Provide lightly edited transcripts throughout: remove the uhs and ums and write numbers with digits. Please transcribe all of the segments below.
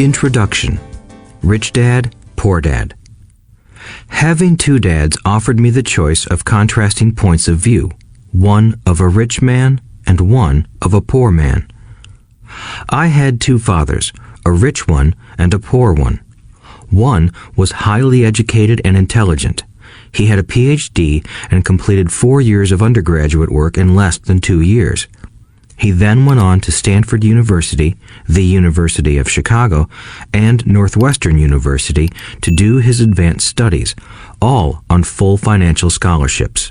Introduction. Rich Dad, Poor Dad. Having two dads offered me the choice of contrasting points of view, one of a rich man and one of a poor man. I had two fathers, a rich one and a poor one. One was highly educated and intelligent. He had a PhD and completed 4 years of undergraduate work in less than 2 years. He then went on to Stanford University, the University of Chicago, and Northwestern University to do his advanced studies, all on full financial scholarships.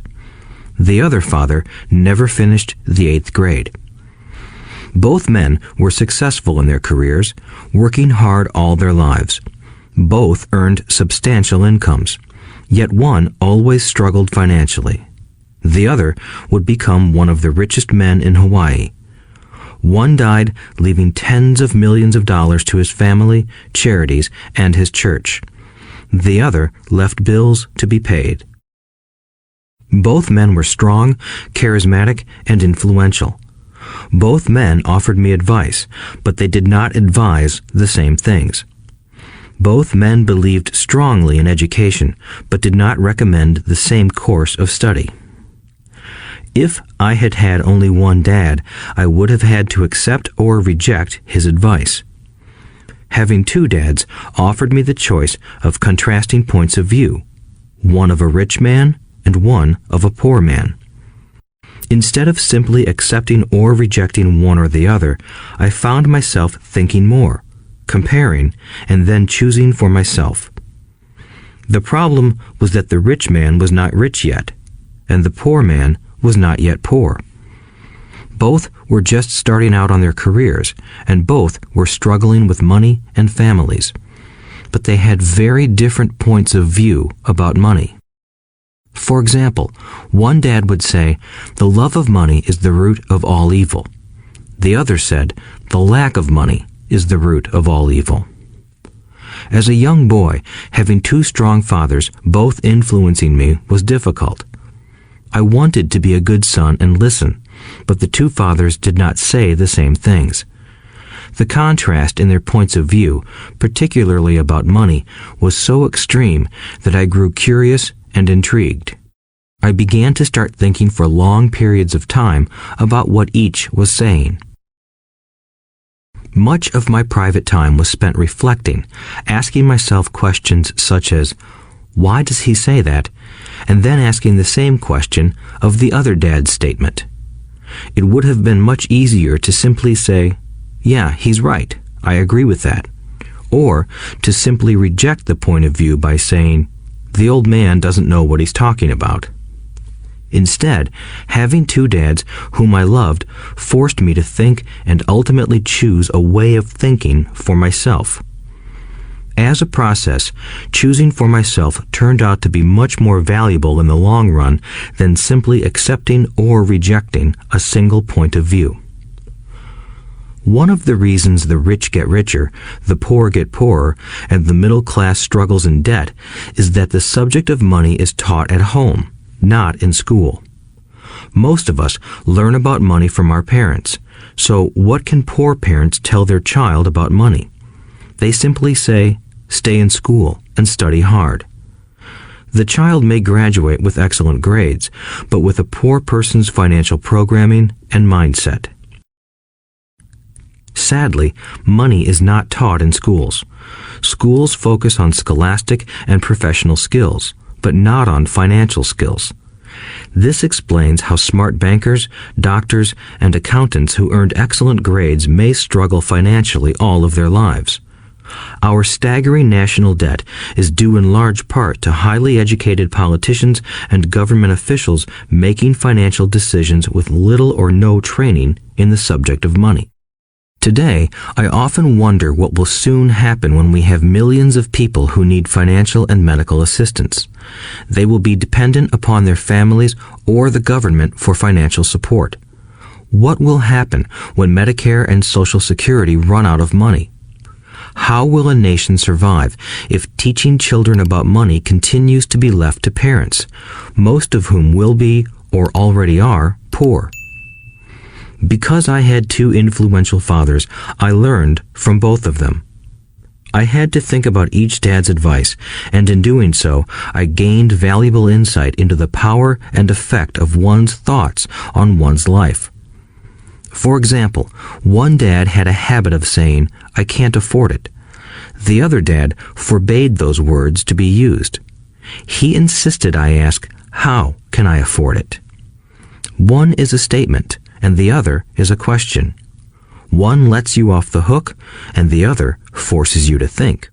The other father never finished the 8th grade. Both men were successful in their careers, working hard all their lives. Both earned substantial incomes, yet one always struggled financially. The other would become one of the richest men in Hawaii. One died, leaving tens of millions of dollars to his family, charities, and his church. The other left bills to be paid. Both men were strong, charismatic, and influential. Both men offered me advice, but they did not advise the same things. Both men believed strongly in education, but did not recommend the same course of study. If I had had only one dad, I would have had to accept or reject his advice. Having two dads offered me the choice of contrasting points of view, one of a rich man and one of a poor man. Instead of simply accepting or rejecting one or the other, I found myself thinking more, comparing, and then choosing for myself. The problem was that the rich man was not rich yet, and the poor man was not yet poor. Both were just starting out on their careers, and both were struggling with money and families. But they had very different points of view about money. For example, one dad would say, "The love of money is the root of all evil." The other said, "The lack of money is the root of all evil." As a young boy, having two strong fathers, both influencing me, was difficult. I wanted to be a good son and listen, but the two fathers did not say the same things. The contrast in their points of view, particularly about money, was so extreme that I grew curious and intrigued. I began to start thinking for long periods of time about what each was saying. Much of my private time was spent reflecting, asking myself questions such as, "Why does he say that?" and then asking the same question of the other dad's statement. It would have been much easier to simply say, "Yeah, he's right, I agree with that," or to simply reject the point of view by saying, "The old man doesn't know what he's talking about." Instead, having two dads whom I loved forced me to think and ultimately choose a way of thinking for myself. As a process, choosing for myself turned out to be much more valuable in the long run than simply accepting or rejecting a single point of view. One of the reasons the rich get richer, the poor get poorer, and the middle class struggles in debt is that the subject of money is taught at home, not in school. Most of us learn about money from our parents, so what can poor parents tell their child about money? They simply say, "Stay in school and study hard." The child may graduate with excellent grades, but with a poor person's financial programming and mindset. Sadly, money is not taught in schools. Schools focus on scholastic and professional skills, but not on financial skills. This explains how smart bankers, doctors, and accountants who earned excellent grades may struggle financially all of their lives. Our staggering national debt is due in large part to highly educated politicians and government officials making financial decisions with little or no training in the subject of money. Today, I often wonder what will soon happen when we have millions of people who need financial and medical assistance. They will be dependent upon their families or the government for financial support. What will happen when Medicare and Social Security run out of money? How will a nation survive if teaching children about money continues to be left to parents, most of whom will be, or already are, poor? Because I had two influential fathers, I learned from both of them. I had to think about each dad's advice, and in doing so, I gained valuable insight into the power and effect of one's thoughts on one's life. For example, one dad had a habit of saying, "I can't afford it." The other dad forbade those words to be used. He insisted I ask, "How can I afford it?" One is a statement, and the other is a question. One lets you off the hook, and the other forces you to think.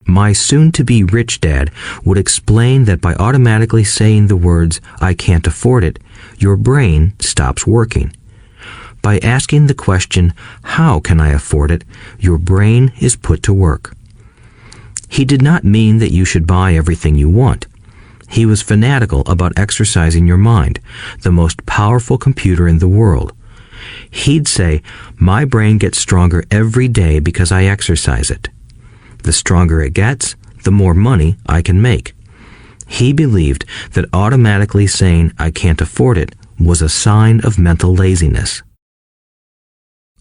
My soon-to-be rich dad would explain that by automatically saying the words, "I can't afford it," your brain stops working. By asking the question, "How can I afford it?" your brain is put to work. He did not mean that you should buy everything you want. He was fanatical about exercising your mind, the most powerful computer in the world. He'd say, "My brain gets stronger every day because I exercise it. The stronger it gets, the more money I can make." He believed that automatically saying, "I can't afford it," was a sign of mental laziness.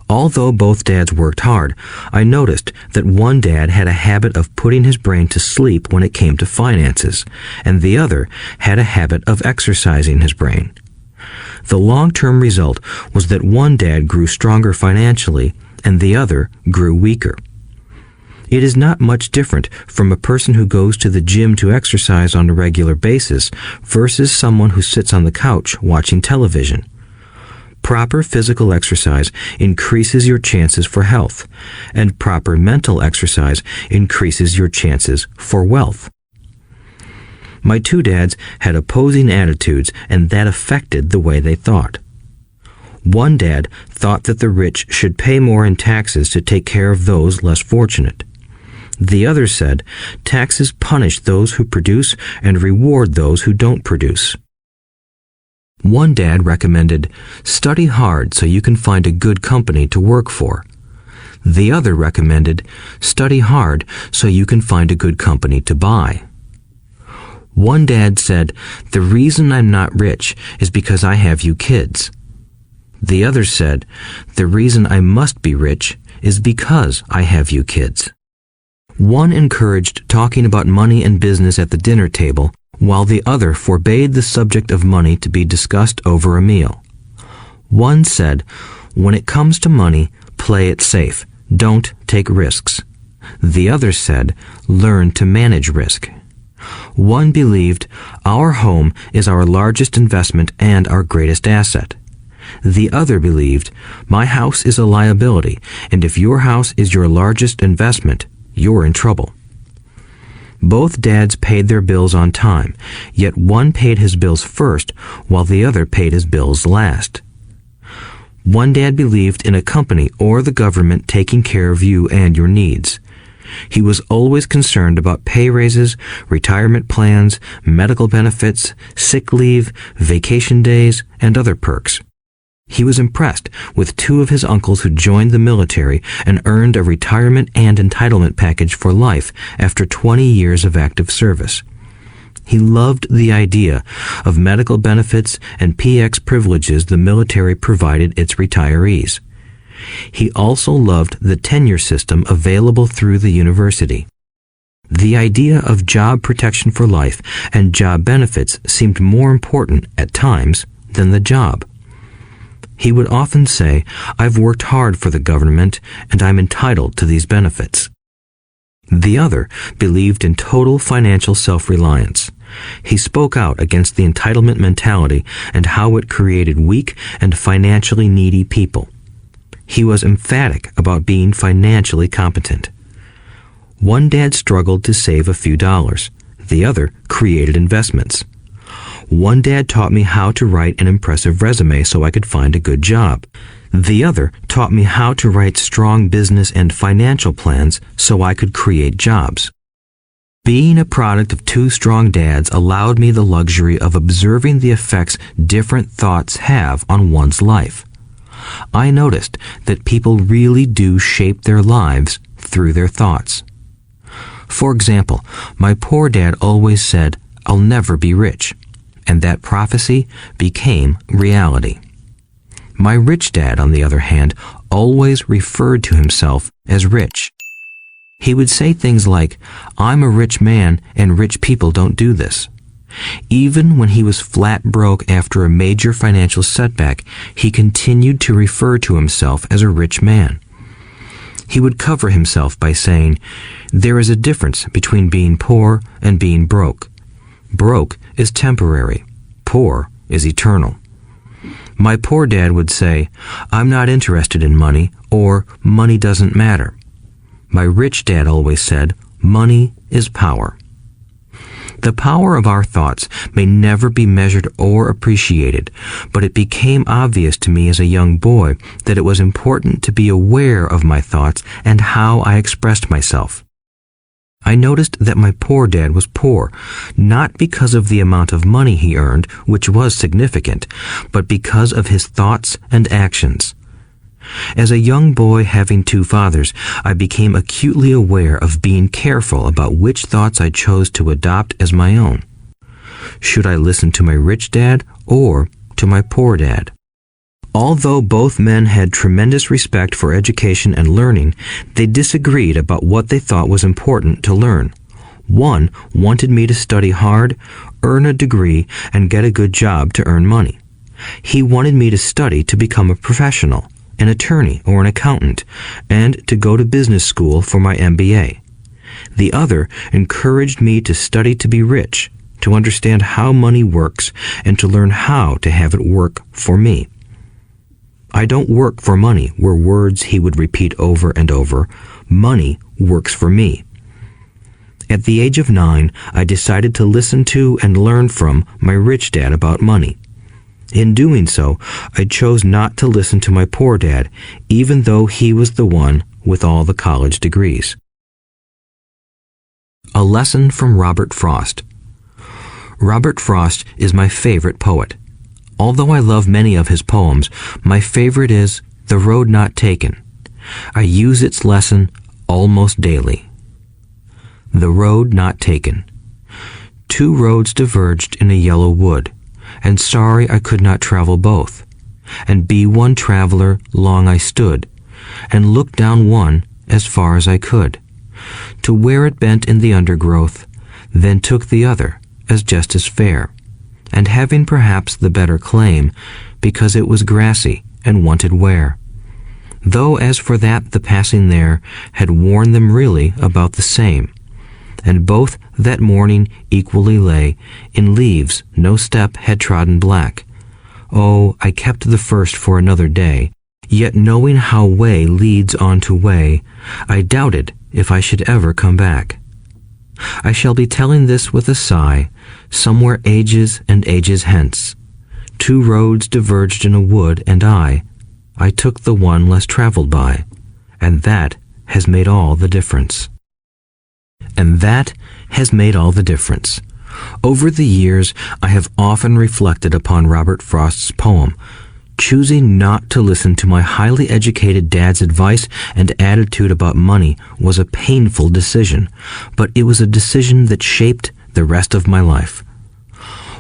Although both dads worked hard, I noticed that one dad had a habit of putting his brain to sleep when it came to finances, and the other had a habit of exercising his brain. The long-term result was that one dad grew stronger financially and the other grew weaker. It is not much different from a person who goes to the gym to exercise on a regular basis versus someone who sits on the couch watching television. Proper physical exercise increases your chances for health, and proper mental exercise increases your chances for wealth. My two dads had opposing attitudes, and that affected the way they thought. One dad thought that the rich should pay more in taxes to take care of those less fortunate. The other said, taxes punish those who produce and reward those who don't produce. One dad recommended, study hard so you can find a good company to work for. The other recommended, study hard so you can find a good company to buy. One dad said, the reason I'm not rich is because I have you kids. The other said, the reason I must be rich is because I have you kids. One encouraged talking about money and business at the dinner table, while the other forbade the subject of money to be discussed over a meal. One said, when it comes to money, play it safe. Don't take risks. The other said, learn to manage risk. One believed, our home is our largest investment and our greatest asset. The other believed, my house is a liability, and if your house is your largest investment, you're in trouble. Both dads paid their bills on time, yet one paid his bills first, while the other paid his bills last. One dad believed in a company or the government taking care of you and your needs. He was always concerned about pay raises, retirement plans, medical benefits, sick leave, vacation days, and other perks. He was impressed with two of his uncles who joined the military and earned a retirement and entitlement package for life after 20 years of active service. He loved the idea of medical benefits and PX privileges the military provided its retirees. He also loved the tenure system available through the university. The idea of job protection for life and job benefits seemed more important at times than the job. He would often say, I've worked hard for the government and I'm entitled to these benefits. The other believed in total financial self-reliance. He spoke out against the entitlement mentality and how it created weak and financially needy people. He was emphatic about being financially competent. One dad struggled to save a few dollars. The other created investments. One dad taught me how to write an impressive resume so I could find a good job. The other taught me how to write strong business and financial plans so I could create jobs. Being a product of two strong dads allowed me the luxury of observing the effects different thoughts have on one's life. I noticed that people really do shape their lives through their thoughts. For example, my poor dad always said, I'll never be rich, and that prophecy became reality. My rich dad, on the other hand, always referred to himself as rich. He would say things like, "I'm a rich man and rich people don't do this." Even when he was flat broke after a major financial setback, he continued to refer to himself as a rich man. He would cover himself by saying, "There is a difference between being poor and being broke. Broke is temporary. Poor is eternal." My poor dad would say, "I'm not interested in money," or "money doesn't matter." My rich dad always said, "Money is power." The power of our thoughts may never be measured or appreciated, but it became obvious to me as a young boy that it was important to be aware of my thoughts and how I expressed myself. I noticed that my poor dad was poor, not because of the amount of money he earned, which was significant, but because of his thoughts and actions. As a young boy having two fathers, I became acutely aware of being careful about which thoughts I chose to adopt as my own. Should I listen to my rich dad or to my poor dad? Although both men had tremendous respect for education and learning, they disagreed about what they thought was important to learn. One wanted me to study hard, earn a degree, and get a good job to earn money. He wanted me to study to become a professional, an attorney or an accountant, and to go to business school for my MBA. The other encouraged me to study to be rich, to understand how money works, and to learn how to have it work for me. "I don't work for money" were words he would repeat over and over. "Money works for me." At the age of 9, I decided to listen to and learn from my rich dad about money. In doing so, I chose not to listen to my poor dad, even though he was the one with all the college degrees. A lesson from Robert Frost. Robert Frost is my favorite poet. Although I love many of his poems, my favorite is The Road Not Taken. I use its lesson almost daily. The Road Not Taken. Two roads diverged in a yellow wood, and sorry I could not travel both. And be one traveler long I stood, and looked down one as far as I could, to where it bent in the undergrowth, then took the other as just as fair, and having perhaps the better claim, because it was grassy and wanted wear. Though as for that the passing there had worn them really about the same, and both that morning equally lay in leaves no step had trodden black. Oh, I kept the first for another day, yet knowing how way leads on to way, I doubted if I should ever come back. I shall be telling this with a sigh, somewhere ages and ages hence. Two roads diverged in a wood, and I took the one less traveled by, and that has made all the difference. And that has made all the difference. Over the years, I have often reflected upon Robert Frost's poem. Choosing not to listen to my highly educated dad's advice and attitude about money was a painful decision, but it was a decision that shaped the rest of my life.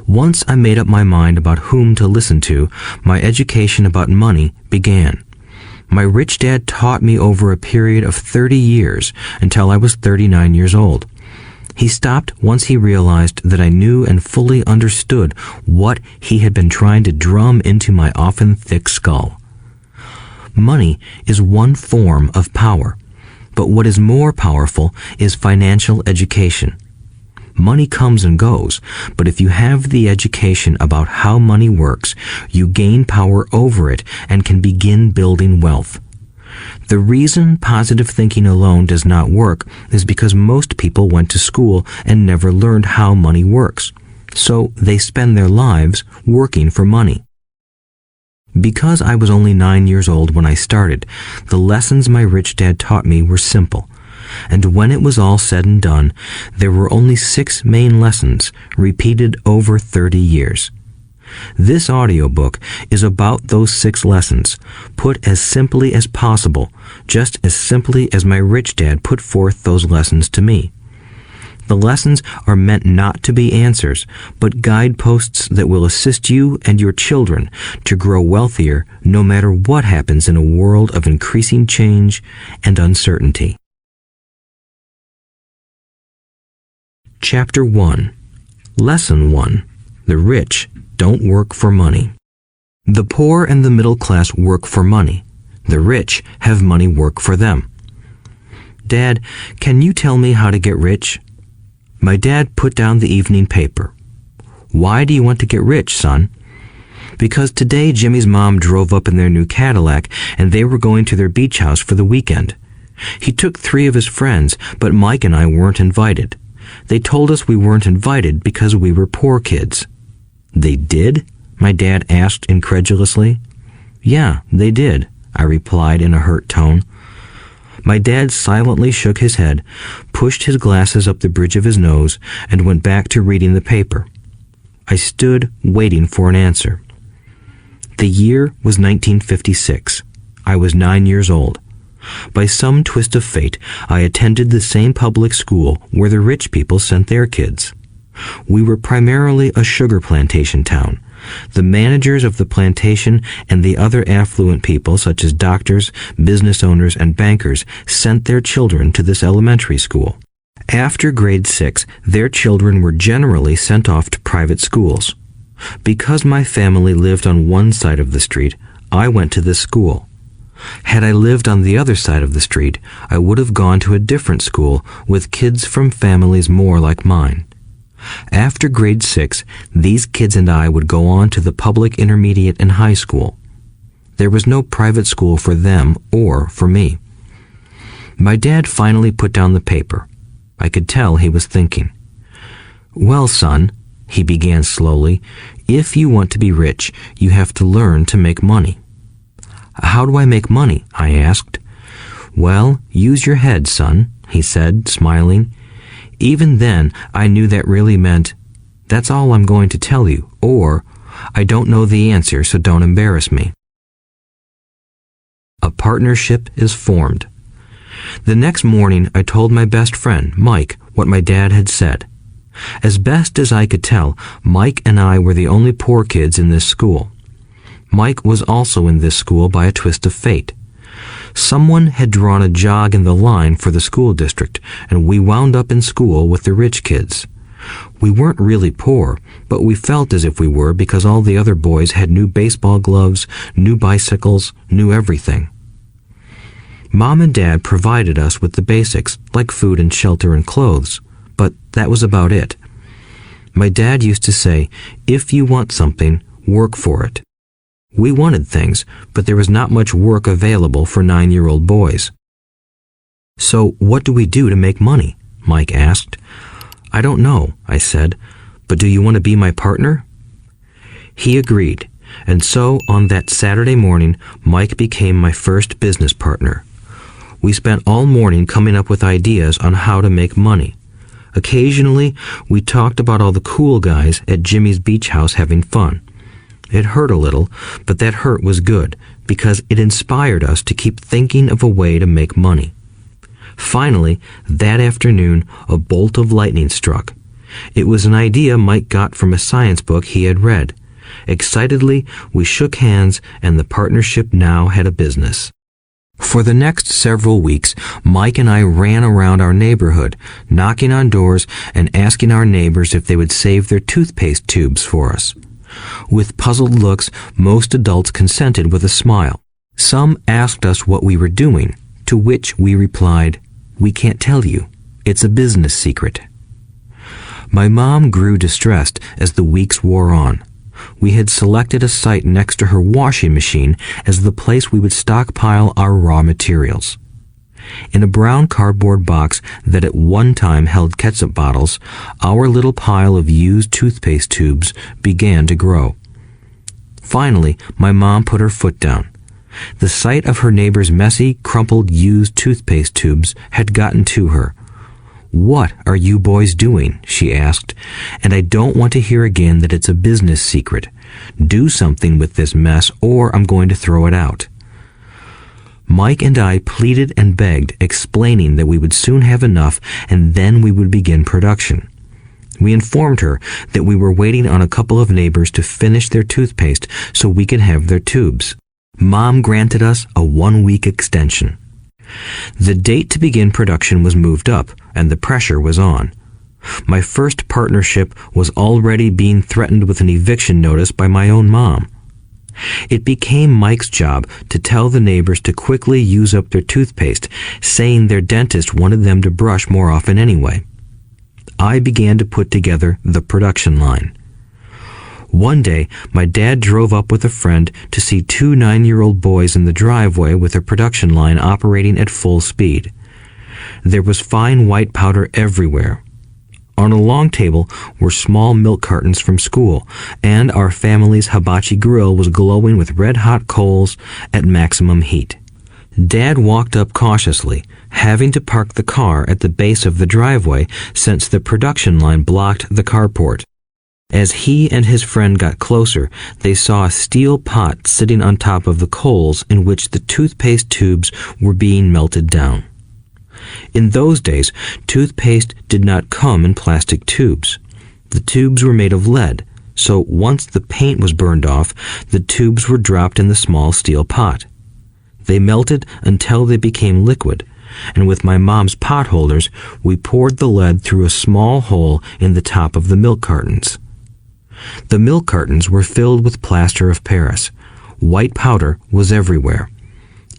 Once I made up my mind about whom to listen to, my education about money began. My rich dad taught me over a period of 30 years until I was 39 years old. He stopped once he realized that I knew and fully understood what he had been trying to drum into my often thick skull. Money is one form of power, but what is more powerful is financial education. Money comes and goes, but if you have the education about how money works, you gain power over it and can begin building wealth. The reason positive thinking alone does not work is because most people went to school and never learned how money works, so they spend their lives working for money. Because I was only 9 years old when I started, the lessons my rich dad taught me were simple. And when it was all said and done, there were only 6 main lessons, repeated over 30 years. This audiobook is about those 6 lessons, put as simply as possible, just as simply as my rich dad put forth those lessons to me. The lessons are meant not to be answers, but guideposts that will assist you and your children to grow wealthier no matter what happens in a world of increasing change and uncertainty. Chapter 1. Lesson 1. The rich don't work for money. The poor and the middle class work for money. The rich have money work for them. Dad, can you tell me how to get rich? My dad put down the evening paper. Why do you want to get rich, son? Because today Jimmy's mom drove up in their new Cadillac and they were going to their beach house for the weekend. He took 3 of his friends, but Mike and I weren't invited. They told us we weren't invited because we were poor kids. They did? My dad asked incredulously. Yeah, they did, I replied in a hurt tone. My dad silently shook his head, pushed his glasses up the bridge of his nose, and went back to reading the paper. I stood waiting for an answer. The year was 1956. I was 9 years old. By some twist of fate, I attended the same public school where the rich people sent their kids. We were primarily a sugar plantation town. The managers of the plantation and the other affluent people, such as doctors, business owners, and bankers, sent their children to this elementary school. After grade 6, their children were generally sent off to private schools. Because my family lived on one side of the street, I went to this school. Had I lived on the other side of the street, I would have gone to a different school with kids from families more like mine. After grade 6, these kids and I would go on to the public intermediate and high school. There was no private school for them or for me. My dad finally put down the paper. I could tell he was thinking. Well, son, he began slowly, if you want to be rich, you have to learn to make money. How do I make money? I asked. Well, use your head, son, he said, smiling. Even then, I knew that really meant, that's all I'm going to tell you, or, I don't know the answer, so don't embarrass me. A partnership is formed. The next morning, I told my best friend, Mike, what my dad had said. As best as I could tell, Mike and I were the only poor kids in this school. Mike was also in this school by a twist of fate. Someone had drawn a jog in the line for the school district, and we wound up in school with the rich kids. We weren't really poor, but we felt as if we were because all the other boys had new baseball gloves, new bicycles, new everything. Mom and Dad provided us with the basics, like food and shelter and clothes, but that was about it. My dad used to say, if you want something, work for it. We wanted things, but there was not much work available for 9-year-old boys. So what do we do to make money? Mike asked. I don't know, I said, but do you want to be my partner? He agreed, and so on that Saturday morning, Mike became my first business partner. We spent all morning coming up with ideas on how to make money. Occasionally, we talked about all the cool guys at Jimmy's beach house having fun. It hurt a little, but that hurt was good, because it inspired us to keep thinking of a way to make money. Finally, that afternoon, a bolt of lightning struck. It was an idea Mike got from a science book he had read. Excitedly, we shook hands, and the partnership now had a business. For the next several weeks, Mike and I ran around our neighborhood, knocking on doors and asking our neighbors if they would save their toothpaste tubes for us. With puzzled looks, most adults consented with a smile. Some asked us what we were doing, to which we replied, "We can't tell you. It's a business secret." My mom grew distressed as the weeks wore on. We had selected a site next to her washing machine as the place we would stockpile our raw materials. In a brown cardboard box that at one time held ketchup bottles, our little pile of used toothpaste tubes began to grow. Finally, my mom put her foot down. The sight of her neighbor's messy, crumpled, used toothpaste tubes had gotten to her. "What are you boys doing?" she asked. "And I don't want to hear again that it's a business secret. Do something with this mess or I'm going to throw it out." Mike and I pleaded and begged, explaining that we would soon have enough and then we would begin production. We informed her that we were waiting on a couple of neighbors to finish their toothpaste so we could have their tubes. Mom granted us a 1-week extension. The date to begin production was moved up, and the pressure was on. My first partnership was already being threatened with an eviction notice by my own mom. It became Mike's job to tell the neighbors to quickly use up their toothpaste, saying their dentist wanted them to brush more often anyway. I began to put together the production line. One day, my dad drove up with a friend to see 2 9-year-old boys in the driveway with a production line operating at full speed. There was fine white powder everywhere. On a long table were small milk cartons from school, and our family's hibachi grill was glowing with red-hot coals at maximum heat. Dad walked up cautiously, having to park the car at the base of the driveway since the production line blocked the carport. As he and his friend got closer, they saw a steel pot sitting on top of the coals in which the toothpaste tubes were being melted down. In those days, toothpaste did not come in plastic tubes. The tubes were made of lead, so once the paint was burned off, the tubes were dropped in the small steel pot. They melted until they became liquid, and with my mom's pot holders, we poured the lead through a small hole in the top of the milk cartons. The milk cartons were filled with plaster of Paris. White powder was everywhere.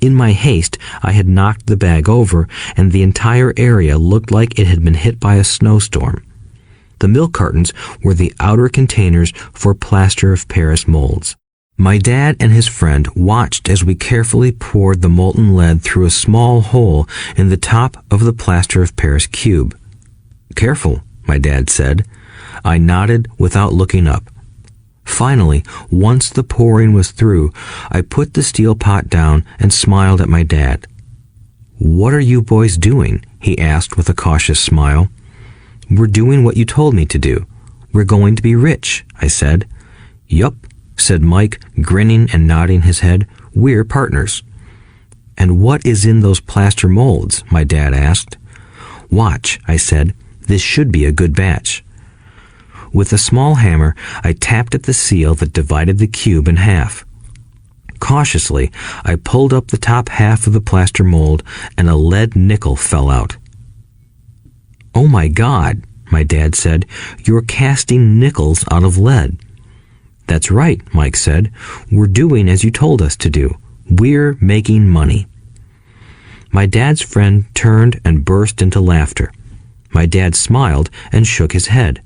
In my haste, I had knocked the bag over, and the entire area looked like it had been hit by a snowstorm. The milk cartons were the outer containers for plaster of Paris molds. My dad and his friend watched as we carefully poured the molten lead through a small hole in the top of the plaster of Paris cube. "Careful," my dad said. I nodded without looking up. Finally, once the pouring was through, I put the steel pot down and smiled at my dad. "What are you boys doing?" he asked with a cautious smile. "We're doing what you told me to do. We're going to be rich," I said. "Yup," said Mike, grinning and nodding his head. "We're partners." "And what is in those plaster molds?" my dad asked. "Watch," I said. "This should be a good batch." With a small hammer, I tapped at the seal that divided the cube in half. Cautiously, I pulled up the top half of the plaster mold, and a lead nickel fell out. "Oh my God," my dad said, "you're casting nickels out of lead." "That's right," Mike said. "We're doing as you told us to do. We're making money." My dad's friend turned and burst into laughter. My dad smiled and shook his head.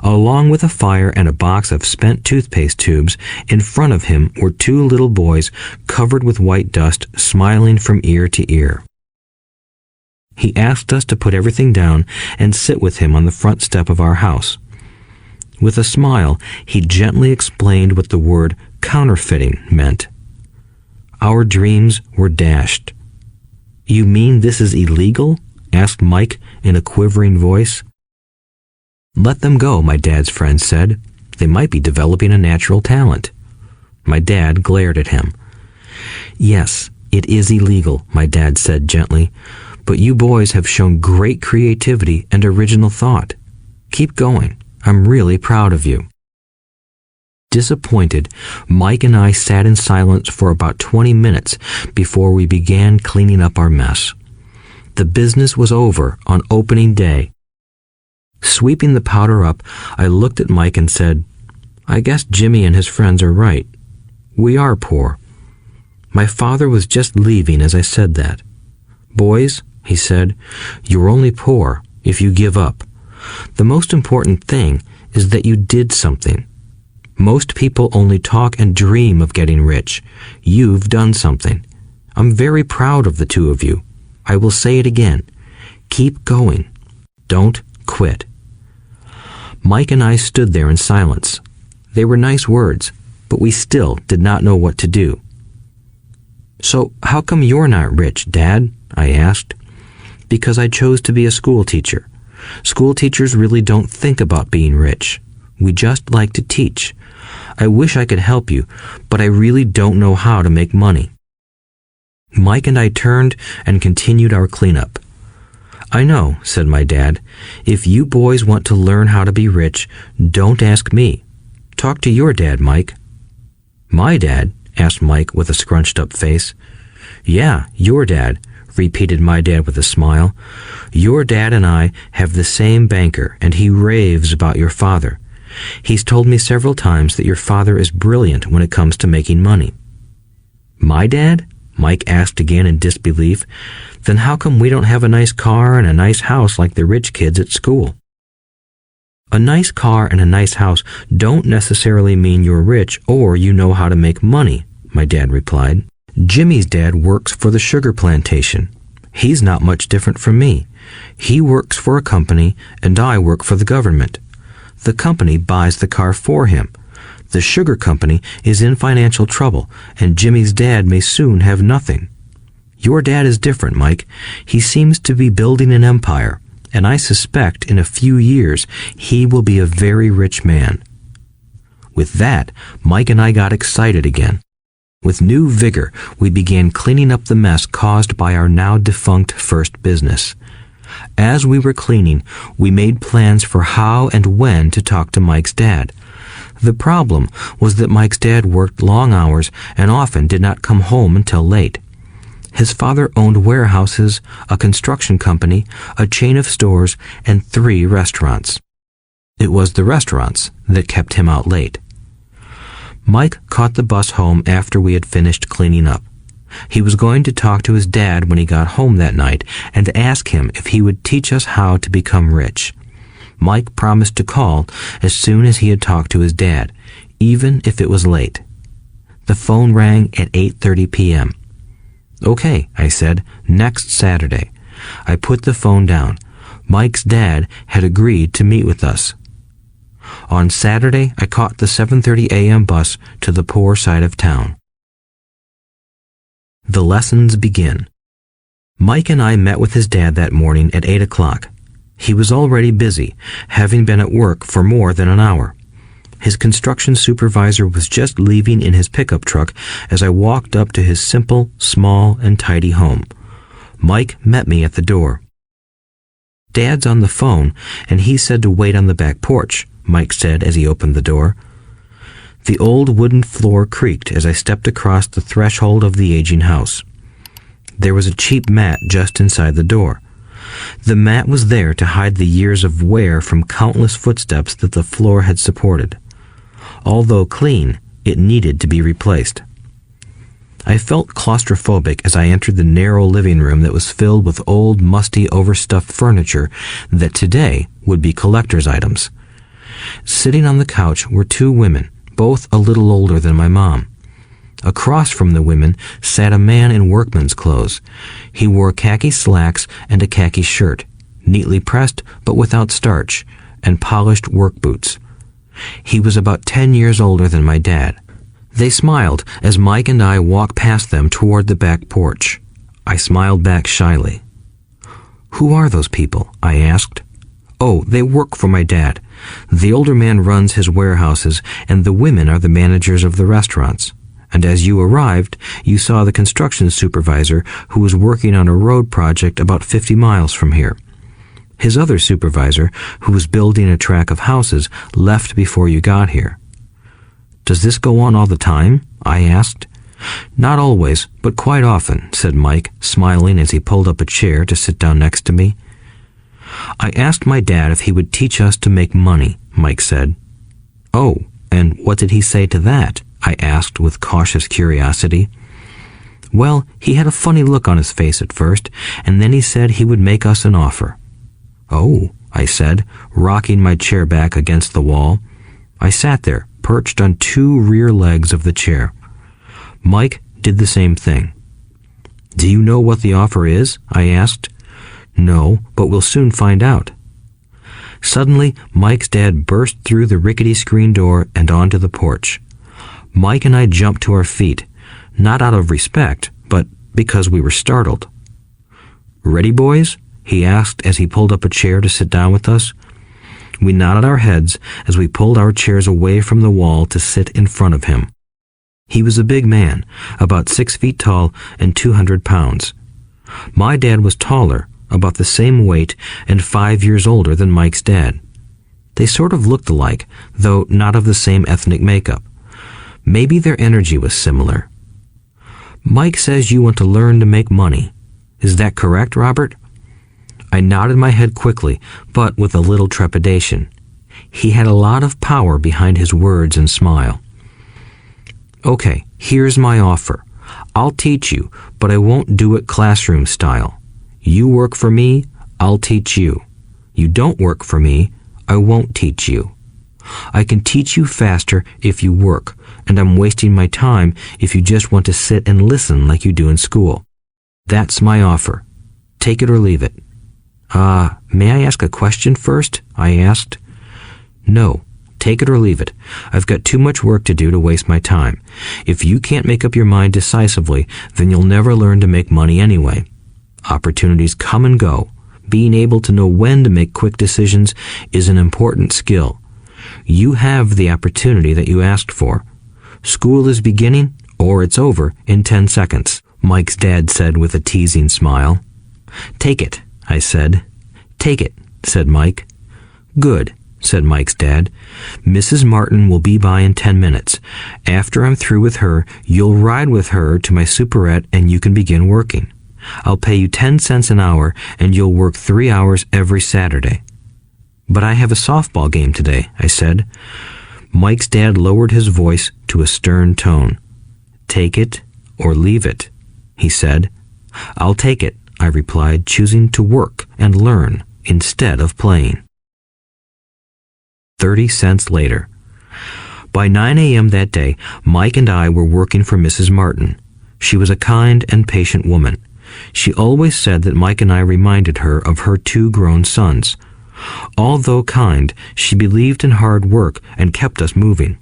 Along with a fire and a box of spent toothpaste tubes, in front of him were 2 little boys covered with white dust, smiling from ear to ear. He asked us to put everything down and sit with him on the front step of our house. With a smile, he gently explained what the word counterfeiting meant. Our dreams were dashed. "You mean this is illegal?" asked Mike in a quivering voice. "Let them go," my dad's friend said. "They might be developing a natural talent." My dad glared at him. "Yes, it is illegal," my dad said gently, "but you boys have shown great creativity and original thought. Keep going. I'm really proud of you." Disappointed, Mike and I sat in silence for about 20 minutes before we began cleaning up our mess. The business was over on opening day. Sweeping the powder up, I looked at Mike and said, "I guess Jimmy and his friends are right. We are poor." My father was just leaving as I said that. "Boys," he said, "you're only poor if you give up. The most important thing is that you did something. Most people only talk and dream of getting rich. You've done something. I'm very proud of the 2 of you. I will say it again. Keep going. Don't quit." Mike and I stood there in silence. They were nice words, but we still did not know what to do. "So how come you're not rich, Dad?" I asked. "Because I chose to be a school teacher. School teachers really don't think about being rich. We just like to teach. I wish I could help you, but I really don't know how to make money." Mike and I turned and continued our cleanup. "I know," said my dad. "If you boys want to learn how to be rich, don't ask me. Talk to your dad, Mike." "My dad?" asked Mike with a scrunched-up face. "Yeah, your dad. repeated my dad with a smile. "Your dad and I have the same banker, and he raves about your father. He's told me several times that your father is brilliant when it comes to making money." "My dad?" Mike asked again in disbelief. "Then how come we don't have a nice car and a nice house like the rich kids at school?" "A nice car and a nice house don't necessarily mean you're rich or you know how to make money," my dad replied. "Jimmy's dad works for the sugar plantation. He's not much different from me. He works for a company and I work for the government. The company buys the car for him. The sugar company is in financial trouble, and Jimmy's dad may soon have nothing. Your dad is different, Mike. He seems to be building an empire, and I suspect in a few years he will be a very rich man." With that, Mike and I got excited again. With new vigor, we began cleaning up the mess caused by our now defunct first business. As we were cleaning, we made plans for how and when to talk to Mike's dad. The problem was that Mike's dad worked long hours and often did not come home until late. His father owned warehouses, a construction company, a chain of stores, and 3 restaurants. It was the restaurants that kept him out late. Mike caught the bus home after we had finished cleaning up. He was going to talk to his dad when he got home that night and ask him if he would teach us how to become rich. Mike promised to call as soon as he had talked to his dad, even if it was late. The phone rang at 8:30 p.m. "Okay," I said, "next Saturday." I put the phone down. Mike's dad had agreed to meet with us. On Saturday, I caught the 7:30 a.m. bus to the poor side of town. The lessons begin. Mike and I met with his dad that morning at 8 o'clock. He was already busy, having been at work for more than an hour. His construction supervisor was just leaving in his pickup truck as I walked up to his simple, small, and tidy home. Mike met me at the door. "Dad's on the phone, and he said to wait on the back porch," Mike said as he opened the door. The old wooden floor creaked as I stepped across the threshold of the aging house. There was a cheap mat just inside the door. The mat was there to hide the years of wear from countless footsteps that the floor had supported. Although clean, it needed to be replaced. I felt claustrophobic as I entered the narrow living room that was filled with old, musty, overstuffed furniture that today would be collector's items. Sitting on the couch were 2 women, both a little older than my mom. Across from the women sat a man in workman's clothes. He wore khaki slacks and a khaki shirt, neatly pressed but without starch, and polished work boots. He was about 10 years older than my dad. They smiled as Mike and I walked past them toward the back porch. I smiled back shyly. "Who are those people?" I asked. "Oh, they work for my dad. The older man runs his warehouses, and the women are the managers of the restaurants. And as you arrived, you saw the construction supervisor who was working on a road project about 50 miles from here. His other supervisor, who was building a track of houses, left before you got here." "Does this go on all the time?" I asked. "Not always, but quite often," said Mike, smiling as he pulled up a chair to sit down next to me. "I asked my dad if he would teach us to make money," Mike said. "Oh, and what did he say to that?" I asked with cautious curiosity. "Well, he had a funny look on his face at first, and then he said he would make us an offer." "Oh," I said, rocking my chair back against the wall. I sat there, perched on 2 rear legs of the chair. Mike did the same thing. "Do you know what the offer is?" I asked. "No, but we'll soon find out." Suddenly, Mike's dad burst through the rickety screen door and onto the porch. Mike and I jumped to our feet, not out of respect, but because we were startled. "Ready, boys?" he asked as he pulled up a chair to sit down with us. We nodded our heads as we pulled our chairs away from the wall to sit in front of him. He was a big man, about 6 feet tall and 200 pounds. My dad was taller, about the same weight, and 5 years older than Mike's dad. They sort of looked alike, though not of the same ethnic makeup. Maybe their energy was similar. "Mike says you want to learn to make money. Is that correct, Robert?" I nodded my head quickly, but with a little trepidation. He had a lot of power behind his words and smile. "Okay, here's my offer. I'll teach you, but I won't do it classroom style. You work for me, I'll teach you. You don't work for me, I won't teach you. I can teach you faster if you work, and I'm wasting my time if you just want to sit and listen like you do in school. That's my offer. Take it or leave it." May I ask a question first?" I asked. "No. Take it or leave it. I've got too much work to do to waste my time. If you can't make up your mind decisively, then you'll never learn to make money anyway. Opportunities come and go. Being able to know when to make quick decisions is an important skill. You have the opportunity that you asked for. School is beginning, or it's over in 10 seconds, Mike's dad said with a teasing smile. "Take it," I said. "Take it," said Mike. "Good," said Mike's dad. "Mrs. Martin will be by in 10 minutes. After I'm through with her, you'll ride with her to my superette and you can begin working. I'll pay you 10 cents an hour and you'll work 3 hours every Saturday." "But I have a softball game today," I said. Mike's dad lowered his voice to a stern tone. "Take it or leave it," he said. "I'll take it," I replied, choosing to work and learn instead of playing. 30 cents later. By 9 a.m. that day, Mike and I were working for Mrs. Martin. She was a kind and patient woman. She always said that Mike and I reminded her of her 2 grown sons. Although kind, she believed in hard work and kept us moving.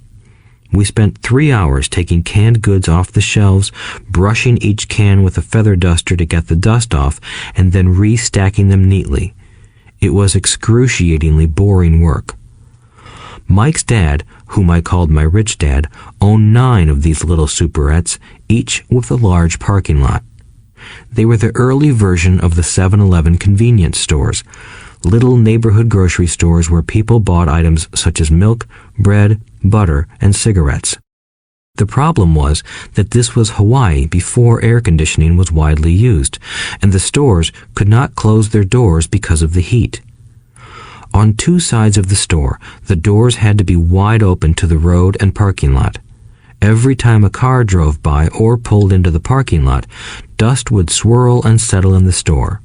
We spent 3 hours taking canned goods off the shelves, brushing each can with a feather duster to get the dust off, and then restacking them neatly. It was excruciatingly boring work. Mike's dad, whom I called my rich dad, owned 9 of these little superettes, each with a large parking lot. They were the early version of the 7-Eleven convenience stores, little neighborhood grocery stores where people bought items such as milk, bread, butter, and cigarettes. The problem was that this was Hawaii before air conditioning was widely used, and the stores could not close their doors because of the heat. On 2 sides of the store, the doors had to be wide open to the road and parking lot. Every time a car drove by or pulled into the parking lot, dust would swirl and settle in the store.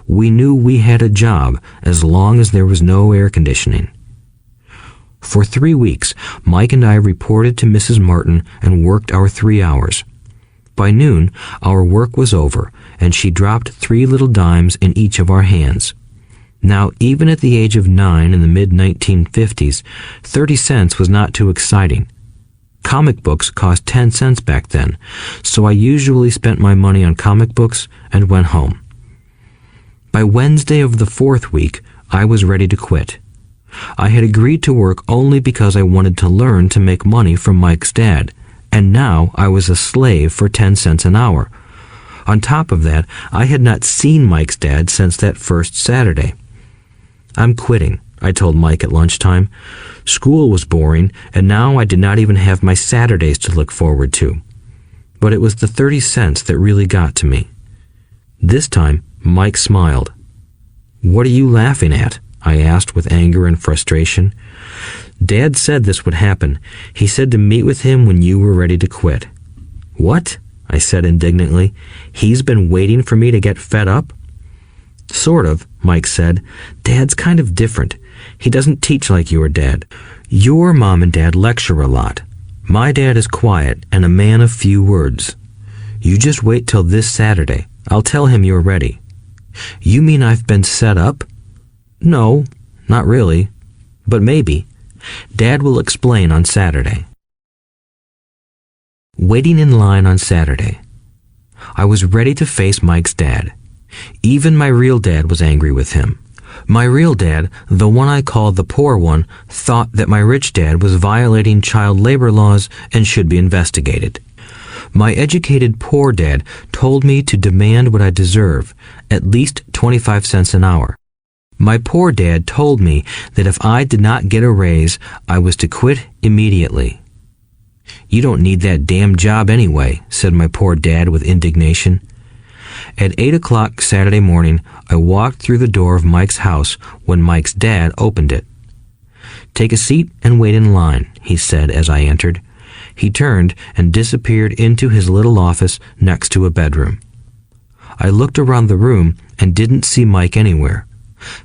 We knew we had a job as long as there was no air conditioning. For 3 weeks, Mike and I reported to Mrs. Martin and worked our 3 hours. By noon, our work was over, and she dropped 3 little dimes in each of our hands. Now, even at the age of 9 in the mid-1950s, 30 cents was not too exciting. Comic books cost 10 cents back then, so I usually spent my money on comic books and went home. By Wednesday of the 4th week, I was ready to quit. I had agreed to work only because I wanted to learn to make money from Mike's dad, and now I was a slave for 10 cents an hour. On top of that, I had not seen Mike's dad since that first Saturday. "I'm quitting," I told Mike at lunchtime. School was boring, and now I did not even have my Saturdays to look forward to. But it was the 30 cents that really got to me. This time, Mike smiled. "What are you laughing at?" I asked with anger and frustration. "Dad said this would happen. He said to meet with him when you were ready to quit." "What?" I said indignantly. "He's been waiting for me to get fed up?" "Sort of," Mike said. "Dad's kind of different. He doesn't teach like your dad. Your mom and dad lecture a lot. My dad is quiet and a man of few words. You just wait till this Saturday. I'll tell him you're ready." "You mean I've been set up?" "No, not really. But maybe. Dad will explain on Saturday." Waiting in line on Saturday. I was ready to face Mike's dad. Even my real dad was angry with him. My real dad, the one I called the poor one, thought that my rich dad was violating child labor laws and should be investigated. My educated poor dad told me to demand what I deserve, at least 25 cents an hour. My poor dad told me that if I did not get a raise, I was to quit immediately. "You don't need that damn job anyway," said my poor dad with indignation. At 8 o'clock Saturday morning, I walked through the door of Mike's house when Mike's dad opened it. "Take a seat and wait in line," he said as I entered. He turned and disappeared into his little office next to a bedroom. I looked around the room and didn't see Mike anywhere.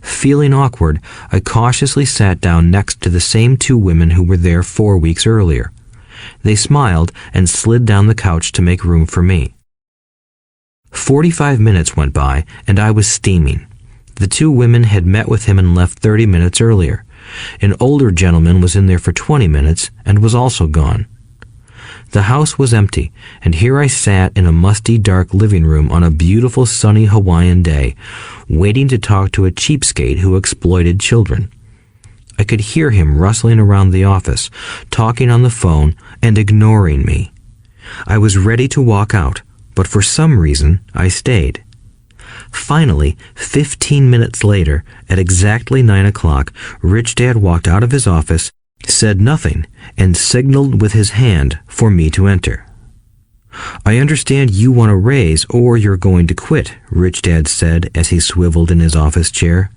Feeling awkward, I cautiously sat down next to the same two women who were there 4 weeks earlier. They smiled and slid down the couch to make room for me. 45 minutes went by, and I was steaming. The two women had met with him and left 30 minutes earlier. An older gentleman was in there for 20 minutes and was also gone. The house was empty, and here I sat in a musty, dark living room on a beautiful, sunny Hawaiian day, waiting to talk to a cheapskate who exploited children. I could hear him rustling around the office, talking on the phone, and ignoring me. I was ready to walk out, but for some reason, I stayed. Finally, 15 minutes later, at exactly 9 o'clock, Richdad walked out of his office, said nothing, and signaled with his hand for me to enter. "I understand you want a raise or you're going to quit," Richdad said as he swiveled in his office chair.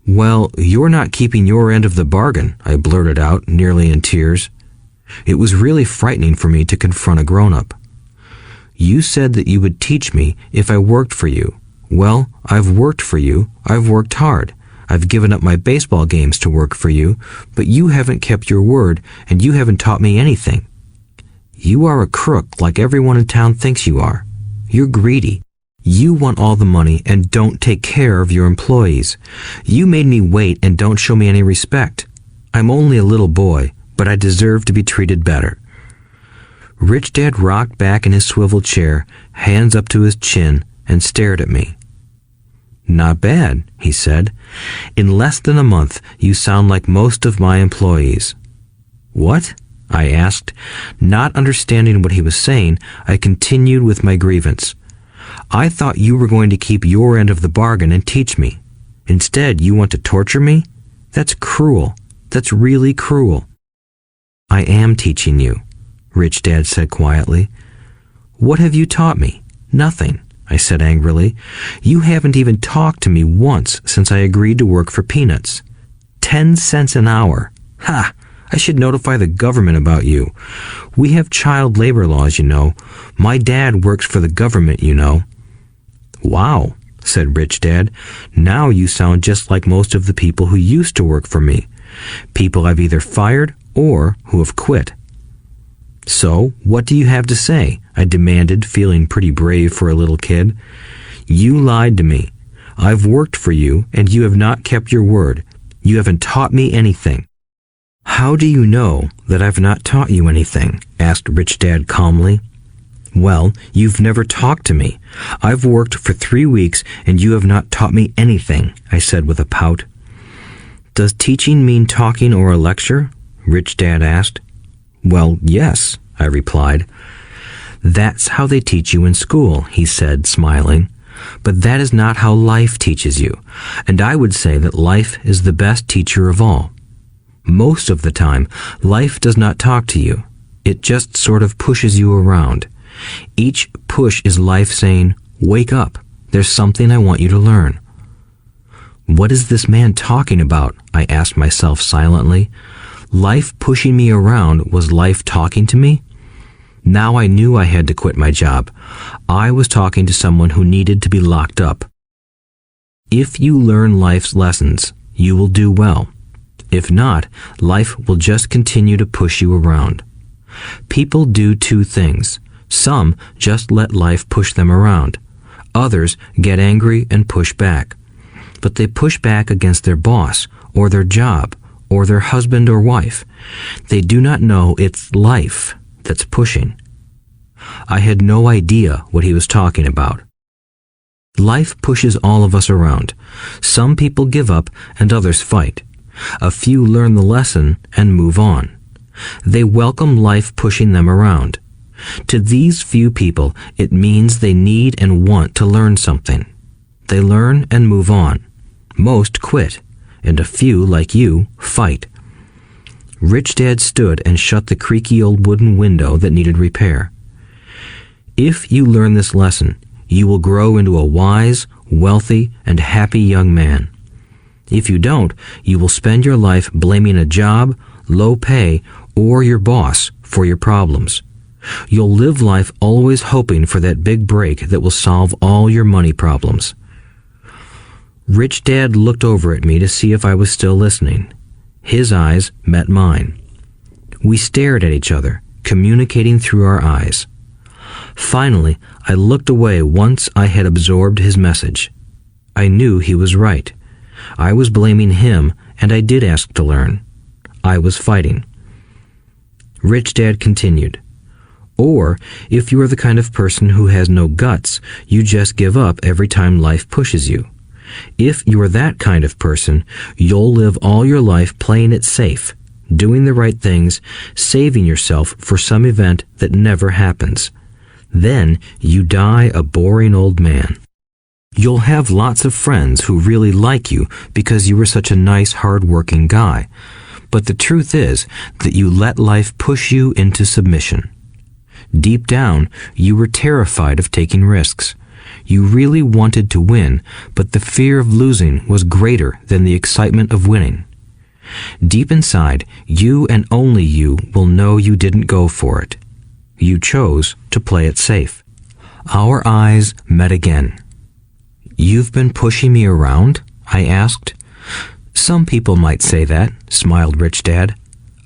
"Well, you're not keeping your end of the bargain," I blurted out, nearly in tears. It was really frightening for me to confront a grown-up. "You said that you would teach me if I worked for you. Well, I've worked for you. I've worked hard. I've given up my baseball games to work for you, but you haven't kept your word, and you haven't taught me anything. You are a crook like everyone in town thinks you are. You're greedy. You want all the money and don't take care of your employees. You made me wait and don't show me any respect. I'm only a little boy, but I deserve to be treated better." Richdad rocked back in his swivel chair, hands up to his chin, and stared at me. "Not bad," he said. "In less than a month, you sound like most of my employees." "What?" I asked. Not understanding what he was saying, I continued with my grievance. "I thought you were going to keep your end of the bargain and teach me. Instead, you want to torture me? That's cruel. That's really cruel." "I am teaching you," Richdad said quietly. "What have you taught me? Nothing," I said angrily. "You haven't even talked to me once since I agreed to work for peanuts. 10 cents an hour. Ha! I should notify the government about you. We have child labor laws, you know. My dad works for the government, you know." "Wow," said Richdad. "Now you sound just like most of the people who used to work for me. People I've either fired or who have quit." "So, what do you have to say?" I demanded, feeling pretty brave for a little kid. "You lied to me. I've worked for you, and you have not kept your word. You haven't taught me anything." "How do you know that I've not taught you anything?" asked Richdad calmly. "Well, you've never talked to me. I've worked for 3 weeks, and you have not taught me anything," I said with a pout. "Does teaching mean talking or a lecture?" Richdad asked. "Well, yes," I replied. "That's how they teach you in school," he said, smiling. "But that is not how life teaches you, and I would say that life is the best teacher of all. Most of the time, life does not talk to you. It just sort of pushes you around. Each push is life saying, 'Wake up, there's something I want you to learn.'" "What is this man talking about?" I asked myself silently. Life pushing me around was life talking to me? Now I knew I had to quit my job. I was talking to someone who needed to be locked up. If you learn life's lessons, you will do well. If not, life will just continue to push you around. People do two things. Some just let life push them around. Others get angry and push back. But they push back against their boss, or their job, or their husband or wife. They do not know it's life that's pushing. I had no idea what he was talking about. Life pushes all of us around. Some people give up and others fight. A few learn the lesson and move on. They welcome life pushing them around. To these few people, it means they need and want to learn something. They learn and move on. Most quit, and a few, like you, fight. Richdad stood and shut the creaky old wooden window that needed repair. "If you learn this lesson, you will grow into a wise, wealthy, and happy young man. If you don't, you will spend your life blaming a job, low pay, or your boss for your problems. You'll live life always hoping for that big break that will solve all your money problems. Rich Dad looked over at me to see if I was still listening. His eyes met mine. We stared at each other, communicating through our eyes. Finally, I looked away once I had absorbed his message. I knew he was right. I was blaming him, and I did ask to learn. I was fighting. Rich Dad continued, "Or, if you are the kind of person who has no guts, you just give up every time life pushes you. If you are that kind of person, you'll live all your life playing it safe, doing the right things, saving yourself for some event that never happens. Then you die a boring old man. You'll have lots of friends who really like you because you were such a nice, hard-working guy. But the truth is that you let life push you into submission. Deep down, you were terrified of taking risks. You really wanted to win, but the fear of losing was greater than the excitement of winning. Deep inside, you and only you will know you didn't go for it. You chose to play it safe." Our eyes met again. "You've been pushing me around?" I asked. "Some people might say that," smiled Rich Dad.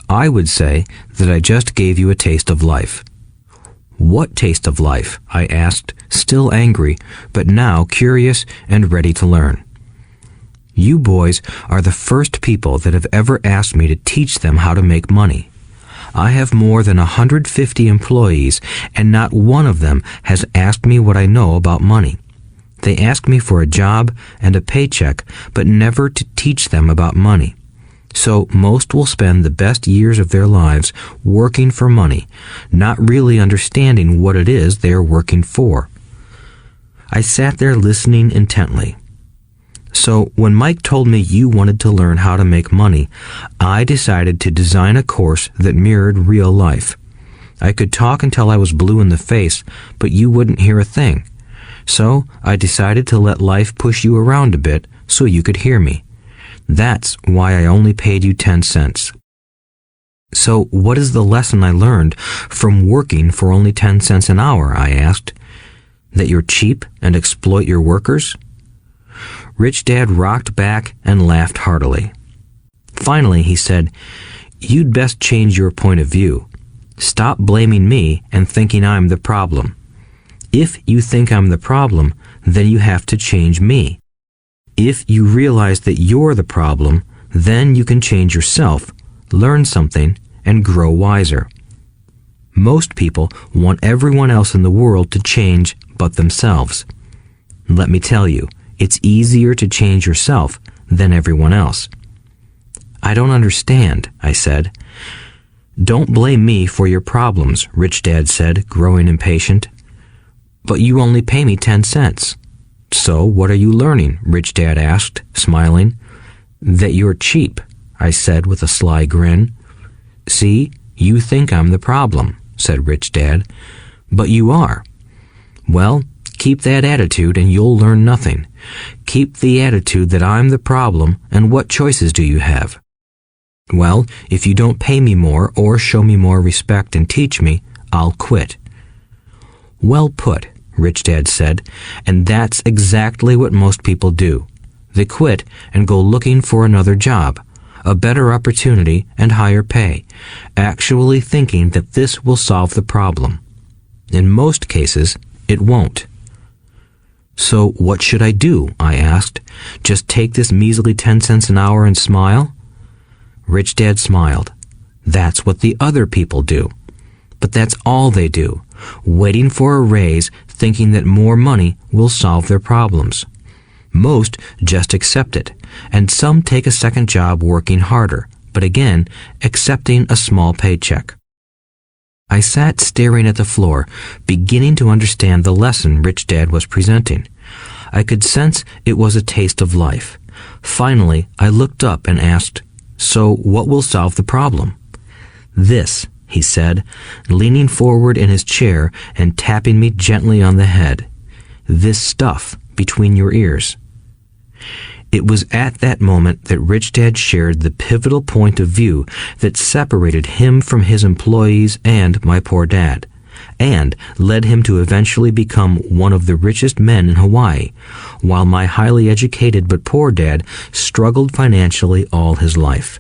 "I would say that I just gave you a taste of life." "What taste of life?" I asked, still angry, but now curious and ready to learn. "You boys are the first people that have ever asked me to teach them how to make money. I have more than 150 employees, and not one of them has asked me what I know about money. They ask me for a job and a paycheck, but never to teach them about money. So most will spend the best years of their lives working for money, not really understanding what it is they are working for." I sat there listening intently. "So when Mike told me you wanted to learn how to make money, I decided to design a course that mirrored real life. I could talk until I was blue in the face, but you wouldn't hear a thing. So I decided to let life push you around a bit so you could hear me. That's why I only paid you 10 cents. "So what is the lesson I learned from working for only 10 cents an hour?" I asked. "That you're cheap and exploit your workers?" Rich Dad rocked back and laughed heartily. Finally, he said, "You'd best change your point of view. Stop blaming me and thinking I'm the problem. If you think I'm the problem, then you have to change me. If you realize that you're the problem, then you can change yourself, learn something, and grow wiser. Most people want everyone else in the world to change but themselves. Let me tell you, it's easier to change yourself than everyone else." "I don't understand," I said. "Don't blame me for your problems," Rich Dad said, growing impatient. "But you only pay me 10 cents. "So what are you learning?" Rich Dad asked, smiling. "That you're cheap," I said with a sly grin. "See, you think I'm the problem," said Rich Dad. "But you are. Well, keep that attitude and you'll learn nothing. Keep the attitude that I'm the problem, and what choices do you have?" "Well, if you don't pay me more or show me more respect and teach me, I'll quit." "Well put," Rich Dad said, "and that's exactly what most people do. They quit and go looking for another job, a better opportunity and higher pay, actually thinking that this will solve the problem. In most cases, it won't." "So what should I do?" I asked. "Just take this measly 10 cents an hour and smile?" Rich Dad smiled. "That's what the other people do. But that's all they do, waiting for a raise, thinking that more money will solve their problems. Most just accept it, and some take a second job working harder, but again, accepting a small paycheck." I sat staring at the floor, beginning to understand the lesson Rich Dad was presenting. I could sense it was a taste of life. Finally, I looked up and asked, "So what will solve the problem?" "This," he said, leaning forward in his chair and tapping me gently on the head. this stuff between your ears. It was at that moment that Rich Dad shared the pivotal point of view that separated him from his employees and my poor dad, and led him to eventually become one of the richest men in Hawaii, while my highly educated but poor dad struggled financially all his life.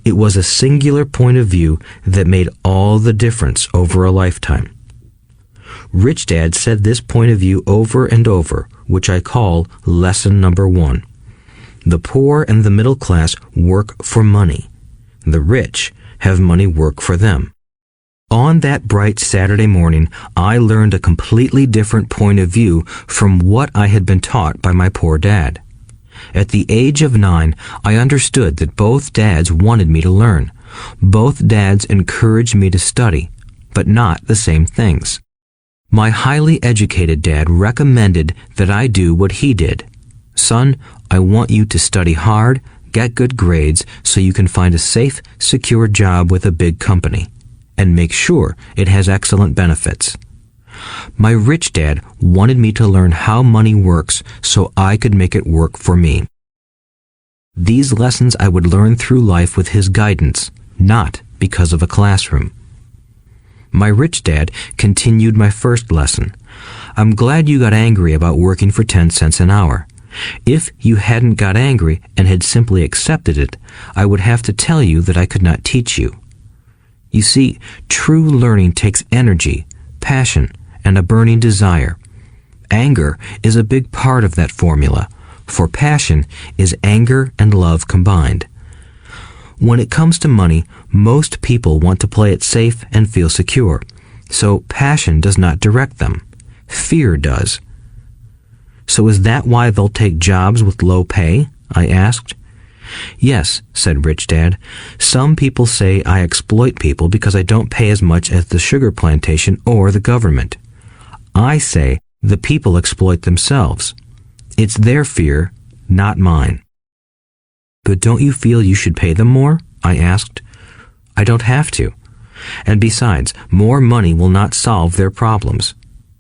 It was a singular point of view that made all the difference over a lifetime. Rich Dad said this point of view over and over, which I call lesson number 1. The poor and the middle class work for money. The rich have money work for them. On that bright Saturday morning, I learned a completely different point of view from what I had been taught by my poor dad. At the age of 9, I understood that both dads wanted me to learn. Both dads encouraged me to study, but not the same things. My highly educated dad recommended that I do what he did. Son, I want you to study hard, get good grades so you can find a safe, secure job with a big company, and make sure it has excellent benefits. My rich dad wanted me to learn how money works so I could make it work for me. These lessons I would learn through life with his guidance, not because of a classroom. My rich dad continued my first lesson. I'm glad you got angry about working for 10 cents an hour. If you hadn't got angry and had simply accepted it, I would have to tell you that I could not teach you. You see, true learning takes energy, passion, and a burning desire. Anger is a big part of that formula, for passion is anger and love combined. When it comes to money, most people want to play it safe and feel secure, so passion does not direct them. Fear does. So is that why they'll take jobs with low pay? I asked. Yes, said Rich Dad. Some people say I exploit people because I don't pay as much as the sugar plantation or the government. I say the people exploit themselves. It's their fear, not mine. But don't you feel you should pay them more? I asked. I don't have to. And besides, more money will not solve their problems.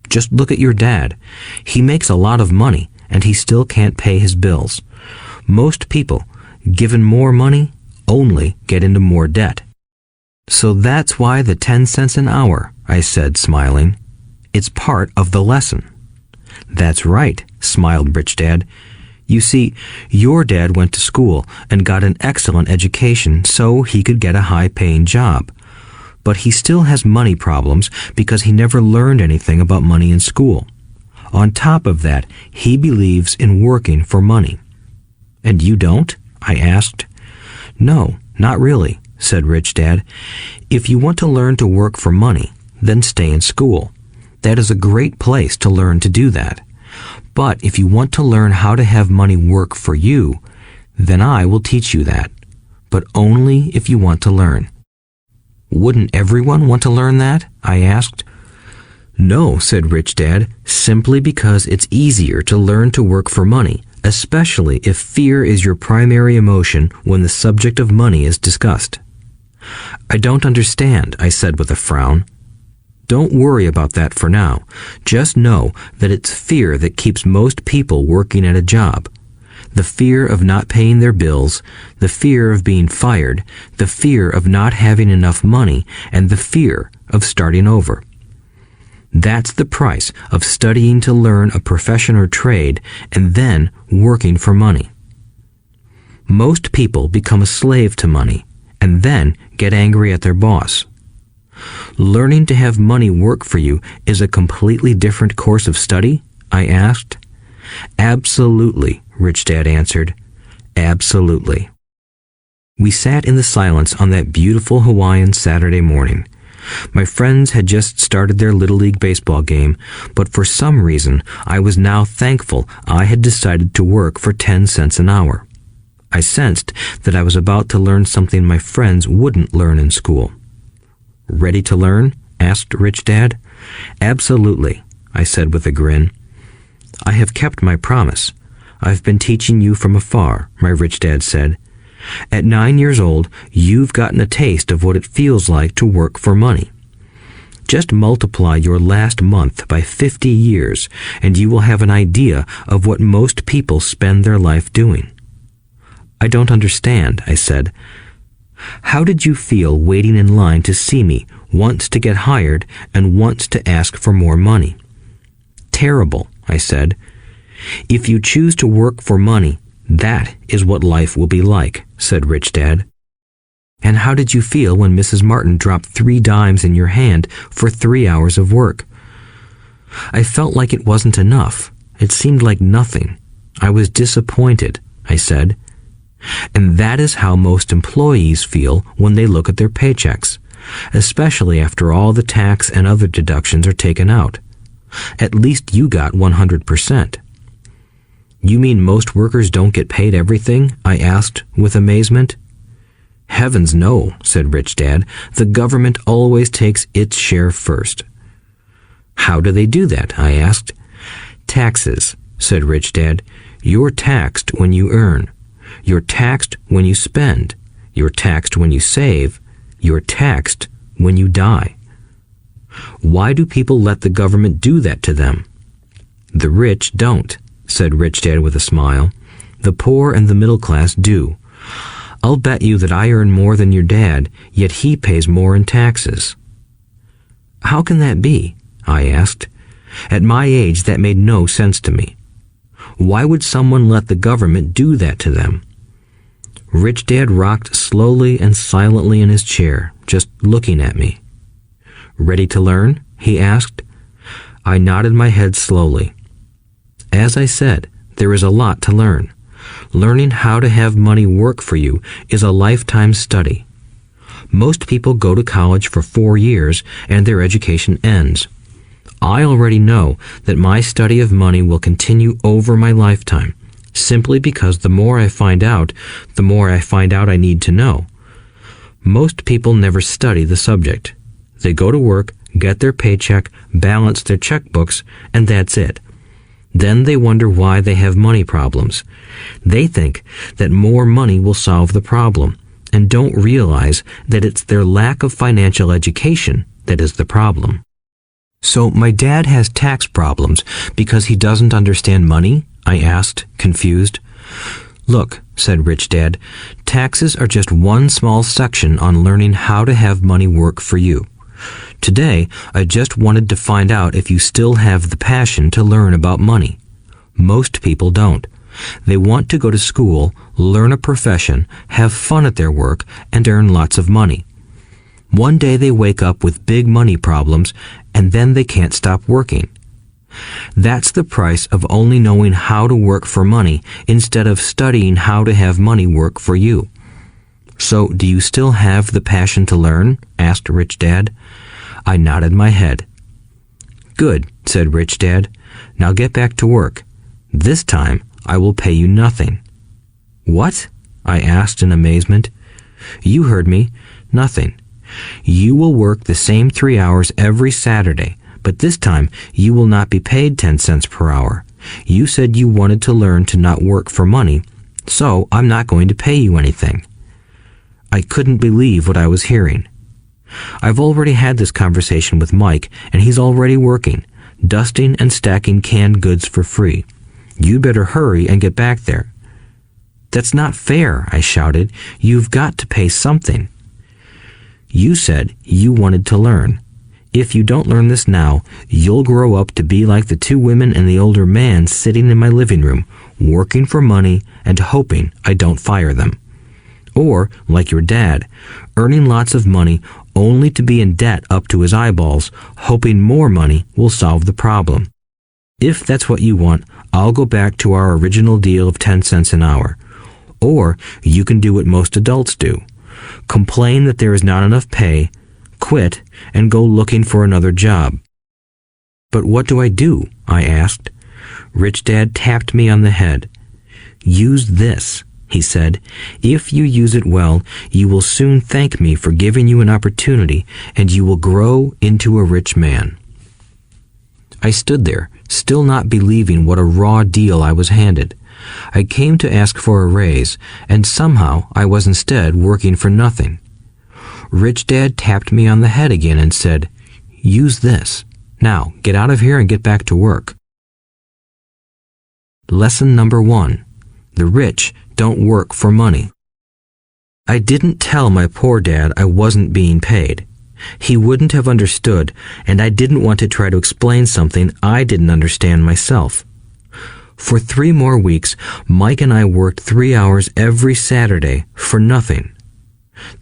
Just look at your dad. He makes a lot of money, and he still can't pay his bills. Most people, given more money, only get into more debt. So that's why the 10 cents an hour, I said, smiling. It's part of the lesson. That's right, smiled Rich Dad. You see, your dad went to school and got an excellent education so he could get a high-paying job. But he still has money problems because he never learned anything about money in school. On top of that, he believes in working for money. And you don't? I asked. No, not really, said Rich Dad. If you want to learn to work for money, then stay in school. That is a great place to learn to do that. But if you want to learn how to have money work for you, then I will teach you that. But only if you want to learn. Wouldn't everyone want to learn that? I asked. No, said Rich Dad, simply because it's easier to learn to work for money, especially if fear is your primary emotion when the subject of money is discussed. I don't understand, I said with a frown. Don't worry about that for now. Just know that it's fear that keeps most people working at a job. The fear of not paying their bills, the fear of being fired, the fear of not having enough money, and the fear of starting over. That's the price of studying to learn a profession or trade and then working for money. Most people become a slave to money and then get angry at their boss. Learning to have money work for you is a completely different course of study? I asked. Absolutely, Rich Dad answered. Absolutely. We sat in the silence on that beautiful Hawaiian Saturday morning. My friends had just started their Little League baseball game, but for some reason I was now thankful I had decided to work for 10 cents an hour. I sensed that I was about to learn something my friends wouldn't learn in school. Ready to learn? Asked Rich Dad. Absolutely, I said with a grin. I have kept my promise. I've been teaching you from afar, my Rich Dad said. At 9 years old, you've gotten a taste of what it feels like to work for money. Just multiply your last month by 50 years, and you will have an idea of what most people spend their life doing. I don't understand, I said. How did you feel waiting in line to see me, once to get hired and once to ask for more money? Terrible, I said. If you choose to work for money, that is what life will be like, said Richdad. And how did you feel when Mrs. Martin dropped 3 dimes in your hand for 3 hours of work? I felt like it wasn't enough. It seemed like nothing. I was disappointed, I said. And that is how most employees feel when they look at their paychecks, especially after all the tax and other deductions are taken out. At least you got 100%. You mean most workers don't get paid everything? I asked with amazement. Heavens no, said Richdad. The government always takes its share first. How do they do that? I asked. Taxes, said Richdad. You're taxed when you earn. You're taxed when you spend. You're taxed when you save. You're taxed when you die. Why do people let the government do that to them? The rich don't, said Richdad with a smile. The poor and the middle class do. I'll bet you that I earn more than your dad, yet he pays more in taxes. How can that be? I asked. At my age, that made no sense to me. Why would someone let the government do that to them? Richdad rocked slowly and silently in his chair, just looking at me. Ready to learn? He asked. I nodded my head slowly. As I said, there is a lot to learn. Learning how to have money work for you is a lifetime study. Most people go to college for 4 years and their education ends. I already know that my study of money will continue over my lifetime, simply because the more I find out I need to know. Most people never study the subject. They go to work, get their paycheck, balance their checkbooks, and that's it. Then they wonder why they have money problems. They think that more money will solve the problem, and don't realize that it's their lack of financial education that is the problem. So my dad has tax problems because he doesn't understand money? I asked, confused. Look, said Richdad, taxes are just one small section on learning how to have money work for you. Today, I just wanted to find out if you still have the passion to learn about money. Most people don't. They want to go to school, learn a profession, have fun at their work, and earn lots of money. One day they wake up with big money problems, and then they can't stop working. That's the price of only knowing how to work for money instead of studying how to have money work for you. So, do you still have the passion to learn? Asked Richdad. I nodded my head. Good, said Richdad. Now get back to work. This time, I will pay you nothing. What? I asked in amazement. You heard me. Nothing. You will work the same 3 hours every Saturday, but this time you will not be paid 10 cents per hour. You said you wanted to learn to not work for money, so I'm not going to pay you anything. I couldn't believe what I was hearing. I've already had this conversation with Mike, and he's already working, dusting and stacking canned goods for free. You'd better hurry and get back there. That's not fair, I shouted. You've got to pay something. You said you wanted to learn. If you don't learn this now, you'll grow up to be like the 2 women and the older man sitting in my living room, working for money and hoping I don't fire them. Or, like your dad, earning lots of money only to be in debt up to his eyeballs, hoping more money will solve the problem. If that's what you want, I'll go back to our original deal of 10 cents an hour. Or you can do what most adults do. Complain that there is not enough pay, quit, and go looking for another job. But what do I do? I asked. Richdad tapped me on the head. Use this, he said. If you use it well, you will soon thank me for giving you an opportunity, and you will grow into a rich man. I stood there, still not believing what a raw deal I was handed. I came to ask for a raise, and somehow I was instead working for nothing. Richdad tapped me on the head again and said, Use this. Now, get out of here and get back to work. Lesson number 1. The rich don't work for money. I didn't tell my poor dad I wasn't being paid. He wouldn't have understood, and I didn't want to try to explain something I didn't understand myself. For 3 more weeks, Mike and I worked 3 hours every Saturday for nothing.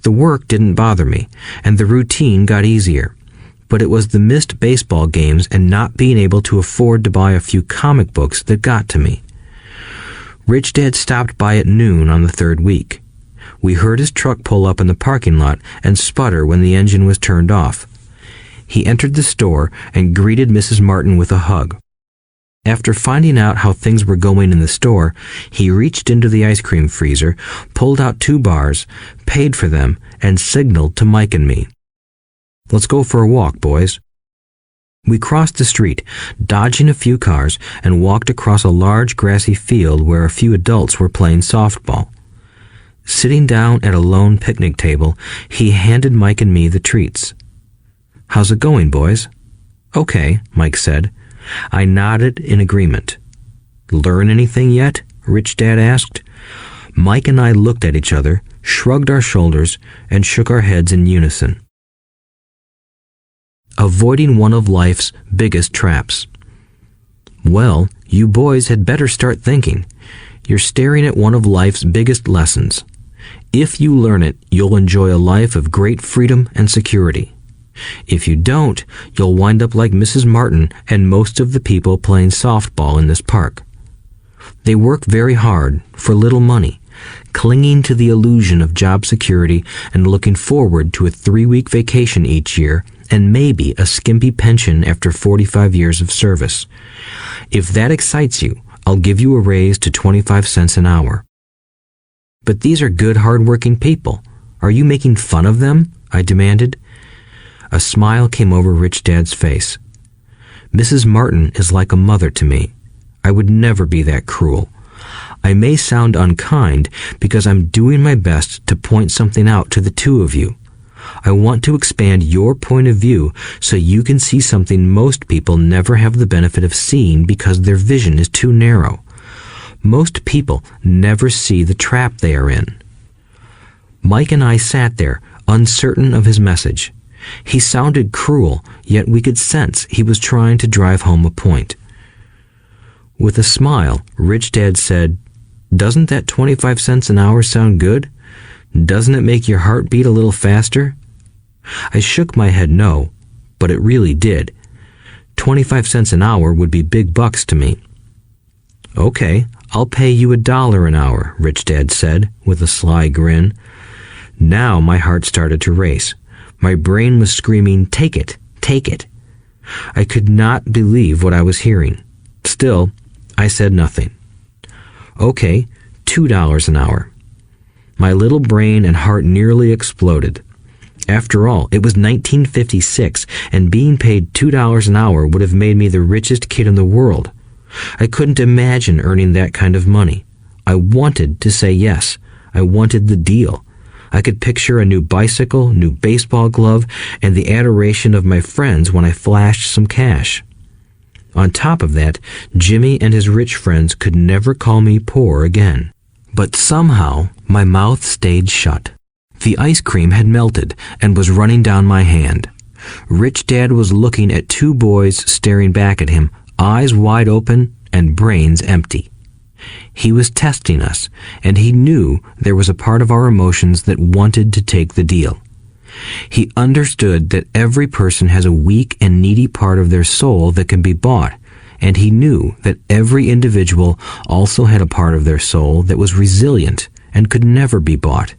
The work didn't bother me, and the routine got easier. But it was the missed baseball games and not being able to afford to buy a few comic books that got to me. Richdad stopped by at noon on the 3rd week. We heard his truck pull up in the parking lot and sputter when the engine was turned off. He entered the store and greeted Mrs. Martin with a hug. After finding out how things were going in the store, he reached into the ice cream freezer, pulled out 2 bars, paid for them, and signaled to Mike and me. "Let's go for a walk, boys." We crossed the street, dodging a few cars, and walked across a large grassy field where a few adults were playing softball. Sitting down at a lone picnic table, he handed Mike and me the treats. "How's it going, boys?" "Okay," Mike said. I nodded in agreement. "Learn anything yet?" Richdad asked. Mike and I looked at each other, shrugged our shoulders, and shook our heads in unison. Avoiding one of life's biggest traps. Well, you boys had better start thinking. You're staring at one of life's biggest lessons. If you learn it, you'll enjoy a life of great freedom and security. If you don't, you'll wind up like Mrs. Martin and most of the people playing softball in this park. They work very hard for little money, clinging to the illusion of job security and looking forward to a 3-week vacation each year and maybe a skimpy pension after 45 years of service. If that excites you, I'll give you a raise to 25 cents an hour. But these are good, hard-working people. Are you making fun of them? I demanded. A smile came over Richdad's face. Mrs. Martin is like a mother to me. I would never be that cruel. I may sound unkind because I'm doing my best to point something out to the 2 of you. I want to expand your point of view so you can see something most people never have the benefit of seeing because their vision is too narrow. Most people never see the trap they are in. Mike and I sat there, uncertain of his message. He sounded cruel, yet we could sense he was trying to drive home a point. With a smile, Richdad said, "Doesn't that 25 cents an hour sound good? Doesn't it make your heart beat a little faster?" I shook my head no, but it really did. 25 cents an hour would be big bucks to me. "Okay, I'll pay you $1 an hour," Richdad said, with a sly grin. Now my heart started to race. My brain was screaming, "Take it, take it." I could not believe what I was hearing. Still, I said nothing. "Okay, $2 an hour." My little brain and heart nearly exploded. After all, it was 1956, and being paid $2 an hour would have made me the richest kid in the world. I couldn't imagine earning that kind of money. I wanted to say yes. I wanted the deal. I could picture a new bicycle, new baseball glove, and the adoration of my friends when I flashed some cash. On top of that, Jimmy and his rich friends could never call me poor again. But somehow, my mouth stayed shut. The ice cream had melted and was running down my hand. Richdad was looking at 2 boys staring back at him, eyes wide open and brains empty. He was testing us, and he knew there was a part of our emotions that wanted to take the deal. He understood that every person has a weak and needy part of their soul that can be bought, and he knew that every individual also had a part of their soul that was resilient and could never be bought.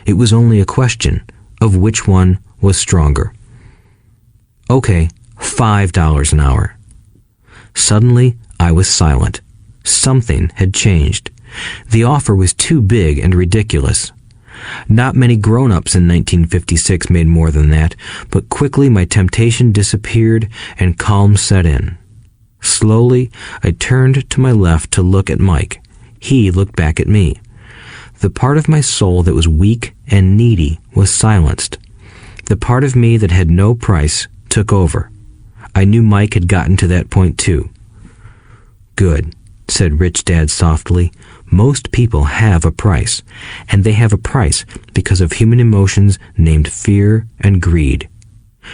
It was only a question of which one was stronger. "Okay, $5 an hour." Suddenly, I was silent. Something had changed. The offer was too big and ridiculous. Not many grown-ups in 1956 made more than that, but quickly my temptation disappeared and calm set in. Slowly, I turned to my left to look at Mike. He looked back at me. The part of my soul that was weak and needy was silenced. The part of me that had no price took over. I knew Mike had gotten to that point too. Good, said Rich Dad softly. Most people have a price, and they have a price because of human emotions named fear and greed.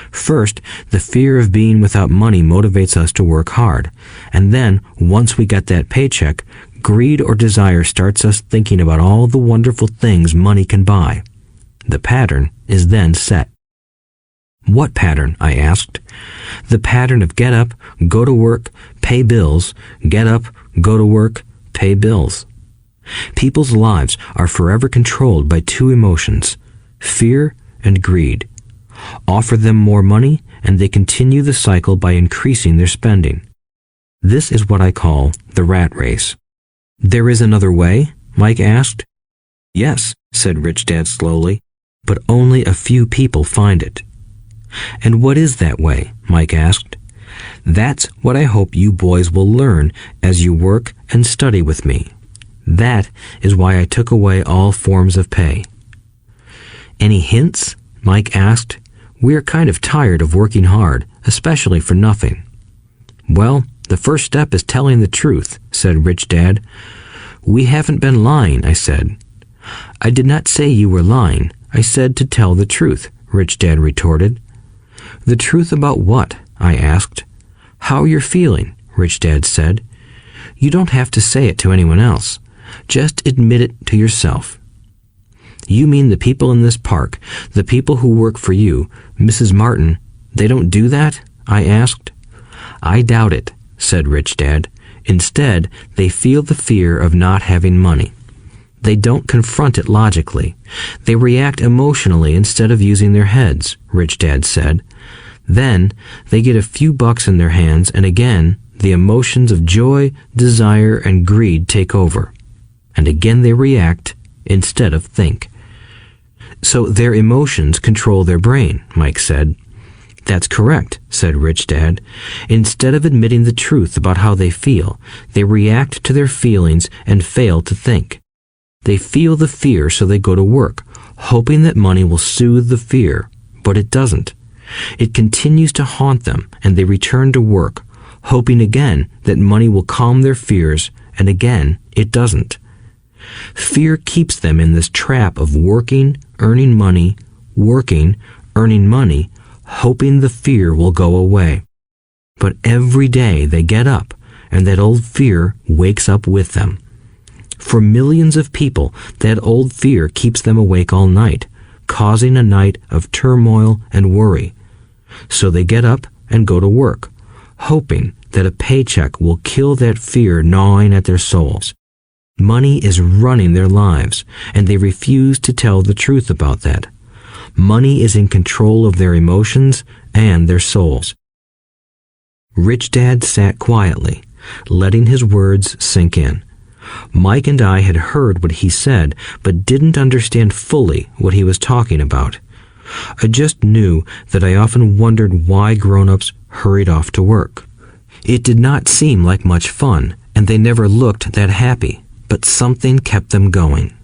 First, the fear of being without money motivates us to work hard, and then, once we get that paycheck, greed or desire starts us thinking about all the wonderful things money can buy. The pattern is then set. What pattern? I asked. The pattern of get up, go to work, pay bills, get up, go to work, pay bills. People's lives are forever controlled by two emotions, fear and greed. Offer them more money, and they continue the cycle by increasing their spending. This is what I call the rat race. There is another way? Mike asked. Yes, said Rich Dad slowly, but only a few people find it. And what is that way? Mike asked. That's what I hope you boys will learn as you work and study with me. That is why I took away all forms of pay. Any hints? Mike asked. We're kind of tired of working hard, especially for nothing. Well, the first step is telling the truth, said Rich Dad. We haven't been lying, I said. I did not say you were lying. I said to tell the truth, Rich Dad retorted. The truth about what? I asked. How you're feeling, Rich Dad said. You don't have to say it to anyone else. Just admit it to yourself. You mean the people in this park, the people who work for you, Mrs. Martin, they don't do that? I asked. I doubt it, said Rich Dad. Instead, they feel the fear of not having money. They don't confront it logically. They react emotionally instead of using their heads, Rich Dad said. Then, they get a few bucks in their hands, and again, the emotions of joy, desire, and greed take over. And again they react instead of think. So their emotions control their brain, Mike said. That's correct, said Rich Dad. Instead of admitting the truth about how they feel, they react to their feelings and fail to think. They feel the fear, so they go to work, hoping that money will soothe the fear, but it doesn't. It continues to haunt them, and they return to work, hoping again that money will calm their fears, and again it doesn't. Fear keeps them in this trap of working, earning money, working, earning money, hoping the fear will go away. But every day they get up, and that old fear wakes up with them. For millions of people, that old fear keeps them awake all night, causing a night of turmoil and worry. So they get up and go to work, hoping that a paycheck will kill that fear gnawing at their souls. Money is running their lives, and they refuse to tell the truth about that. Money is in control of their emotions and their souls. Rich Dad sat quietly, letting his words sink in. Mike and I had heard what he said, but didn't understand fully what he was talking about. I just knew that I often wondered why grown-ups hurried off to work. It did not seem like much fun, and they never looked that happy. But something kept them going.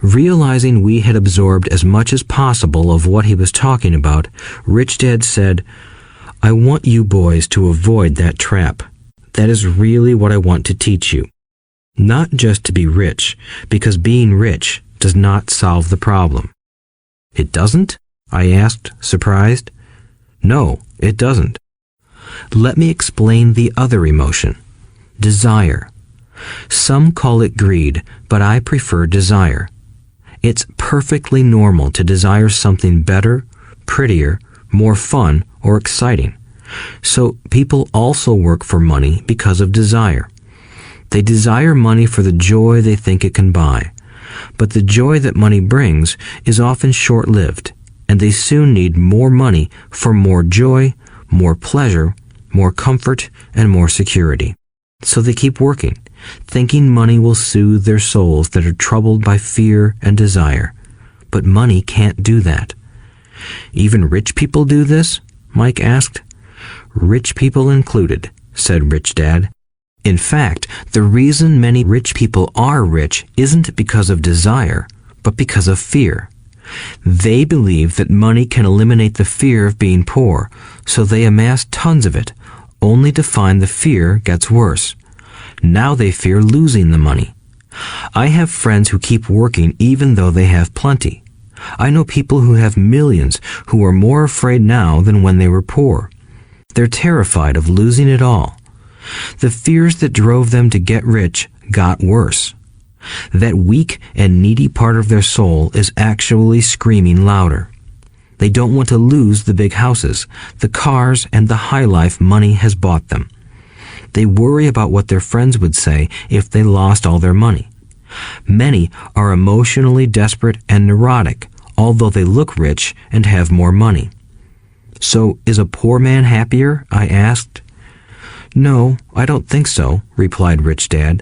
Realizing we had absorbed as much as possible of what he was talking about, Rich Dad said, I want you boys to avoid that trap. That is really what I want to teach you. Not just to be rich, because being rich does not solve the problem. It doesn't? I asked, surprised. No, it doesn't. Let me explain the other emotion, desire. Some call it greed, but I prefer desire. It's perfectly normal to desire something better, prettier, more fun, or exciting. So people also work for money because of desire. They desire money for the joy they think it can buy. But the joy that money brings is often short-lived, and they soon need more money for more joy, more pleasure, more comfort, and more security. So they keep working, thinking money will soothe their souls that are troubled by fear and desire. But money can't do that. Even rich people do this? Mike asked. Rich people included, said Rich Dad. In fact, the reason many rich people are rich isn't because of desire, but because of fear. They believe that money can eliminate the fear of being poor, so they amass tons of it, only to find the fear gets worse. Now they fear losing the money. I have friends who keep working even though they have plenty. I know people who have millions who are more afraid now than when they were poor. They're terrified of losing it all. The fears that drove them to get rich got worse. That weak and needy part of their soul is actually screaming louder. They don't want to lose the big houses, the cars, and the high life money has bought them. They worry about what their friends would say if they lost all their money. Many are emotionally desperate and neurotic, although they look rich and have more money. So, is a poor man happier? I asked. No, I don't think so, replied Richdad.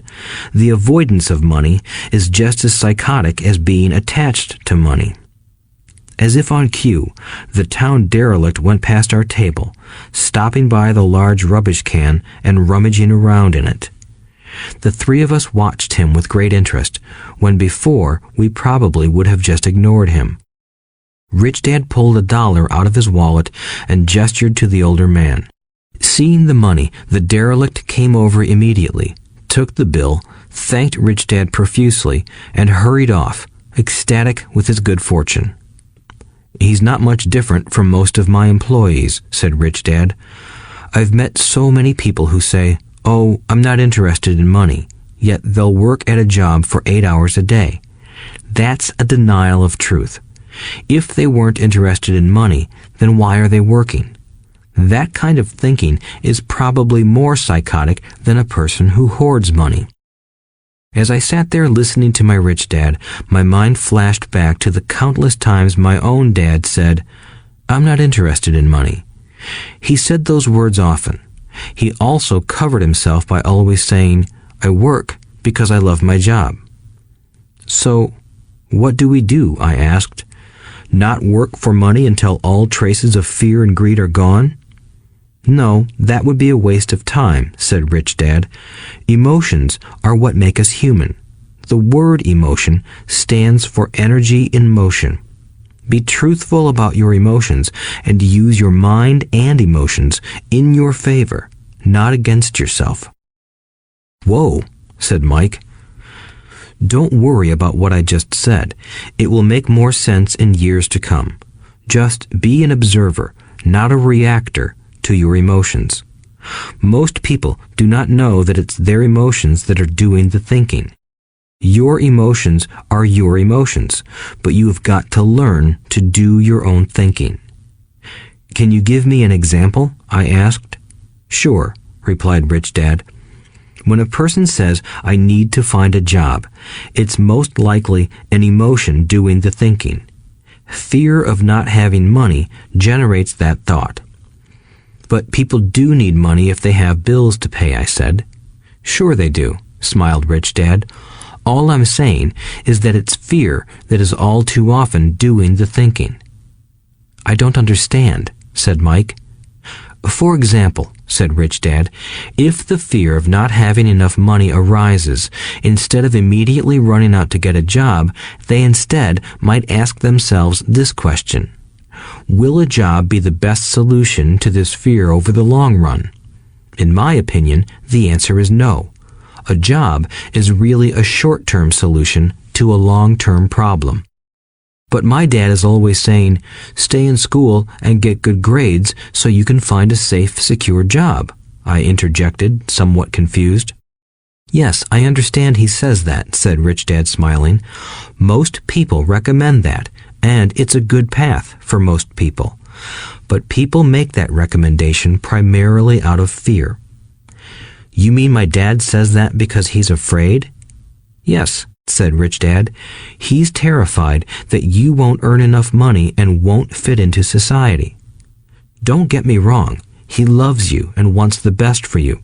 The avoidance of money is just as psychotic as being attached to money. As if on cue, the town derelict went past our table, stopping by the large rubbish can and rummaging around in it. The three of us watched him with great interest, when before we probably would have just ignored him. Richdad pulled $1 out of his wallet and gestured to the older man. Seeing the money, the derelict came over immediately, took the bill, thanked Richdad profusely, and hurried off, ecstatic with his good fortune. He's not much different from most of my employees, said Richdad. I've met so many people who say, "Oh, I'm not interested in money," yet they'll work at a job for 8 hours a day. That's a denial of truth. If they weren't interested in money, then why are they working? That kind of thinking is probably more psychotic than a person who hoards money. As I sat there listening to my rich dad, my mind flashed back to the countless times my own dad said, "I'm not interested in money." He said those words often. He also covered himself by always saying, "I work because I love my job." So, what do we do? I asked. Not work for money until all traces of fear and greed are gone? No, that would be a waste of time, said Richdad. Emotions are what make us human. The word emotion stands for energy in motion. Be truthful about your emotions and use your mind and emotions in your favor, not against yourself. Whoa, said Mike. Don't worry about what I just said. It will make more sense in years to come. Just be an observer, not a reactor to your emotions. Most people do not know that it's their emotions that are doing the thinking. Your emotions are your emotions, but you have got to learn to do your own thinking. Can you give me an example? I asked. Sure, replied Richdad. When a person says, "I need to find a job," it's most likely an emotion doing the thinking. Fear of not having money generates that thought. But people do need money if they have bills to pay, I said. Sure they do, smiled Richdad. All I'm saying is that it's fear that is all too often doing the thinking. I don't understand, said Mike. For example, said Richdad, if the fear of not having enough money arises, instead of immediately running out to get a job, they instead might ask themselves this question. Will a job be the best solution to this fear over the long run? In my opinion, the answer is no. A job is really a short-term solution to a long-term problem. But my dad is always saying, stay in school and get good grades so you can find a safe, secure job, I interjected, somewhat confused. Yes, I understand he says that, said Richdad, smiling. Most people recommend that, and it's a good path for most people. But people make that recommendation primarily out of fear. You mean my dad says that because he's afraid? Yes, said Richdad. He's terrified that you won't earn enough money and won't fit into society. Don't get me wrong. He loves you and wants the best for you.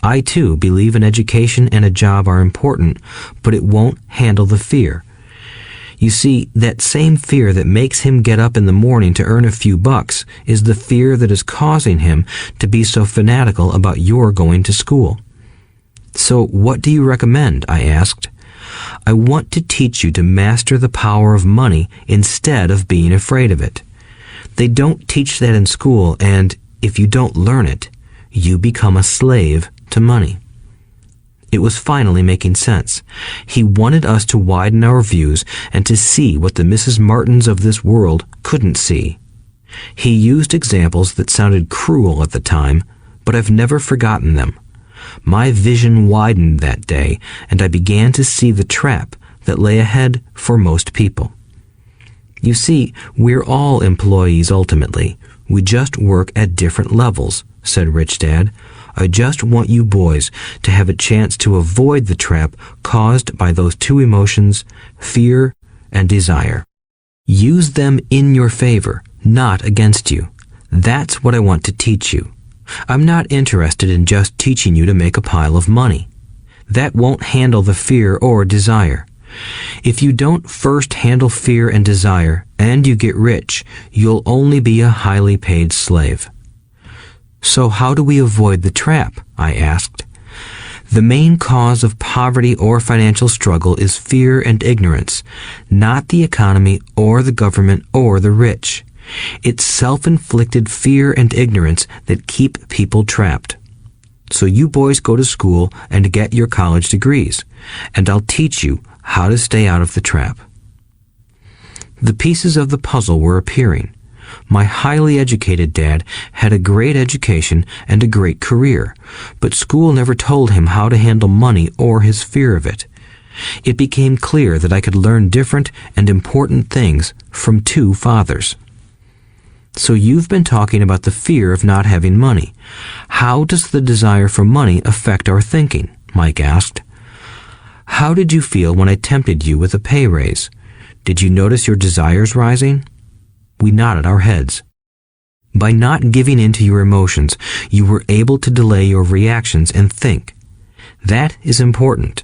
I, too, believe an education and a job are important, but it won't handle the fear. You see, that same fear that makes him get up in the morning to earn a few bucks is the fear that is causing him to be so fanatical about your going to school. So what do you recommend? I asked. I want to teach you to master the power of money instead of being afraid of it. They don't teach that in school, and if you don't learn it, you become a slave to money. It was finally making sense. He wanted us to widen our views and to see what the Mrs. Martins of this world couldn't see. He used examples that sounded cruel at the time, but I've never forgotten them. My vision widened that day, and I began to see the trap that lay ahead for most people. You see, we're all employees ultimately. We just work at different levels, said Richdad. I just want you boys to have a chance to avoid the trap caused by those two emotions, fear and desire. Use them in your favor, not against you. That's what I want to teach you. I'm not interested in just teaching you to make a pile of money. That won't handle the fear or desire. If you don't first handle fear and desire, and you get rich, you'll only be a highly paid slave. So how do we avoid the trap? I asked. The main cause of poverty or financial struggle is fear and ignorance, not the economy or the government or the rich. It's self-inflicted fear and ignorance that keep people trapped. So you boys go to school and get your college degrees, and I'll teach you how to stay out of the trap. The pieces of the puzzle were appearing. My highly educated dad had a great education and a great career, but school never told him how to handle money or his fear of it. It became clear that I could learn different and important things from two fathers. So you've been talking about the fear of not having money. How does the desire for money affect our thinking? Mike asked. How did you feel when I tempted you with a pay raise? Did you notice your desires rising? We nodded our heads. By not giving in to your emotions, you were able to delay your reactions and think. That is important.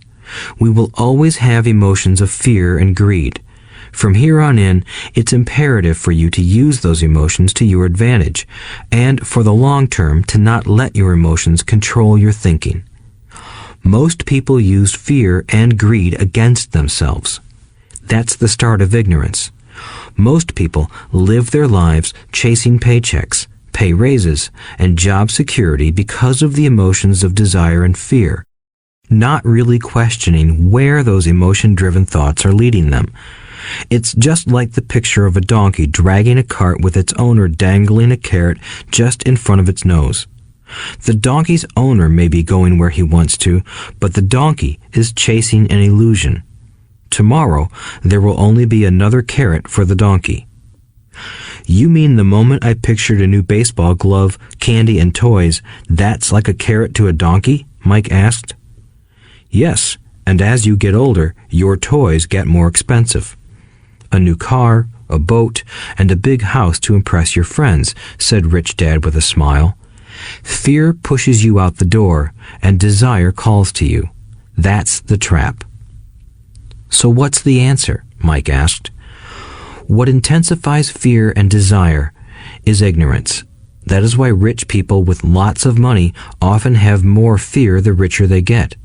We will always have emotions of fear and greed. From here on in, it's imperative for you to use those emotions to your advantage, and for the long term to not let your emotions control your thinking. Most people use fear and greed against themselves. That's the start of ignorance. Most people live their lives chasing paychecks, pay raises, and job security because of the emotions of desire and fear, not really questioning where those emotion-driven thoughts are leading them. It's just like the picture of a donkey dragging a cart with its owner dangling a carrot just in front of its nose. The donkey's owner may be going where he wants to, but the donkey is chasing an illusion. Tomorrow, there will only be another carrot for the donkey. You mean the moment I pictured a new baseball glove, candy, and toys, that's like a carrot to a donkey? Mike asked. Yes, and as you get older, your toys get more expensive. A new car, a boat, and a big house to impress your friends, said Richdad with a smile. Fear pushes you out the door, and desire calls to you. That's the trap. So what's the answer? Mike asked. What intensifies fear and desire is ignorance. That is why rich people with lots of money often have more fear the richer they get.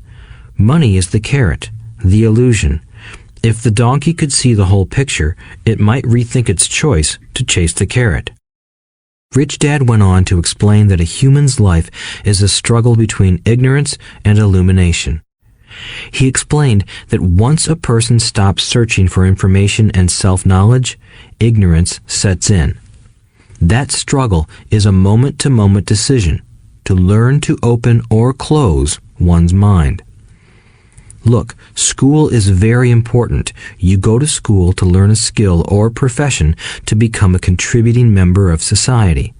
Money is the carrot, the illusion. If the donkey could see the whole picture, it might rethink its choice to chase the carrot. Richdad went on to explain that a human's life is a struggle between ignorance and illumination. He explained that once a person stops searching for information and self-knowledge, ignorance sets in. That struggle is a moment-to-moment decision to learn to open or close one's mind. Look, school is very important. You go to school to learn a skill or profession to become a contributing member of society.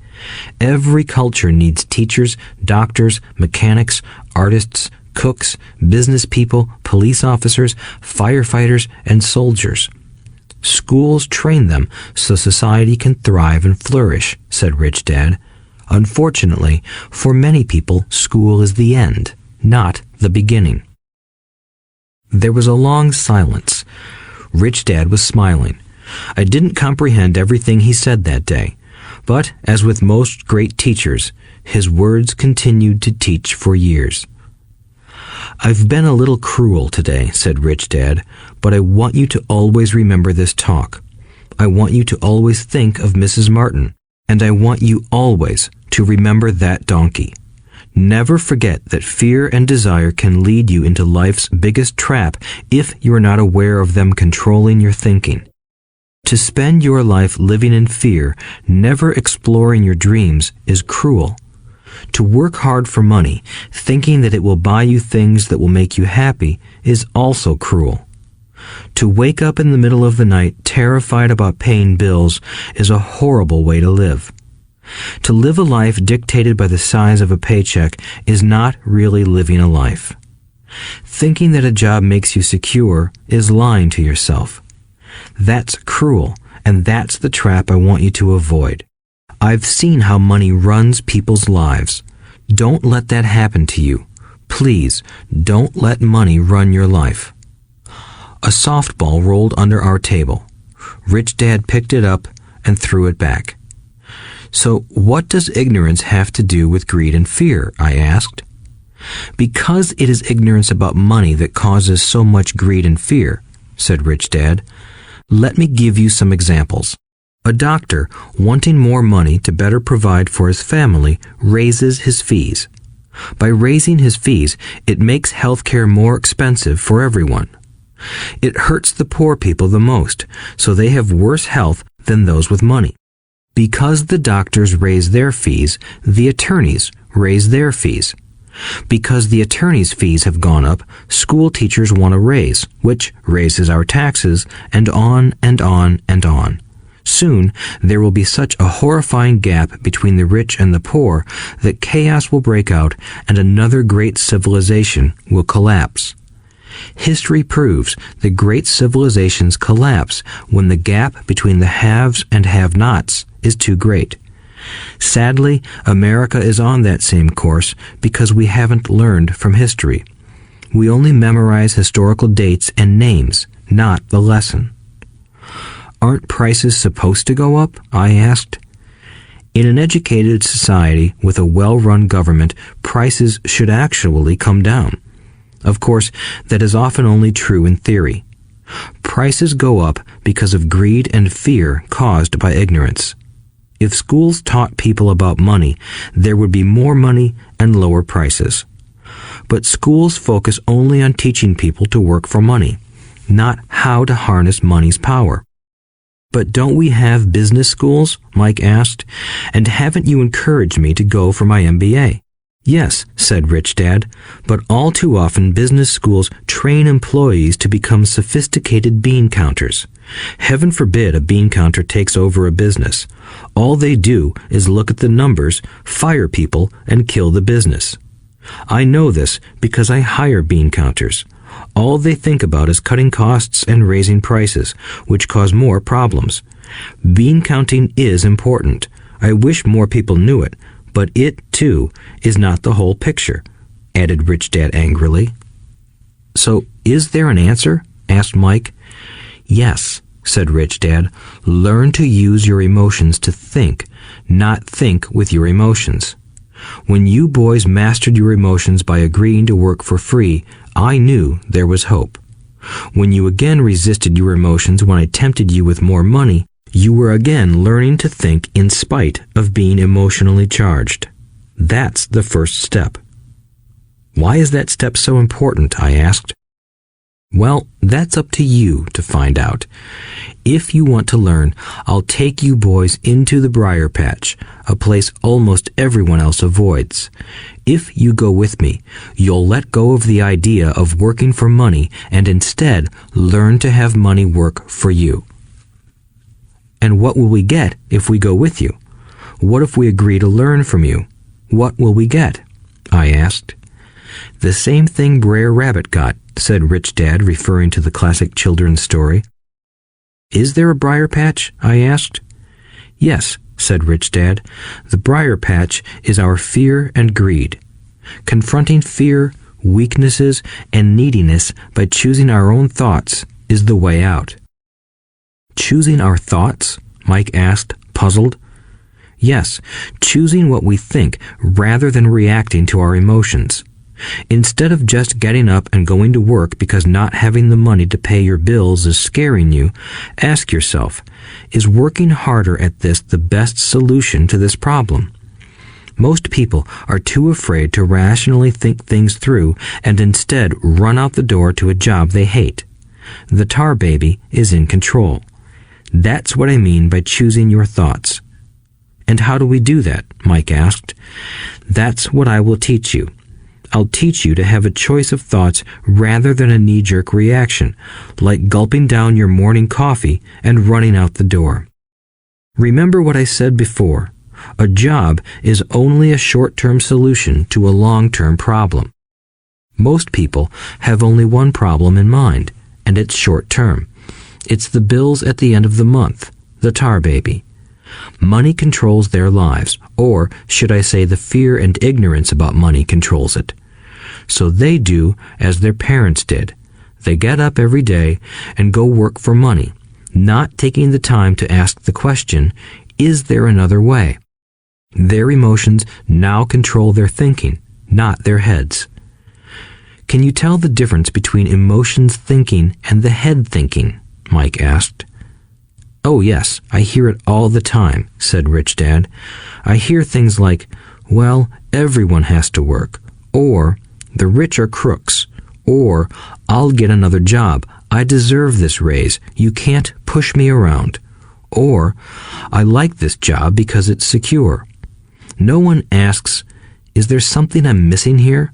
Every culture needs teachers, doctors, mechanics, artists, cooks, business people, police officers, firefighters, and soldiers. Schools train them so society can thrive and flourish, said Richdad. Unfortunately, for many people, school is the end, not the beginning. There was a long silence. Richdad was smiling. I didn't comprehend everything he said that day, but, as with most great teachers, his words continued to teach for years. I've been a little cruel today, said Richdad, but I want you to always remember this talk. I want you to always think of Mrs. Martin. And I want you always to remember that donkey. Never forget that fear and desire can lead you into life's biggest trap if you are not aware of them controlling your thinking. To spend your life living in fear, never exploring your dreams, is cruel. To work hard for money, thinking that it will buy you things that will make you happy, is also cruel. To wake up in the middle of the night terrified about paying bills is a horrible way to live. To live a life dictated by the size of a paycheck is not really living a life. Thinking that a job makes you secure is lying to yourself. That's cruel, and that's the trap I want you to avoid. I've seen how money runs people's lives. Don't let that happen to you. Please, don't let money run your life. A softball rolled under our table. Richdad picked it up and threw it back. So what does ignorance have to do with greed and fear? I asked. Because it is ignorance about money that causes so much greed and fear, said Richdad. Let me give you some examples. A doctor, wanting more money to better provide for his family, raises his fees. By raising his fees, it makes healthcare more expensive for everyone. It hurts the poor people the most, so they have worse health than those with money. Because the doctors raise their fees, the attorneys raise their fees. Because the attorneys' fees have gone up, school teachers want a raise, which raises our taxes, and on and on and on. Soon, there will be such a horrifying gap between the rich and the poor that chaos will break out and another great civilization will collapse. History proves that great civilizations collapse when the gap between the haves and have-nots is too great. Sadly, America is on that same course because we haven't learned from history. We only memorize historical dates and names, not the lesson. Aren't prices supposed to go up? I asked. In an educated society with a well-run government, prices should actually come down. Of course, that is often only true in theory. Prices go up because of greed and fear caused by ignorance. If schools taught people about money, there would be more money and lower prices. But schools focus only on teaching people to work for money, not how to harness money's power. But don't we have business schools? Mike asked. And haven't you encouraged me to go for my MBA? Yes, said Richdad, but all too often business schools train employees to become sophisticated bean counters. Heaven forbid a bean counter takes over a business. All they do is look at the numbers, fire people, and kill the business. I know this because I hire bean counters. All they think about is cutting costs and raising prices, which cause more problems. Bean counting is important. I wish more people knew it, but it, too, is not the whole picture, added Richdad angrily. So, is there an answer? Asked Mike. Yes, said Richdad. Learn to use your emotions to think, not think with your emotions. When you boys mastered your emotions by agreeing to work for free, I knew there was hope. When you again resisted your emotions when I tempted you with more money, you were again learning to think in spite of being emotionally charged. That's the first step. Why is that step so important? I asked. Well, that's up to you to find out. If you want to learn, I'll take you boys into the briar patch, a place almost everyone else avoids. If you go with me, you'll let go of the idea of working for money and instead learn to have money work for you. And what will we get if we go with you? What if we agree to learn from you? What will we get? I asked. The same thing Brer Rabbit got, said Richdad, referring to the classic children's story. Is there a briar patch? I asked. Yes, said Richdad. The briar patch is our fear and greed. Confronting fear, weaknesses, and neediness by choosing our own thoughts is the way out. Choosing our thoughts? Mike asked, puzzled. Yes, choosing what we think rather than reacting to our emotions. Instead of just getting up and going to work because not having the money to pay your bills is scaring you, ask yourself, is working harder at this the best solution to this problem? Most people are too afraid to rationally think things through and instead run out the door to a job they hate. The tar baby is in control. That's what I mean by choosing your thoughts. And how do we do that? Mike asked. That's what I will teach you. I'll teach you to have a choice of thoughts rather than a knee-jerk reaction, like gulping down your morning coffee and running out the door. Remember what I said before. A job is only a short-term solution to a long-term problem. Most people have only one problem in mind, and it's short-term. It's the bills at the end of the month, the tar baby. Money controls their lives, or should I say the fear and ignorance about money controls it. So they do as their parents did. They get up every day and go work for money, not taking the time to ask the question, is there another way? Their emotions now control their thinking, not their heads. Can you tell the difference between emotions thinking and the head thinking? Mike asked. Oh yes, I hear it all the time, said Richdad. I hear things like, well, everyone has to work, or the rich are crooks, or I'll get another job, I deserve this raise, you can't push me around, or I like this job because it's secure. No one asks, is there something I'm missing here?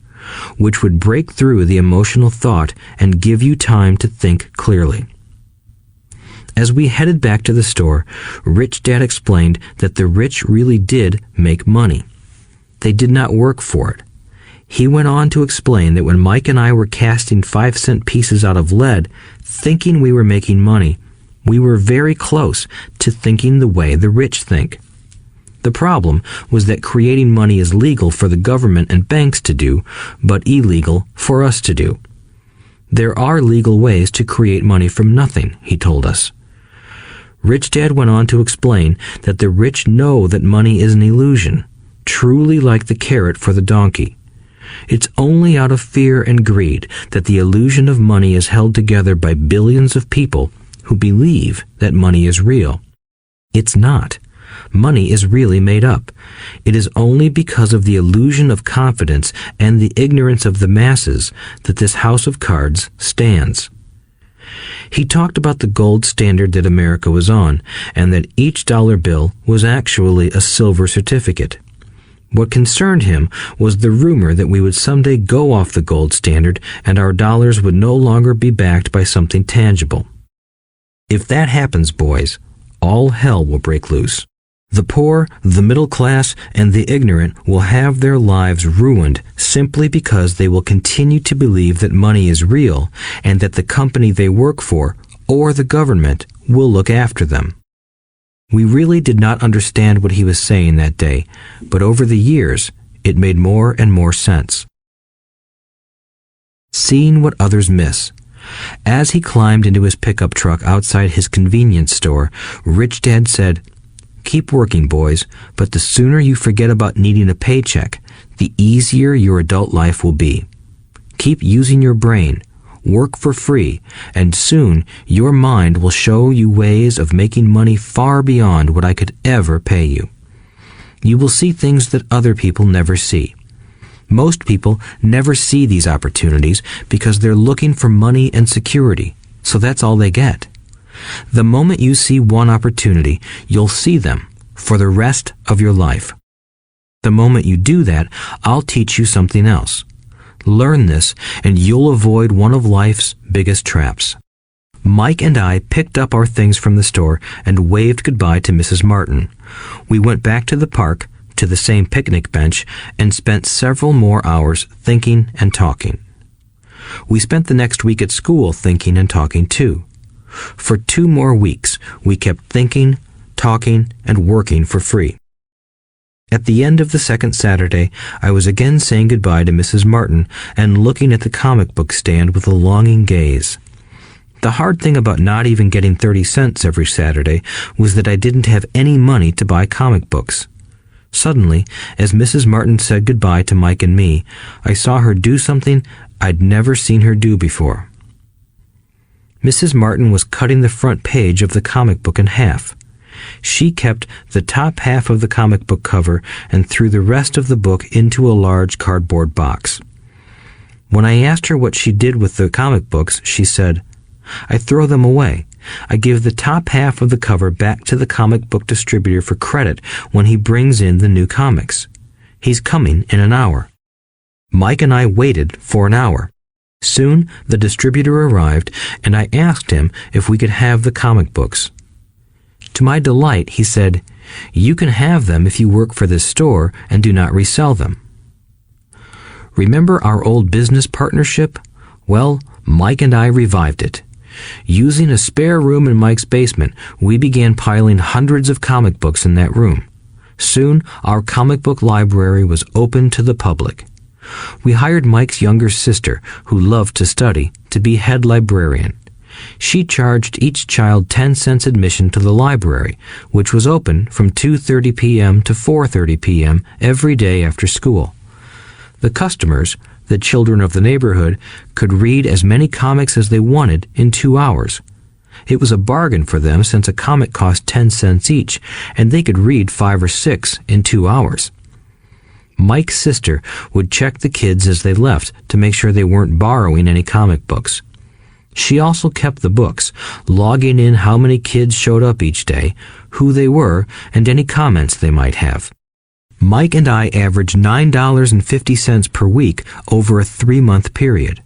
Which would break through the emotional thought and give you time to think clearly. As we headed back to the store, Richdad explained that the rich really did make money. They did not work for it. He went on to explain that when Mike and I were casting 5-cent pieces out of lead, thinking we were making money, we were very close to thinking the way the rich think. The problem was that creating money is legal for the government and banks to do, but illegal for us to do. There are legal ways to create money from nothing, he told us. Richdad went on to explain that the rich know that money is an illusion, truly like the carrot for the donkey. It's only out of fear and greed that the illusion of money is held together by billions of people who believe that money is real. It's not. Money is really made up. It is only because of the illusion of confidence and the ignorance of the masses that this house of cards stands. He talked about the gold standard that America was on, and that each dollar bill was actually a silver certificate. What concerned him was the rumor that we would someday go off the gold standard and our dollars would no longer be backed by something tangible. If that happens, boys, all hell will break loose. The poor, the middle class, and the ignorant will have their lives ruined simply because they will continue to believe that money is real and that the company they work for, or the government, will look after them. We really did not understand what he was saying that day, but over the years, it made more and more sense. Seeing what others miss. As he climbed into his pickup truck outside his convenience store, Richdad said, "Keep working, boys, but the sooner you forget about needing a paycheck, the easier your adult life will be. Keep using your brain, work for free, and soon your mind will show you ways of making money far beyond what I could ever pay you. You will see things that other people never see. Most people never see these opportunities because they're looking for money and security, so that's all they get. The moment you see one opportunity, you'll see them for the rest of your life. The moment you do that, I'll teach you something else. Learn this, and you'll avoid one of life's biggest traps." Mike and I picked up our things from the store and waved goodbye to Mrs. Martin. We went back to the park, to the same picnic bench, and spent several more hours thinking and talking. We spent the next week at school thinking and talking too. For 2 more weeks, we kept thinking, talking, and working for free. At the end of the second Saturday, I was again saying goodbye to Mrs. Martin and looking at the comic book stand with a longing gaze. The hard thing about not even getting 30 cents every Saturday was that I didn't have any money to buy comic books. Suddenly, as Mrs. Martin said goodbye to Mike and me, I saw her do something I'd never seen her do before. Mrs. Martin was cutting the front page of the comic book in half. She kept the top half of the comic book cover and threw the rest of the book into a large cardboard box. When I asked her what she did with the comic books, she said, "I throw them away. I give the top half of the cover back to the comic book distributor for credit when he brings in the new comics. He's coming in an hour." Mike and I waited for an hour. Soon the distributor arrived, and I asked him if we could have the comic books. To my delight, he said, "You can have them if you work for this store and do not resell them." Remember our old business partnership? Well, Mike and I revived it. Using a spare room in Mike's basement, we began piling hundreds of comic books in that room. Soon, our comic book library was open to the public. We hired Mike's younger sister, who loved to study, to be head librarian. She charged each child 10 cents admission to the library, which was open from 2:30 p.m. to 4:30 p.m. every day after school. The customers, the children of the neighborhood, could read as many comics as they wanted in 2 hours. It was a bargain for them since a comic cost 10 cents each, and they could read 5 or 6 in 2 hours. Mike's sister would check the kids as they left to make sure they weren't borrowing any comic books. She also kept the books, logging in how many kids showed up each day, who they were, and any comments they might have. Mike and I averaged $9.50 per week over a 3-month period.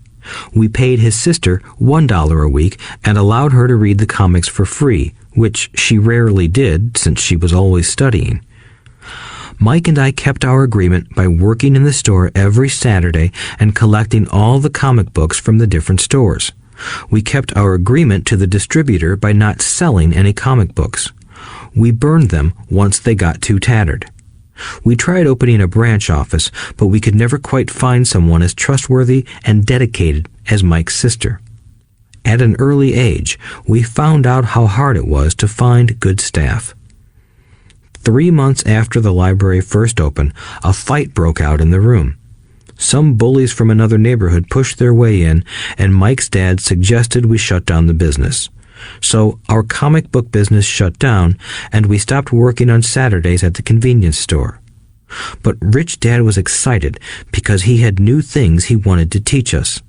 We paid his sister $1 a week and allowed her to read the comics for free, which she rarely did since she was always studying. Mike and I kept our agreement by working in the store every Saturday and collecting all the comic books from the different stores. We kept our agreement to the distributor by not selling any comic books. We burned them once they got too tattered. We tried opening a branch office, but we could never quite find someone as trustworthy and dedicated as Mike's sister. At an early age, we found out how hard it was to find good staff. 3 months after the library first opened, a fight broke out in the room. Some bullies from another neighborhood pushed their way in, and Mike's dad suggested we shut down the business. So our comic book business shut down, and we stopped working on Saturdays at the convenience store. But Rich Dad was excited because he had new things he wanted to teach us.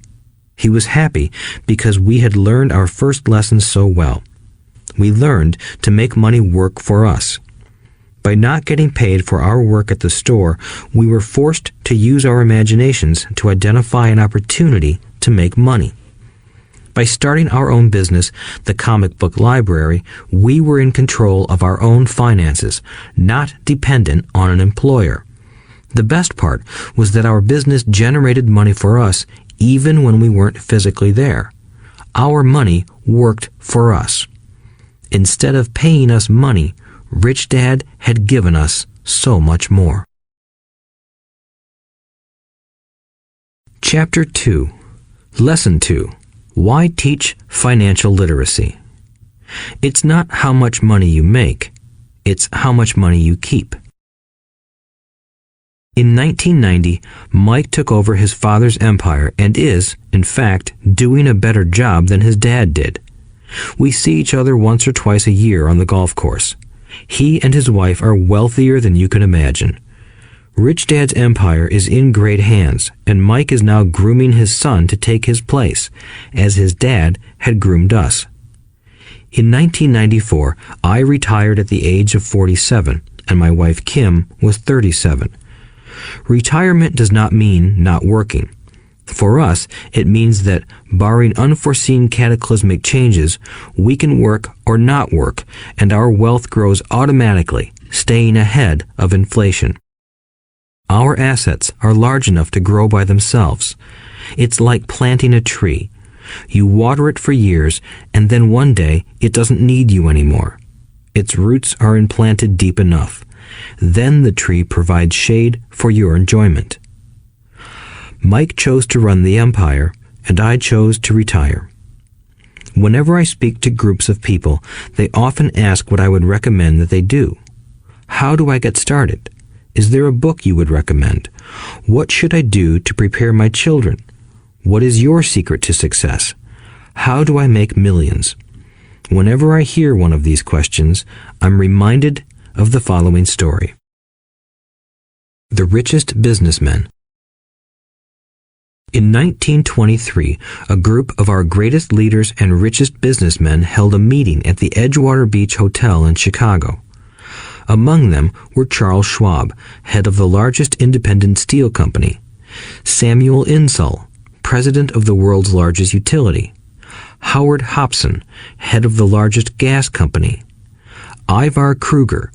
He was happy because we had learned our first lessons so well. We learned to make money work for us. By not getting paid for our work at the store, we were forced to use our imaginations to identify an opportunity to make money. By starting our own business, the comic book library, we were in control of our own finances, not dependent on an employer. The best part was that our business generated money for us even when we weren't physically there. Our money worked for us. Instead of paying us money, Rich Dad had given us so much more. Chapter 2. Lesson 2. Why teach financial literacy? It's not how much money you make, it's how much money you keep. In 1990, Mike took over his father's empire and is, in fact, doing a better job than his dad did. We see each other once or twice a year on the golf course. He and his wife are wealthier than you can imagine. Rich Dad's empire is in great hands, and Mike is now grooming his son to take his place, as his dad had groomed us. In 1994, I retired at the age of 47, and my wife Kim was 37. Retirement does not mean not working. For us, it means that, barring unforeseen cataclysmic changes, we can work or not work, and our wealth grows automatically, staying ahead of inflation. Our assets are large enough to grow by themselves. It's like planting a tree. You water it for years, and then one day it doesn't need you anymore. Its roots are implanted deep enough. Then the tree provides shade for your enjoyment. Mike chose to run the empire, and I chose to retire. Whenever I speak to groups of people, they often ask what I would recommend that they do. How do I get started? Is there a book you would recommend? What should I do to prepare my children? What is your secret to success? How do I make millions? Whenever I hear one of these questions, I'm reminded of the following story. The Richest Businessmen. In 1923, a group of our greatest leaders and richest businessmen held a meeting at the Edgewater Beach Hotel in Chicago. Among them were Charles Schwab, head of the largest independent steel company; Samuel Insull, president of the world's largest utility; Howard Hobson, head of the largest gas company; Ivar Kruger,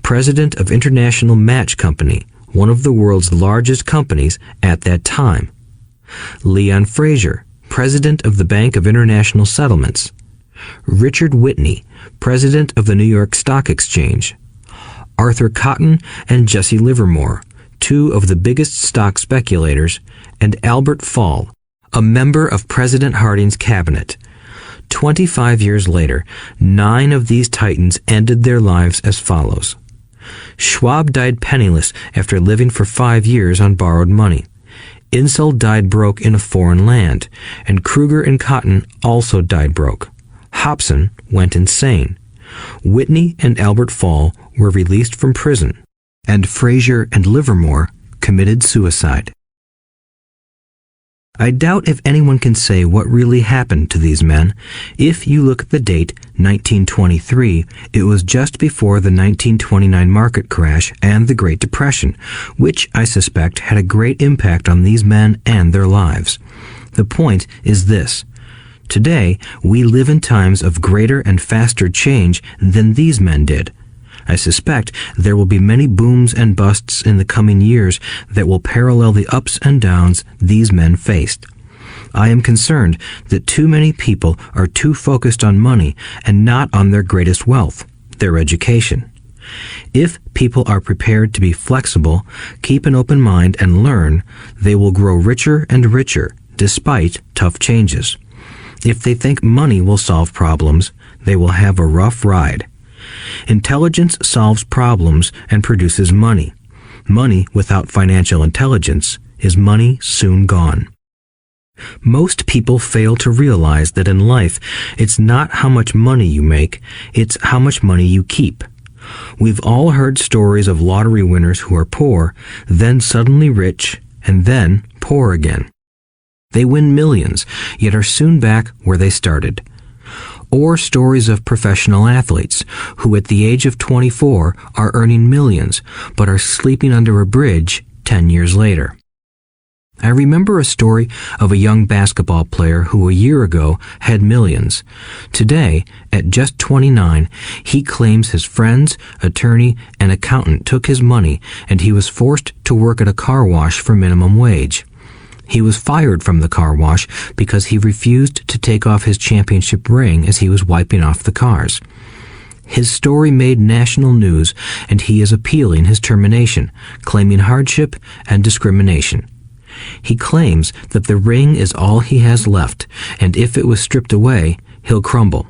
president of International Match Company, one of the world's largest companies at that time; Leon Fraser, president of the Bank of International Settlements; Richard Whitney, president of the New York Stock Exchange; Arthur Cotton and Jesse Livermore, two of the biggest stock speculators; and Albert Fall, a member of President Harding's cabinet. 25 years later, 9 of these titans ended their lives as follows. Schwab died penniless after living for 5 years on borrowed money. Insull died broke in a foreign land, and Kruger and Cotton also died broke. Hobson went insane. Whitney and Albert Fall were released from prison, and Fraser and Livermore committed suicide. I doubt if anyone can say what really happened to these men. If you look at the date, 1923, it was just before the 1929 market crash and the Great Depression, which I suspect had a great impact on these men and their lives. The point is this. Today, we live in times of greater and faster change than these men did. I suspect there will be many booms and busts in the coming years that will parallel the ups and downs these men faced. I am concerned that too many people are too focused on money and not on their greatest wealth, their education. If people are prepared to be flexible, keep an open mind, and learn, they will grow richer and richer despite tough changes. If they think money will solve problems, they will have a rough ride. Intelligence solves problems and produces money. Money without financial intelligence is money soon gone. Most people fail to realize that in life, it's not how much money you make, it's how much money you keep. We've all heard stories of lottery winners who are poor, then suddenly rich, and then poor again. They win millions, yet are soon back where they started. Or stories of professional athletes who at the age of 24 are earning millions but are sleeping under a bridge 10 years later. I remember a story of a young basketball player who a year ago had millions. Today, at just 29, he claims his friends, attorney, and accountant took his money and he was forced to work at a car wash for minimum wage. He was fired from the car wash because he refused to take off his championship ring as he was wiping off the cars. His story made national news, and he is appealing his termination, claiming hardship and discrimination. He claims that the ring is all he has left, and if it was stripped away, he'll crumble.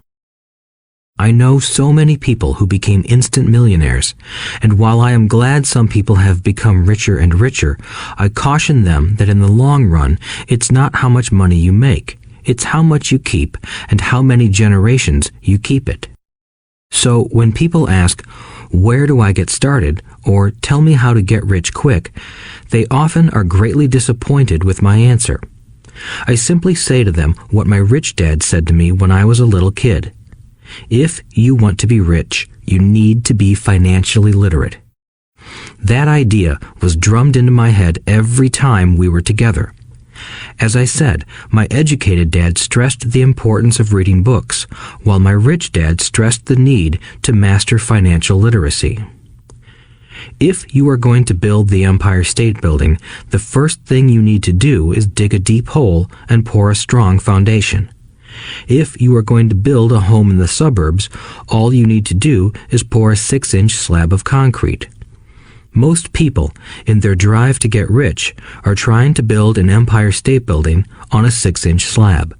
I know so many people who became instant millionaires, and while I am glad some people have become richer and richer, I caution them that in the long run, it's not how much money you make, it's how much you keep and how many generations you keep it. So when people ask, "Where do I get started?" or "Tell me how to get rich quick," they often are greatly disappointed with my answer. I simply say to them what my rich dad said to me when I was a little kid. If you want to be rich, you need to be financially literate. That idea was drummed into my head every time we were together. As I said, my educated dad stressed the importance of reading books, while my rich dad stressed the need to master financial literacy. If you are going to build the Empire State Building, the first thing you need to do is dig a deep hole and pour a strong foundation. If you are going to build a home in the suburbs, all you need to do is pour a 6-inch slab of concrete. Most people, in their drive to get rich, are trying to build an Empire State Building on a 6-inch slab.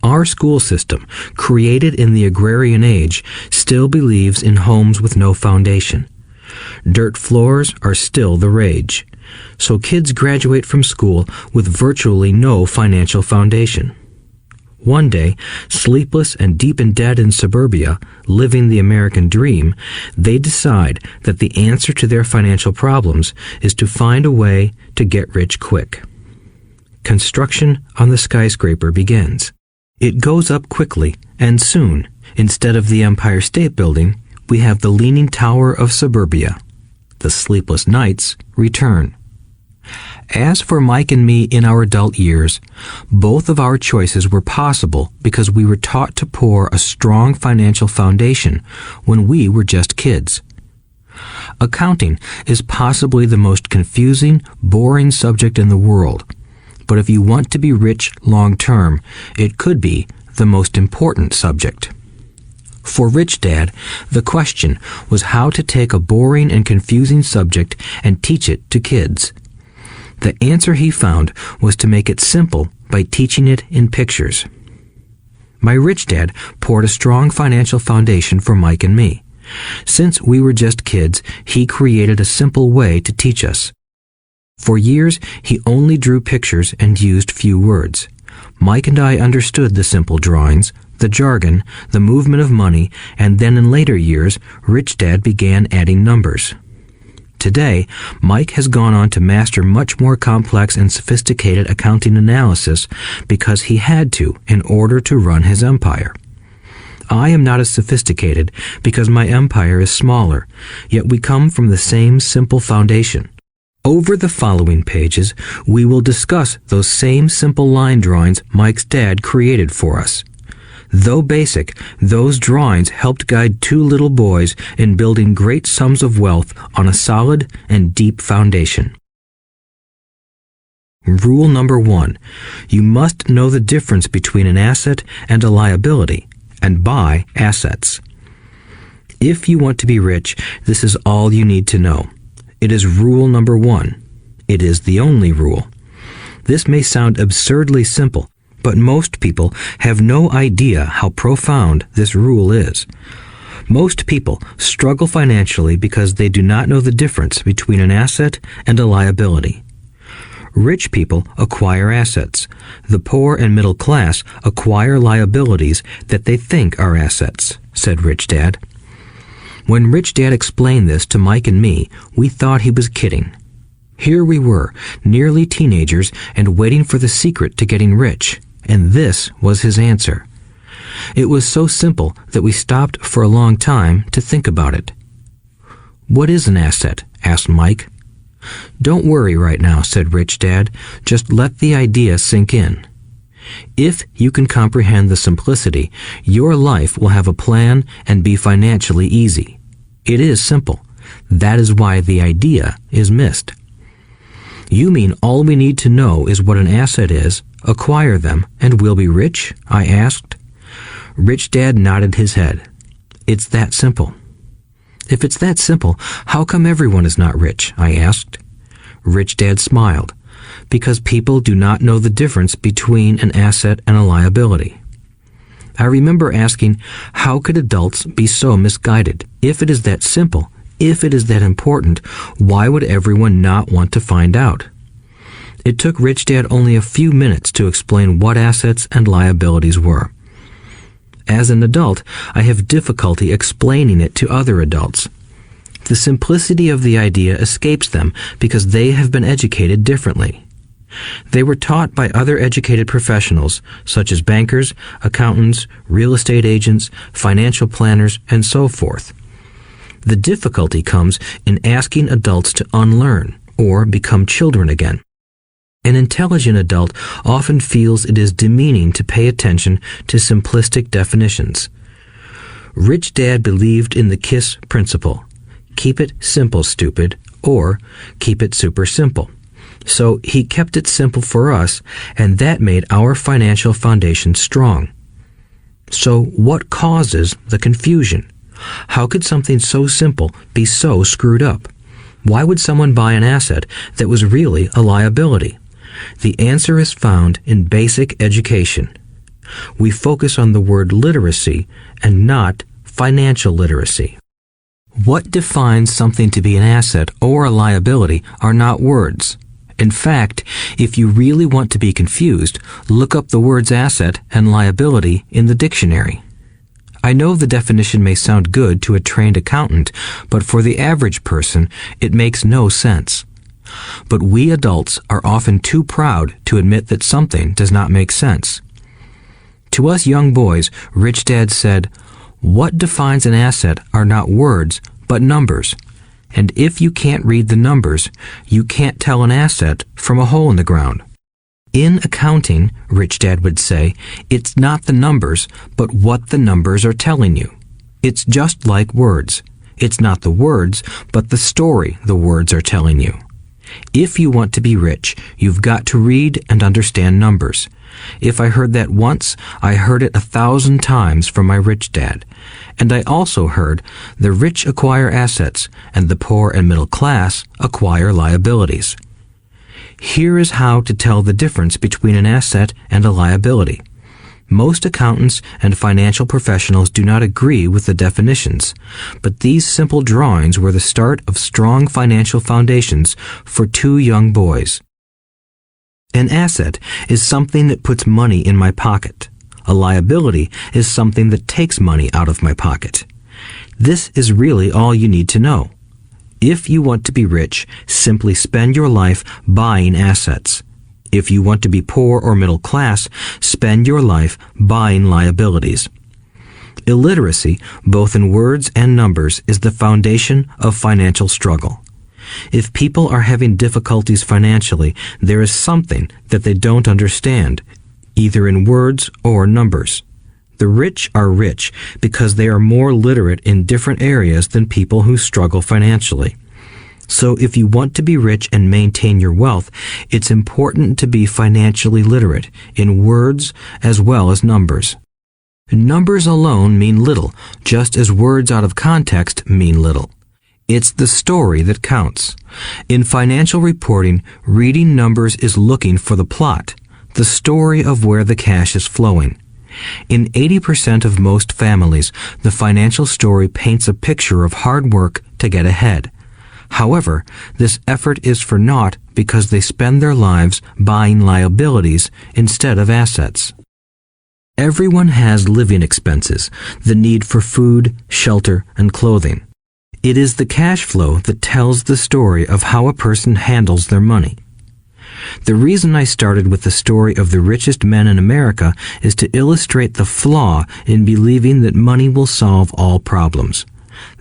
Our school system, created in the agrarian age, still believes in homes with no foundation. Dirt floors are still the rage, so kids graduate from school with virtually no financial foundation. One day, sleepless and deep in debt in suburbia, living the American dream, they decide that the answer to their financial problems is to find a way to get rich quick. Construction on the skyscraper begins. It goes up quickly, and soon, instead of the Empire State Building, we have the Leaning Tower of suburbia. The sleepless nights return. As for Mike and me in our adult years, both of our choices were possible because we were taught to pour a strong financial foundation when we were just kids. Accounting is possibly the most confusing, boring subject in the world, but if you want to be rich long term, it could be the most important subject. For Richdad, the question was how to take a boring and confusing subject and teach it to kids. The answer he found was to make it simple by teaching it in pictures. My rich dad poured a strong financial foundation for Mike and me. Since we were just kids, he created a simple way to teach us. For years, he only drew pictures and used few words. Mike and I understood the simple drawings, the jargon, the movement of money, and then in later years, Richdad began adding numbers. Today, Mike has gone on to master much more complex and sophisticated accounting analysis because he had to in order to run his empire. I am not as sophisticated because my empire is smaller, yet we come from the same simple foundation. Over the following pages, we will discuss those same simple line drawings Mike's dad created for us. Though basic, those drawings helped guide two little boys in building great sums of wealth on a solid and deep foundation. Rule number 1. You must know the difference between an asset and a liability, and buy assets. If you want to be rich, this is all you need to know. It is rule number 1. It is the only rule. This may sound absurdly simple, but most people have no idea how profound this rule is. Most people struggle financially because they do not know the difference between an asset and a liability. Rich people acquire assets. The poor and middle class acquire liabilities that they think are assets, said Richdad. When Richdad explained this to Mike and me, we thought he was kidding. Here we were, nearly teenagers, and waiting for the secret to getting rich. And this was his answer. It was so simple that we stopped for a long time to think about it. "What is an asset?" asked Mike. "Don't worry right now," said Richdad. "Just let the idea sink in. If you can comprehend the simplicity, your life will have a plan and be financially easy. It is simple. That is why the idea is missed." "You mean all we need to know is what an asset is, acquire them, and we'll be rich?" I asked. Richdad nodded his head. "It's that simple." "If it's that simple, how come everyone is not rich?" I asked. Richdad smiled. "Because people do not know the difference between an asset and a liability." I remember asking, how could adults be so misguided? If it is that simple, if it is that important, why would everyone not want to find out? It took Richdad only a few minutes to explain what assets and liabilities were. As an adult, I have difficulty explaining it to other adults. The simplicity of the idea escapes them because they have been educated differently. They were taught by other educated professionals, such as bankers, accountants, real estate agents, financial planners, and so forth. The difficulty comes in asking adults to unlearn or become children again. An intelligent adult often feels it is demeaning to pay attention to simplistic definitions. Richdad believed in the KISS principle. Keep it simple, stupid, or keep it super simple. So he kept it simple for us, and that made our financial foundation strong. So what causes the confusion? How could something so simple be so screwed up? Why would someone buy an asset that was really a liability? The answer is found in basic education. We focus on the word literacy and not financial literacy. What defines something to be an asset or a liability are not words. In fact, if you really want to be confused, look up the words asset and liability in the dictionary. I know the definition may sound good to a trained accountant, but for the average person, it makes no sense. But we adults are often too proud to admit that something does not make sense. To us young boys, Rich Dad said, "What defines an asset are not words, but numbers. And if you can't read the numbers, you can't tell an asset from a hole in the ground." In accounting, Rich Dad would say, it's not the numbers, but what the numbers are telling you. It's just like words. It's not the words, but the story the words are telling you. If you want to be rich, you've got to read and understand numbers. If I heard that once, I heard it 1,000 times from my rich dad. And I also heard the rich acquire assets and the poor and middle class acquire liabilities. Here is how to tell the difference between an asset and a liability. Most accountants and financial professionals do not agree with the definitions, but these simple drawings were the start of strong financial foundations for two young boys. An asset is something that puts money in my pocket. A liability is something that takes money out of my pocket. This is really all you need to know. If you want to be rich, simply spend your life buying assets. If you want to be poor or middle class, spend your life buying liabilities. Illiteracy, both in words and numbers, is the foundation of financial struggle. If people are having difficulties financially, there is something that they don't understand, either in words or numbers. The rich are rich because they are more literate in different areas than people who struggle financially. So if you want to be rich and maintain your wealth, it's important to be financially literate in words as well as numbers. Numbers alone mean little, just as words out of context mean little. It's the story that counts. In financial reporting, reading numbers is looking for the plot, the story of where the cash is flowing. In 80% of most families, the financial story paints a picture of hard work to get ahead. However, this effort is for naught because they spend their lives buying liabilities instead of assets. Everyone has living expenses, the need for food, shelter, and clothing. It is the cash flow that tells the story of how a person handles their money. The reason I started with the story of the richest men in America is to illustrate the flaw in believing that money will solve all problems.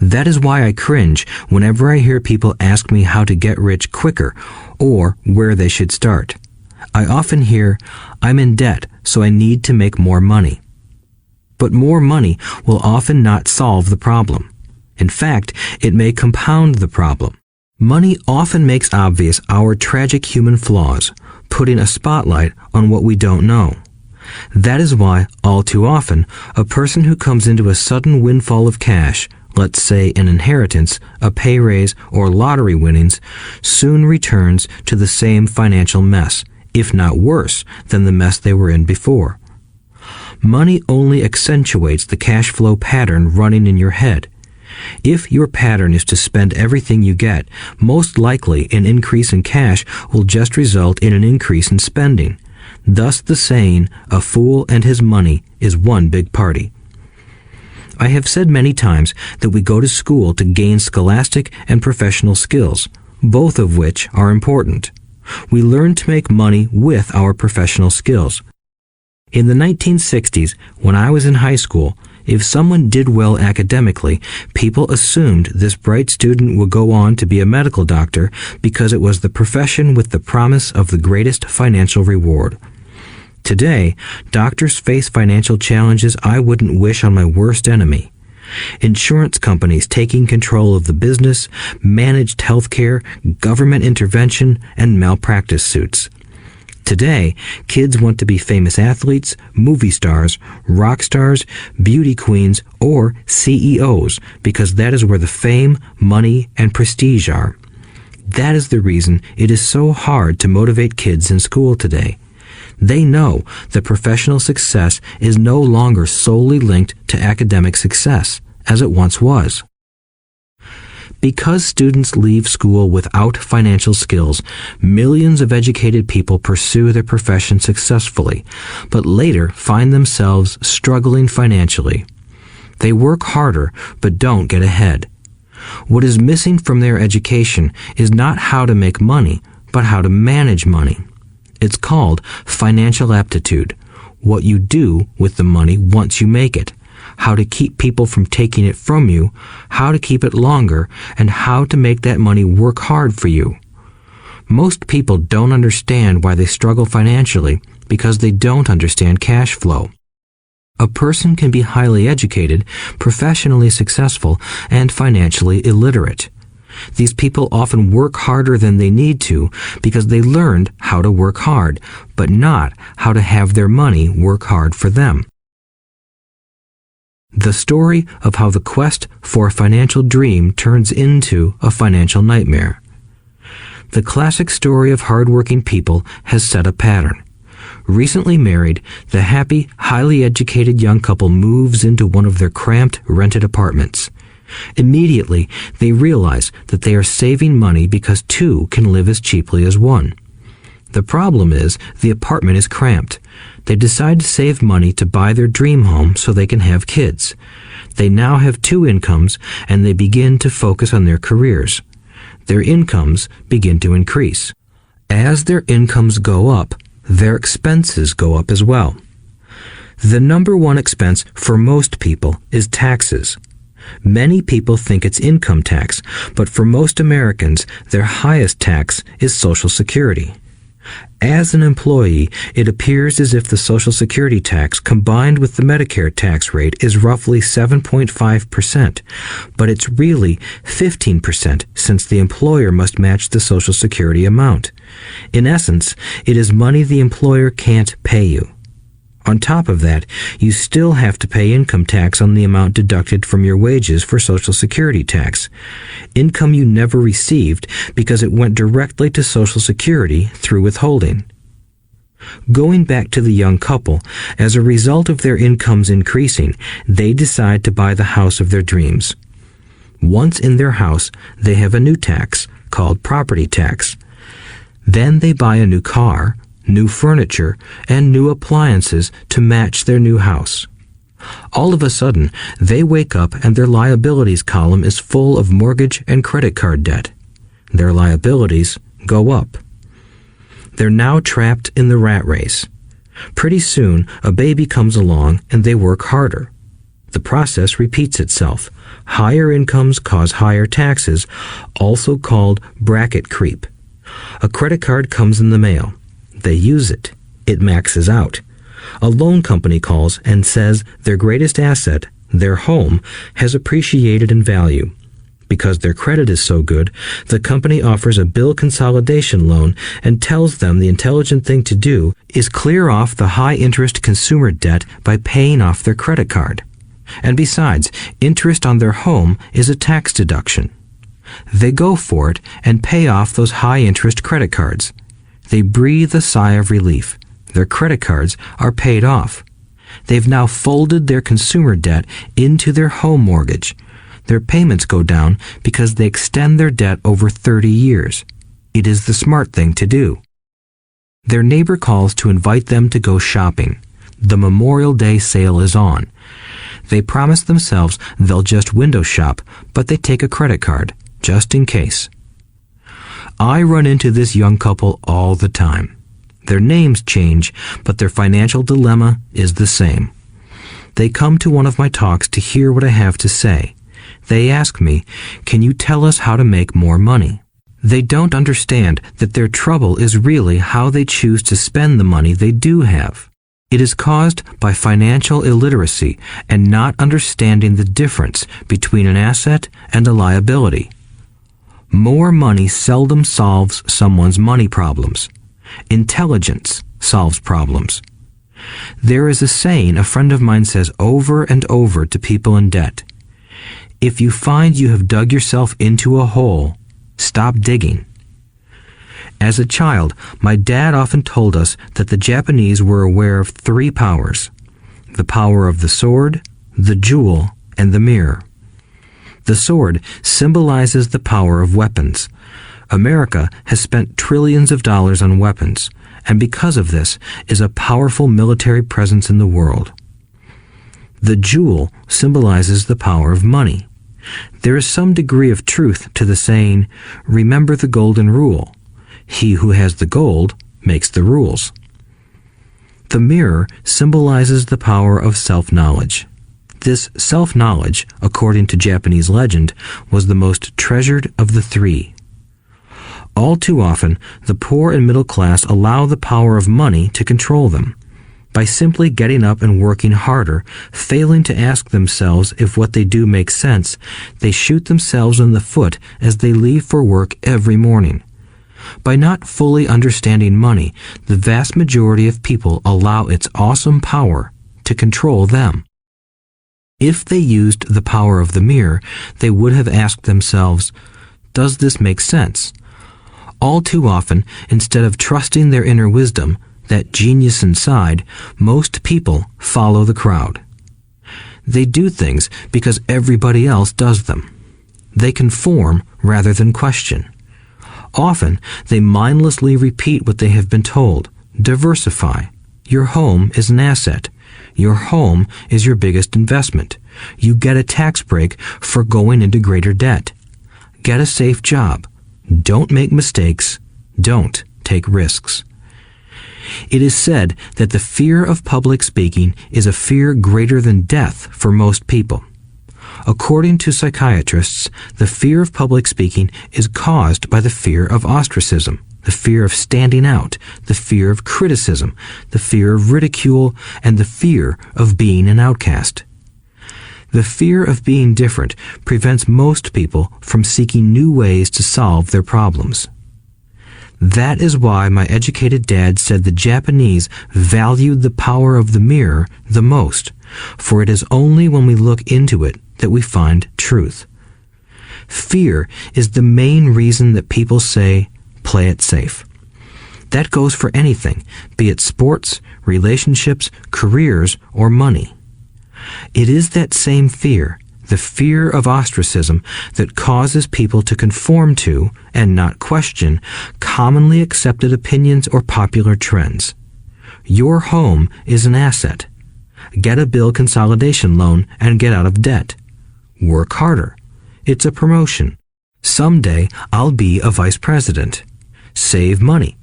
That is why I cringe whenever I hear people ask me how to get rich quicker or where they should start. I often hear, "I'm in debt, so I need to make more money." But more money will often not solve the problem. In fact, it may compound the problem. Money often makes obvious our tragic human flaws, putting a spotlight on what we don't know. That is why, all too often, a person who comes into a sudden windfall of cash, let's say an inheritance, a pay raise, or lottery winnings, soon returns to the same financial mess, if not worse than the mess they were in before. Money only accentuates the cash flow pattern running in your head. If your pattern is to spend everything you get, most likely an increase in cash will just result in an increase in spending. Thus the saying, "A fool and his money is one big party." I have said many times that we go to school to gain scholastic and professional skills, both of which are important. We learn to make money with our professional skills. In the 1960s, when I was in high school, if someone did well academically, people assumed this bright student would go on to be a medical doctor because it was the profession with the promise of the greatest financial reward. Today, doctors face financial challenges I wouldn't wish on my worst enemy. Insurance companies taking control of the business, managed healthcare, government intervention, and malpractice suits. Today, kids want to be famous athletes, movie stars, rock stars, beauty queens, or CEOs because that is where the fame, money, and prestige are. That is the reason it is so hard to motivate kids in school today. They know that professional success is no longer solely linked to academic success, as it once was. Because students leave school without financial skills, millions of educated people pursue their profession successfully, but later find themselves struggling financially. They work harder, but don't get ahead. What is missing from their education is not how to make money, but how to manage money. It's called financial aptitude, what you do with the money once you make it, how to keep people from taking it from you, how to keep it longer, and how to make that money work hard for you. Most people don't understand why they struggle financially because they don't understand cash flow. A person can be highly educated, professionally successful, and financially illiterate. These people often work harder than they need to because they learned how to work hard, but not how to have their money work hard for them. The story of how the quest for a financial dream turns into a financial nightmare. The classic story of hardworking people has set a pattern. Recently married, the happy, highly educated young couple moves into one of their cramped, rented apartments. Immediately, they realize that they are saving money because two can live as cheaply as one. The problem is, the apartment is cramped. They decide to save money to buy their dream home so they can have kids. They now have two incomes, and they begin to focus on their careers. Their incomes begin to increase. As their incomes go up, their expenses go up as well. The number one expense for most people is taxes. Many people think it's income tax, but for most Americans, their highest tax is Social Security. As an employee, it appears as if the Social Security tax combined with the Medicare tax rate is roughly 7.5%, but it's really 15% since the employer must match the Social Security amount. In essence, it is money the employer can't pay you. On top of that, you still have to pay income tax on the amount deducted from your wages for Social Security tax. Income you never received because it went directly to Social Security through withholding. Going back to the young couple, as a result of their incomes increasing, they decide to buy the house of their dreams. Once in their house, they have a new tax called property tax. Then they buy a new car, new furniture, and new appliances to match their new house. All of a sudden, they wake up and their liabilities column is full of mortgage and credit card debt. Their liabilities go up. They're now trapped in the rat race. Pretty soon, a baby comes along and they work harder. The process repeats itself. Higher incomes cause higher taxes, also called bracket creep. A credit card comes in the mail. They use it. It maxes out. A loan company calls and says their greatest asset, their home, has appreciated in value. Because their credit is so good, the company offers a bill consolidation loan and tells them the intelligent thing to do is clear off the high-interest consumer debt by paying off their credit card. And besides, interest on their home is a tax deduction. They go for it and pay off those high-interest credit cards. They breathe a sigh of relief. Their credit cards are paid off. They've now folded their consumer debt into their home mortgage. Their payments go down because they extend their debt over 30 years. It is the smart thing to do. Their neighbor calls to invite them to go shopping. The Memorial Day sale is on. They promise themselves they'll just window shop, but they take a credit card, just in case. I run into this young couple all the time. Their names change, but their financial dilemma is the same. They come to one of my talks to hear what I have to say. They ask me, "Can you tell us how to make more money?" They don't understand that their trouble is really how they choose to spend the money they do have. It is caused by financial illiteracy and not understanding the difference between an asset and a liability. More money seldom solves someone's money problems. Intelligence solves problems. There is a saying a friend of mine says over and over to people in debt. If you find you have dug yourself into a hole, stop digging. As a child, my dad often told us that the Japanese were aware of 3 powers: the power of the sword, the jewel, and the mirror. The sword symbolizes the power of weapons. America has spent trillions of dollars on weapons, and because of this is a powerful military presence in the world. The jewel symbolizes the power of money. There is some degree of truth to the saying, "Remember the golden rule. He who has the gold makes the rules." The mirror symbolizes the power of self-knowledge. This self-knowledge, according to Japanese legend, was the most treasured of the three. All too often, the poor and middle class allow the power of money to control them. By simply getting up and working harder, failing to ask themselves if what they do makes sense, they shoot themselves in the foot as they leave for work every morning. By not fully understanding money, the vast majority of people allow its awesome power to control them. If they used the power of the mirror, they would have asked themselves, "Does this make sense?" All too often, instead of trusting their inner wisdom, that genius inside, most people follow the crowd. They do things because everybody else does them. They conform rather than question. Often, they mindlessly repeat what they have been told. Diversify. Your home is an asset. Your home is your biggest investment. You get a tax break for going into greater debt. Get a safe job. Don't make mistakes. Don't take risks. It is said that the fear of public speaking is a fear greater than death for most people. According to psychiatrists, the fear of public speaking is caused by the fear of ostracism, the fear of standing out, the fear of criticism, the fear of ridicule, and the fear of being an outcast. The fear of being different prevents most people from seeking new ways to solve their problems. That is why my educated dad said the Japanese valued the power of the mirror the most, for it is only when we look into it that we find truth. Fear is the main reason that people say, "Play it safe." That goes for anything, be it sports, relationships, careers, or money. It is that same fear, the fear of ostracism, that causes people to conform to, and not question, commonly accepted opinions or popular trends. Your home is an asset. Get a bill consolidation loan and get out of debt. Work harder. It's a promotion. Someday I'll be a vice president. Save money.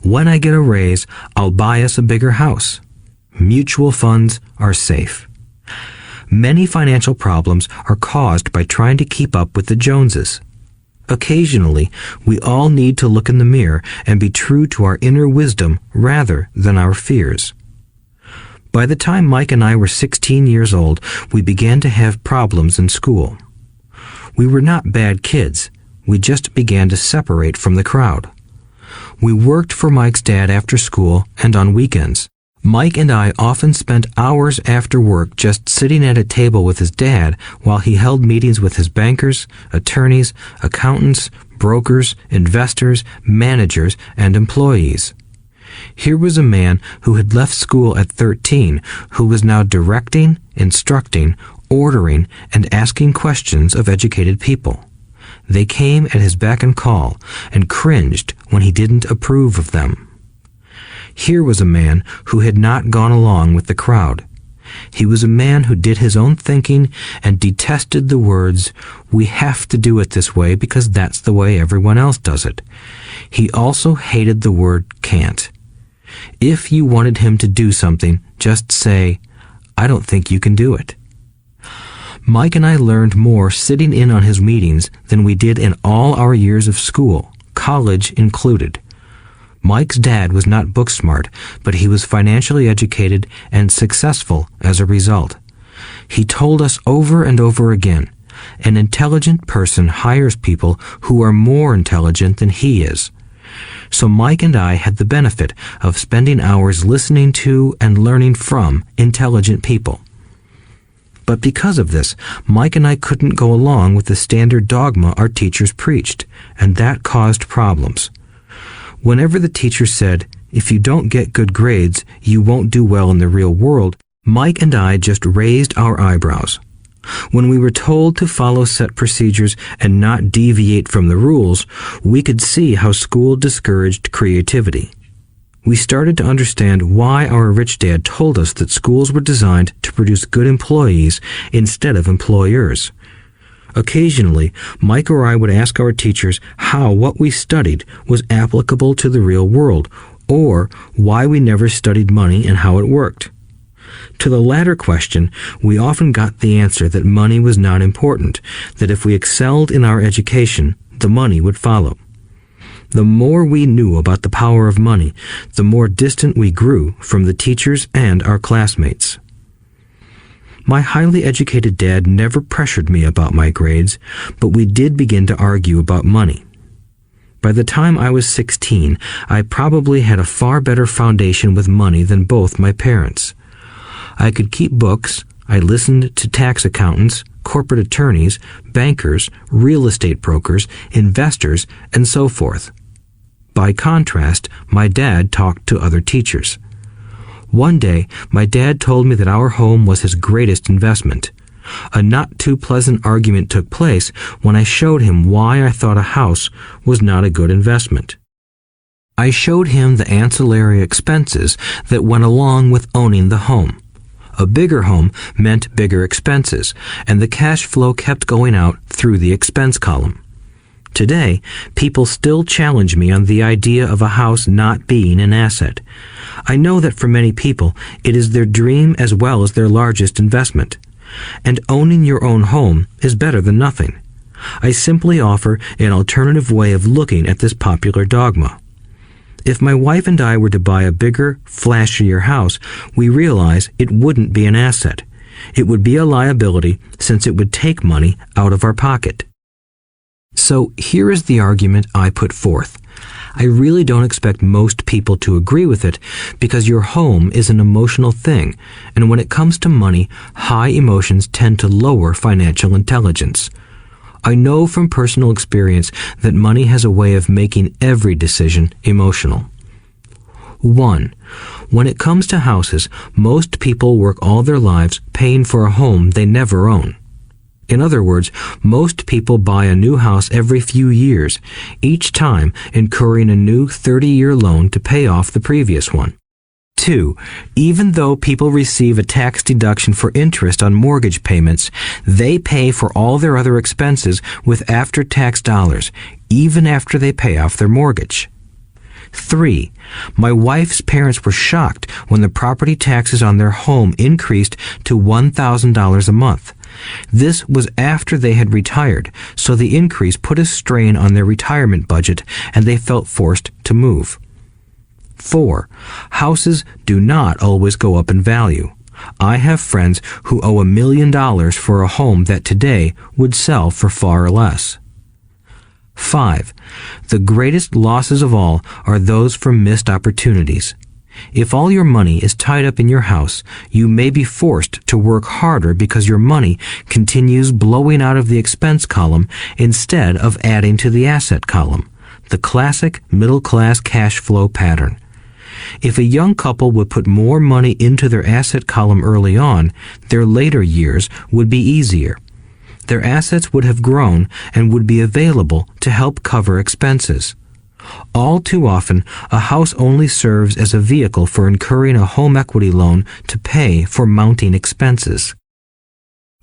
When I get a raise, I'll buy us a bigger house. Mutual funds are safe. Many financial problems are caused by trying to keep up with the Joneses. Occasionally, we all need to look in the mirror and be true to our inner wisdom rather than our fears. By the time Mike and I were 16 years old, we began to have problems in school. We were not bad kids. We just began to separate from the crowd. We worked for Mike's dad after school and on weekends. Mike and I often spent hours after work just sitting at a table with his dad while he held meetings with his bankers, attorneys, accountants, brokers, investors, managers, and employees. Here was a man who had left school at 13, who was now directing, instructing, ordering, and asking questions of educated people. They came at his beck and call and cringed when he didn't approve of them. Here was a man who had not gone along with the crowd. He was a man who did his own thinking and detested the words, "We have to do it this way because that's the way everyone else does it." He also hated the word can't. If you wanted him to do something, just say, "I don't think you can do it." Mike and I learned more sitting in on his meetings than we did in all our years of school, college included. Mike's dad was not book smart, but he was financially educated and successful as a result. He told us over and over again, an intelligent person hires people who are more intelligent than he is. So Mike and I had the benefit of spending hours listening to and learning from intelligent people. But because of this, Mike and I couldn't go along with the standard dogma our teachers preached, and that caused problems. Whenever the teacher said, "If you don't get good grades, you won't do well in the real world," Mike and I just raised our eyebrows. When we were told to follow set procedures and not deviate from the rules, we could see how school discouraged creativity. We started to understand why our rich dad told us that schools were designed to produce good employees instead of employers. Occasionally, Mike or I would ask our teachers how what we studied was applicable to the real world, or why we never studied money and how it worked. To the latter question, we often got the answer that money was not important, that if we excelled in our education, the money would follow. The more we knew about the power of money, the more distant we grew from the teachers and our classmates. My highly educated dad never pressured me about my grades, but we did begin to argue about money. By the time I was 16, I probably had a far better foundation with money than both my parents. I could keep books, I listened to tax accountants, corporate attorneys, bankers, real estate brokers, investors, and so forth. By contrast, my dad talked to other teachers. One day, my dad told me that our home was his greatest investment. A not too pleasant argument took place when I showed him why I thought a house was not a good investment. I showed him the ancillary expenses that went along with owning the home. A bigger home meant bigger expenses, and the cash flow kept going out through the expense column. Today, people still challenge me on the idea of a house not being an asset. I know that for many people, it is their dream as well as their largest investment. And owning your own home is better than nothing. I simply offer an alternative way of looking at this popular dogma. If my wife and I were to buy a bigger, flashier house, we realize it wouldn't be an asset. It would be a liability since it would take money out of our pocket. So here is the argument I put forth. I really don't expect most people to agree with it because your home is an emotional thing, and when it comes to money, high emotions tend to lower financial intelligence. I know from personal experience that money has a way of making every decision emotional. 1. When it comes to houses, most people work all their lives paying for a home they never own. In other words, most people buy a new house every few years, each time incurring a new 30-year loan to pay off the previous one. 2. Even though people receive a tax deduction for interest on mortgage payments, they pay for all their other expenses with after-tax dollars, even after they pay off their mortgage. 3. My wife's parents were shocked when the property taxes on their home increased to $1,000 a month. This was after they had retired, so the increase put a strain on their retirement budget and they felt forced to move. 4. Houses do not always go up in value. I have friends who owe $1 million for a home that today would sell for far less. 5. The greatest losses of all are those from missed opportunities. If all your money is tied up in your house, you may be forced to work harder because your money continues blowing out of the expense column instead of adding to the asset column, the classic middle-class cash flow pattern. If a young couple would put more money into their asset column early on, their later years would be easier. Their assets would have grown and would be available to help cover expenses. All too often, a house only serves as a vehicle for incurring a home equity loan to pay for mounting expenses.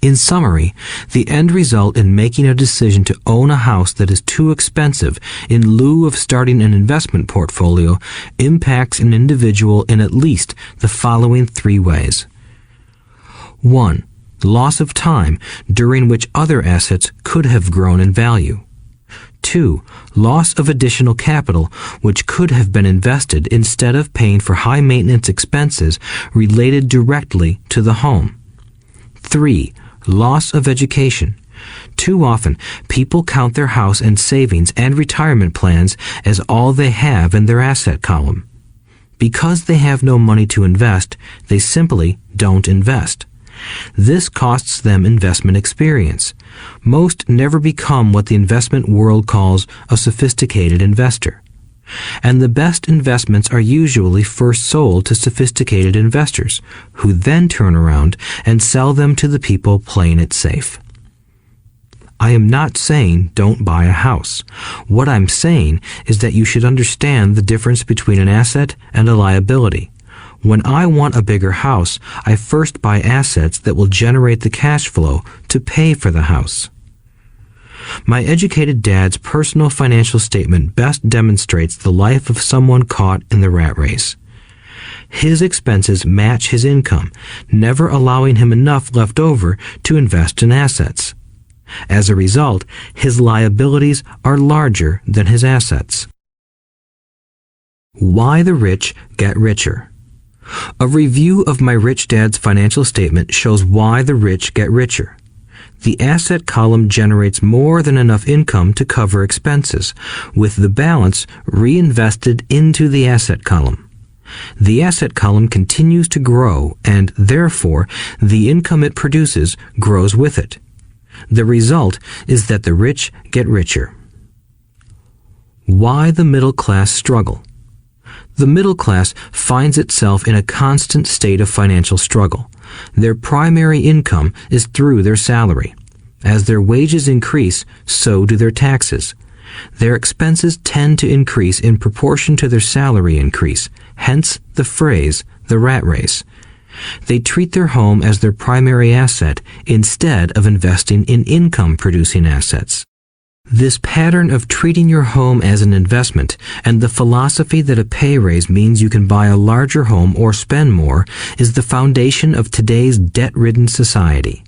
In summary, the end result in making a decision to own a house that is too expensive in lieu of starting an investment portfolio impacts an individual in at least the following 3 ways. 1. Loss of time during which other assets could have grown in value. 2. Loss of additional capital which could have been invested instead of paying for high maintenance expenses related directly to the home. 3. Loss of education. Too often, people count their house and savings and retirement plans as all they have in their asset column. Because they have no money to invest, they simply don't invest. This costs them investment experience. Most never become what the investment world calls a sophisticated investor. And the best investments are usually first sold to sophisticated investors, who then turn around and sell them to the people playing it safe. I am not saying don't buy a house. What I'm saying is that you should understand the difference between an asset and a liability. When I want a bigger house, I first buy assets that will generate the cash flow to pay for the house. My educated dad's personal financial statement best demonstrates the life of someone caught in the rat race. His expenses match his income, never allowing him enough left over to invest in assets. As a result, his liabilities are larger than his assets. Why the rich get richer. A review of my Rich Dad's financial statement shows why the rich get richer. The asset column generates more than enough income to cover expenses, with the balance reinvested into the asset column. The asset column continues to grow, and therefore, the income it produces grows with it. The result is that the rich get richer. Why the middle class struggle. The middle class finds itself in a constant state of financial struggle. Their primary income is through their salary. As their wages increase, so do their taxes. Their expenses tend to increase in proportion to their salary increase, hence the phrase, the rat race. They treat their home as their primary asset instead of investing in income-producing assets. This pattern of treating your home as an investment and the philosophy that a pay raise means you can buy a larger home or spend more is the foundation of today's debt-ridden society.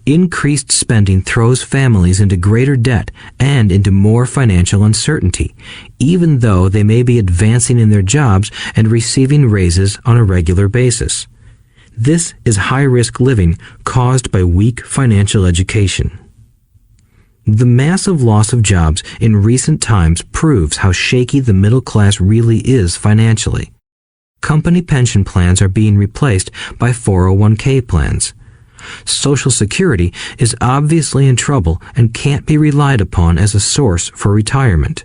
Increased spending throws families into greater debt and into more financial uncertainty, even though they may be advancing in their jobs and receiving raises on a regular basis. This is high-risk living caused by weak financial education. The massive loss of jobs in recent times proves how shaky the middle class really is financially. Company pension plans are being replaced by 401k plans. Social Security is obviously in trouble and can't be relied upon as a source for retirement.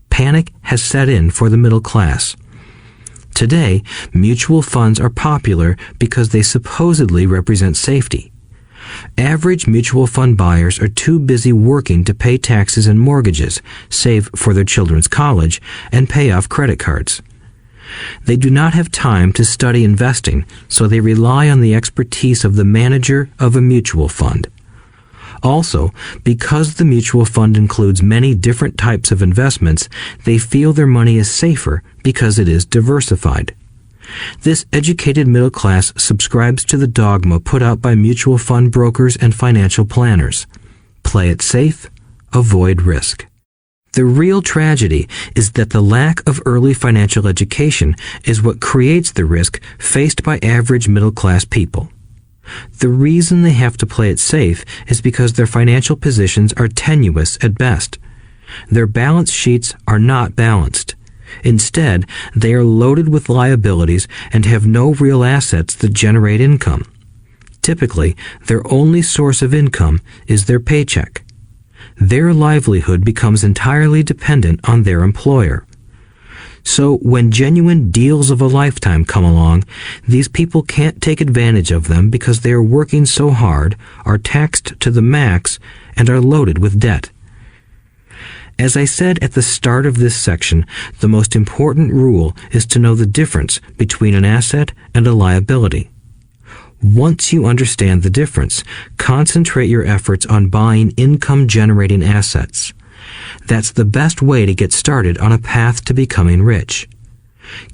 Panic has set in for the middle class. Today, mutual funds are popular because they supposedly represent safety. Average mutual fund buyers are too busy working to pay taxes and mortgages, save for their children's college, and pay off credit cards. They do not have time to study investing, so they rely on the expertise of the manager of a mutual fund. Also, because the mutual fund includes many different types of investments, they feel their money is safer because it is diversified. This educated middle class subscribes to the dogma put out by mutual fund brokers and financial planners. Play it safe, avoid risk. The real tragedy is that the lack of early financial education is what creates the risk faced by average middle class people. The reason they have to play it safe is because their financial positions are tenuous at best. Their balance sheets are not balanced. Instead, they are loaded with liabilities and have no real assets that generate income. Typically, their only source of income is their paycheck. Their livelihood becomes entirely dependent on their employer. So when genuine deals of a lifetime come along, these people can't take advantage of them because they are working so hard, are taxed to the max, and are loaded with debt. As I said at the start of this section, the most important rule is to know the difference between an asset and a liability. Once you understand the difference, concentrate your efforts on buying income-generating assets. That's the best way to get started on a path to becoming rich.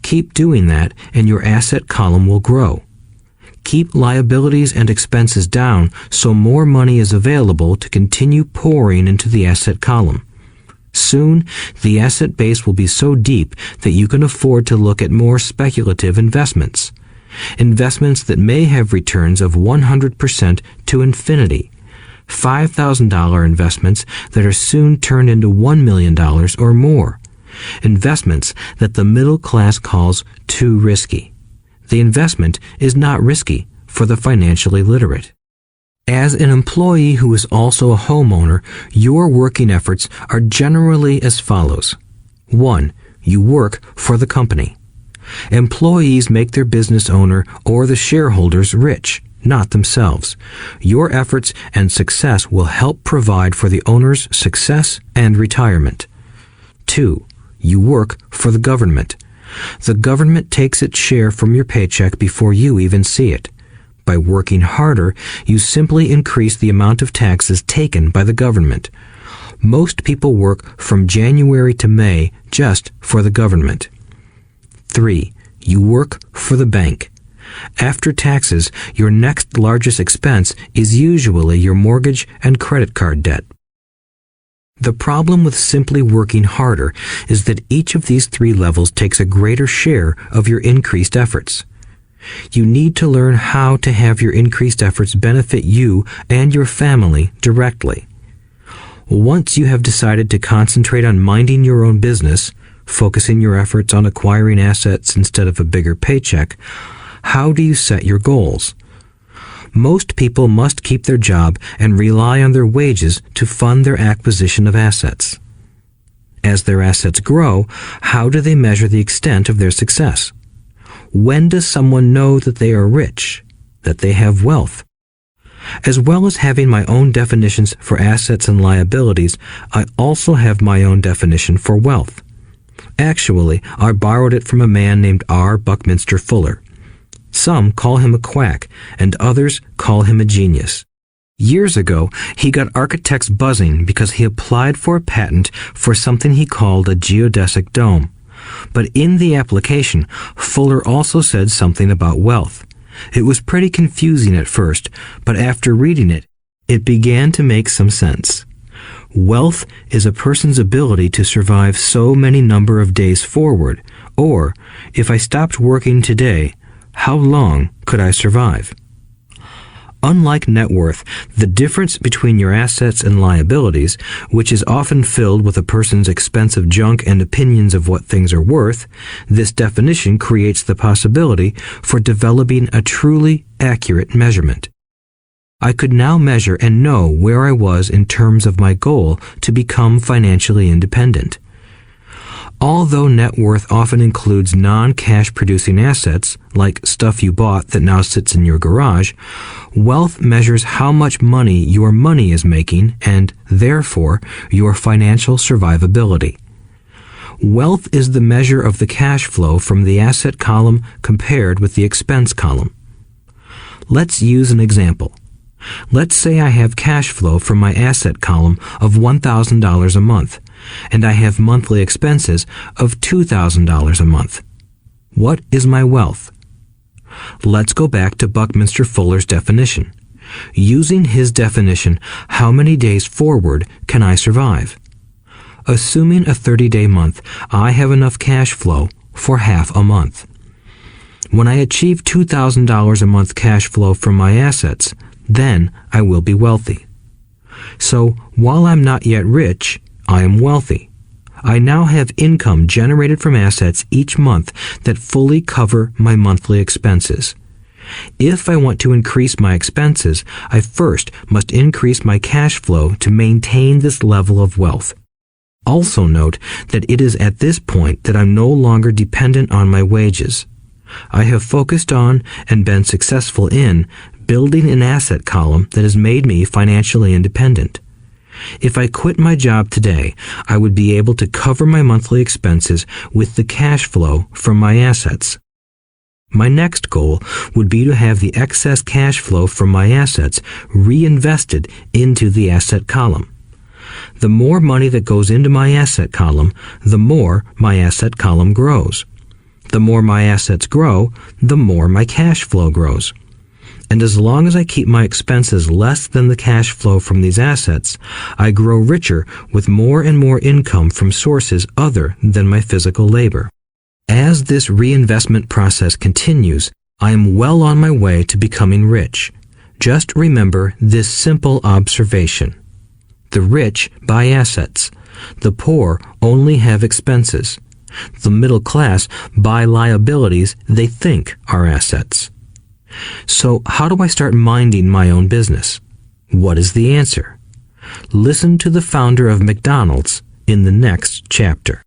Keep doing that and your asset column will grow. Keep liabilities and expenses down so more money is available to continue pouring into the asset column. Soon, the asset base will be so deep that you can afford to look at more speculative investments. Investments that may have returns of 100% to infinity. $5,000 investments that are soon turned into $1 million or more. Investments that the middle class calls too risky. The investment is not risky for the financially literate. As an employee who is also a homeowner, your working efforts are generally as follows. 1. you work for the company. Employees make their business owner or the shareholders rich, not themselves. Your efforts and success will help provide for the owner's success and retirement. 2. You work for the government. The government takes its share from your paycheck before you even see it. By working harder, you simply increase the amount of taxes taken by the government. Most people work from January to May just for the government. 3. You work for the bank. After taxes, your next largest expense is usually your mortgage and credit card debt. The problem with simply working harder is that each of these 3 levels takes a greater share of your increased efforts. You need to learn how to have your increased efforts benefit you and your family directly. Once you have decided to concentrate on minding your own business, focusing your efforts on acquiring assets instead of a bigger paycheck, how do you set your goals? Most people must keep their job and rely on their wages to fund their acquisition of assets. As their assets grow, how do they measure the extent of their success? When does someone know that they are rich, that they have wealth? As well as having my own definitions for assets and liabilities, I also have my own definition for wealth. Actually, I borrowed it from a man named R. Buckminster Fuller. Some call him a quack, and others call him a genius. Years ago, he got architects buzzing because he applied for a patent for something he called a geodesic dome. But in the application, Fuller also said something about wealth. It was pretty confusing at first, but after reading it, it began to make some sense. Wealth is a person's ability to survive so many number of days forward, or, if I stopped working today, how long could I survive? Unlike net worth, the difference between your assets and liabilities, which is often filled with a person's expensive junk and opinions of what things are worth, this definition creates the possibility for developing a truly accurate measurement. I could now measure and know where I was in terms of my goal to become financially independent. Although net worth often includes non-cash producing assets, like stuff you bought that now sits in your garage, wealth measures how much money your money is making and, therefore, your financial survivability. Wealth is the measure of the cash flow from the asset column compared with the expense column. Let's use an example. Let's say I have cash flow from my asset column of $1,000 a month, and I have monthly expenses of $2,000 a month. What is my wealth? Let's go back to Buckminster Fuller's definition. Using his definition, how many days forward can I survive? Assuming a 30-day month, I have enough cash flow for half a month. When I achieve $2,000 a month cash flow from my assets, then I will be wealthy. So, while I'm not yet rich, I am wealthy. I now have income generated from assets each month that fully cover my monthly expenses. If I want to increase my expenses, I first must increase my cash flow to maintain this level of wealth. Also note that it is at this point that I'm no longer dependent on my wages. I have focused on and been successful in building an asset column that has made me financially independent. If I quit my job today, I would be able to cover my monthly expenses with the cash flow from my assets. My next goal would be to have the excess cash flow from my assets reinvested into the asset column. The more money that goes into my asset column, the more my asset column grows. The more my assets grow, the more my cash flow grows. And as long as I keep my expenses less than the cash flow from these assets, I grow richer with more and more income from sources other than my physical labor. As this reinvestment process continues, I am well on my way to becoming rich. Just remember this simple observation. The rich buy assets. The poor only have expenses. The middle class buy liabilities they think are assets. So how do I start minding my own business? What is the answer? Listen to the founder of McDonald's in the next chapter.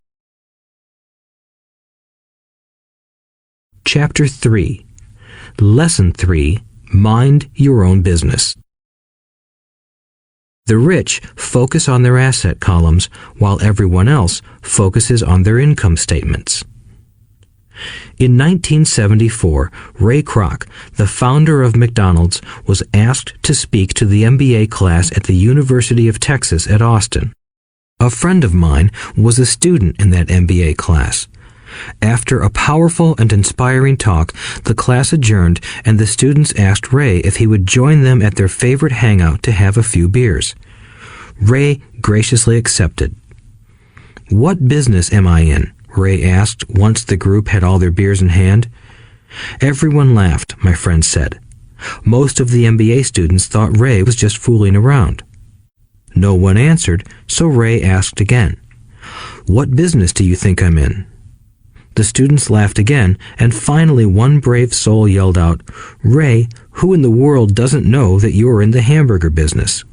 Chapter 3. Lesson 3. Mind your own business. The rich focus on their asset columns while everyone else focuses on their income statements. In 1974, Ray Kroc, the founder of McDonald's, was asked to speak to the MBA class at the University of Texas at Austin. A friend of mine was a student in that MBA class. After a powerful and inspiring talk, the class adjourned and the students asked Ray if he would join them at their favorite hangout to have a few beers. Ray graciously accepted. "What business am I in?" Ray asked once the group had all their beers in hand. Everyone laughed, my friend said. Most of the MBA students thought Ray was just fooling around. No one answered, so Ray asked again. "What business do you think I'm in?" The students laughed again, and finally one brave soul yelled out, "Ray, who in the world doesn't know that you're in the hamburger business?"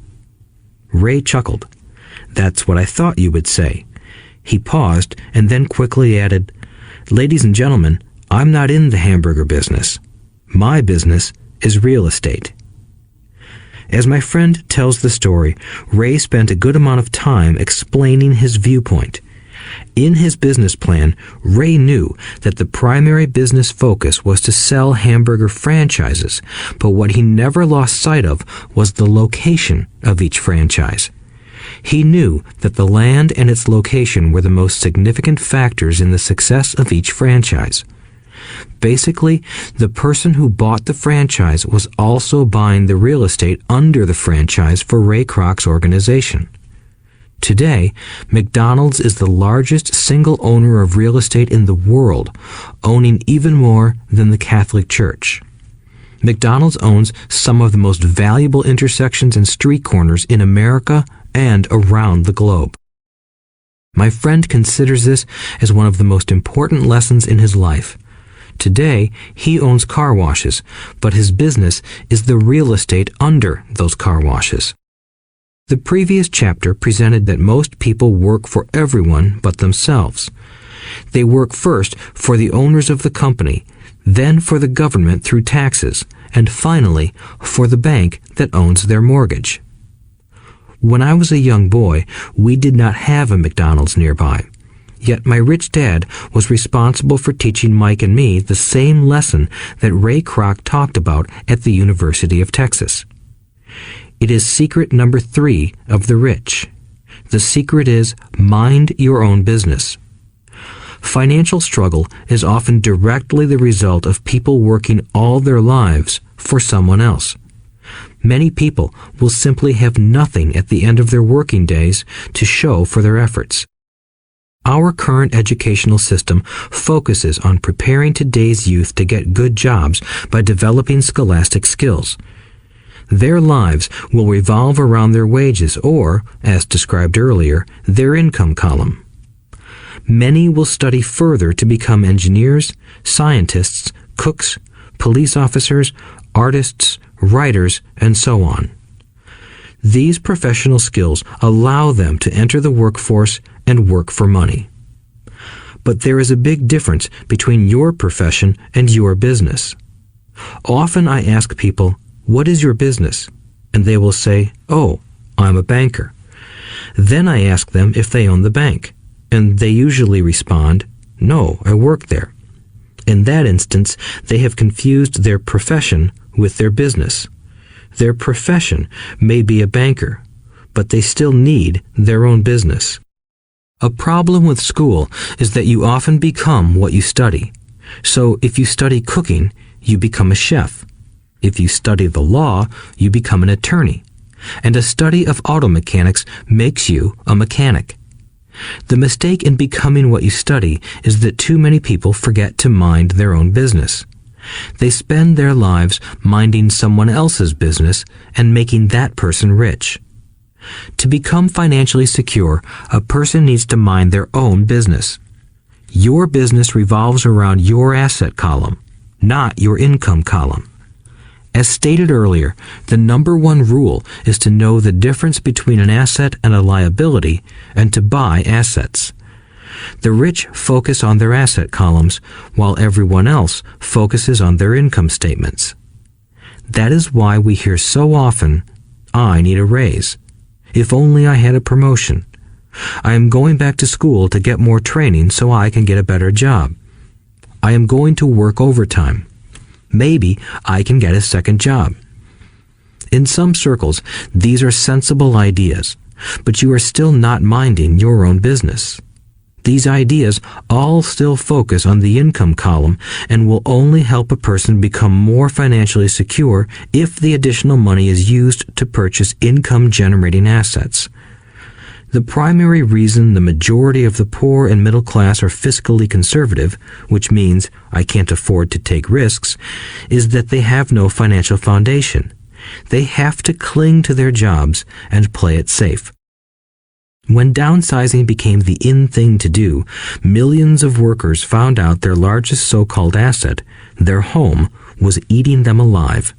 Ray chuckled. "That's what I thought you would say." He paused and then quickly added, "Ladies and gentlemen, I'm not in the hamburger business. My business is real estate." As my friend tells the story, Ray spent a good amount of time explaining his viewpoint. In his business plan, Ray knew that the primary business focus was to sell hamburger franchises, but what he never lost sight of was the location of each franchise. He knew that the land and its location were the most significant factors in the success of each franchise. Basically, the person who bought the franchise was also buying the real estate under the franchise for Ray Kroc's organization. Today, McDonald's is the largest single owner of real estate in the world, owning even more than the Catholic Church. McDonald's owns some of the most valuable intersections and street corners in America and around the globe. My friend considers this as one of the most important lessons in his life. Today, he owns car washes, but his business is the real estate under those car washes. The previous chapter presented that most people work for everyone but themselves. They work first for the owners of the company, then for the government through taxes, and finally for the bank that owns their mortgage. When I was a young boy, we did not have a McDonald's nearby. Yet my rich dad was responsible for teaching Mike and me the same lesson that Ray Kroc talked about at the University of Texas. It is secret number 3 of the rich. The secret is mind your own business. Financial struggle is often directly the result of people working all their lives for someone else. Many people will simply have nothing at the end of their working days to show for their efforts. Our current educational system focuses on preparing today's youth to get good jobs by developing scholastic skills. Their lives will revolve around their wages or, as described earlier, their income column. Many will study further to become engineers, scientists, cooks, police officers, artists, writers, and so on. These professional skills allow them to enter the workforce and work for money. But there is a big difference between your profession and your business. Often I ask people, "What is your business?" And they will say, "Oh, I'm a banker." Then I ask them if they own the bank, and they usually respond, "No, I work there." In that instance, they have confused their profession with their business. Their profession may be a banker, but they still need their own business. A problem with school is that you often become what you study. So if you study cooking, you become a chef. If you study the law, you become an attorney. And a study of auto mechanics makes you a mechanic. The mistake in becoming what you study is that too many people forget to mind their own business. They spend their lives minding someone else's business and making that person rich. To become financially secure, a person needs to mind their own business. Your business revolves around your asset column, not your income column. As stated earlier, the number 1 rule is to know the difference between an asset and a liability and to buy assets. The rich focus on their asset columns, while everyone else focuses on their income statements. That is why we hear so often, "I need a raise. If only I had a promotion. I am going back to school to get more training so I can get a better job. I am going to work overtime. Maybe I can get a second job." In some circles, these are sensible ideas, but you are still not minding your own business. These ideas all still focus on the income column and will only help a person become more financially secure if the additional money is used to purchase income-generating assets. The primary reason the majority of the poor and middle class are fiscally conservative, which means I can't afford to take risks, is that they have no financial foundation. They have to cling to their jobs and play it safe. When downsizing became the in thing to do, millions of workers found out their largest so-called asset, their home, was eating them alive.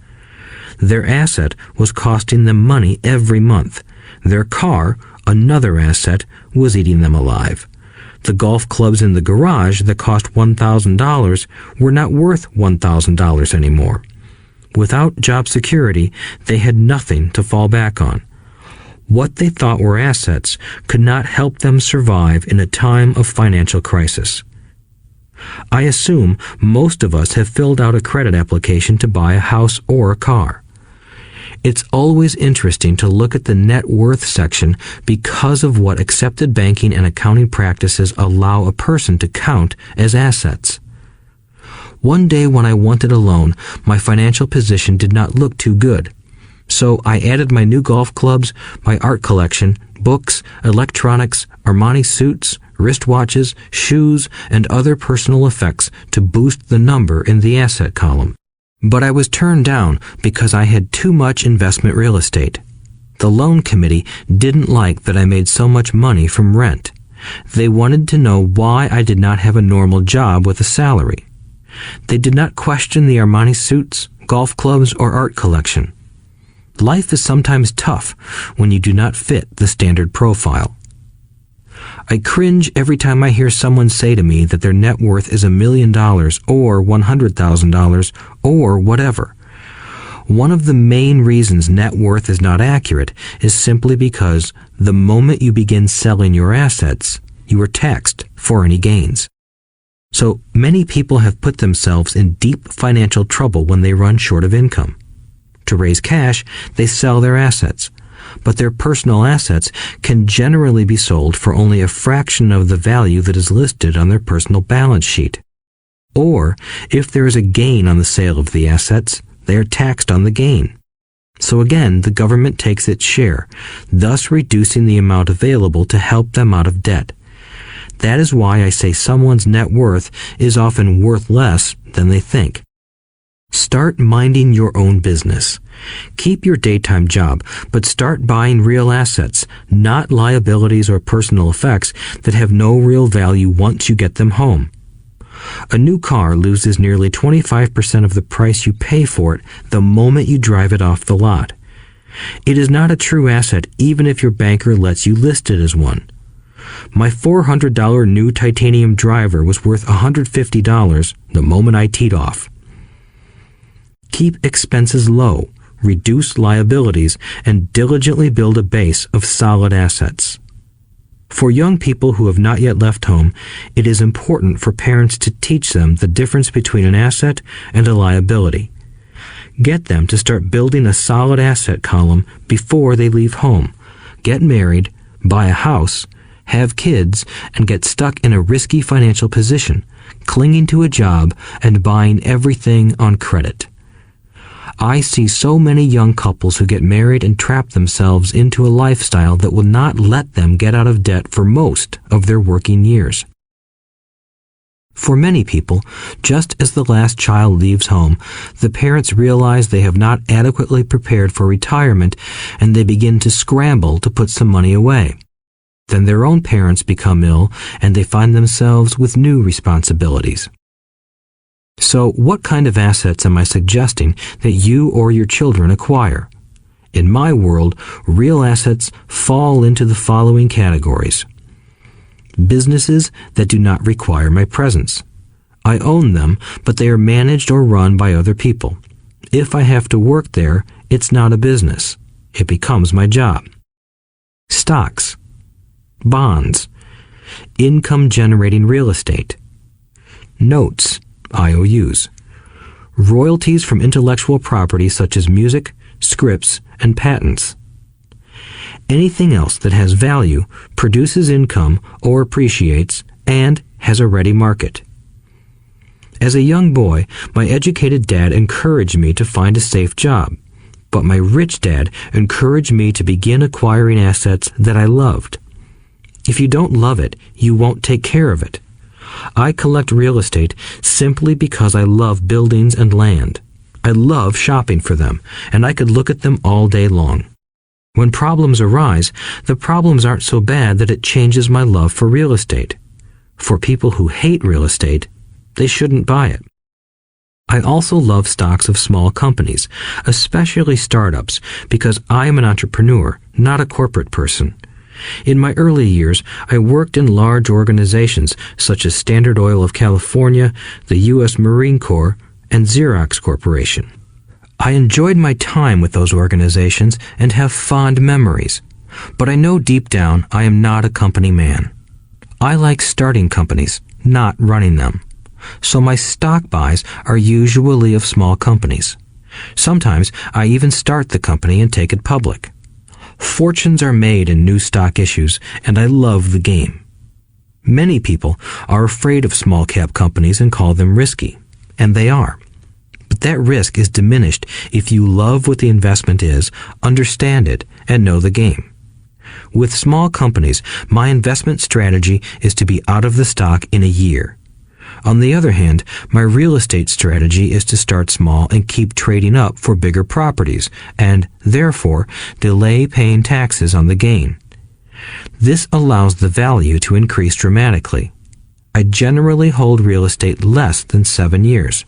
Their asset was costing them money every month. Their car, another asset, was eating them alive. The golf clubs in the garage that cost $1,000 were not worth $1,000 anymore. Without job security, they had nothing to fall back on. What they thought were assets could not help them survive in a time of financial crisis. I assume most of us have filled out a credit application to buy a house or a car. It's always interesting to look at the net worth section because of what accepted banking and accounting practices allow a person to count as assets. One day when I wanted a loan, my financial position did not look too good. So I added my new golf clubs, my art collection, books, electronics, Armani suits, wristwatches, shoes, and other personal effects to boost the number in the asset column. But I was turned down because I had too much investment real estate. The loan committee didn't like that I made so much money from rent. They wanted to know why I did not have a normal job with a salary. They did not question the Armani suits, golf clubs, or art collection. Life is sometimes tough when you do not fit the standard profile. I cringe every time I hear someone say to me that their net worth is $1 million or $100,000 or whatever. One of the main reasons net worth is not accurate is simply because the moment you begin selling your assets, you are taxed for any gains. So many people have put themselves in deep financial trouble when they run short of income. To raise cash, they sell their assets, but their personal assets can generally be sold for only a fraction of the value that is listed on their personal balance sheet. Or, if there is a gain on the sale of the assets, they are taxed on the gain. So again, the government takes its share, thus reducing the amount available to help them out of debt. That is why I say someone's net worth is often worth less than they think. Start minding your own business. Keep your daytime job, but start buying real assets, not liabilities or personal effects that have no real value once you get them home. A new car loses nearly 25% of the price you pay for it the moment you drive it off the lot. It is not a true asset even if your banker lets you list it as one. My $400 new titanium driver was worth $150 the moment I teed off. Keep expenses low, reduce liabilities, and diligently build a base of solid assets. For young people who have not yet left home, it is important for parents to teach them the difference between an asset and a liability. Get them to start building a solid asset column before they leave home, get married, buy a house, have kids, and get stuck in a risky financial position, clinging to a job and buying everything on credit. I see so many young couples who get married and trap themselves into a lifestyle that will not let them get out of debt for most of their working years. For many people, just as the last child leaves home, the parents realize they have not adequately prepared for retirement and they begin to scramble to put some money away. Then their own parents become ill and they find themselves with new responsibilities. So what kind of assets am I suggesting that you or your children acquire? In my world, real assets fall into the following categories. businesses that do not require my presence. I own them, but they are managed or run by other people. If I have to work there, it's not a business. It becomes my job. Stocks, bonds, income-generating real estate, notes, IOUs, royalties from intellectual property such as music, scripts, and patents. Anything else that has value, produces income, or appreciates, and has a ready market. As a young boy, my educated dad encouraged me to find a safe job, but my rich dad encouraged me to begin acquiring assets that I loved. If you don't love it, you won't take care of it. I collect real estate simply because I love buildings and land. I love shopping for them, and I could look at them all day long. When problems arise, the problems aren't so bad that it changes my love for real estate. For people who hate real estate, they shouldn't buy it. I also love stocks of small companies, especially startups, because I am an entrepreneur, not a corporate person. In my early years, I worked in large organizations such as Standard Oil of California, the U.S. Marine Corps, and Xerox Corporation. I enjoyed my time with those organizations and have fond memories, but I know deep down I am not a company man. I like starting companies, not running them. So my stock buys are usually of small companies. Sometimes I even start the company and take it public. Fortunes are made in new stock issues, and I love the game. Many people are afraid of small cap companies and call them risky, and they are. But that risk is diminished if you love what the investment is, understand it, and know the game. With small companies, my investment strategy is to be out of the stock in a year. On the other hand, my real estate strategy is to start small and keep trading up for bigger properties, and, therefore, delay paying taxes on the gain. This allows the value to increase dramatically. I generally hold real estate less than 7 years.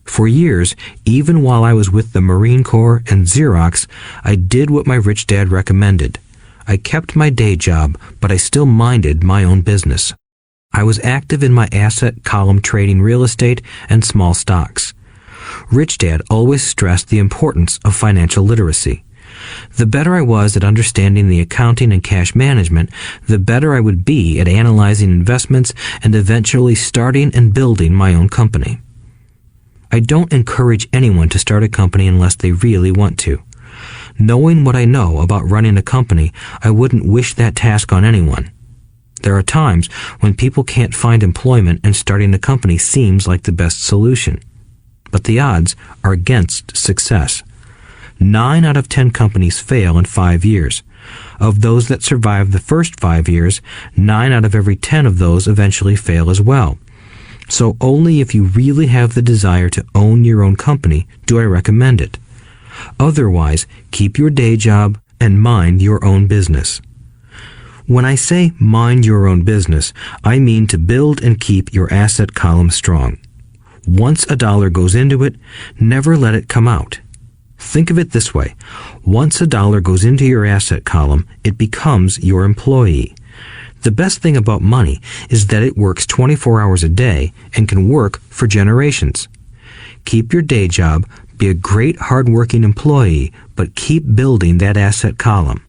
For years, even while I was with the Marine Corps and Xerox, I did what my rich dad recommended. I kept my day job, but I still minded my own business. I was active in my asset column trading real estate and small stocks. Rich Dad always stressed the importance of financial literacy. The better I was at understanding the accounting and cash management, the better I would be at analyzing investments and eventually starting and building my own company. I don't encourage anyone to start a company unless they really want to. Knowing what I know about running a company, I wouldn't wish that task on anyone. There are times when people can't find employment and starting a company seems like the best solution. But the odds are against success. 9 out of 10 companies fail in 5 years. Of those that survive the first 5 years, 9 out of every 10 of those eventually fail as well. So only if you really have the desire to own your own company do I recommend it. Otherwise, keep your day job and mind your own business. When I say mind your own business, I mean to build and keep your asset column strong. Once a dollar goes into it, never let it come out. Think of it this way. Once a dollar goes into your asset column, it becomes your employee. The best thing about money is that it works 24 hours a day and can work for generations. Keep your day job, be a great hard-working employee, but keep building that asset column.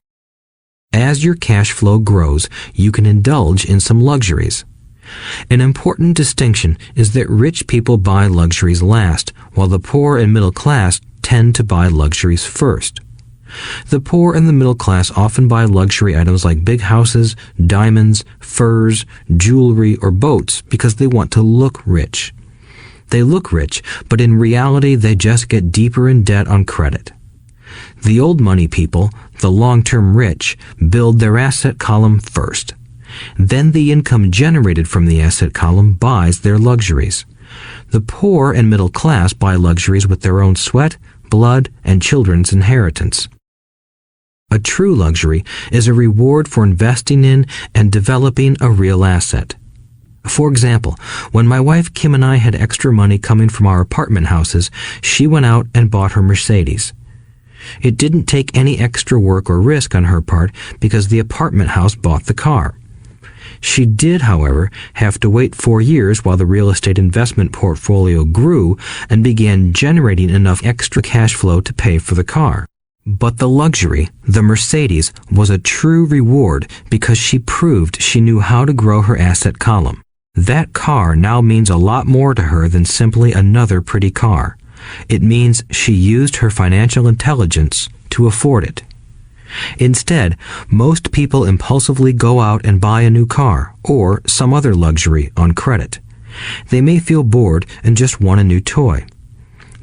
As your cash flow grows, you can indulge in some luxuries. An important distinction is that rich people buy luxuries last, while the poor and middle class tend to buy luxuries first. The poor and the middle class often buy luxury items like big houses, diamonds, furs, jewelry, or boats because they want to look rich. They look rich, but in reality they just get deeper in debt on credit. The old money people, the long-term rich, build their asset column first. Then the income generated from the asset column buys their luxuries. The poor and middle class buy luxuries with their own sweat, blood, and children's inheritance. A true luxury is a reward for investing in and developing a real asset. For example, when my wife Kim and I had extra money coming from our apartment houses, she went out and bought her Mercedes. It didn't take any extra work or risk on her part because the apartment house bought the car. She did, however, have to wait 4 years while the real estate investment portfolio grew and began generating enough extra cash flow to pay for the car. But the luxury, the Mercedes, was a true reward because she proved she knew how to grow her asset column. That car now means a lot more to her than simply another pretty car. It means she used her financial intelligence to afford it. Instead, most people impulsively go out and buy a new car or some other luxury on credit. They may feel bored and just want a new toy.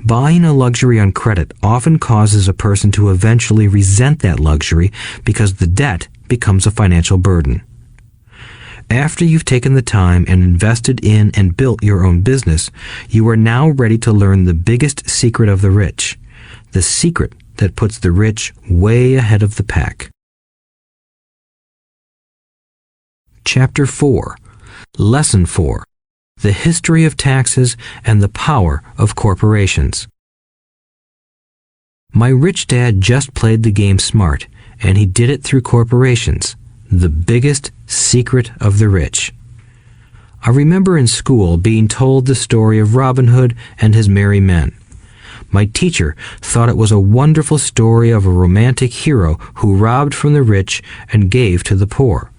Buying a luxury on credit often causes a person to eventually resent that luxury because the debt becomes a financial burden. After you've taken the time and invested in and built your own business, you are now ready to learn the biggest secret of the rich, the secret that puts the rich way ahead of the pack. Chapter 4. Lesson 4. The History of Taxes and the Power of Corporations. My rich dad just played the game smart, and he did it through corporations, the biggest secret of the rich. I remember in school being told the story of Robin Hood and his merry men. My teacher thought it was a wonderful story of a romantic hero who robbed from the rich and gave to the poor.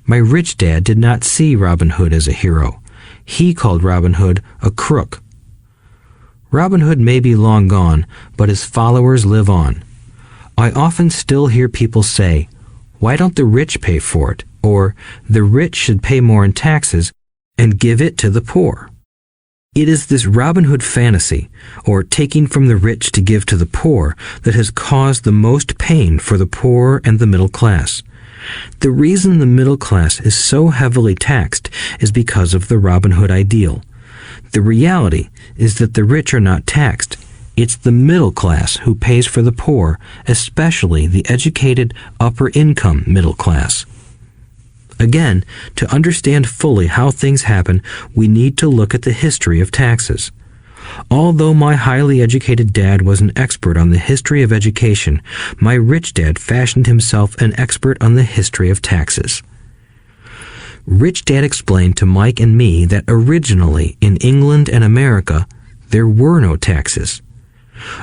My rich dad did not see Robin Hood as a hero. He called Robin Hood a crook. Robin Hood may be long gone, but his followers live on. I often still hear people say, "Why don't the rich pay for it?" Or, "The rich should pay more in taxes and give it to the poor." It is this Robin Hood fantasy, or taking from the rich to give to the poor, that has caused the most pain for the poor and the middle class. The reason the middle class is so heavily taxed is because of the Robin Hood ideal. The reality is that the rich are not taxed. It's the middle class who pays for the poor, especially the educated, upper-income middle class. Again, to understand fully how things happen, we need to look at the history of taxes. Although my highly educated dad was an expert on the history of education, my rich dad fashioned himself an expert on the history of taxes. Rich Dad explained to Mike and me that originally in England and America, there were no taxes.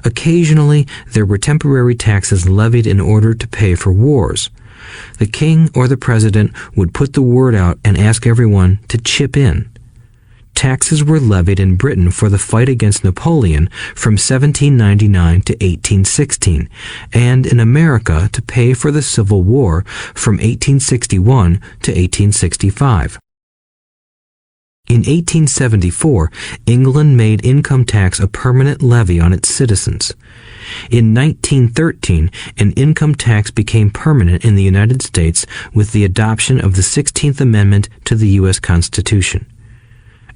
Occasionally, there were temporary taxes levied in order to pay for wars. The king or the president would put the word out and ask everyone to chip in. Taxes were levied in Britain for the fight against Napoleon from 1799 to 1816, and in America to pay for the Civil War from 1861 to 1865. In 1874, England made income tax a permanent levy on its citizens. In 1913, an income tax became permanent in the United States with the adoption of the 16th Amendment to the U.S. Constitution.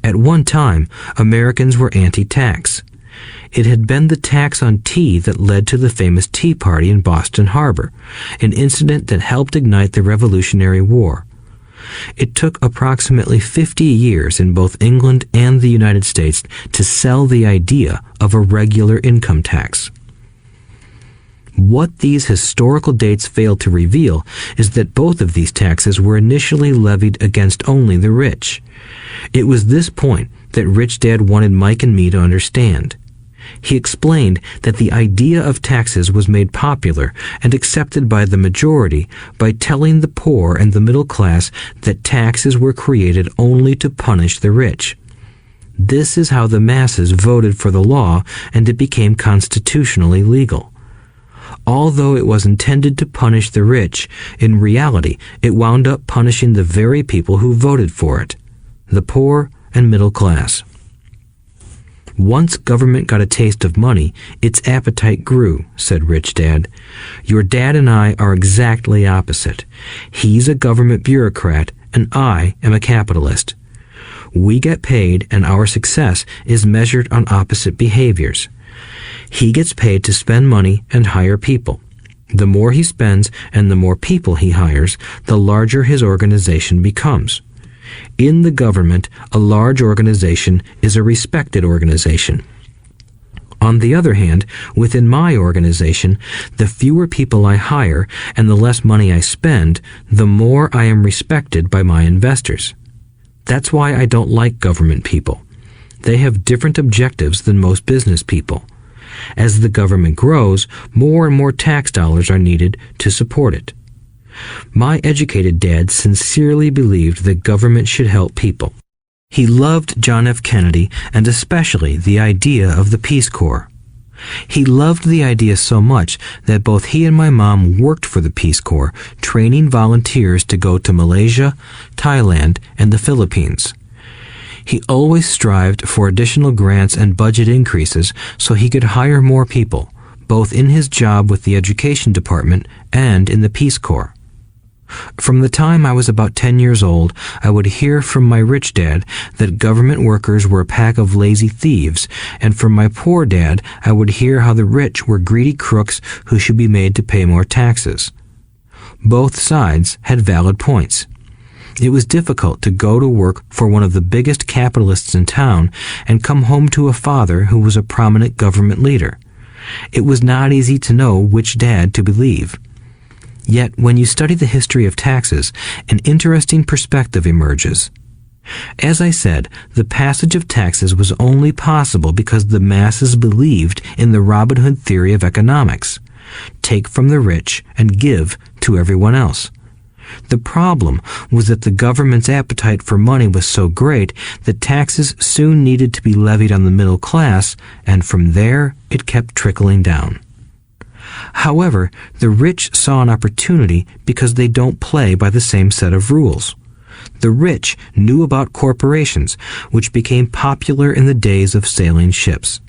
At one time, Americans were anti-tax. It had been the tax on tea that led to the famous Tea Party in Boston Harbor, an incident that helped ignite the Revolutionary War. It took approximately 50 years in both England and the United States to sell the idea of a regular income tax. What these historical dates fail to reveal is that both of these taxes were initially levied against only the rich. It was this point that Rich Dad wanted Mike and me to understand. He explained that the idea of taxes was made popular and accepted by the majority by telling the poor and the middle class that taxes were created only to punish the rich. This is how the masses voted for the law, and it became constitutionally legal. Although it was intended to punish the rich, in reality it wound up punishing the very people who voted for it, the poor and middle class. Once government got a taste of money, its appetite grew, said Rich Dad. Your dad and I are exactly opposite. He's a government bureaucrat, and I am a capitalist. We get paid, and our success is measured on opposite behaviors. He gets paid to spend money and hire people. The more he spends and the more people he hires, the larger his organization becomes. In the government, a large organization is a respected organization. On the other hand, within my organization, the fewer people I hire and the less money I spend, the more I am respected by my investors. That's why I don't like government people. They have different objectives than most business people. As the government grows, more and more tax dollars are needed to support it. My educated dad sincerely believed that government should help people. He loved John F. Kennedy and especially the idea of the Peace Corps. He loved the idea so much that both he and my mom worked for the Peace Corps, training volunteers to go to Malaysia, Thailand, and the Philippines. He always strived for additional grants and budget increases so he could hire more people, both in his job with the Education Department and in the Peace Corps. From the time I was about 10 years old, I would hear from my rich dad that government workers were a pack of lazy thieves, and from my poor dad, I would hear how the rich were greedy crooks who should be made to pay more taxes. Both sides had valid points. It was difficult to go to work for one of the biggest capitalists in town and come home to a father who was a prominent government leader. It was not easy to know which dad to believe. Yet, when you study the history of taxes, an interesting perspective emerges. As I said, the passage of taxes was only possible because the masses believed in the Robin Hood theory of economics. Take from the rich and give to everyone else. The problem was that the government's appetite for money was so great that taxes soon needed to be levied on the middle class, and from there it kept trickling down. However, the rich saw an opportunity because they don't play by the same set of rules. The rich knew about corporations, which became popular in the days of sailing ships.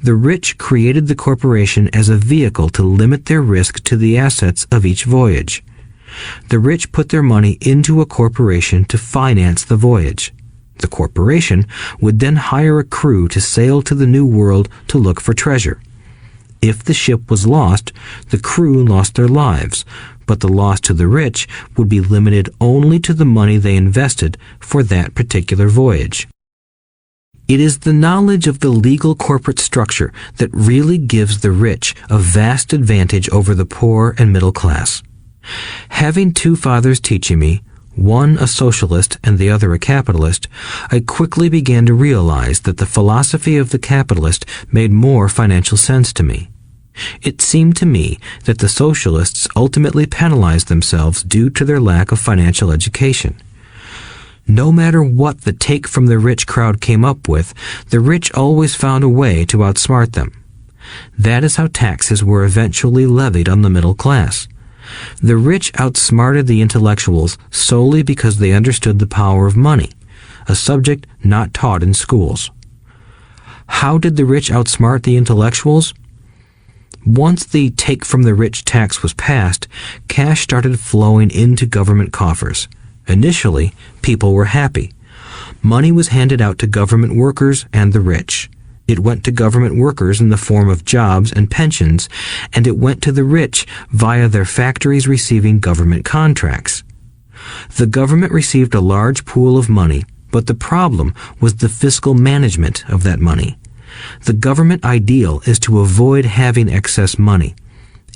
The rich created the corporation as a vehicle to limit their risk to the assets of each voyage. The rich put their money into a corporation to finance the voyage. The corporation would then hire a crew to sail to the New World to look for treasure. If the ship was lost, the crew lost their lives, but the loss to the rich would be limited only to the money they invested for that particular voyage. It is the knowledge of the legal corporate structure that really gives the rich a vast advantage over the poor and middle class. Having two fathers teaching me, one a socialist and the other a capitalist, I quickly began to realize that the philosophy of the capitalist made more financial sense to me. It seemed to me that the socialists ultimately penalized themselves due to their lack of financial education. No matter what the take from the rich crowd came up with, the rich always found a way to outsmart them. That is how taxes were eventually levied on the middle class. The rich outsmarted the intellectuals solely because they understood the power of money, a subject not taught in schools. How did the rich outsmart the intellectuals? Once the take from the rich tax was passed, cash started flowing into government coffers. Initially, people were happy. Money was handed out to government workers and the rich. It went to government workers in the form of jobs and pensions, and it went to the rich via their factories receiving government contracts. The government received a large pool of money, but the problem was the fiscal management of that money. The government ideal is to avoid having excess money.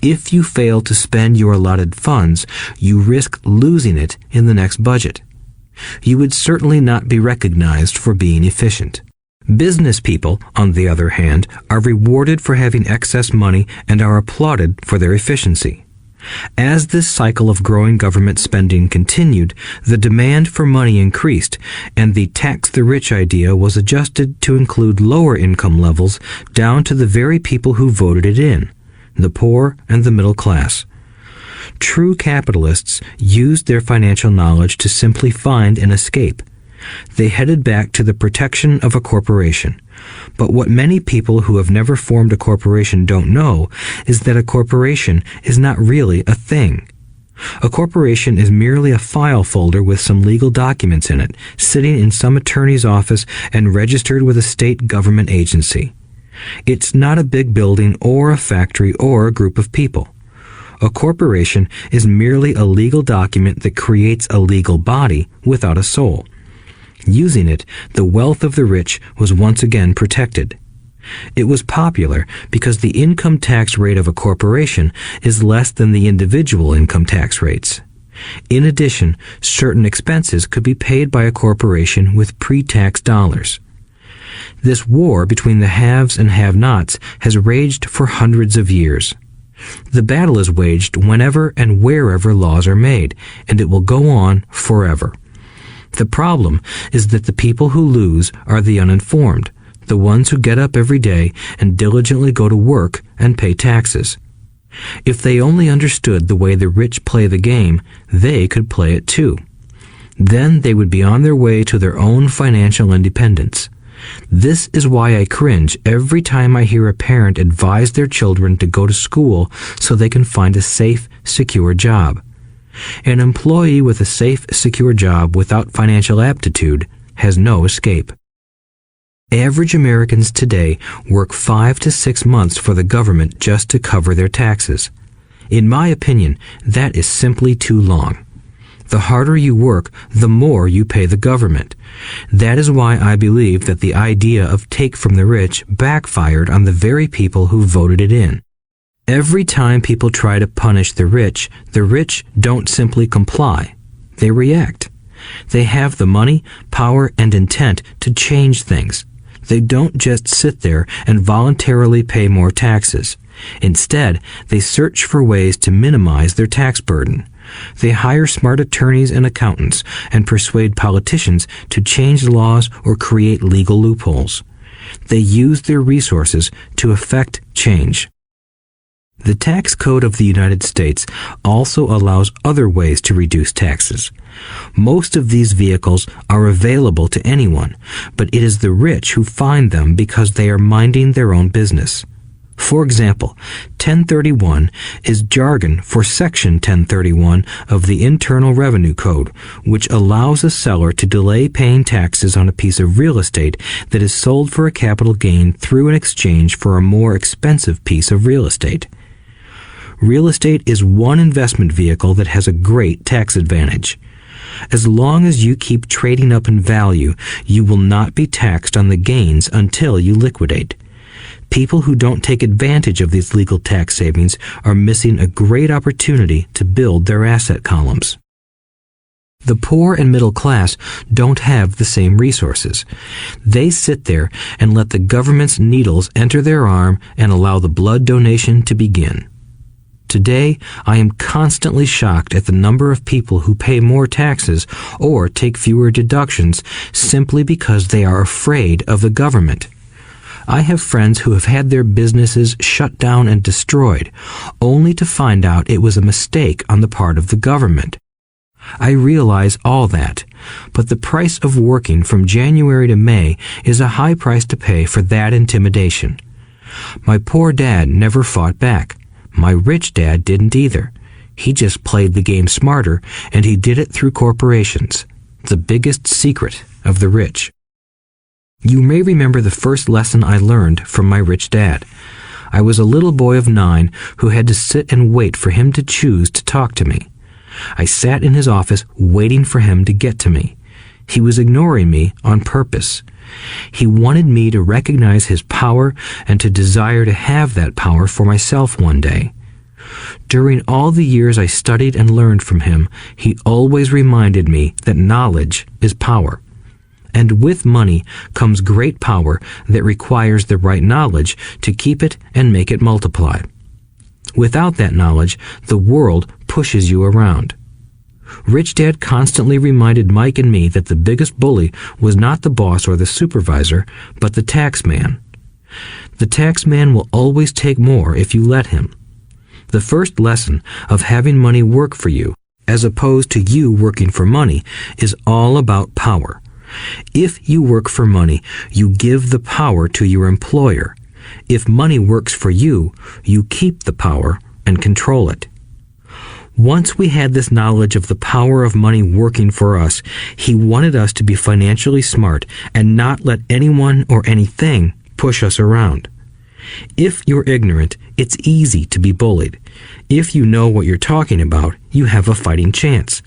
If you fail to spend your allotted funds, you risk losing it in the next budget. You would certainly not be recognized for being efficient. Business people, on the other hand, are rewarded for having excess money and are applauded for their efficiency. As this cycle of growing government spending continued, the demand for money increased, and the tax the rich idea was adjusted to include lower income levels down to the very people who voted it in, the poor and the middle class. True capitalists used their financial knowledge to simply find an escape. They headed back to the protection of a corporation. But what many people who have never formed a corporation don't know is that a corporation is not really a thing. A corporation is merely a file folder with some legal documents in it, sitting in some attorney's office and registered with a state government agency. It's not a big building or a factory or a group of people. A corporation is merely a legal document that creates a legal body without a soul. Using it, the wealth of the rich was once again protected. It was popular because the income tax rate of a corporation is less than the individual income tax rates. In addition, certain expenses could be paid by a corporation with pre-tax dollars. This war between the haves and have-nots has raged for hundreds of years. The battle is waged whenever and wherever laws are made, and it will go on forever. The problem is that the people who lose are the uninformed, the ones who get up every day and diligently go to work and pay taxes. If they only understood the way the rich play the game, they could play it too. Then they would be on their way to their own financial independence. This is why I cringe every time I hear a parent advise their children to go to school so they can find a safe, secure job. An employee with a safe, secure job without financial aptitude has no escape. Average Americans today work 5 to 6 months for the government just to cover their taxes. In my opinion, that is simply too long. The harder you work, the more you pay the government. That is why I believe that the idea of take from the rich backfired on the very people who voted it in. Every time people try to punish the rich don't simply comply. They react. They have the money, power, and intent to change things. They don't just sit there and voluntarily pay more taxes. Instead, they search for ways to minimize their tax burden. They hire smart attorneys and accountants and persuade politicians to change laws or create legal loopholes. They use their resources to effect change. The tax code of the United States also allows other ways to reduce taxes. Most of these vehicles are available to anyone, but it is the rich who find them because they are minding their own business. For example, 1031 is jargon for Section 1031 of the Internal Revenue Code, which allows a seller to delay paying taxes on a piece of real estate that is sold for a capital gain through an exchange for a more expensive piece of real estate. Real estate is one investment vehicle that has a great tax advantage. As long as you keep trading up in value, you will not be taxed on the gains until you liquidate. People who don't take advantage of these legal tax savings are missing a great opportunity to build their asset columns. The poor and middle class don't have the same resources. They sit there and let the government's needles enter their arm and allow the blood donation to begin. Today, I am constantly shocked at the number of people who pay more taxes or take fewer deductions simply because they are afraid of the government. I have friends who have had their businesses shut down and destroyed, only to find out it was a mistake on the part of the government. I realize all that, but the price of working from January to May is a high price to pay for that intimidation. My poor dad never fought back. My rich dad didn't either. He just played the game smarter, and he did it through corporations, the biggest secret of the rich. You may remember the first lesson I learned from my rich dad. I was a little boy of 9 who had to sit and wait for him to choose to talk to me. I sat in his office waiting for him to get to me. He was ignoring me on purpose. He wanted me to recognize his power and to desire to have that power for myself one day. During all the years I studied and learned from him, he always reminded me that knowledge is power. And with money comes great power that requires the right knowledge to keep it and make it multiply. Without that knowledge, the world pushes you around. Rich Dad constantly reminded Mike and me that the biggest bully was not the boss or the supervisor, but the tax man. The tax man will always take more if you let him. The first lesson of having money work for you, as opposed to you working for money, is all about power. If you work for money, you give the power to your employer. If money works for you, you keep the power and control it. Once we had this knowledge of the power of money working for us, he wanted us to be financially smart and not let anyone or anything push us around. If you're ignorant, it's easy to be bullied. If you know what you're talking about, you have a fighting chance.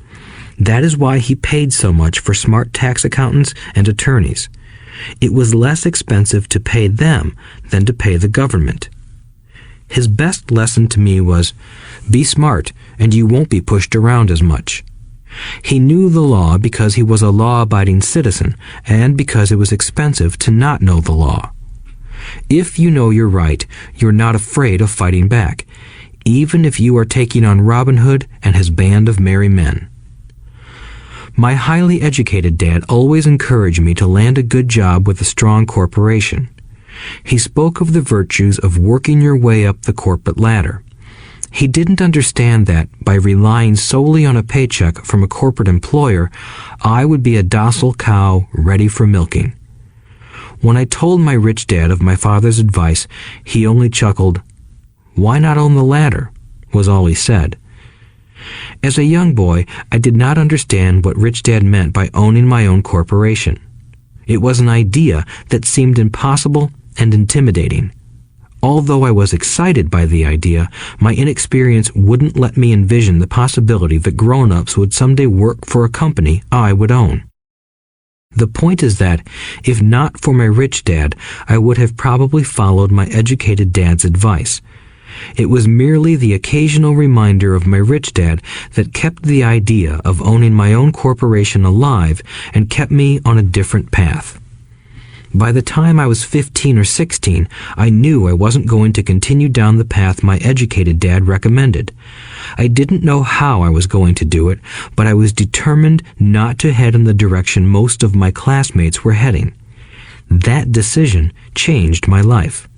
That is why he paid so much for smart tax accountants and attorneys. It was less expensive to pay them than to pay the government. His best lesson to me was, be smart and you won't be pushed around as much. He knew the law because he was a law-abiding citizen and because it was expensive to not know the law. If you know you're right, you're not afraid of fighting back, even if you are taking on Robin Hood and his band of merry men. My highly educated dad always encouraged me to land a good job with a strong corporation. He spoke of the virtues of working your way up the corporate ladder. He didn't understand that, by relying solely on a paycheck from a corporate employer, I would be a docile cow ready for milking. When I told my rich dad of my father's advice, he only chuckled. "Why not own the ladder?" was all he said. As a young boy, I did not understand what Rich Dad meant by owning my own corporation. It was an idea that seemed impossible and intimidating. Although I was excited by the idea, my inexperience wouldn't let me envision the possibility that grown-ups would someday work for a company I would own. The point is that, if not for my rich dad, I would have probably followed my educated dad's advice. It was merely the occasional reminder of my rich dad that kept the idea of owning my own corporation alive and kept me on a different path. By the time I was 15 or 16, I knew I wasn't going to continue down the path my educated dad recommended. I didn't know how I was going to do it, but I was determined not to head in the direction most of my classmates were heading. That decision changed my life.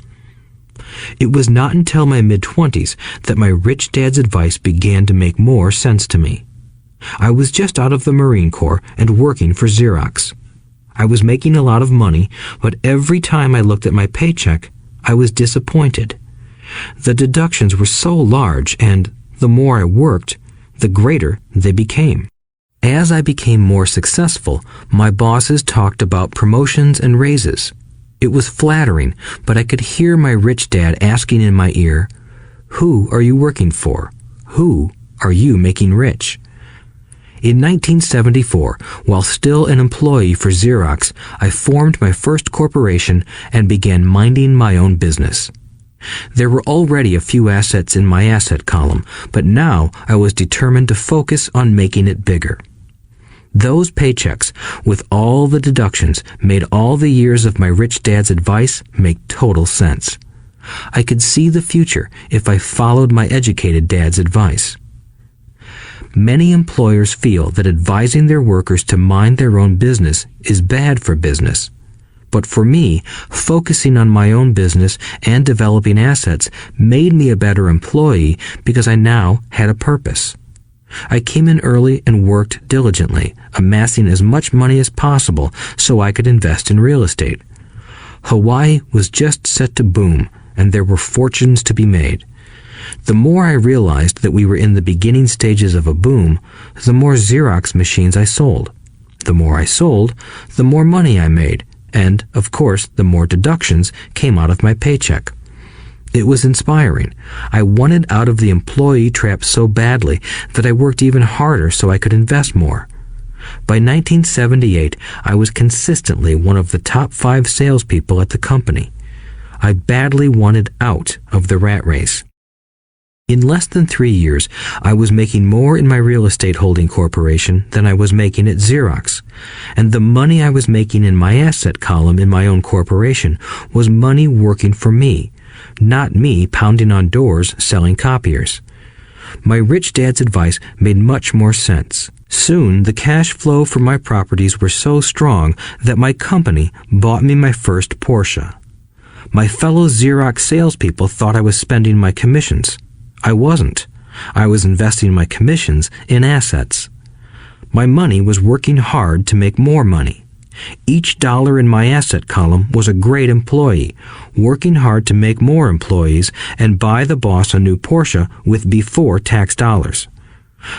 It was not until my mid-20s that my rich dad's advice began to make more sense to me. I was just out of the Marine Corps and working for Xerox. I was making a lot of money, but every time I looked at my paycheck, I was disappointed. The deductions were so large, and the more I worked, the greater they became. As I became more successful, my bosses talked about promotions and raises. It was flattering, but I could hear my rich dad asking in my ear, "Who are you working for? Who are you making rich?" In 1974, while still an employee for Xerox, I formed my first corporation and began minding my own business. There were already a few assets in my asset column, but now I was determined to focus on making it bigger. Those paychecks, with all the deductions, made all the years of my rich dad's advice make total sense. I could see the future if I followed my educated dad's advice. Many employers feel that advising their workers to mind their own business is bad for business. But for me, focusing on my own business and developing assets made me a better employee because I now had a purpose. I came in early and worked diligently, amassing as much money as possible so I could invest in real estate. Hawaii was just set to boom, and there were fortunes to be made. The more I realized that we were in the beginning stages of a boom, the more Xerox machines I sold. The more I sold, the more money I made, and, of course, the more deductions came out of my paycheck. It was inspiring. I wanted out of the employee trap so badly that I worked even harder so I could invest more. By 1978, I was consistently one of the top 5 salespeople at the company. I badly wanted out of the rat race. In less than 3 years, I was making more in my real estate holding corporation than I was making at Xerox, and the money I was making in my asset column in my own corporation was money working for me, not me pounding on doors selling copiers. My rich dad's advice made much more sense. Soon, the cash flow from my properties were so strong that my company bought me my first Porsche. My fellow Xerox salespeople thought I was spending my commissions. I wasn't. I was investing my commissions in assets. My money was working hard to make more money. Each dollar in my asset column was a great employee, working hard to make more employees and buy the boss a new Porsche with before-tax dollars.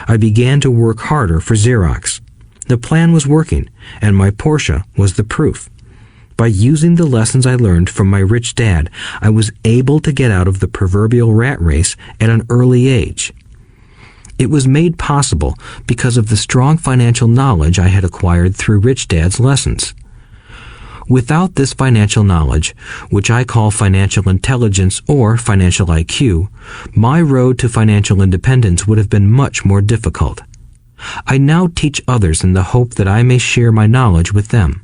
I began to work harder for Xerox. The plan was working, and my Porsche was the proof. By using the lessons I learned from my rich dad, I was able to get out of the proverbial rat race at an early age. It was made possible because of the strong financial knowledge I had acquired through Rich Dad's lessons. Without this financial knowledge, which I call financial intelligence or financial IQ, my road to financial independence would have been much more difficult. I now teach others in the hope that I may share my knowledge with them.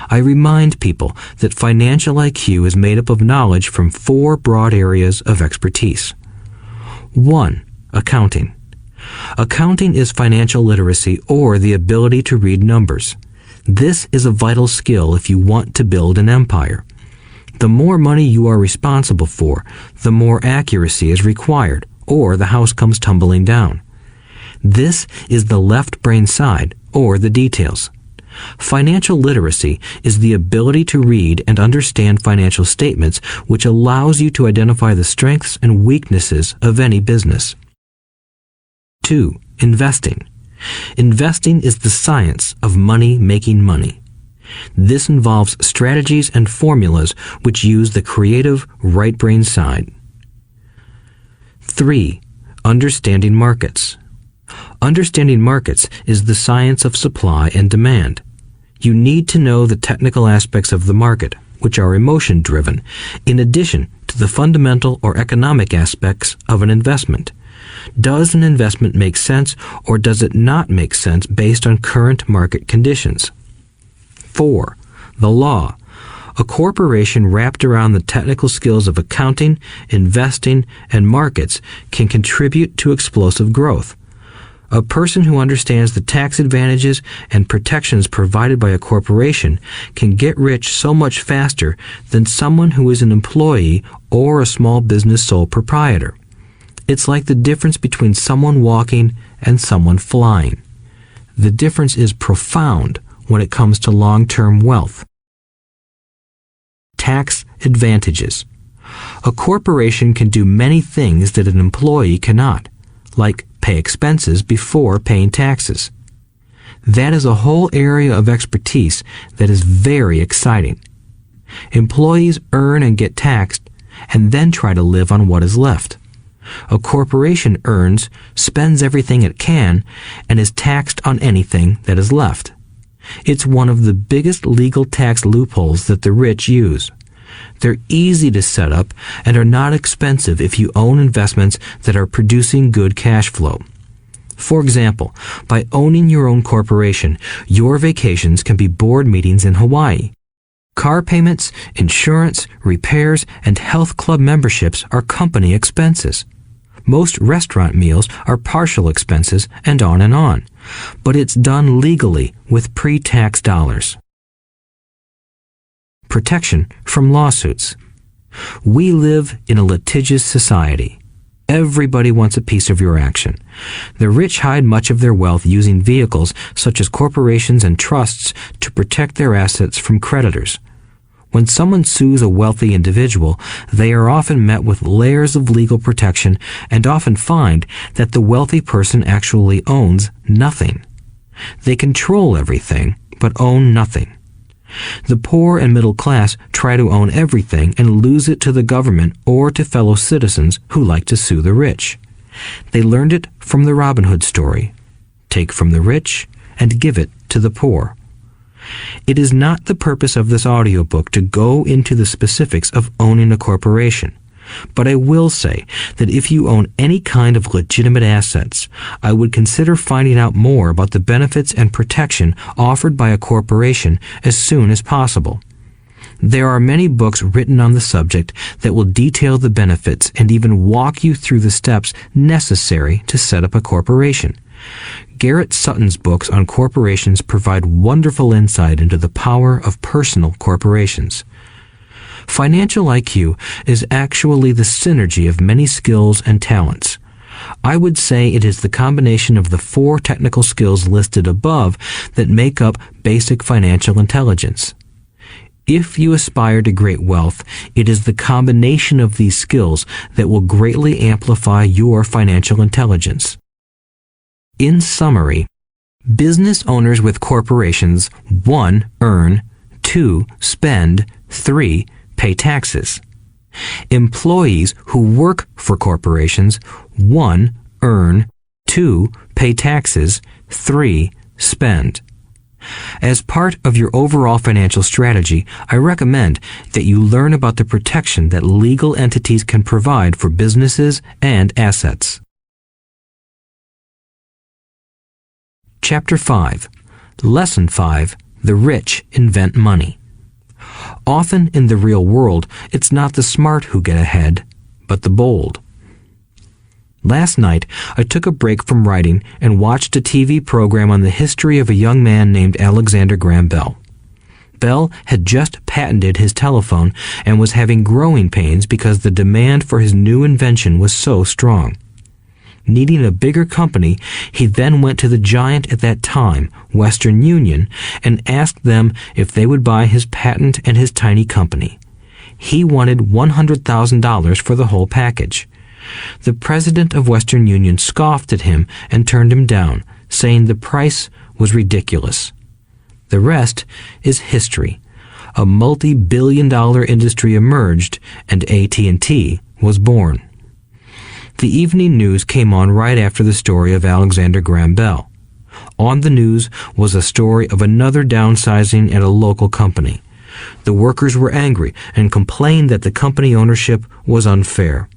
I remind people that financial IQ is made up of knowledge from 4 broad areas of expertise. 1. Accounting. Accounting is financial literacy or the ability to read numbers. This is a vital skill if you want to build an empire. The more money you are responsible for, the more accuracy is required, or the house comes tumbling down. This is the left brain side, or the details. Financial literacy is the ability to read and understand financial statements, which allows you to identify the strengths and weaknesses of any business. 2. Investing. Investing is the science of money making money. This involves strategies and formulas which use the creative right brain side. 3. Understanding markets. Understanding markets is the science of supply and demand. You need to know the technical aspects of the market, which are emotion-driven, in addition to the fundamental or economic aspects of an investment. Does an investment make sense or does it not make sense based on current market conditions? 4. The law. A corporation wrapped around the technical skills of accounting, investing, and markets can contribute to explosive growth. A person who understands the tax advantages and protections provided by a corporation can get rich so much faster than someone who is an employee or a small business sole proprietor. It's like the difference between someone walking and someone flying. The difference is profound when it comes to long-term wealth. Tax advantages. A corporation can do many things that an employee cannot, like pay expenses before paying taxes. That is a whole area of expertise that is very exciting. Employees earn and get taxed and then try to live on what is left. A corporation earns, spends everything it can, and is taxed on anything that is left. It's one of the biggest legal tax loopholes that the rich use. They're easy to set up and are not expensive if you own investments that are producing good cash flow. For example, by owning your own corporation, your vacations can be board meetings in Hawaii. Car payments, insurance, repairs, and health club memberships are company expenses. Most restaurant meals are partial expenses, and on. But it's done legally with pre-tax dollars. Protection from lawsuits. We live in a litigious society. Everybody wants a piece of your action. The rich hide much of their wealth using vehicles such as corporations and trusts to protect their assets from creditors. When someone sues a wealthy individual, they are often met with layers of legal protection and often find that the wealthy person actually owns nothing. They control everything, but own nothing. The poor and middle class try to own everything and lose it to the government or to fellow citizens who like to sue the rich. They learned it from the Robin Hood story. Take from the rich and give it to the poor. It is not the purpose of this audiobook to go into the specifics of owning a corporation, but I will say that if you own any kind of legitimate assets, I would consider finding out more about the benefits and protection offered by a corporation as soon as possible. There are many books written on the subject that will detail the benefits and even walk you through the steps necessary to set up a corporation. Garrett Sutton's books on corporations provide wonderful insight into the power of personal corporations. Financial IQ is actually the synergy of many skills and talents. I would say it is the combination of the 4 technical skills listed above that make up basic financial intelligence. If you aspire to great wealth, it is the combination of these skills that will greatly amplify your financial intelligence. In summary, business owners with corporations 1. Earn, 2. Spend, 3. Pay taxes. Employees who work for corporations 1. Earn, 2. Pay taxes, 3. Spend. As part of your overall financial strategy, I recommend that you learn about the protection that legal entities can provide for businesses and assets. Chapter 5. Lesson 5. The rich invent money. Often in the real world, it's not the smart who get ahead, but the bold. Last night, I took a break from writing and watched a TV program on the history of a young man named Alexander Graham Bell. Bell had just patented his telephone and was having growing pains because the demand for his new invention was so strong. Needing a bigger company, he then went to the giant at that time, Western Union, and asked them if they would buy his patent and his tiny company. He wanted $100,000 for the whole package. The president of Western Union scoffed at him and turned him down, saying the price was ridiculous. The rest is history. A multi-billion-dollar industry emerged, and AT&T was born. The evening news came on right after the story of Alexander Graham Bell. On the news was a story of another downsizing at a local company. The workers were angry and complained that the company ownership was unfair.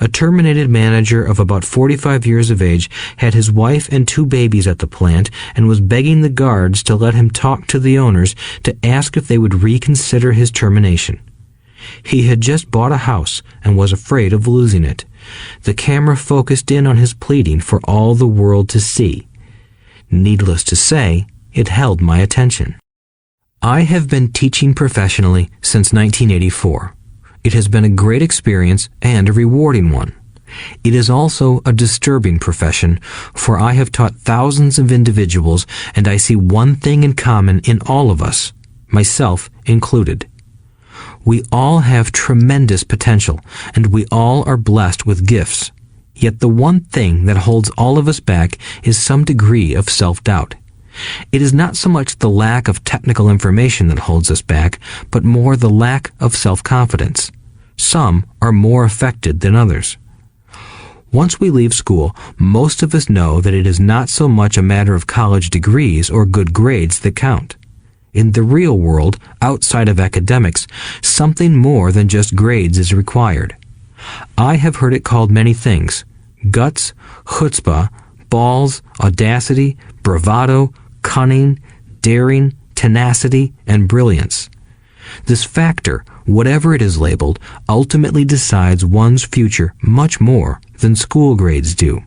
A terminated manager of about 45 years of age had his wife and 2 babies at the plant and was begging the guards to let him talk to the owners to ask if they would reconsider his termination. He had just bought a house and was afraid of losing it. The camera focused in on his pleading for all the world to see. Needless to say, it held my attention. I have been teaching professionally since 1984. It has been a great experience and a rewarding one. It is also a disturbing profession, for I have taught thousands of individuals, and I see one thing in common in all of us, myself included. We all have tremendous potential, and we all are blessed with gifts. Yet the one thing that holds all of us back is some degree of self-doubt. It is not so much the lack of technical information that holds us back, but more the lack of self-confidence. Some are more affected than others. Once we leave school, most of us know that it is not so much a matter of college degrees or good grades that count. In the real world, outside of academics, something more than just grades is required. I have heard it called many things: guts, chutzpah, balls, audacity, bravado, cunning, daring, tenacity, and brilliance. This factor, whatever it is labeled, ultimately decides one's future much more than school grades do.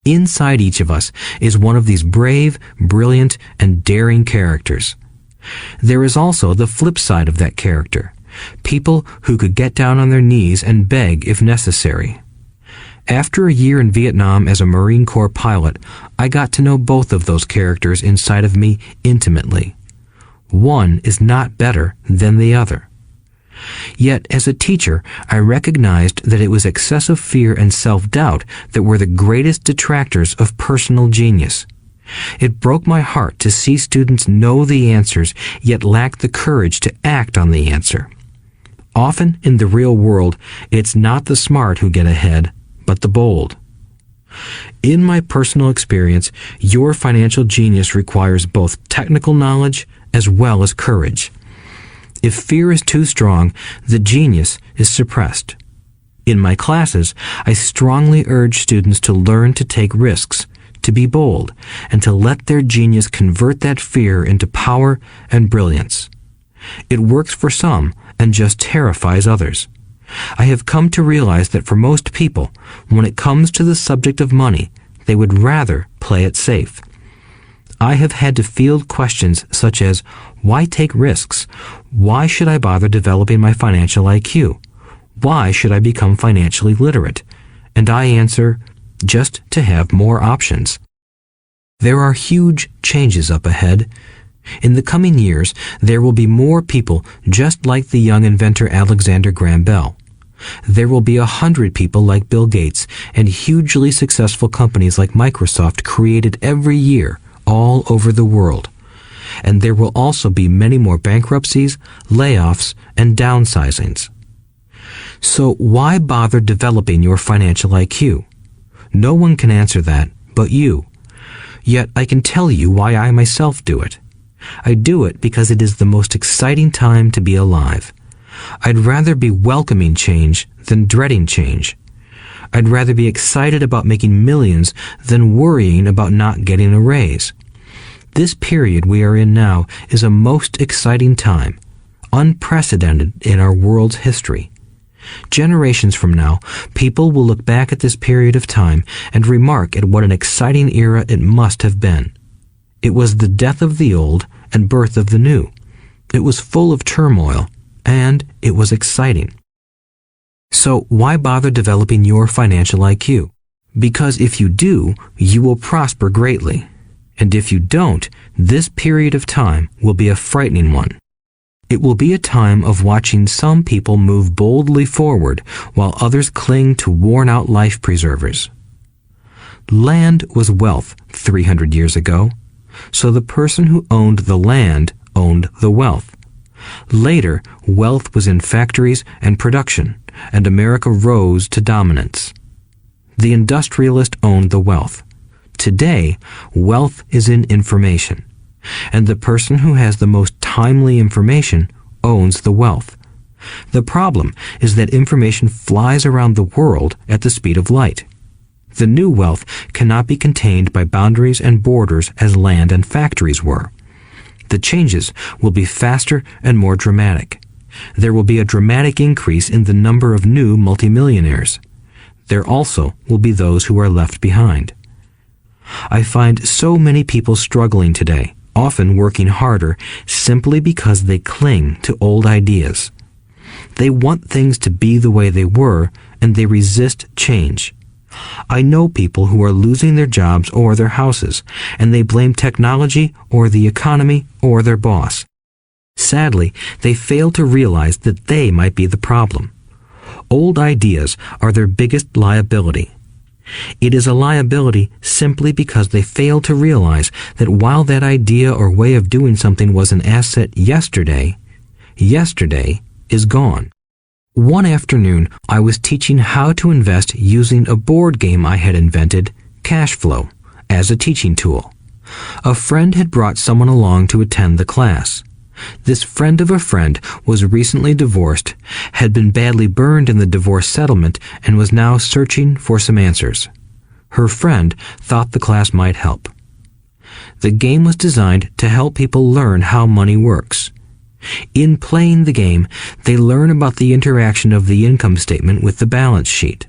Inside each of us is one of these brave, brilliant, and daring characters. There is also the flip side of that character, people who could get down on their knees and beg if necessary. After a year in Vietnam as a Marine Corps pilot, I got to know both of those characters inside of me intimately. One is not better than the other. Yet, as a teacher, I recognized that it was excessive fear and self-doubt that were the greatest detractors of personal genius. It broke my heart to see students know the answers, yet lack the courage to act on the answer. Often, in the real world, it's not the smart who get ahead, but the bold. In my personal experience, your financial genius requires both technical knowledge as well as courage. If fear is too strong, the genius is suppressed. In my classes, I strongly urge students to learn to take risks, to be bold, and to let their genius convert that fear into power and brilliance. It works for some and just terrifies others. I have come to realize that for most people, when it comes to the subject of money, they would rather play it safe. I have had to field questions such as, why take risks? Why should I bother developing my financial IQ? Why should I become financially literate? And I answer, just to have more options. There are huge changes up ahead. In the coming years, there will be more people just like the young inventor Alexander Graham Bell. There will be 100 people like Bill Gates and hugely successful companies like Microsoft created every year all over the world. And there will also be many more bankruptcies, layoffs, and downsizings. So why bother developing your financial IQ? No one can answer that but you. Yet I can tell you why I myself do it. I do it because it is the most exciting time to be alive. I'd rather be welcoming change than dreading change. I'd rather be excited about making millions than worrying about not getting a raise. This period we are in now is a most exciting time, unprecedented in our world's history. Generations from now, people will look back at this period of time and remark at what an exciting era it must have been. It was the death of the old and birth of the new. It was full of turmoil, and it was exciting. So why bother developing your financial IQ? Because if you do, you will prosper greatly. And if you don't, this period of time will be a frightening one. It will be a time of watching some people move boldly forward while others cling to worn-out life preservers. Land was wealth 300 years ago, so the person who owned the land owned the wealth. Later, wealth was in factories and production, and America rose to dominance. The industrialist owned the wealth. Today, wealth is in information, and the person who has the most timely information owns the wealth. The problem is that information flies around the world at the speed of light. The new wealth cannot be contained by boundaries and borders as land and factories were. The changes will be faster and more dramatic. There will be a dramatic increase in the number of new multimillionaires. There also will be those who are left behind. I find so many people struggling today, often working harder, simply because they cling to old ideas. They want things to be the way they were, and they resist change. I know people who are losing their jobs or their houses, and they blame technology or the economy or their boss. Sadly, they fail to realize that they might be the problem. Old ideas are their biggest liability. It is a liability simply because they fail to realize that while that idea or way of doing something was an asset yesterday, yesterday is gone. One afternoon, I was teaching how to invest using a board game I had invented, Cash Flow, as a teaching tool. A friend had brought someone along to attend the class. This friend of a friend was recently divorced, had been badly burned in the divorce settlement, and was now searching for some answers. Her friend thought the class might help. The game was designed to help people learn how money works. In playing the game, they learn about the interaction of the income statement with the balance sheet.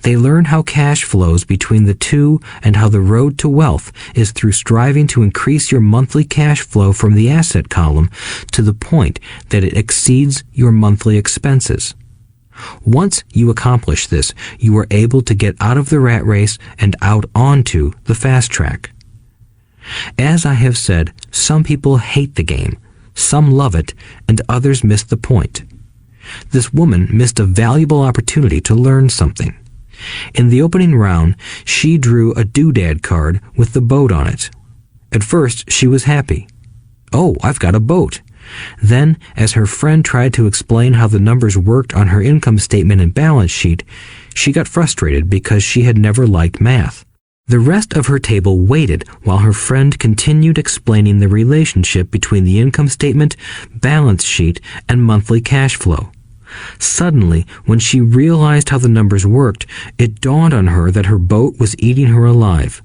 They learn how cash flows between the two and how the road to wealth is through striving to increase your monthly cash flow from the asset column to the point that it exceeds your monthly expenses. Once you accomplish this, you are able to get out of the rat race and out onto the fast track. As I have said, some people hate the game, some love it, and others miss the point. This woman missed a valuable opportunity to learn something. In the opening round, she drew a doodad card with the boat on it. At first, she was happy. "Oh, I've got a boat." Then, as her friend tried to explain how the numbers worked on her income statement and balance sheet, she got frustrated because she had never liked math. The rest of her table waited while her friend continued explaining the relationship between the income statement, balance sheet, and monthly cash flow. Suddenly, when she realized how the numbers worked, it dawned on her that her boat was eating her alive.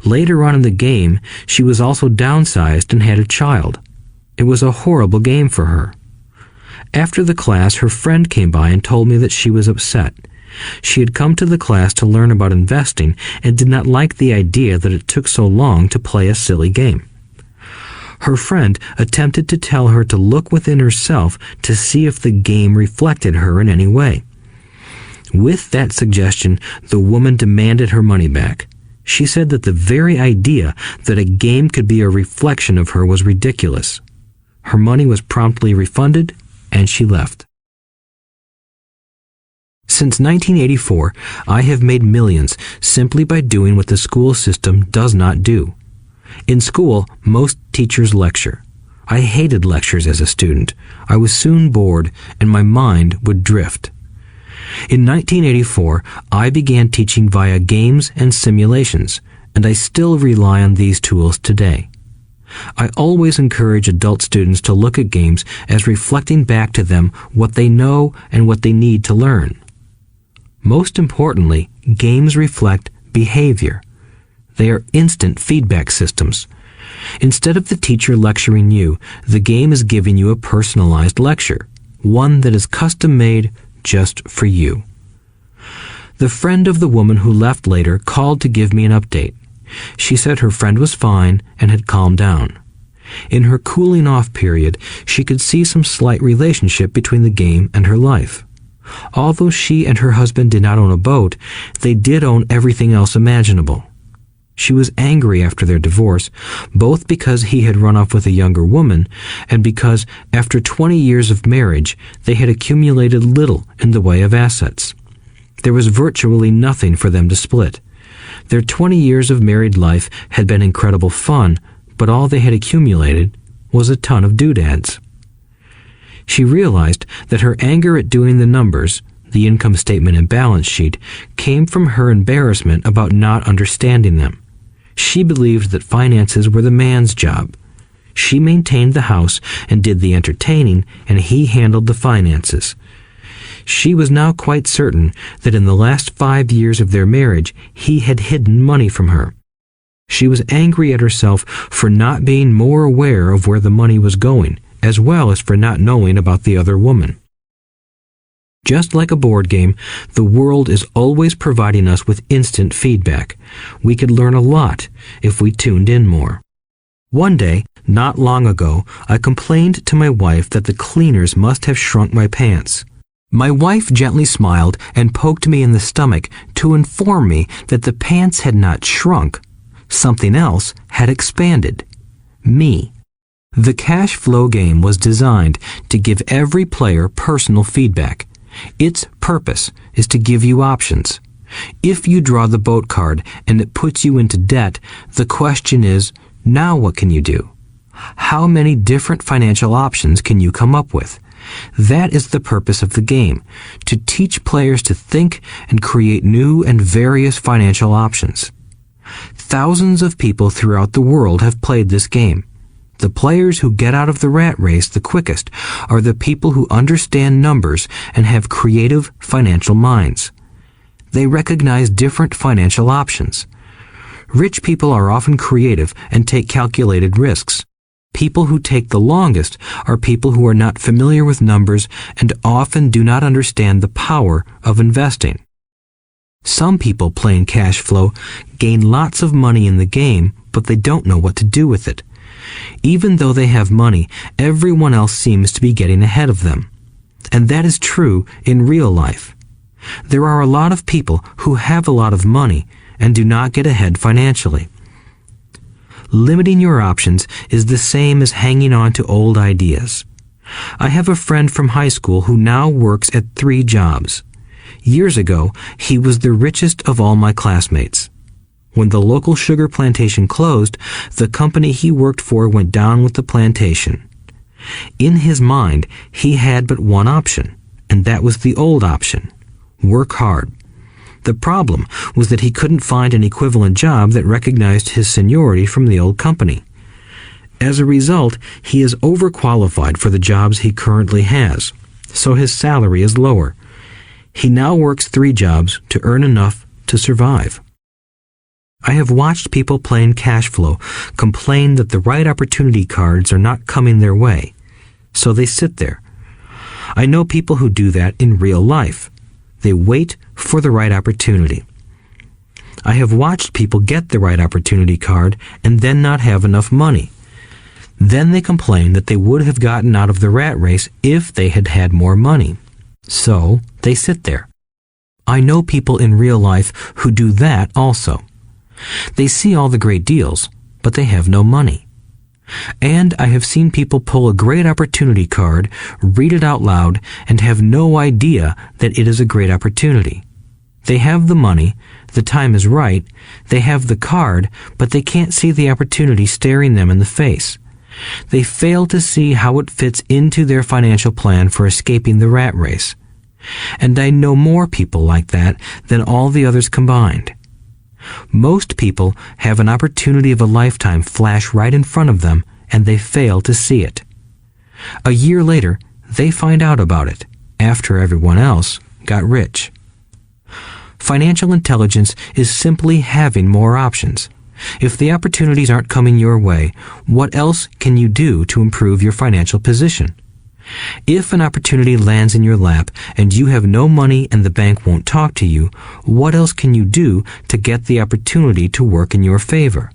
Later on in the game, she was also downsized and had a child. It was a horrible game for her. After the class, her friend came by and told me that she was upset. She had come to the class to learn about investing and did not like the idea that it took so long to play a silly game. Her friend attempted to tell her to look within herself to see if the game reflected her in any way. With that suggestion, the woman demanded her money back. She said that the very idea that a game could be a reflection of her was ridiculous. Her money was promptly refunded, and she left. Since 1984, I have made millions simply by doing what the school system does not do. In school, most teachers lecture. I hated lectures as a student. I was soon bored, and my mind would drift. In 1984, I began teaching via games and simulations, and I still rely on these tools today. I always encourage adult students to look at games as reflecting back to them what they know and what they need to learn. Most importantly, games reflect behavior. They are instant feedback systems. Instead of the teacher lecturing you, the game is giving you a personalized lecture, one that is custom-made just for you. The friend of the woman who left later called to give me an update. She said her friend was fine and had calmed down. In her cooling-off period, she could see some slight relationship between the game and her life. Although she and her husband did not own a boat, they did own everything else imaginable. She was angry after their divorce, both because he had run off with a younger woman and because, after 20 years of marriage, they had accumulated little in the way of assets. There was virtually nothing for them to split. Their 20 years of married life had been incredible fun, but all they had accumulated was a ton of doodads. She realized that her anger at doing the numbers, the income statement and balance sheet, came from her embarrassment about not understanding them. She believed that finances were the man's job. She maintained the house and did the entertaining, and he handled the finances. She was now quite certain that in the last 5 years of their marriage, he had hidden money from her. She was angry at herself for not being more aware of where the money was going, as well as for not knowing about the other woman. Just like a board game, the world is always providing us with instant feedback. We could learn a lot if we tuned in more. One day, not long ago, I complained to my wife that the cleaners must have shrunk my pants. My wife gently smiled and poked me in the stomach to inform me that the pants had not shrunk. Something else had expanded. Me. The cash flow game was designed to give every player personal feedback. Its purpose is to give you options. If you draw the boat card and it puts you into debt, the question is, now what can you do? How many different financial options can you come up with? That is the purpose of the game, to teach players to think and create new and various financial options. Thousands of people throughout the world have played this game. The players who get out of the rat race the quickest are the people who understand numbers and have creative financial minds. They recognize different financial options. Rich people are often creative and take calculated risks. People who take the longest are people who are not familiar with numbers and often do not understand the power of investing. Some people playing cash flow gain lots of money in the game, but they don't know what to do with it. Even though they have money, everyone else seems to be getting ahead of them. And that is true in real life. There are a lot of people who have a lot of money and do not get ahead financially. Limiting your options is the same as hanging on to old ideas. I have a friend from high school who now works at 3 jobs. Years ago, he was the richest of all my classmates. When the local sugar plantation closed, the company he worked for went down with the plantation. In his mind, he had but one option, and that was the old option: work hard. The problem was that he couldn't find an equivalent job that recognized his seniority from the old company. As a result, he is overqualified for the jobs he currently has, so his salary is lower. He now works 3 jobs to earn enough to survive. I have watched people playing cash flow complain that the right opportunity cards are not coming their way, so they sit there. I know people who do that in real life. They wait for the right opportunity. I have watched people get the right opportunity card and then not have enough money. Then they complain that they would have gotten out of the rat race if they had had more money. So they sit there. I know people in real life who do that also. They see all the great deals, but they have no money. And I have seen people pull a great opportunity card, read it out loud, and have no idea that it is a great opportunity. They have the money, the time is right, they have the card, but they can't see the opportunity staring them in the face. They fail to see how it fits into their financial plan for escaping the rat race. And I know more people like that than all the others combined. Most people have an opportunity of a lifetime flash right in front of them, and they fail to see it. A year later, they find out about it, after everyone else got rich. Financial intelligence is simply having more options. If the opportunities aren't coming your way, what else can you do to improve your financial position? If an opportunity lands in your lap and you have no money and the bank won't talk to you, what else can you do to get the opportunity to work in your favor?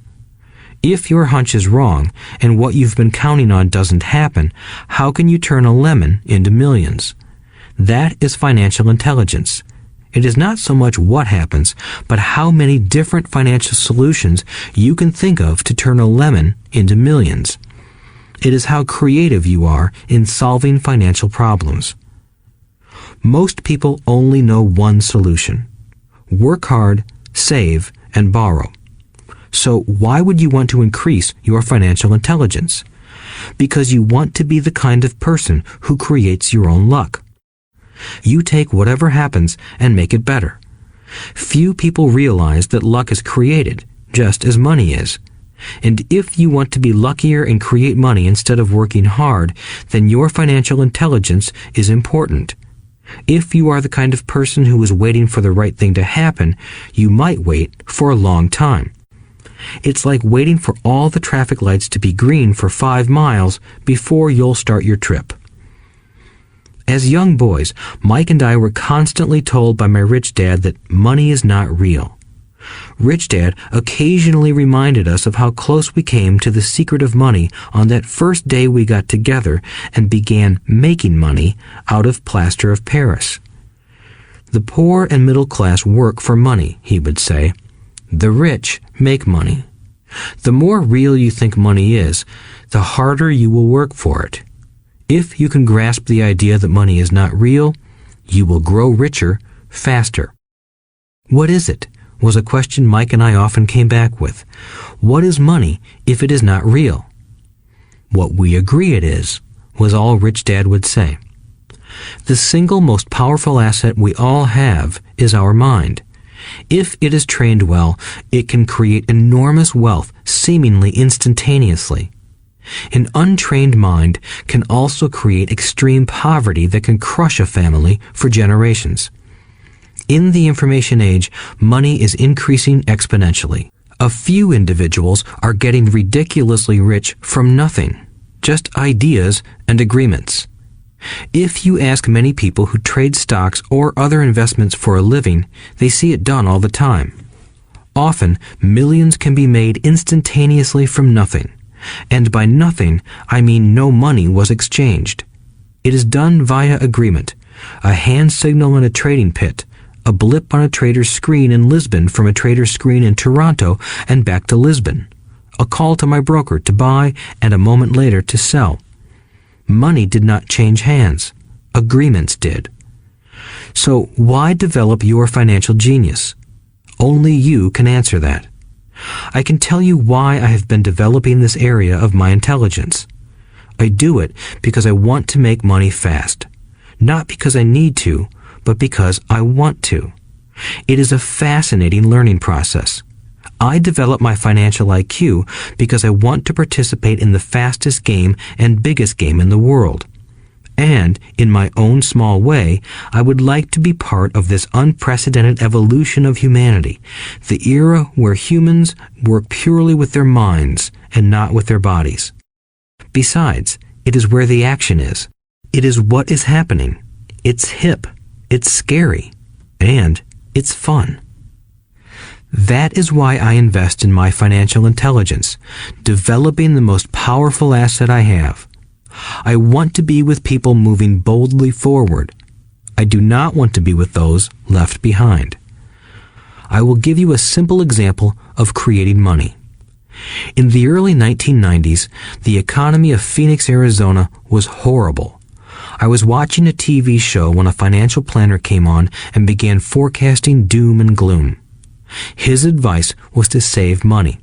If your hunch is wrong and what you've been counting on doesn't happen, how can you turn a lemon into millions? That is financial intelligence. It is not so much what happens, but how many different financial solutions you can think of to turn a lemon into millions. It is how creative you are in solving financial problems. Most people only know one solution: work hard, save, and borrow. So why would you want to increase your financial intelligence? Because you want to be the kind of person who creates your own luck. You take whatever happens and make it better. Few people realize that luck is created, just as money is. And if you want to be luckier and create money instead of working hard, then your financial intelligence is important. If you are the kind of person who is waiting for the right thing to happen, you might wait for a long time. It's like waiting for all the traffic lights to be green for 5 miles before you'll start your trip. As young boys, Mike and I were constantly told by my rich dad that money is not real. Rich Dad occasionally reminded us of how close we came to the secret of money on that first day we got together and began making money out of plaster of Paris. The poor and middle class work for money, he would say. The rich make money. The more real you think money is, the harder you will work for it. If you can grasp the idea that money is not real, you will grow richer faster. What is it? Was a question Mike and I often came back with. What is money if it is not real? What we agree it is, was all Rich Dad would say. The single most powerful asset we all have is our mind. If it is trained well, it can create enormous wealth seemingly instantaneously. An untrained mind can also create extreme poverty that can crush a family for generations. In the information age, money is increasing exponentially. A few individuals are getting ridiculously rich from nothing, just ideas and agreements. If you ask many people who trade stocks or other investments for a living, they see it done all the time. Often, millions can be made instantaneously from nothing. And by nothing, I mean no money was exchanged. It is done via agreement, a hand signal in a trading pit, a blip on a trader's screen in Lisbon from a trader's screen in Toronto and back to Lisbon, a call to my broker to buy and a moment later to sell. Money did not change hands. Agreements did. So why develop your financial genius? Only you can answer that. I can tell you why I have been developing this area of my intelligence. I do it because I want to make money fast. Not because I need to, but because I want to. It is a fascinating learning process. I develop my financial IQ because I want to participate in the fastest game and biggest game in the world. And, in my own small way, I would like to be part of this unprecedented evolution of humanity, the era where humans work purely with their minds and not with their bodies. Besides, it is where the action is. It is what is happening. It's hip, it's scary, and it's fun. That is why I invest in my financial intelligence, developing the most powerful asset I have. I want to be with people moving boldly forward. I do not want to be with those left behind. I will give you a simple example of creating money. In the early 1990s, the economy of Phoenix, Arizona was horrible. I was watching a TV show when a financial planner came on and began forecasting doom and gloom. His advice was to save money.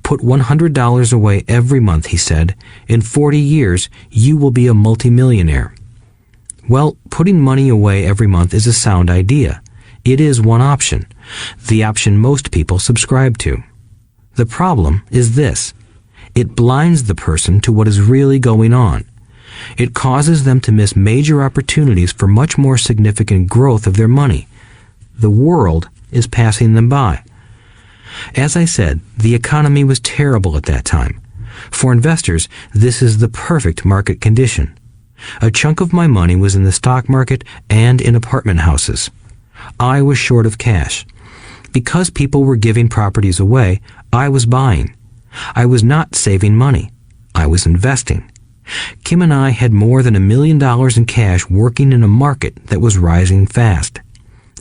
Put $100 away every month, he said. In 40 years, you will be a multimillionaire. Well, putting money away every month is a sound idea. It is one option, the option most people subscribe to. The problem is this: it blinds the person to what is really going on. It causes them to miss major opportunities for much more significant growth of their money. The world is passing them by. As I said, the economy was terrible at that time. For investors, this is the perfect market condition. A chunk of my money was in the stock market and in apartment houses. I was short of cash. Because people were giving properties away, I was buying. I was not saving money. I was investing. Kim and I had more than $1 million in cash working in a market that was rising fast.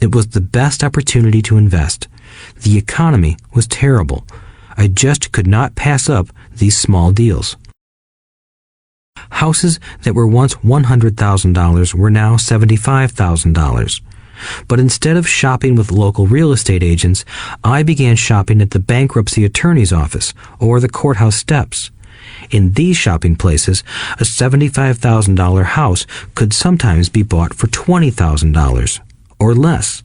It was the best opportunity to invest. The economy was terrible. I just could not pass up these small deals. Houses that were once $100,000 were now $75,000. But instead of shopping with local real estate agents, I began shopping at the bankruptcy attorney's office or the courthouse steps. In these shopping places, a $75,000 house could sometimes be bought for $20,000 or less.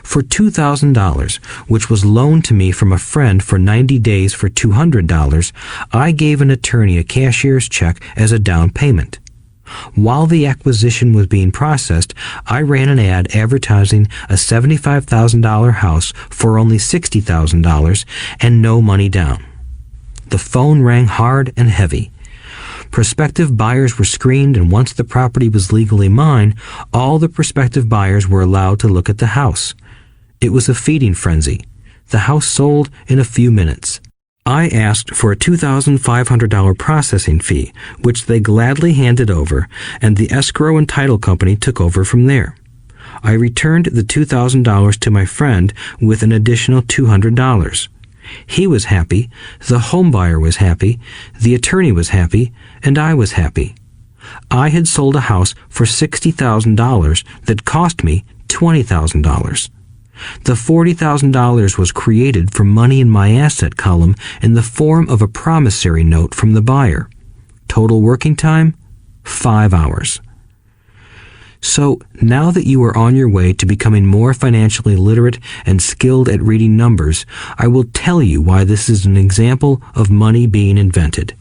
For $2,000, which was loaned to me from a friend for 90 days for $200, I gave an attorney a cashier's check as a down payment. While the acquisition was being processed, I ran an ad advertising a $75,000 house for only $60,000 and no money down. The phone rang hard and heavy. Prospective buyers were screened, and once the property was legally mine, all the prospective buyers were allowed to look at the house. It was a feeding frenzy. The house sold in a few minutes. I asked for a $2,500 processing fee, which they gladly handed over, and the escrow and title company took over from there. I returned the $2,000 to my friend with an additional $200. He was happy, the home buyer was happy, the attorney was happy, and I was happy. I had sold a house for $60,000 that cost me $20,000. The $40,000 was created from money in my asset column in the form of a promissory note from the buyer. Total working time, 5 hours. So, now that you are on your way to becoming more financially literate and skilled at reading numbers, I will tell you why this is an example of money being invented.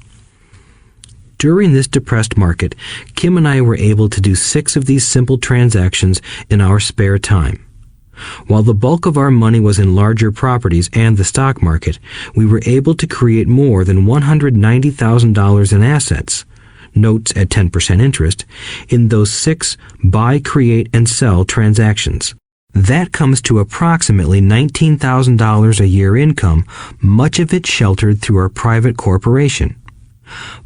During this depressed market, Kim and I were able to do 6 of these simple transactions in our spare time. While the bulk of our money was in larger properties and the stock market, we were able to create more than $190,000 in assets, notes at 10% interest, in those 6 buy, create, and sell transactions. That comes to approximately $19,000 a year income, much of it sheltered through our private corporation.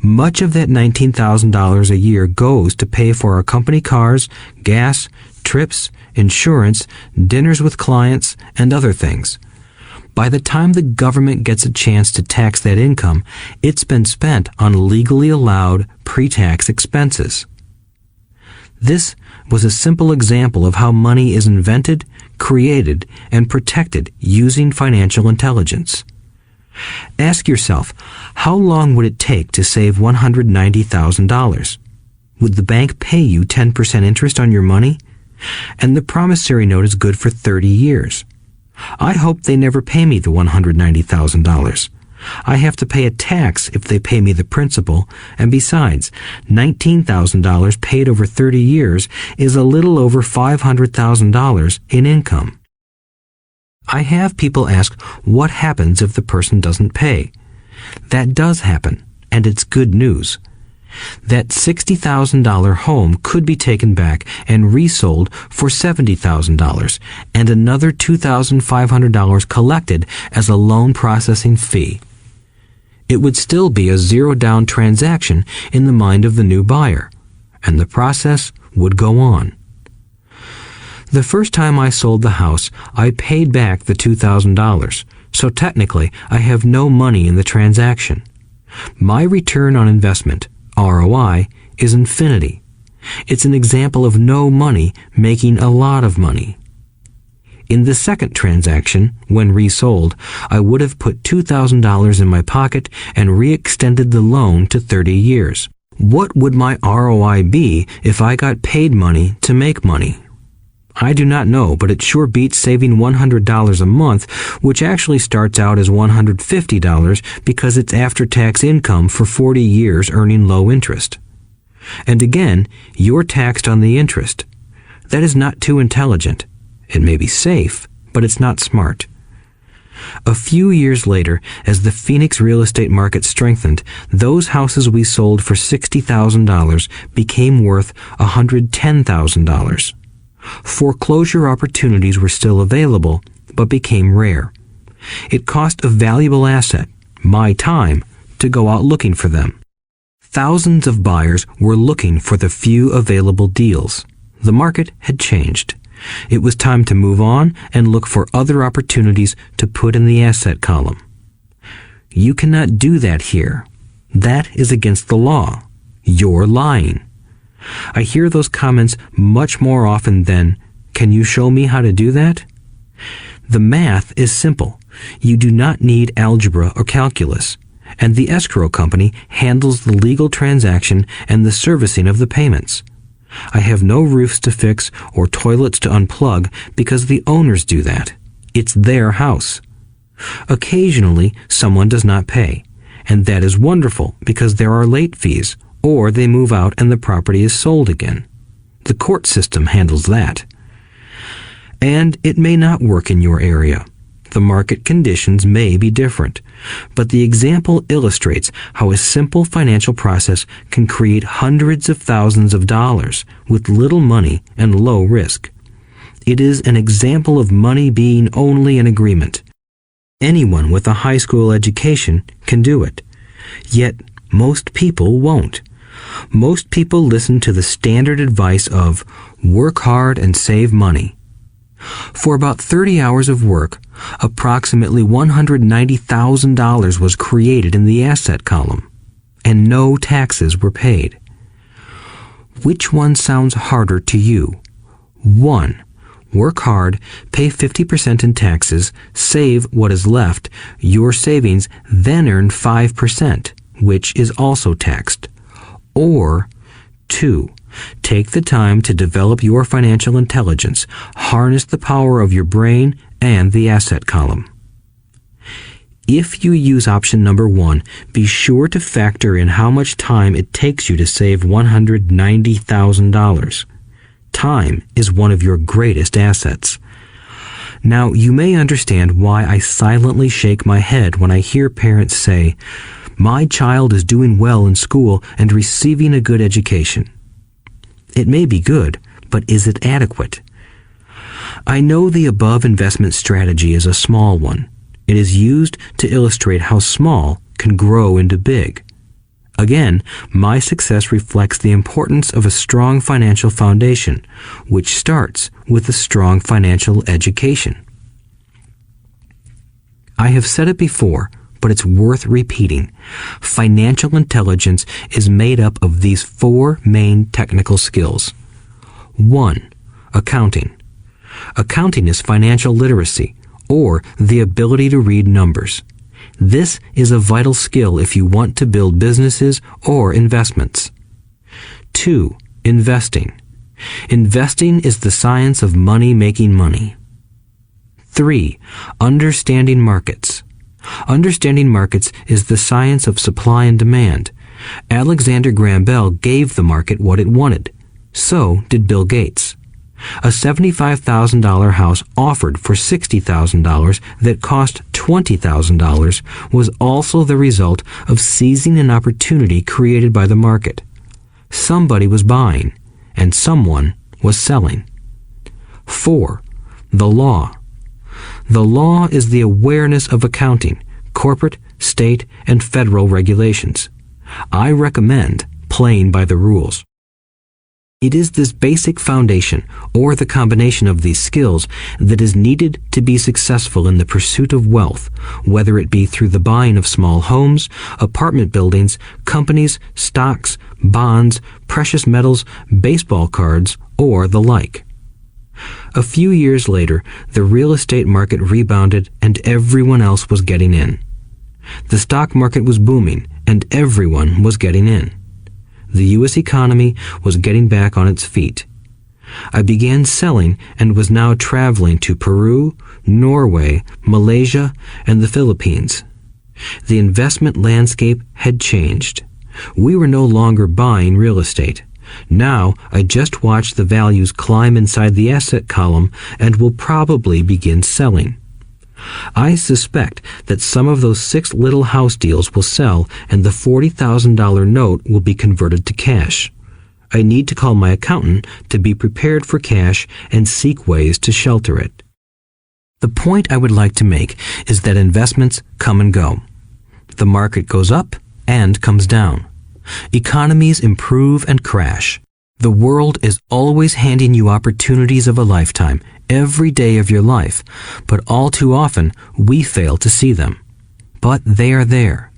Much of that $19,000 a year goes to pay for our company cars, gas, trips, insurance, dinners with clients, and other things. By the time the government gets a chance to tax that income, it's been spent on legally allowed pre-tax expenses. This was a simple example of how money is invented, created, and protected using financial intelligence. Ask yourself, how long would it take to save $190,000? Would the bank pay you 10% interest on your money? And the promissory note is good for 30 years. I hope they never pay me the $190,000. I have to pay a tax if they pay me the principal, and besides, $19,000 paid over 30 years is a little over $500,000 in income. I have people ask, what happens if the person doesn't pay? That does happen, and it's good news. That $60,000 home could be taken back and resold for $70,000 and another $2,500 collected as a loan processing fee. It would still be a zero-down transaction in the mind of the new buyer, and the process would go on. The first time I sold the house, I paid back the $2,000, so technically I have no money in the transaction. My return on investment, ROI, is infinity. It's an example of no money making a lot of money. In the second transaction, when resold, I would have put $2,000 in my pocket and re-extended the loan to 30 years. What would my ROI be if I got paid money to make money? I do not know, but it sure beats saving $100 a month, which actually starts out as $150 because it's after-tax income for 40 years earning low interest. And again, you're taxed on the interest. That is not too intelligent. It may be safe, but it's not smart. A few years later, as the Phoenix real estate market strengthened, those houses we sold for $60,000 became worth $110,000. Foreclosure opportunities were still available, but became rare. It cost a valuable asset, my time, to go out looking for them. Thousands of buyers were looking for the few available deals. The market had changed. It was time to move on and look for other opportunities to put in the asset column. You cannot do that here. That is against the law. You're lying. I hear those comments much more often than, "Can you show me how to do that?" The math is simple. You do not need algebra or calculus, and the escrow company handles the legal transaction and the servicing of the payments. I have no roofs to fix or toilets to unplug because the owners do that. It's their house. Occasionally, someone does not pay, and that is wonderful because there are late fees, or they move out and the property is sold again. The court system handles that. And it may not work in your area. The market conditions may be different, but the example illustrates how a simple financial process can create hundreds of thousands of dollars with little money and low risk. It is an example of money being only an agreement. Anyone with a high school education can do it. Yet most people won't. Most people listen to the standard advice of work hard and save money. For about 30 hours of work, approximately $190,000 was created in the asset column, and no taxes were paid. Which one sounds harder to you? 1. Work hard, pay 50% in taxes, save what is left, your savings, then earn 5%, which is also taxed. Or 2. Take the time to develop your financial intelligence, harness the power of your brain and the asset column. If you use option number 1, be sure to factor in how much time it takes you to save $190,000. Time is one of your greatest assets. Now, you may understand why I silently shake my head when I hear parents say, "My child is doing well in school and receiving a good education." It may be good, but is it adequate? I know the above investment strategy is a small one. It is used to illustrate how small can grow into big. Again, my success reflects the importance of a strong financial foundation, which starts with a strong financial education. I have said it before, but it's worth repeating. Financial intelligence is made up of these 4 main technical skills. 1. Accounting. Accounting is financial literacy, or the ability to read numbers. This is a vital skill if you want to build businesses or investments. 2. Investing. Investing is the science of money making money. 3. Understanding markets. Understanding markets is the science of supply and demand. Alexander Graham Bell gave the market what it wanted. So did Bill Gates. A $75,000 house offered for $60,000 that cost $20,000 was also the result of seizing an opportunity created by the market. Somebody was buying, and someone was selling. 4. The law. The law is the awareness of accounting, corporate, state, and federal regulations. I recommend playing by the rules. It is this basic foundation, or the combination of these skills, that is needed to be successful in the pursuit of wealth, whether it be through the buying of small homes, apartment buildings, companies, stocks, bonds, precious metals, baseball cards, or the like. A few years later, the real estate market rebounded and everyone else was getting in. The stock market was booming and everyone was getting in. The U.S. economy was getting back on its feet. I began selling and was now traveling to Peru, Norway, Malaysia, and the Philippines. The investment landscape had changed. We were no longer buying real estate. Now I just watch the values climb inside the asset column and will probably begin selling. I suspect that some of those 6 little house deals will sell and the $40,000 note will be converted to cash. I need to call my accountant to be prepared for cash and seek ways to shelter it. The point I would like to make is that investments come and go. The market goes up and comes down. Economies improve and crash. The world is always handing you opportunities of a lifetime, every day of your life, but all too often we fail to see them. But they are there.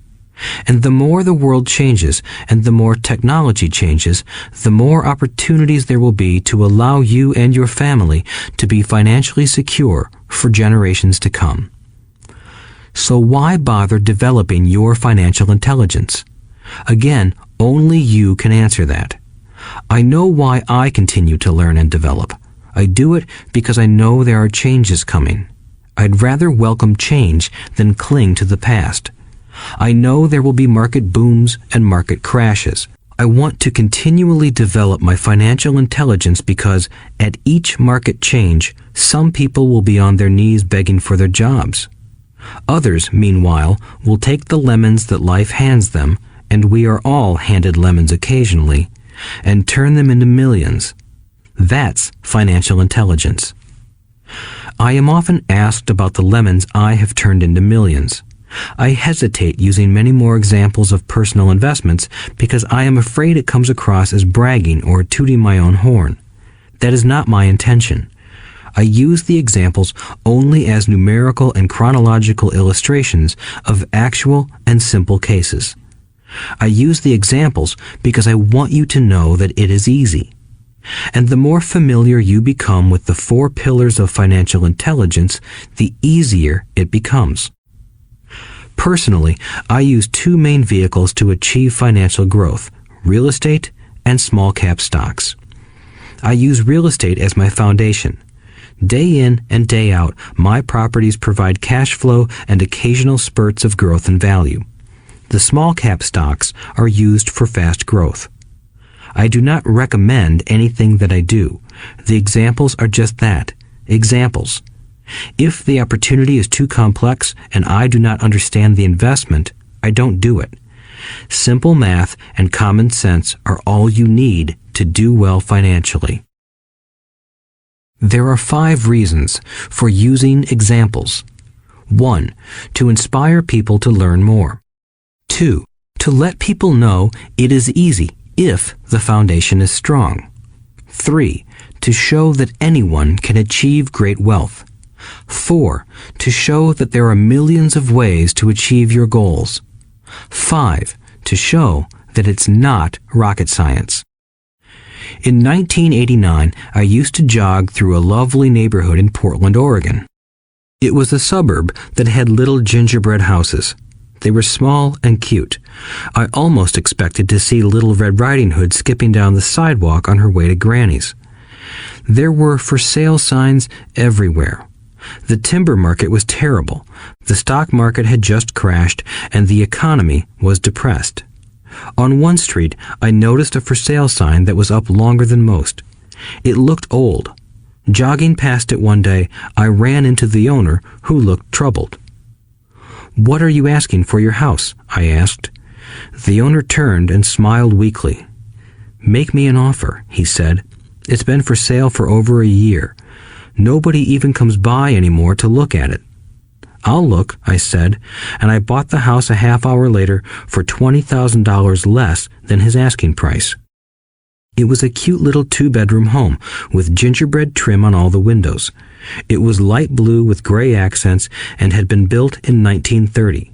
And the more the world changes and the more technology changes, the more opportunities there will be to allow you and your family to be financially secure for generations to come. So why bother developing your financial intelligence? Again, only you can answer that. I know why I continue to learn and develop. I do it because I know there are changes coming. I'd rather welcome change than cling to the past. I know there will be market booms and market crashes. I want to continually develop my financial intelligence because at each market change, some people will be on their knees begging for their jobs. Others, meanwhile, will take the lemons that life hands them, and we are all handed lemons occasionally, and turn them into millions. That's financial intelligence. I am often asked about the lemons I have turned into millions. I hesitate using many more examples of personal investments because I am afraid it comes across as bragging or tooting my own horn. That is not my intention. I use the examples only as numerical and chronological illustrations of actual and simple cases. I use the examples because I want you to know that it is easy. And the more familiar you become with the 4 pillars of financial intelligence, the easier it becomes. Personally, I use 2 main vehicles to achieve financial growth: real estate and small cap stocks. I use real estate as my foundation. Day in and day out, my properties provide cash flow and occasional spurts of growth and value. The small cap stocks are used for fast growth. I do not recommend anything that I do. The examples are just that, examples. If the opportunity is too complex and I do not understand the investment, I don't do it. Simple math and common sense are all you need to do well financially. There are 5 reasons for using examples. 1. To inspire people to learn more. 2. To let people know it is easy if the foundation is strong. 3. To show that anyone can achieve great wealth. 4. To show that there are millions of ways to achieve your goals. 5. To show that it's not rocket science. In 1989, I used to jog through a lovely neighborhood in Portland, Oregon. It was a suburb that had little gingerbread houses. They were small and cute. I almost expected to see Little Red Riding Hood skipping down the sidewalk on her way to Granny's. There were for sale signs everywhere. The timber market was terrible. The stock market had just crashed, and the economy was depressed. On one street, I noticed a for sale sign that was up longer than most. It looked old. Jogging past it one day, I ran into the owner, who looked troubled. "What are you asking for your house?" I asked. The owner turned and smiled weakly. "Make me an offer," he said. "It's been for sale for over a year. Nobody even comes by anymore to look at it." "I'll look," I said, and I bought the house a half hour later for $20,000 less than his asking price. It was a cute little 2-bedroom home with gingerbread trim on all the windows. It was light blue with gray accents and had been built in 1930.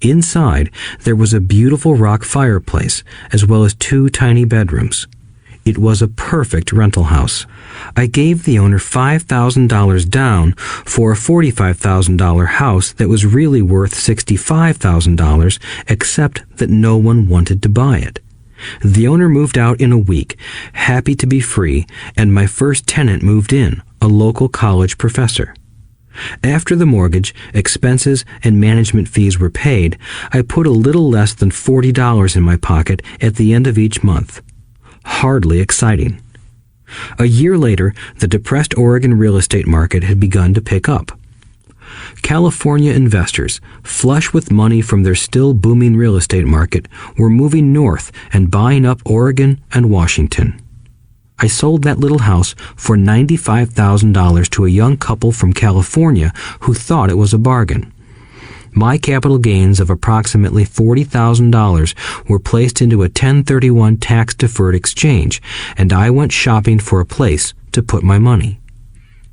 Inside, there was a beautiful rock fireplace, as well as 2 tiny bedrooms. It was a perfect rental house. I gave the owner $5,000 down for a $45,000 house that was really worth $65,000, except that no one wanted to buy it. The owner moved out in a week, happy to be free, and my first tenant moved in, a local college professor. After the mortgage, expenses, and management fees were paid, I put a little less than $40 in my pocket at the end of each month. Hardly exciting. A year later, the depressed Oregon real estate market had begun to pick up. California investors, flush with money from their still booming real estate market, were moving north and buying up Oregon and Washington. I sold that little house for $95,000 to a young couple from California who thought it was a bargain. My capital gains of approximately $40,000 were placed into a 1031 tax-deferred exchange, and I went shopping for a place to put my money.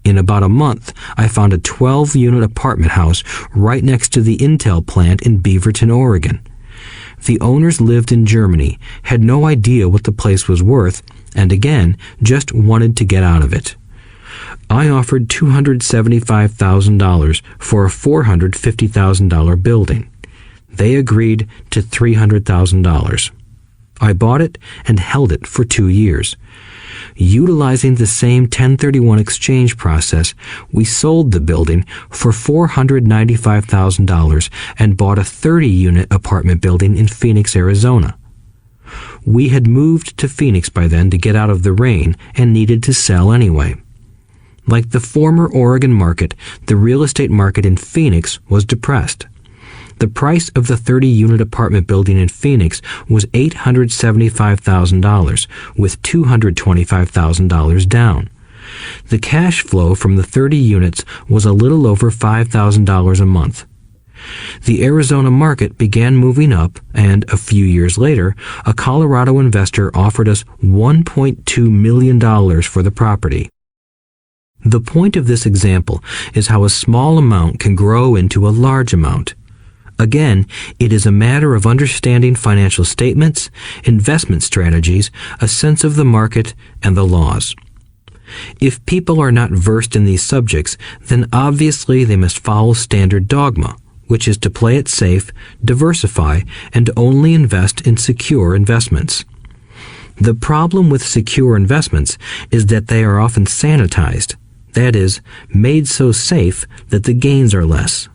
In about a month, I found a 12-unit apartment house right next to the Intel plant in Beaverton, Oregon. The owners lived in Germany, had no idea what the place was worth, and again, just wanted to get out of it. I offered $275,000 for a $450,000 building. They agreed to $300,000. I bought it and held it for 2 years. Utilizing the same 1031 exchange process, we sold the building for $495,000 and bought a 30-unit apartment building in Phoenix, Arizona. We had moved to Phoenix by then to get out of the rain and needed to sell anyway. Like the former Oregon market, the real estate market in Phoenix was depressed. The price of the 30-unit apartment building in Phoenix was $875,000, with $225,000 down. The cash flow from the 30 units was a little over $5,000 a month. The Arizona market began moving up, and a few years later, a Colorado investor offered us $1.2 million for the property. The point of this example is how a small amount can grow into a large amount. Again, it is a matter of understanding financial statements, investment strategies, a sense of the market, and the laws. If people are not versed in these subjects, then obviously they must follow standard dogma, which is to play it safe, diversify, and only invest in secure investments. The problem with secure investments is that they are often sanitized, that is, made so safe that the gains are less.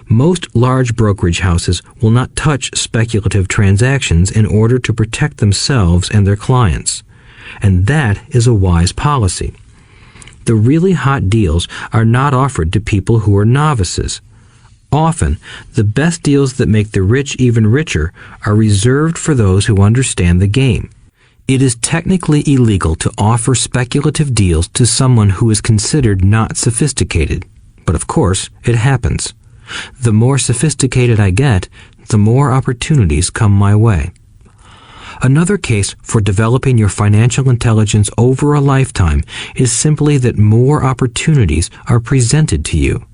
Most large brokerage houses will not touch speculative transactions in order to protect themselves and their clients, and that is a wise policy. The really hot deals are not offered to people who are novices. Often, the best deals that make the rich even richer are reserved for those who understand the game. It is technically illegal to offer speculative deals to someone who is considered not sophisticated, but of course, it happens. The more sophisticated I get, the more opportunities come my way. Another case for developing your financial intelligence over a lifetime is simply that more opportunities are presented to you.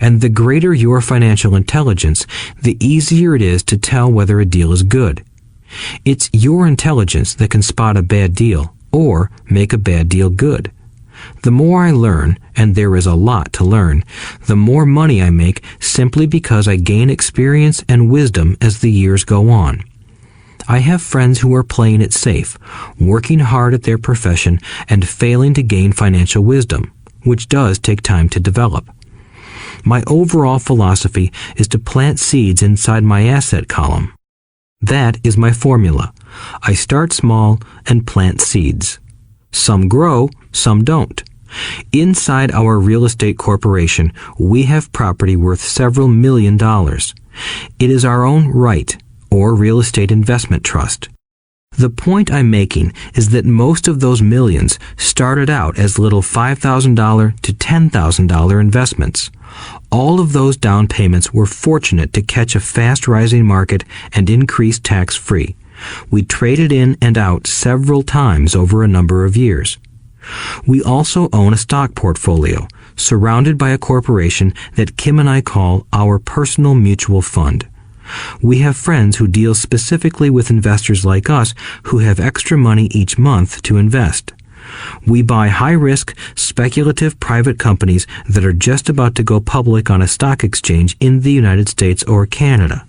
And the greater your financial intelligence, the easier it is to tell whether a deal is good. It's your intelligence that can spot a bad deal or make a bad deal good. The more I learn, and there is a lot to learn, the more money I make simply because I gain experience and wisdom as the years go on. I have friends who are playing it safe, working hard at their profession and failing to gain financial wisdom, which does take time to develop. My overall philosophy is to plant seeds inside my asset column. That is my formula. I start small and plant seeds. Some grow, some don't. Inside our real estate corporation, we have property worth several $1 million. It is our own right, or real estate investment trust. The point I'm making is that most of those millions started out as little $5,000 to $10,000 investments. All of those down payments were fortunate to catch a fast-rising market and increase tax-free. We traded in and out several times over a number of years. We also own a stock portfolio, surrounded by a corporation that Kim and I call our personal mutual fund. We have friends who deal specifically with investors like us who have extra money each month to invest. We buy high-risk, speculative private companies that are just about to go public on a stock exchange in the United States or Canada.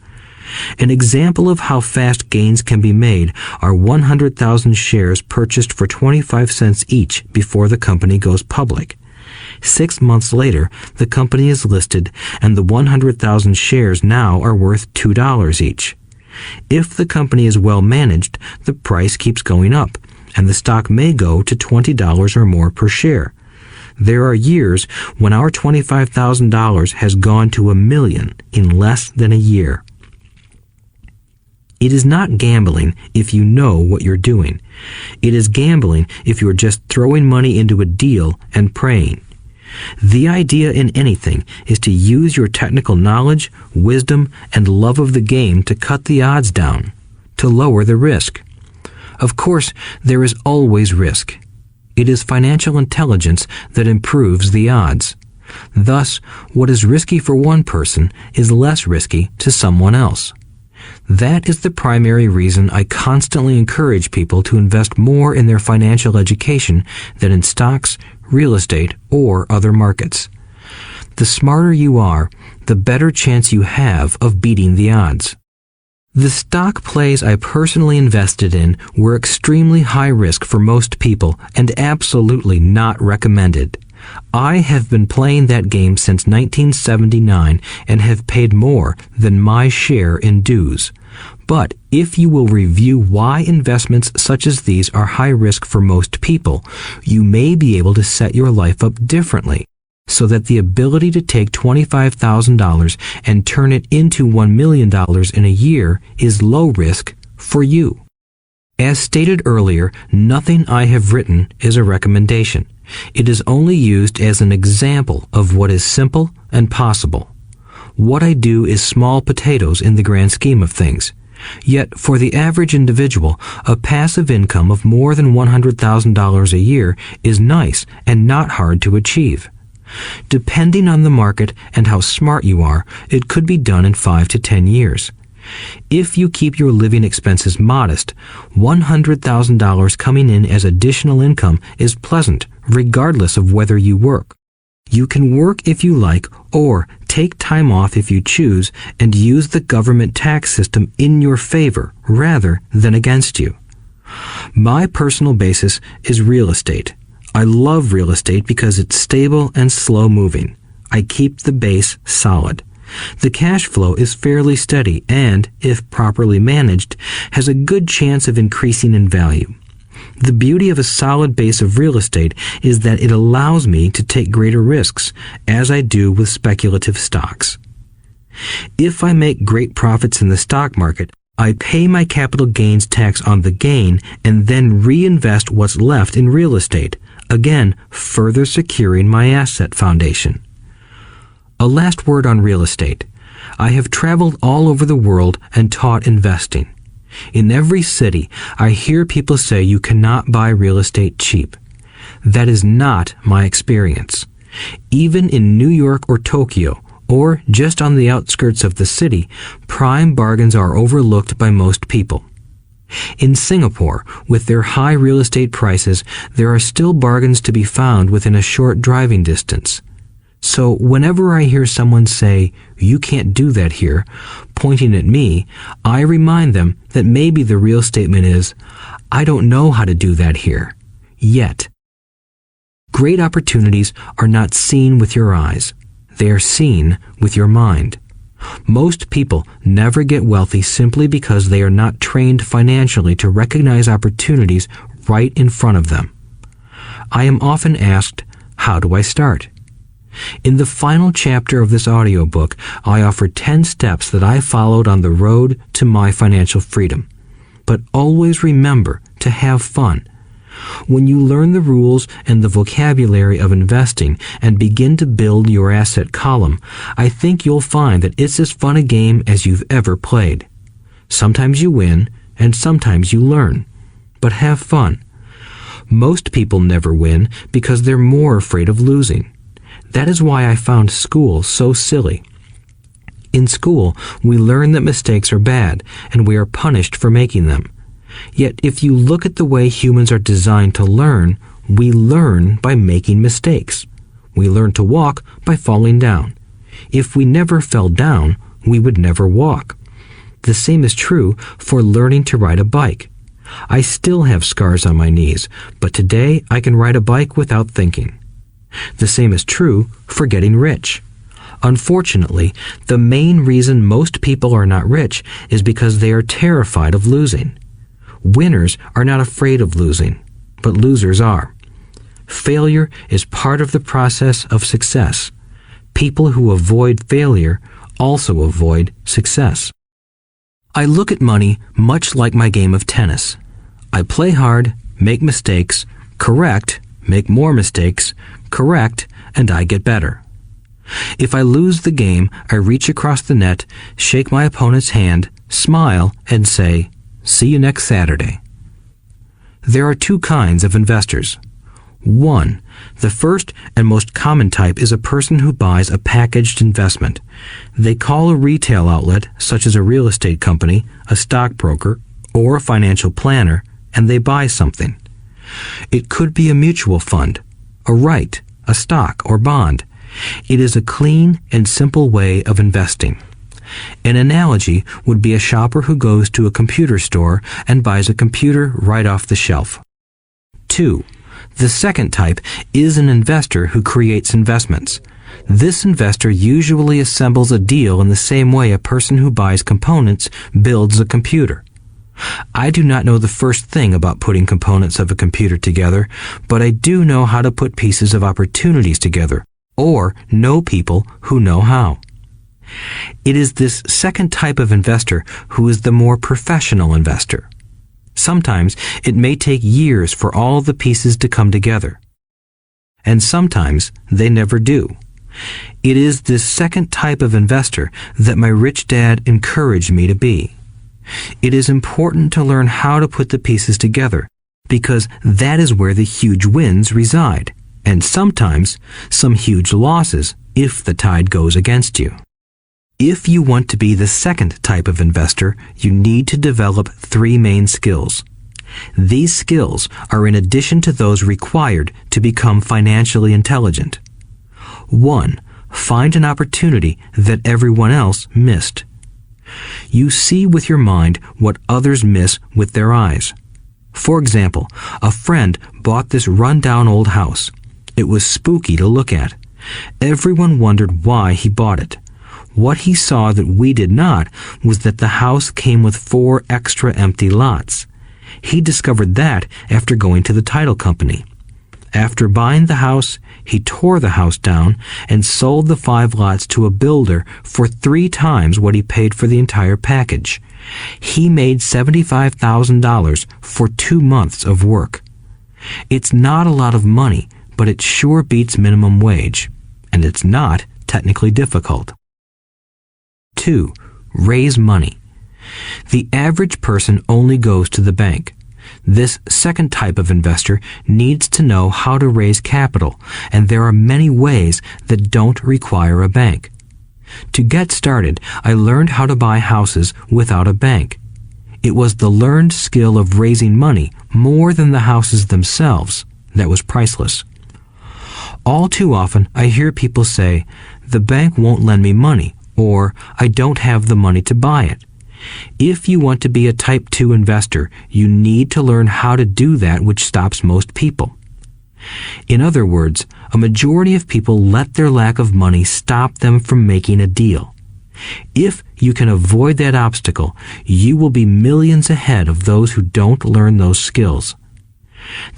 An example of how fast gains can be made are 100,000 shares purchased for 25 cents each before the company goes public. 6 months later, the company is listed, and the 100,000 shares now are worth $2 each. If the company is well managed, the price keeps going up, and the stock may go to $20 or more per share. There are years when our $25,000 has gone to $1 million in less than a year. It is not gambling if you know what you're doing. It is gambling if you're just throwing money into a deal and praying. The idea in anything is to use your technical knowledge, wisdom, and love of the game to cut the odds down, to lower the risk. Of course, there is always risk. It is financial intelligence that improves the odds. Thus, what is risky for one person is less risky to someone else. That is the primary reason I constantly encourage people to invest more in their financial education than in stocks, real estate, or other markets. The smarter you are, the better chance you have of beating the odds. The stock plays I personally invested in were extremely high risk for most people and absolutely not recommended. I have been playing that game since 1979 and have paid more than my share in dues. But if you will review why investments such as these are high risk for most people, you may be able to set your life up differently, so that the ability to take $25,000 and turn it into $1 million in a year is low risk for you. As stated earlier, nothing I have written is a recommendation. It is only used as an example of what is simple and possible. What I do is small potatoes in the grand scheme of things. Yet, for the average individual, a passive income of more than $100,000 a year is nice and not hard to achieve. Depending on the market and how smart you are, it could be done in 5 to 10 years. If you keep your living expenses modest, $100,000 coming in as additional income is pleasant, regardless of whether you work. You can work if you like, or take time off if you choose, and use the government tax system in your favor rather than against you. My personal basis is real estate. I love real estate because it's stable and slow-moving. I keep the base solid. The cash flow is fairly steady and, if properly managed, has a good chance of increasing in value. The beauty of a solid base of real estate is that it allows me to take greater risks, as I do with speculative stocks. If I make great profits in the stock market, I pay my capital gains tax on the gain and then reinvest what's left in real estate, again further securing my asset foundation. A last word on real estate. I have traveled all over the world and taught investing. In every city, I hear people say you cannot buy real estate cheap. That is not my experience. Even in New York or Tokyo, or just on the outskirts of the city, prime bargains are overlooked by most people. In Singapore, with their high real estate prices, there are still bargains to be found within a short driving distance. So whenever I hear someone say, "You can't do that here," pointing at me, I remind them that maybe the real statement is, "I don't know how to do that here, yet." Great opportunities are not seen with your eyes. They are seen with your mind. Most people never get wealthy simply because they are not trained financially to recognize opportunities right in front of them. I am often asked, "How do I start?" In the final chapter of this audiobook, I offer 10 steps that I followed on the road to my financial freedom. But always remember to have fun. When you learn the rules and the vocabulary of investing and begin to build your asset column, I think you'll find that it's as fun a game as you've ever played. Sometimes you win, and sometimes you learn. But have fun. Most people never win because they're more afraid of losing. That is why I found school so silly. In school, we learn that mistakes are bad, and we are punished for making them. Yet if you look at the way humans are designed to learn, we learn by making mistakes. We learn to walk by falling down. If we never fell down, we would never walk. The same is true for learning to ride a bike. I still have scars on my knees, but today I can ride a bike without thinking. The same is true for getting rich. Unfortunately, the main reason most people are not rich is because they are terrified of losing. Winners are not afraid of losing, but losers are. Failure is part of the process of success. People who avoid failure also avoid success. I look at money much like my game of tennis. I play hard, make mistakes, correct, make more mistakes, correct, and I get better. If I lose the game, I reach across the net, shake my opponent's hand, smile, and say, "See you next Saturday." There are two kinds of investors. One, the first and most common type is a person who buys a packaged investment. They call a retail outlet, such as a real estate company, a stockbroker, or a financial planner, and they buy something. It could be a mutual fund, a right, a stock, or bond. It is a clean and simple way of investing. An analogy would be a shopper who goes to a computer store and buys a computer right off the shelf. 2. The second type is an investor who creates investments. This investor usually assembles a deal in the same way a person who buys components builds a computer. I do not know the first thing about putting components of a computer together, but I do know how to put pieces of opportunities together, or know people who know how. It is this second type of investor who is the more professional investor. Sometimes it may take years for all the pieces to come together. And sometimes they never do. It is this second type of investor that my rich dad encouraged me to be. It is important to learn how to put the pieces together, because that is where the huge wins reside, and sometimes some huge losses if the tide goes against you. If you want to be the second type of investor, you need to develop 3 main skills. These skills are in addition to those required to become financially intelligent. 1. Find an opportunity that everyone else missed. You see with your mind what others miss with their eyes. For example, a friend bought this run-down old house. It was spooky to look at. Everyone wondered why he bought it. What he saw that we did not was that the house came with 4 extra empty lots. He discovered that after going to the title company. After buying the house, he tore the house down and sold the 5 lots to a builder for 3 times what he paid for the entire package. He made $75,000 for 2 months of work. It's not a lot of money, but it sure beats minimum wage, and it's not technically difficult. 2. Raise money. The average person only goes to the bank. This second type of investor needs to know how to raise capital, and there are many ways that don't require a bank. To get started, I learned how to buy houses without a bank. It was the learned skill of raising money more than the houses themselves that was priceless. All too often, I hear people say, "The bank won't lend me money," or "I don't have the money to buy it." If you want to be a Type 2 investor, you need to learn how to do that which stops most people. In other words, a majority of people let their lack of money stop them from making a deal. If you can avoid that obstacle, you will be millions ahead of those who don't learn those skills.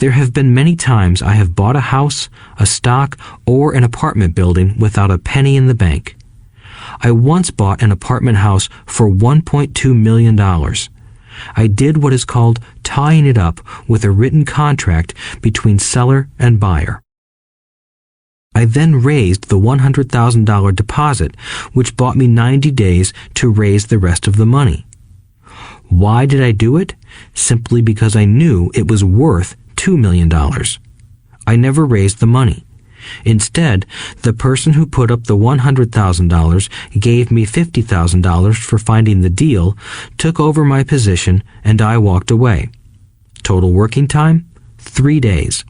There have been many times I have bought a house, a stock, or an apartment building without a penny in the bank. I once bought an apartment house for $1.2 million. I did what is called tying it up with a written contract between seller and buyer. I then raised the $100,000 deposit, which bought me 90 days to raise the rest of the money. Why did I do it? Simply because I knew it was worth $2 million. I never raised the money. Instead, the person who put up the $100,000 gave me $50,000 for finding the deal, took over my position, and I walked away. Total working time? 3 days.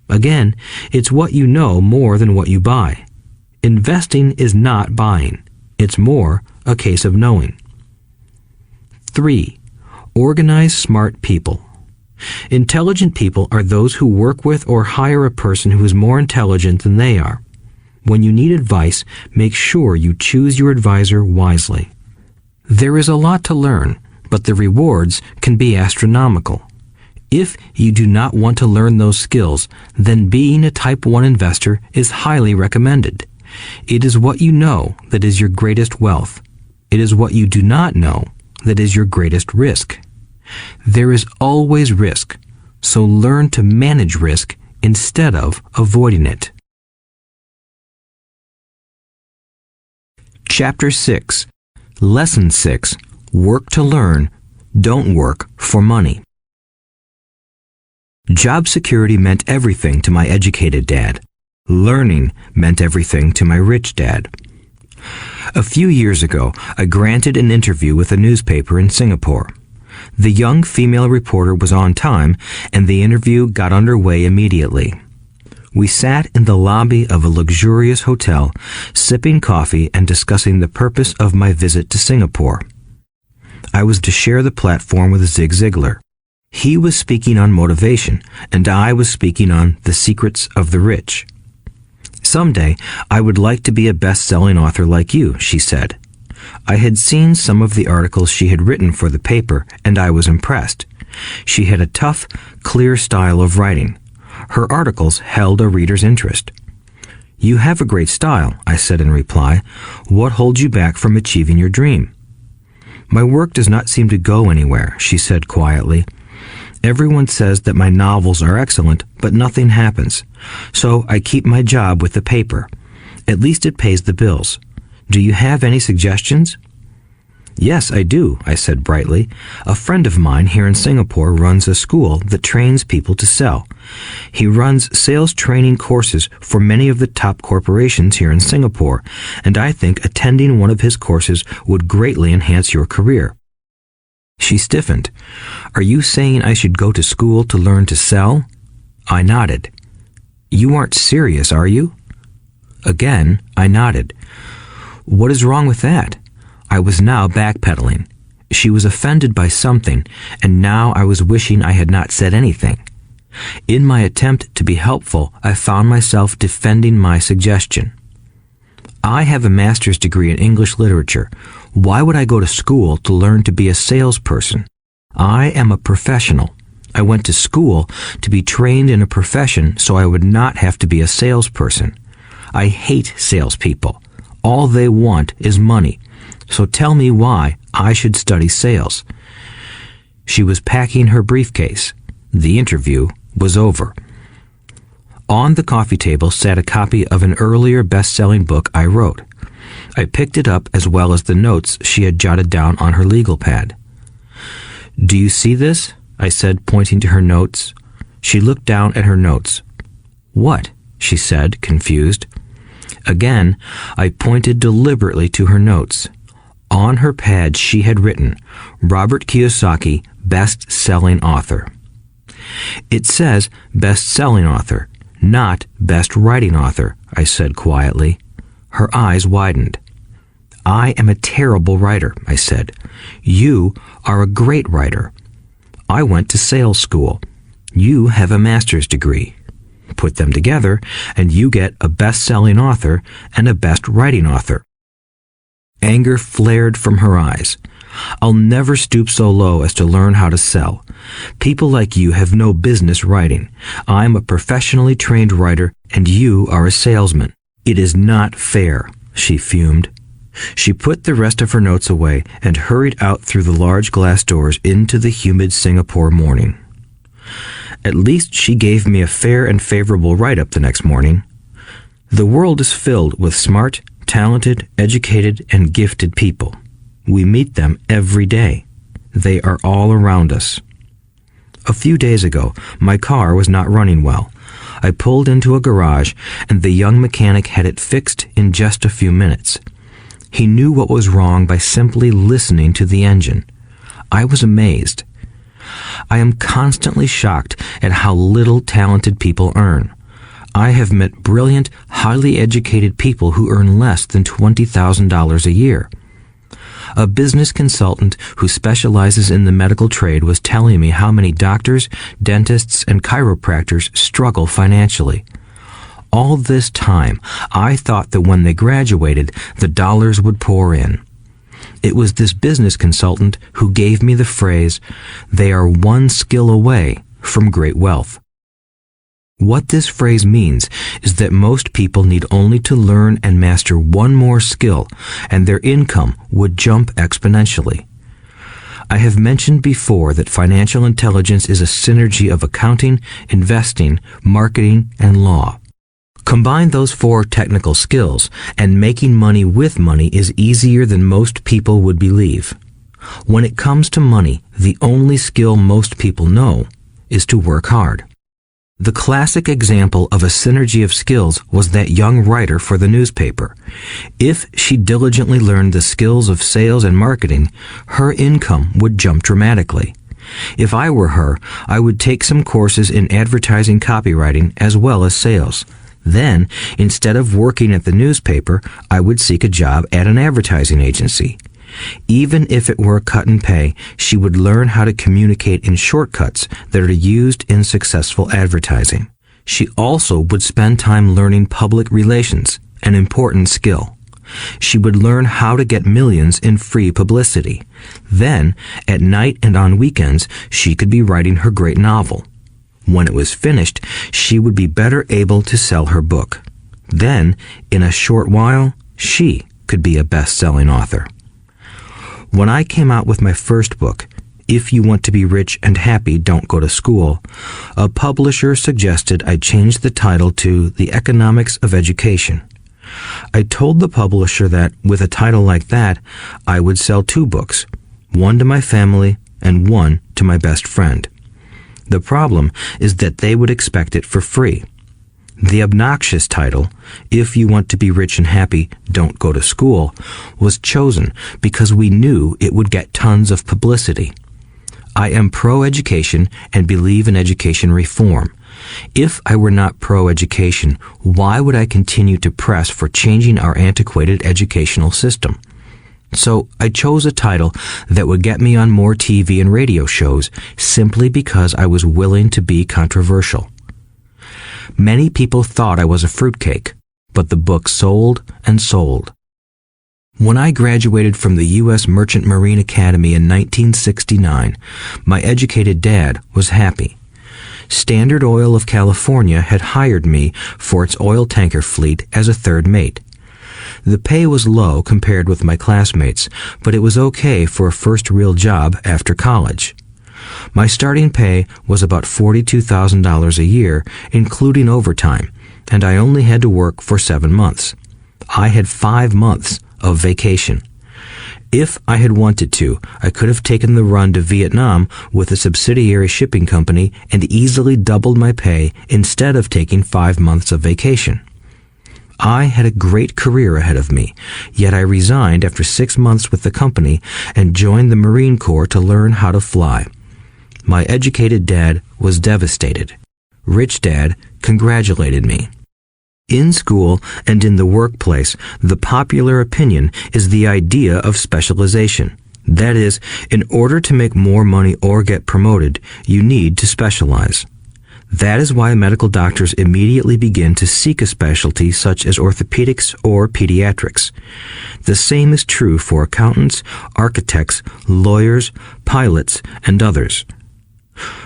Again, it's what you know more than what you buy. Investing is not buying. It's more a case of knowing. 3. Organize smart people. Intelligent people are those who work with or hire a person who is more intelligent than they are. When you need advice, make sure you choose your advisor wisely. There is a lot to learn, but the rewards can be astronomical. If you do not want to learn those skills, then being a Type 1 investor is highly recommended. It is what you know that is your greatest wealth. It is what you do not know that is your greatest risk. There is always risk, so learn to manage risk instead of avoiding it. Chapter 6. Lesson 6. Work to learn, don't work for money. Job security meant everything to my educated dad. Learning meant everything to my rich dad. A few years ago, I granted an interview with a newspaper in Singapore. The young female reporter was on time, and the interview got underway immediately. We sat in the lobby of a luxurious hotel, sipping coffee and discussing the purpose of my visit to Singapore. I was to share the platform with Zig Ziglar. He was speaking on motivation, and I was speaking on the secrets of the rich. Someday, I would like to be a best-selling author like you, she said. I had seen some of the articles she had written for the paper, and I was impressed. She had a tough, clear style of writing. Her articles held a reader's interest. You have a great style, I said in reply. What holds you back from achieving your dream? My work does not seem to go anywhere, she said quietly. Everyone says that my novels are excellent, but nothing happens. So I keep my job with the paper. At least it pays the bills. Do you have any suggestions? Yes, I do, I said brightly. A friend of mine here in Singapore runs a school that trains people to sell. He runs sales training courses for many of the top corporations here in Singapore, and I think attending one of his courses would greatly enhance your career. She stiffened. Are you saying I should go to school to learn to sell? I nodded. You aren't serious, are you? Again, I nodded. What is wrong with that? I was now backpedaling. She was offended by something, and now I was wishing I had not said anything. In my attempt to be helpful, I found myself defending my suggestion. I have a master's degree in English literature. Why would I go to school to learn to be a salesperson? I am a professional. I went to school to be trained in a profession so I would not have to be a salesperson. I hate salespeople. All they want is money. So tell me why I should study sales. She was packing her briefcase. The interview was over. On the coffee table sat a copy of an earlier best-selling book I wrote. I picked it up as well as the notes she had jotted down on her legal pad. Do you see this? I said, pointing to her notes. She looked down at her notes. What? She said, confused. Again, I pointed deliberately to her notes. On her pad she had written, Robert Kiyosaki, best-selling author. It says best-selling author, not best writing author, I said quietly. Her eyes widened. I am a terrible writer, I said. You are a great writer. I went to sales school. You have a master's degree. Put them together, and you get a best-selling author and a best writing author. Anger flared from her eyes. I'll never stoop so low as to learn how to sell. People like you have no business writing. I'm a professionally trained writer, and you are a salesman. It is not fair, she fumed. She put the rest of her notes away and hurried out through the large glass doors into the humid Singapore morning. At least she gave me a fair and favorable write-up the next morning. The world is filled with smart, talented, educated, and gifted people. We meet them every day. They are all around us. A few days ago, my car was not running well. I pulled into a garage, and the young mechanic had it fixed in just a few minutes. He knew what was wrong by simply listening to the engine. I was amazed. I am constantly shocked at how little talented people earn. I have met brilliant, highly educated people who earn less than $20,000 a year. A business consultant who specializes in the medical trade was telling me how many doctors, dentists, and chiropractors struggle financially. All this time, I thought that when they graduated, the dollars would pour in. It was this business consultant who gave me the phrase, "They are one skill away from great wealth." What this phrase means is that most people need only to learn and master one more skill, and their income would jump exponentially. I have mentioned before that financial intelligence is a synergy of accounting, investing, marketing, and law. Combine those 4 technical skills, and making money with money is easier than most people would believe. When it comes to money, the only skill most people know is to work hard. The classic example of a synergy of skills was that young writer for the newspaper. If she diligently learned the skills of sales and marketing, her income would jump dramatically. If I were her, I would take some courses in advertising copywriting as well as sales. Then, instead of working at the newspaper, I would seek a job at an advertising agency. Even if it were a cut in pay, she would learn how to communicate in shortcuts that are used in successful advertising. She also would spend time learning public relations, an important skill. She would learn how to get millions in free publicity. Then, at night and on weekends, she could be writing her great novel. When it was finished, she would be better able to sell her book. Then, in a short while, she could be a best-selling author. When I came out with my first book, If You Want to Be Rich and Happy, Don't Go to School, a publisher suggested I change the title to The Economics of Education. I told the publisher that, with a title like that, I would sell 2 books, one to my family and one to my best friend. The problem is that they would expect it for free. The obnoxious title, If You Want to Be Rich and Happy, Don't Go to School, was chosen because we knew it would get tons of publicity. I am pro-education and believe in education reform. If I were not pro-education, why would I continue to press for changing our antiquated educational system? So I chose a title that would get me on more TV and radio shows simply because I was willing to be controversial. Many people thought I was a fruitcake, but the book sold and sold. When I graduated from the U.S. Merchant Marine Academy in 1969, my educated dad was happy. Standard Oil of California had hired me for its oil tanker fleet as a third mate. The pay was low compared with my classmates, but it was okay for a first real job after college. My starting pay was about $42,000 a year, including overtime, and I only had to work for 7 months. I had 5 months of vacation. If I had wanted to, I could have taken the run to Vietnam with a subsidiary shipping company and easily doubled my pay instead of taking 5 months of vacation. I had a great career ahead of me, yet I resigned after 6 months with the company and joined the Marine Corps to learn how to fly. My educated dad was devastated. Richdad congratulated me. In school and in the workplace, the popular opinion is the idea of specialization. That is, in order to make more money or get promoted, you need to specialize. That is why medical doctors immediately begin to seek a specialty such as orthopedics or pediatrics. The same is true for accountants, architects, lawyers, pilots, and others.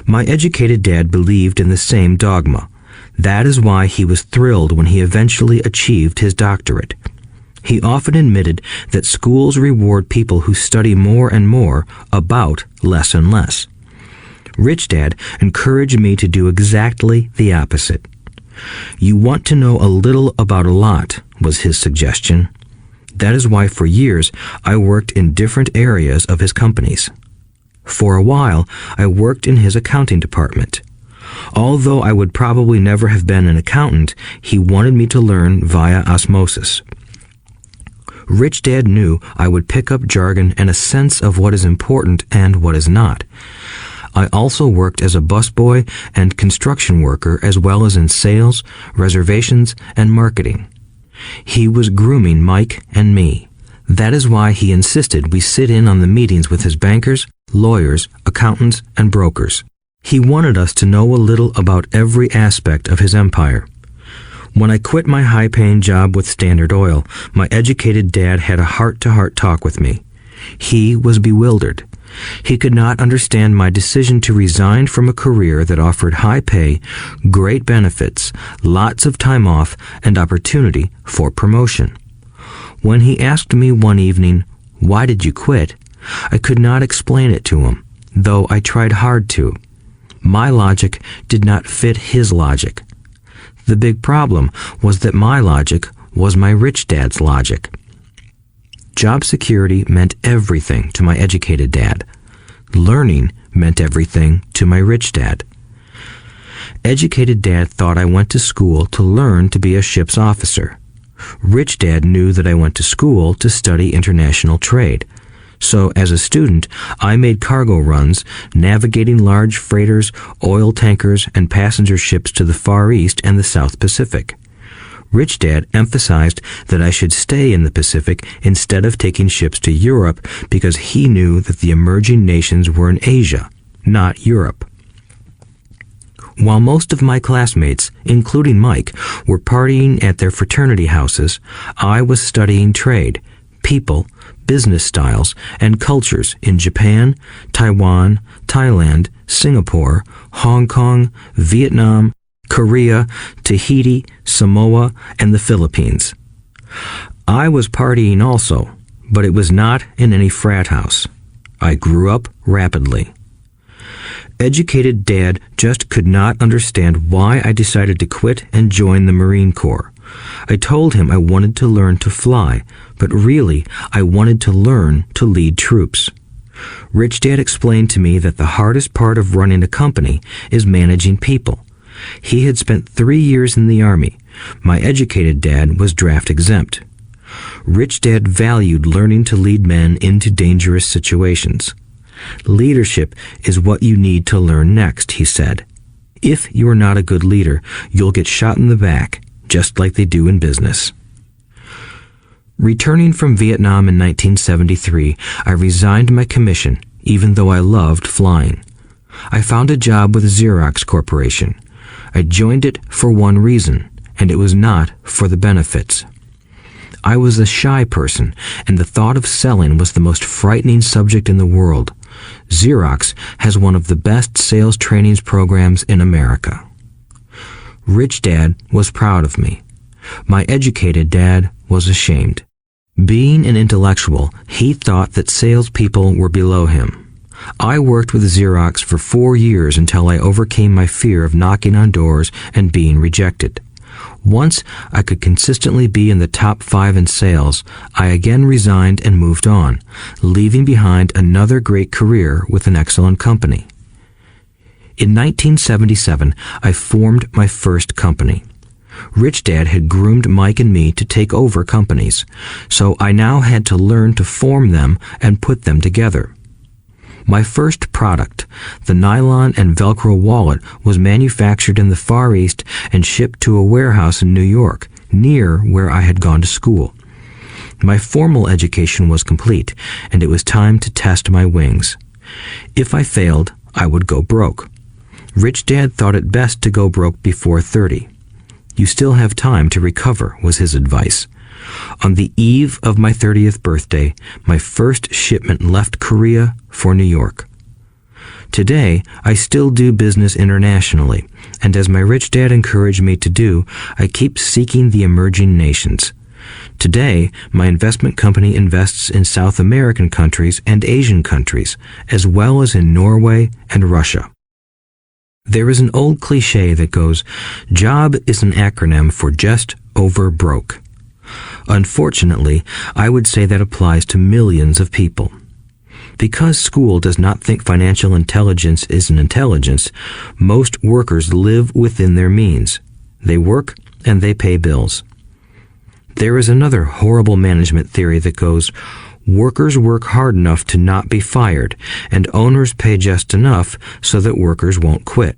My educated dad believed in the same dogma. That is why he was thrilled when he eventually achieved his doctorate. He often admitted that schools reward people who study more and more about less and less. Richdad encouraged me to do exactly the opposite. You want to know a little about a lot, was his suggestion. That is why for years I worked in different areas of his companies. For a while, I worked in his accounting department. Although I would probably never have been an accountant, he wanted me to learn via osmosis. Richdad knew I would pick up jargon and a sense of what is important and what is not. I also worked as a busboy and construction worker as well as in sales, reservations, and marketing. He was grooming Mike and me. That is why he insisted we sit in on the meetings with his bankers, lawyers, accountants, and brokers. He wanted us to know a little about every aspect of his empire. When I quit my high-paying job with Standard Oil, my educated dad had a heart-to-heart talk with me. He was bewildered. He could not understand my decision to resign from a career that offered high pay, great benefits, lots of time off, and opportunity for promotion. When he asked me one evening, "Why did you quit?" I could not explain it to him, though I tried hard to. My logic did not fit his logic. The big problem was that my logic was my rich dad's logic. Job security meant everything to my educated dad. Learning meant everything to my rich dad. Educated dad thought I went to school to learn to be a ship's officer. Rich dad knew that I went to school to study international trade. So as a student, I made cargo runs, navigating large freighters, oil tankers, and passenger ships to the Far East and the South Pacific. Rich Dad emphasized that I should stay in the Pacific instead of taking ships to Europe because he knew that the emerging nations were in Asia, not Europe. While most of my classmates, including Mike, were partying at their fraternity houses, I was studying trade, people, business styles, and cultures in Japan, Taiwan, Thailand, Singapore, Hong Kong, Vietnam, Korea, Tahiti, Samoa, and the Philippines. I was partying also, but it was not in any frat house. I grew up rapidly. Educated Dad just could not understand why I decided to quit and join the Marine Corps. I told him I wanted to learn to fly, but really I wanted to learn to lead troops. Rich Dad explained to me that the hardest part of running a company is managing people. He had spent 3 years in the Army. My educated dad was draft exempt. Rich Dad valued learning to lead men into dangerous situations. Leadership is what you need to learn next, he said. If you are not a good leader, you'll get shot in the back, just like they do in business. Returning from Vietnam in 1973, I resigned my commission, even though I loved flying. I found a job with Xerox Corporation. I joined it for one reason, and it was not for the benefits. I was a shy person, and the thought of selling was the most frightening subject in the world. Xerox has one of the best sales trainings programs in America. Rich Dad was proud of me. My educated dad was ashamed. Being an intellectual, he thought that salespeople were below him. I worked with Xerox for 4 years until I overcame my fear of knocking on doors and being rejected. Once I could consistently be in the top 5 in sales, I again resigned and moved on, leaving behind another great career with an excellent company. In 1977, I formed my first company. Rich Dad had groomed Mike and me to take over companies, so I now had to learn to form them and put them together. My first product, the nylon and Velcro wallet, was manufactured in the Far East and shipped to a warehouse in New York, near where I had gone to school. My formal education was complete, and it was time to test my wings. If I failed, I would go broke. Rich Dad thought it best to go broke before 30. You still have time to recover, was his advice. On the eve of my 30th birthday, my first shipment left Korea for New York. Today, I still do business internationally, and as my rich dad encouraged me to do, I keep seeking the emerging nations. Today, my investment company invests in South American countries and Asian countries, as well as in Norway and Russia. There is an old cliche that goes, "Job is an acronym for just over broke." Unfortunately, I would say that applies to millions of people. Because school does not think financial intelligence is an intelligence, most workers live within their means. They work and they pay bills. There is another horrible management theory that goes, workers work hard enough to not be fired, and owners pay just enough so that workers won't quit.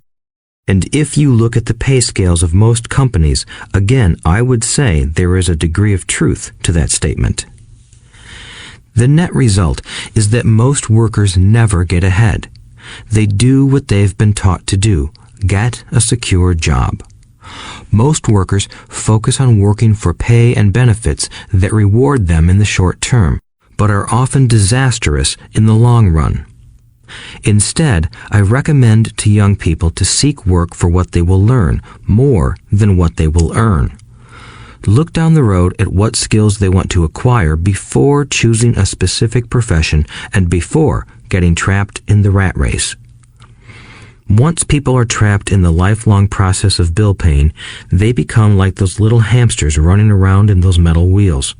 And if you look at the pay scales of most companies, again, I would say there is a degree of truth to that statement. The net result is that most workers never get ahead. They do what they've been taught to do, get a secure job. Most workers focus on working for pay and benefits that reward them in the short term, but are often disastrous in the long run. Instead, I recommend to young people to seek work for what they will learn more than what they will earn. Look down the road at what skills they want to acquire before choosing a specific profession and before getting trapped in the rat race. Once people are trapped in the lifelong process of bill paying, they become like those little hamsters running around in those metal wheels.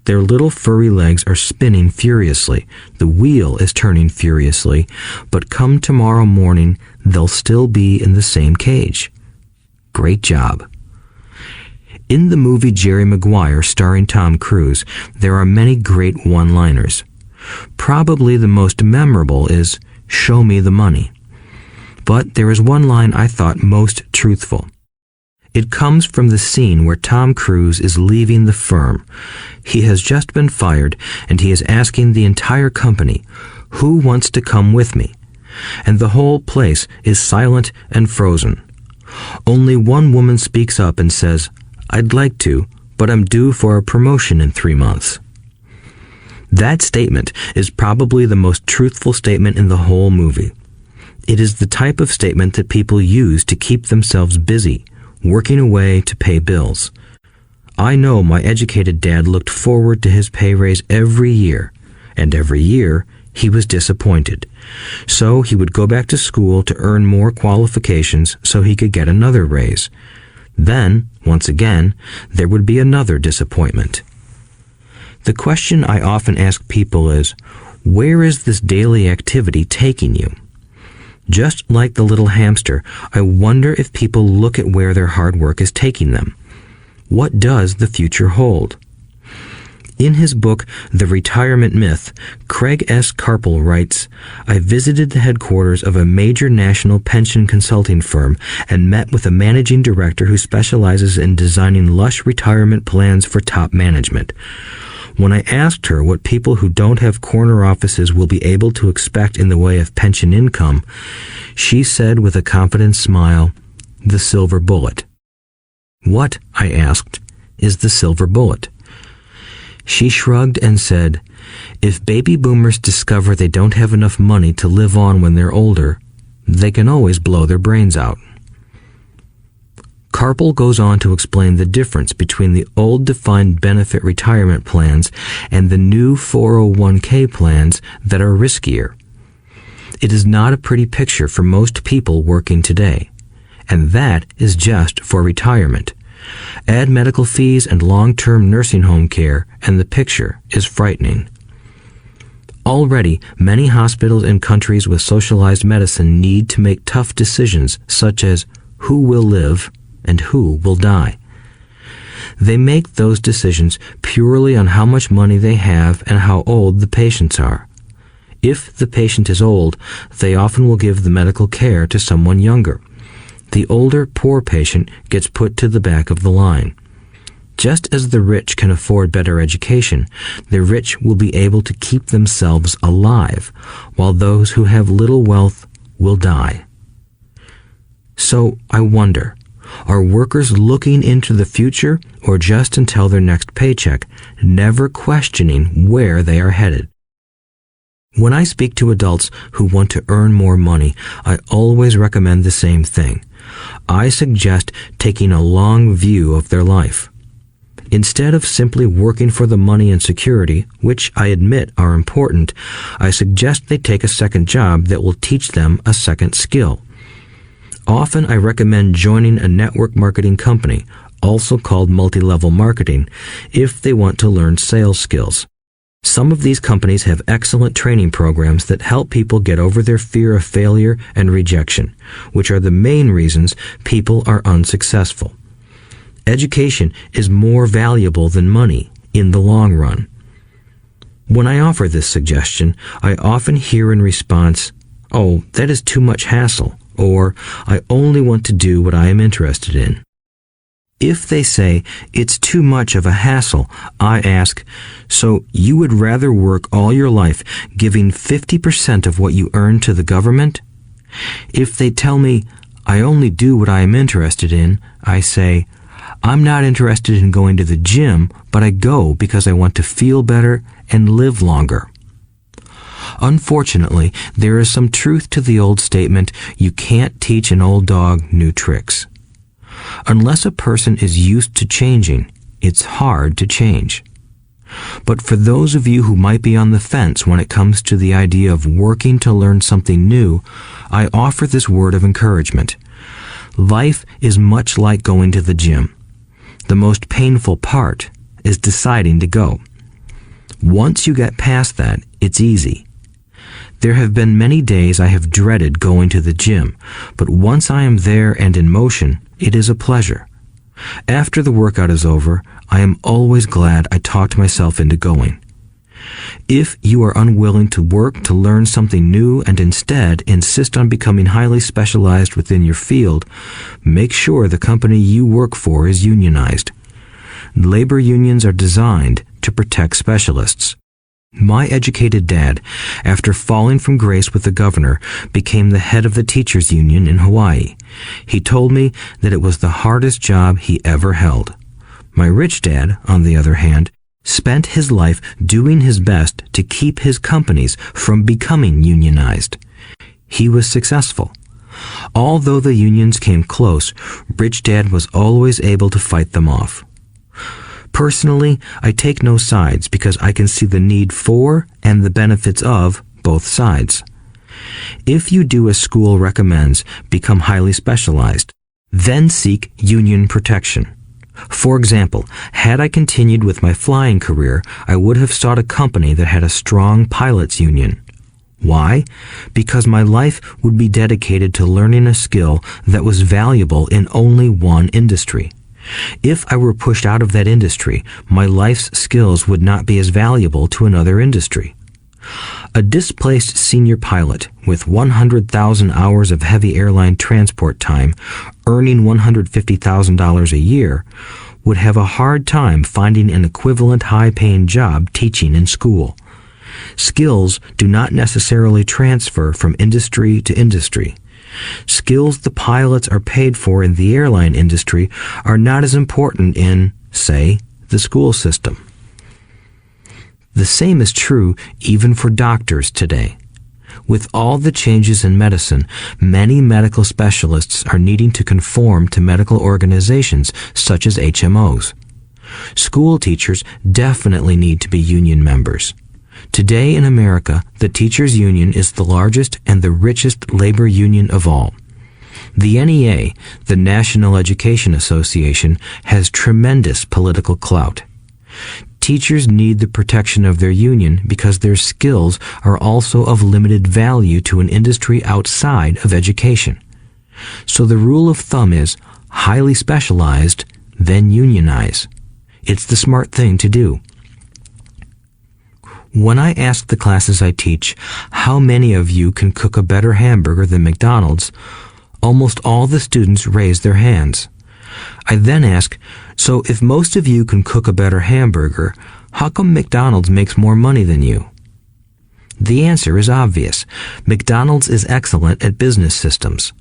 Their little furry legs are spinning furiously. The wheel is turning furiously, but come tomorrow morning, they'll still be in the same cage. Great job. In the movie Jerry Maguire, starring Tom Cruise, there are many great one-liners. Probably the most memorable is, "Show me the money." But there is one line I thought most truthful. It comes from the scene where Tom Cruise is leaving the firm. He has just been fired, and he is asking the entire company, "Who wants to come with me?" And the whole place is silent and frozen. Only one woman speaks up and says, "I'd like to, but I'm due for a promotion in 3 months." That statement is probably the most truthful statement in the whole movie. It is the type of statement that people use to keep themselves busy, working away to pay bills. I know my educated dad looked forward to his pay raise every year, and every year he was disappointed. So he would go back to school to earn more qualifications so he could get another raise. Then, once again, there would be another disappointment. The question I often ask people is, where is this daily activity taking you? Just like the little hamster, I wonder if people look at where their hard work is taking them. What does the future hold? In his book, The Retirement Myth, Craig S. Carpel writes, "I visited the headquarters of a major national pension consulting firm and met with a managing director who specializes in designing lush retirement plans for top management. When I asked her what people who don't have corner offices will be able to expect in the way of pension income, she said with a confident smile, 'The silver bullet.'" "What," I asked, "is the silver bullet?" She shrugged and said, "If baby boomers discover they don't have enough money to live on when they're older, they can always blow their brains out." Carpel goes on to explain the difference between the old defined benefit retirement plans and the new 401k plans that are riskier. It is not a pretty picture for most people working today, and that is just for retirement. Add medical fees and long-term nursing home care, and the picture is frightening. Already, many hospitals in countries with socialized medicine need to make tough decisions such as who will live and who will die. They make those decisions purely on how much money they have and how old the patients are. If the patient is old, they often will give the medical care to someone younger. The older, poor patient gets put to the back of the line. Just as the rich can afford better education, the rich will be able to keep themselves alive, while those who have little wealth will die. So I wonder, are workers looking into the future or just until their next paycheck, never questioning where they are headed? When I speak to adults who want to earn more money, I always recommend the same thing. I suggest taking a long view of their life. Instead of simply working for the money and security, which I admit are important, I suggest they take a second job that will teach them a second skill. Often I recommend joining a network marketing company, also called multi-level marketing, if they want to learn sales skills. Some of these companies have excellent training programs that help people get over their fear of failure and rejection, which are the main reasons people are unsuccessful. Education is more valuable than money in the long run. When I offer this suggestion, I often hear in response, "Oh, that is too much hassle," or "I only want to do what I am interested in." If they say it's too much of a hassle, I ask, so you would rather work all your life giving 50% of what you earn to the government? If they tell me, I only do what I am interested in, I say, I'm not interested in going to the gym, but I go because I want to feel better and live longer. Unfortunately, there is some truth to the old statement, you can't teach an old dog new tricks. Unless a person is used to changing, it's hard to change. But for those of you who might be on the fence when it comes to the idea of working to learn something new, I offer this word of encouragement. Life is much like going to the gym. The most painful part is deciding to go. Once you get past that, it's easy. There have been many days I have dreaded going to the gym, but once I am there and in motion, it is a pleasure. After the workout is over, I am always glad I talked myself into going. If you are unwilling to work to learn something new and instead insist on becoming highly specialized within your field, make sure the company you work for is unionized. Labor unions are designed to protect specialists. My educated dad, after falling from grace with the governor, became the head of the teachers' union in Hawaii. He told me that it was the hardest job he ever held. My rich dad, on the other hand, spent his life doing his best to keep his companies from becoming unionized. He was successful. Although the unions came close, Rich Dad was always able to fight them off. Personally, I take no sides because I can see the need for and the benefits of both sides. If you do as school recommends, become highly specialized, then seek union protection. For example, had I continued with my flying career, I would have sought a company that had a strong pilots union. Why? Because my life would be dedicated to learning a skill that was valuable in only one industry. If I were pushed out of that industry, my life's skills would not be as valuable to another industry. A displaced senior pilot with 100,000 hours of heavy airline transport time, earning $150,000 a year, would have a hard time finding an equivalent high-paying job teaching in school. Skills do not necessarily transfer from industry to industry. Skills the pilots are paid for in the airline industry are not as important in, say, the school system. The same is true even for doctors today. With all the changes in medicine, many medical specialists are needing to conform to medical organizations such as HMOs. School teachers definitely need to be union members. Today in America, the teachers' union is the largest and the richest labor union of all. The NEA, the National Education Association, has tremendous political clout. Teachers need the protection of their union because their skills are also of limited value to an industry outside of education. So the rule of thumb is highly specialized, then unionize. It's the smart thing to do. When I ask the classes I teach, how many of you can cook a better hamburger than McDonald's, almost all the students raise their hands. I then ask, so if most of you can cook a better hamburger, how come McDonald's makes more money than you? The answer is obvious. McDonald's is excellent at business systems.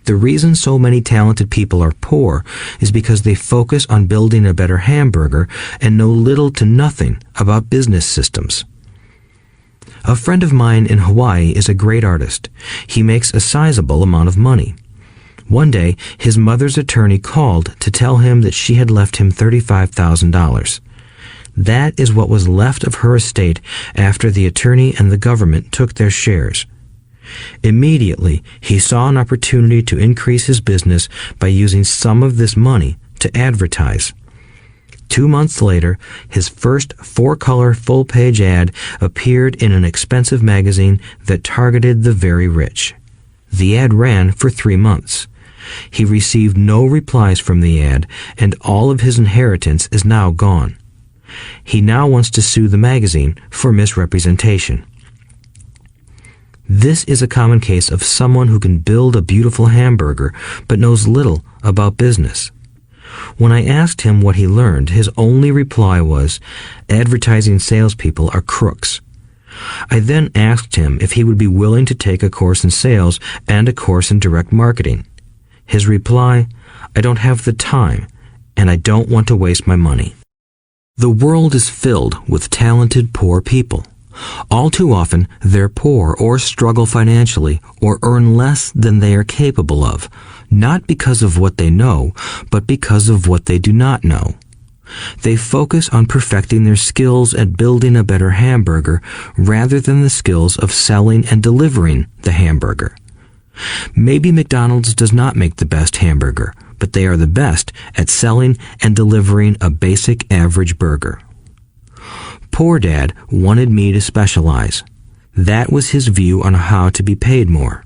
The reason so many talented people are poor is because they focus on building a better hamburger and know little to nothing about business systems. A friend of mine in Hawaii is a great artist. He makes a sizable amount of money. One day, his mother's attorney called to tell him that she had left him $35,000. That is what was left of her estate after the attorney and the government took their shares. Immediately, he saw an opportunity to increase his business by using some of this money to advertise. 2 months later, his first 4-color full-page ad appeared in an expensive magazine that targeted the very rich. The ad ran for 3 months. He received no replies from the ad, and all of his inheritance is now gone. He now wants to sue the magazine for misrepresentation. This is a common case of someone who can build a beautiful hamburger but knows little about business. When I asked him what he learned, his only reply was, "Advertising salespeople are crooks." I then asked him if he would be willing to take a course in sales and a course in direct marketing. His reply, "I don't have the time, and I don't want to waste my money." The world is filled with talented poor people. All too often, they're poor or struggle financially or earn less than they are capable of, not because of what they know, but because of what they do not know. They focus on perfecting their skills at building a better hamburger rather than the skills of selling and delivering the hamburger. Maybe McDonald's does not make the best hamburger, but they are the best at selling and delivering a basic average burger. Poor Dad wanted me to specialize. That was his view on how to be paid more.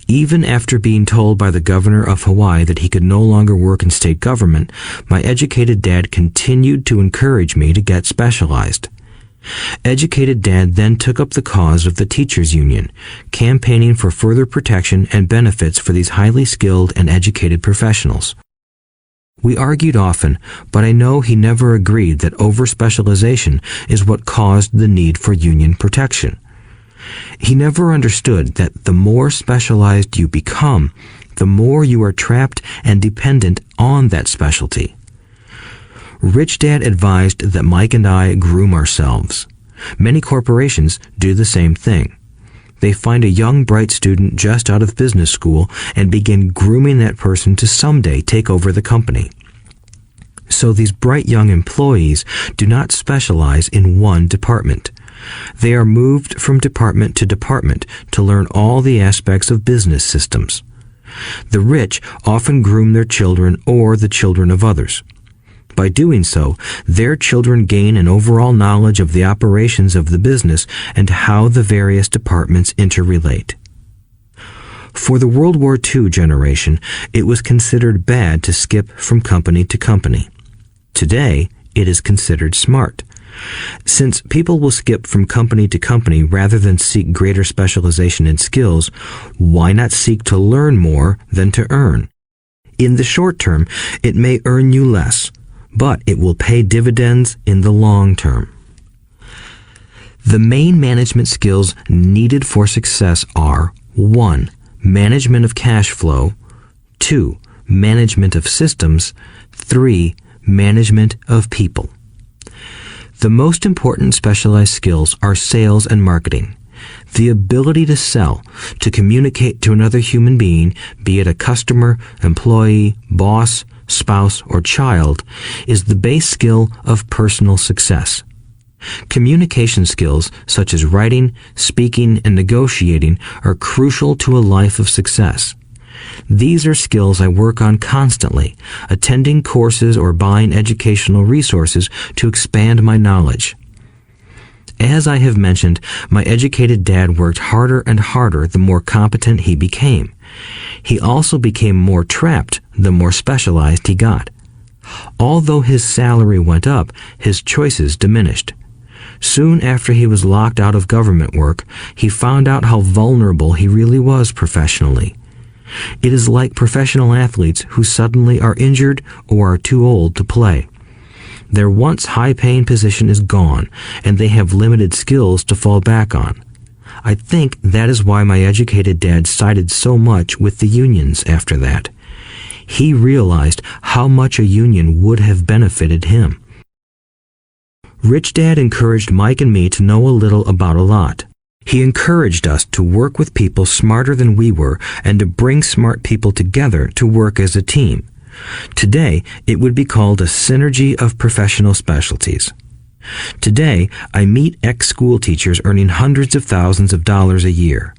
Even after being told by the governor of Hawaii that he could no longer work in state government, my educated dad continued to encourage me to get specialized. Educated Dad then took up the cause of the teachers' union, campaigning for further protection and benefits for these highly skilled and educated professionals. We argued often, but I know he never agreed that over-specialization is what caused the need for union protection. He never understood that the more specialized you become, the more you are trapped and dependent on that specialty. Richdad advised that Mike and I groom ourselves. Many corporations do the same thing. They find a young, bright student just out of business school and begin grooming that person to someday take over the company. So these bright young employees do not specialize in one department. They are moved from department to department to learn all the aspects of business systems. The rich often groom their children or the children of others. By doing so, their children gain an overall knowledge of the operations of the business and how the various departments interrelate. For the World War II generation, it was considered bad to skip from company to company. Today, it is considered smart. Since people will skip from company to company rather than seek greater specialization in skills, why not seek to learn more than to earn? In the short term, it may earn you less, but it will pay dividends in the long term. The main management skills needed for success are 1. Management of cash flow, 2. Management of systems, 3. Management of people. The most important specialized skills are sales and marketing. The ability to sell, to communicate to another human being, be it a customer, employee, boss, spouse, or child, is the base skill of personal success. Communication skills such as writing, speaking, and negotiating are crucial to a life of success. These are skills I work on constantly, attending courses or buying educational resources to expand my knowledge. As I have mentioned, my educated dad worked harder and harder the more competent he became. He also became more trapped the more specialized he got. Although his salary went up, his choices diminished. Soon after he was locked out of government work, he found out how vulnerable he really was professionally. It is like professional athletes who suddenly are injured or are too old to play. Their once high-paying position is gone, and they have limited skills to fall back on. I think that is why my educated dad sided so much with the unions after that. He realized how much a union would have benefited him. Richdad encouraged Mike and me to know a little about a lot. He encouraged us to work with people smarter than we were and to bring smart people together to work as a team. Today, it would be called a synergy of professional specialties. Today, I meet ex-school teachers earning hundreds of thousands of dollars a year.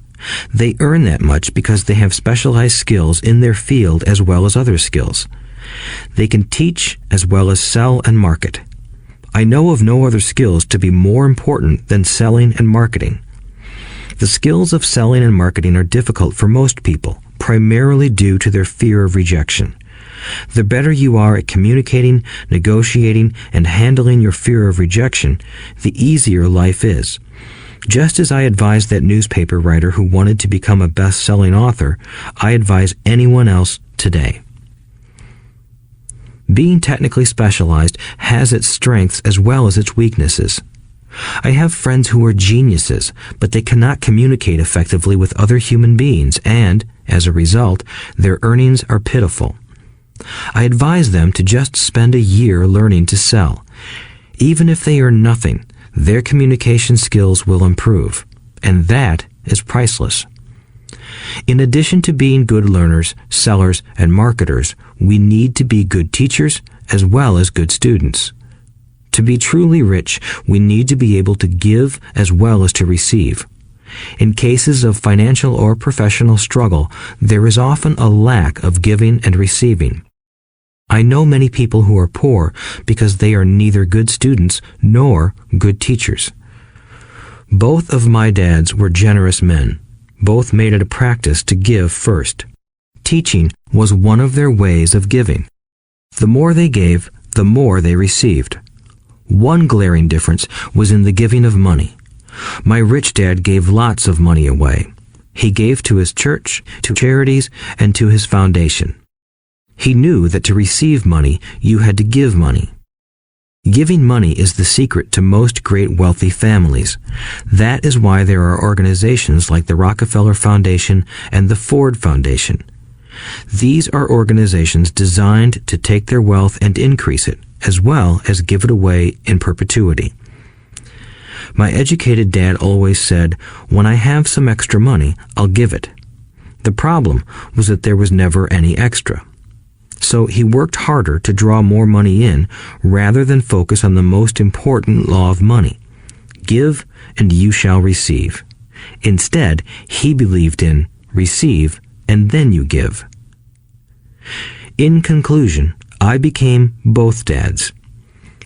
They earn that much because they have specialized skills in their field as well as other skills. They can teach as well as sell and market. I know of no other skills to be more important than selling and marketing. The skills of selling and marketing are difficult for most people, primarily due to their fear of rejection. The better you are at communicating, negotiating, and handling your fear of rejection, the easier life is. Just as I advised that newspaper writer who wanted to become a best-selling author, I advise anyone else today. Being technically specialized has its strengths as well as its weaknesses. I have friends who are geniuses, but they cannot communicate effectively with other human beings, and, as a result, their earnings are pitiful. I advise them to just spend a year learning to sell. Even if they earn nothing, their communication skills will improve, and that is priceless. In addition to being good learners, sellers, and marketers, we need to be good teachers as well as good students. To be truly rich, we need to be able to give as well as to receive. In cases of financial or professional struggle, there is often a lack of giving and receiving. I know many people who are poor because they are neither good students nor good teachers. Both of my dads were generous men. Both made it a practice to give first. Teaching was one of their ways of giving. The more they gave, the more they received. One glaring difference was in the giving of money. My rich dad gave lots of money away. He gave to his church, to charities, and to his foundation. He knew that to receive money, you had to give money. Giving money is the secret to most great wealthy families. That is why there are organizations like the Rockefeller Foundation and the Ford Foundation. These are organizations designed to take their wealth and increase it, as well as give it away in perpetuity. My educated dad always said, "When I have some extra money, I'll give it." The problem was that there was never any extra. So he worked harder to draw more money in rather than focus on the most important law of money. Give and you shall receive. Instead, he believed in receive and then you give. In conclusion, I became both dads.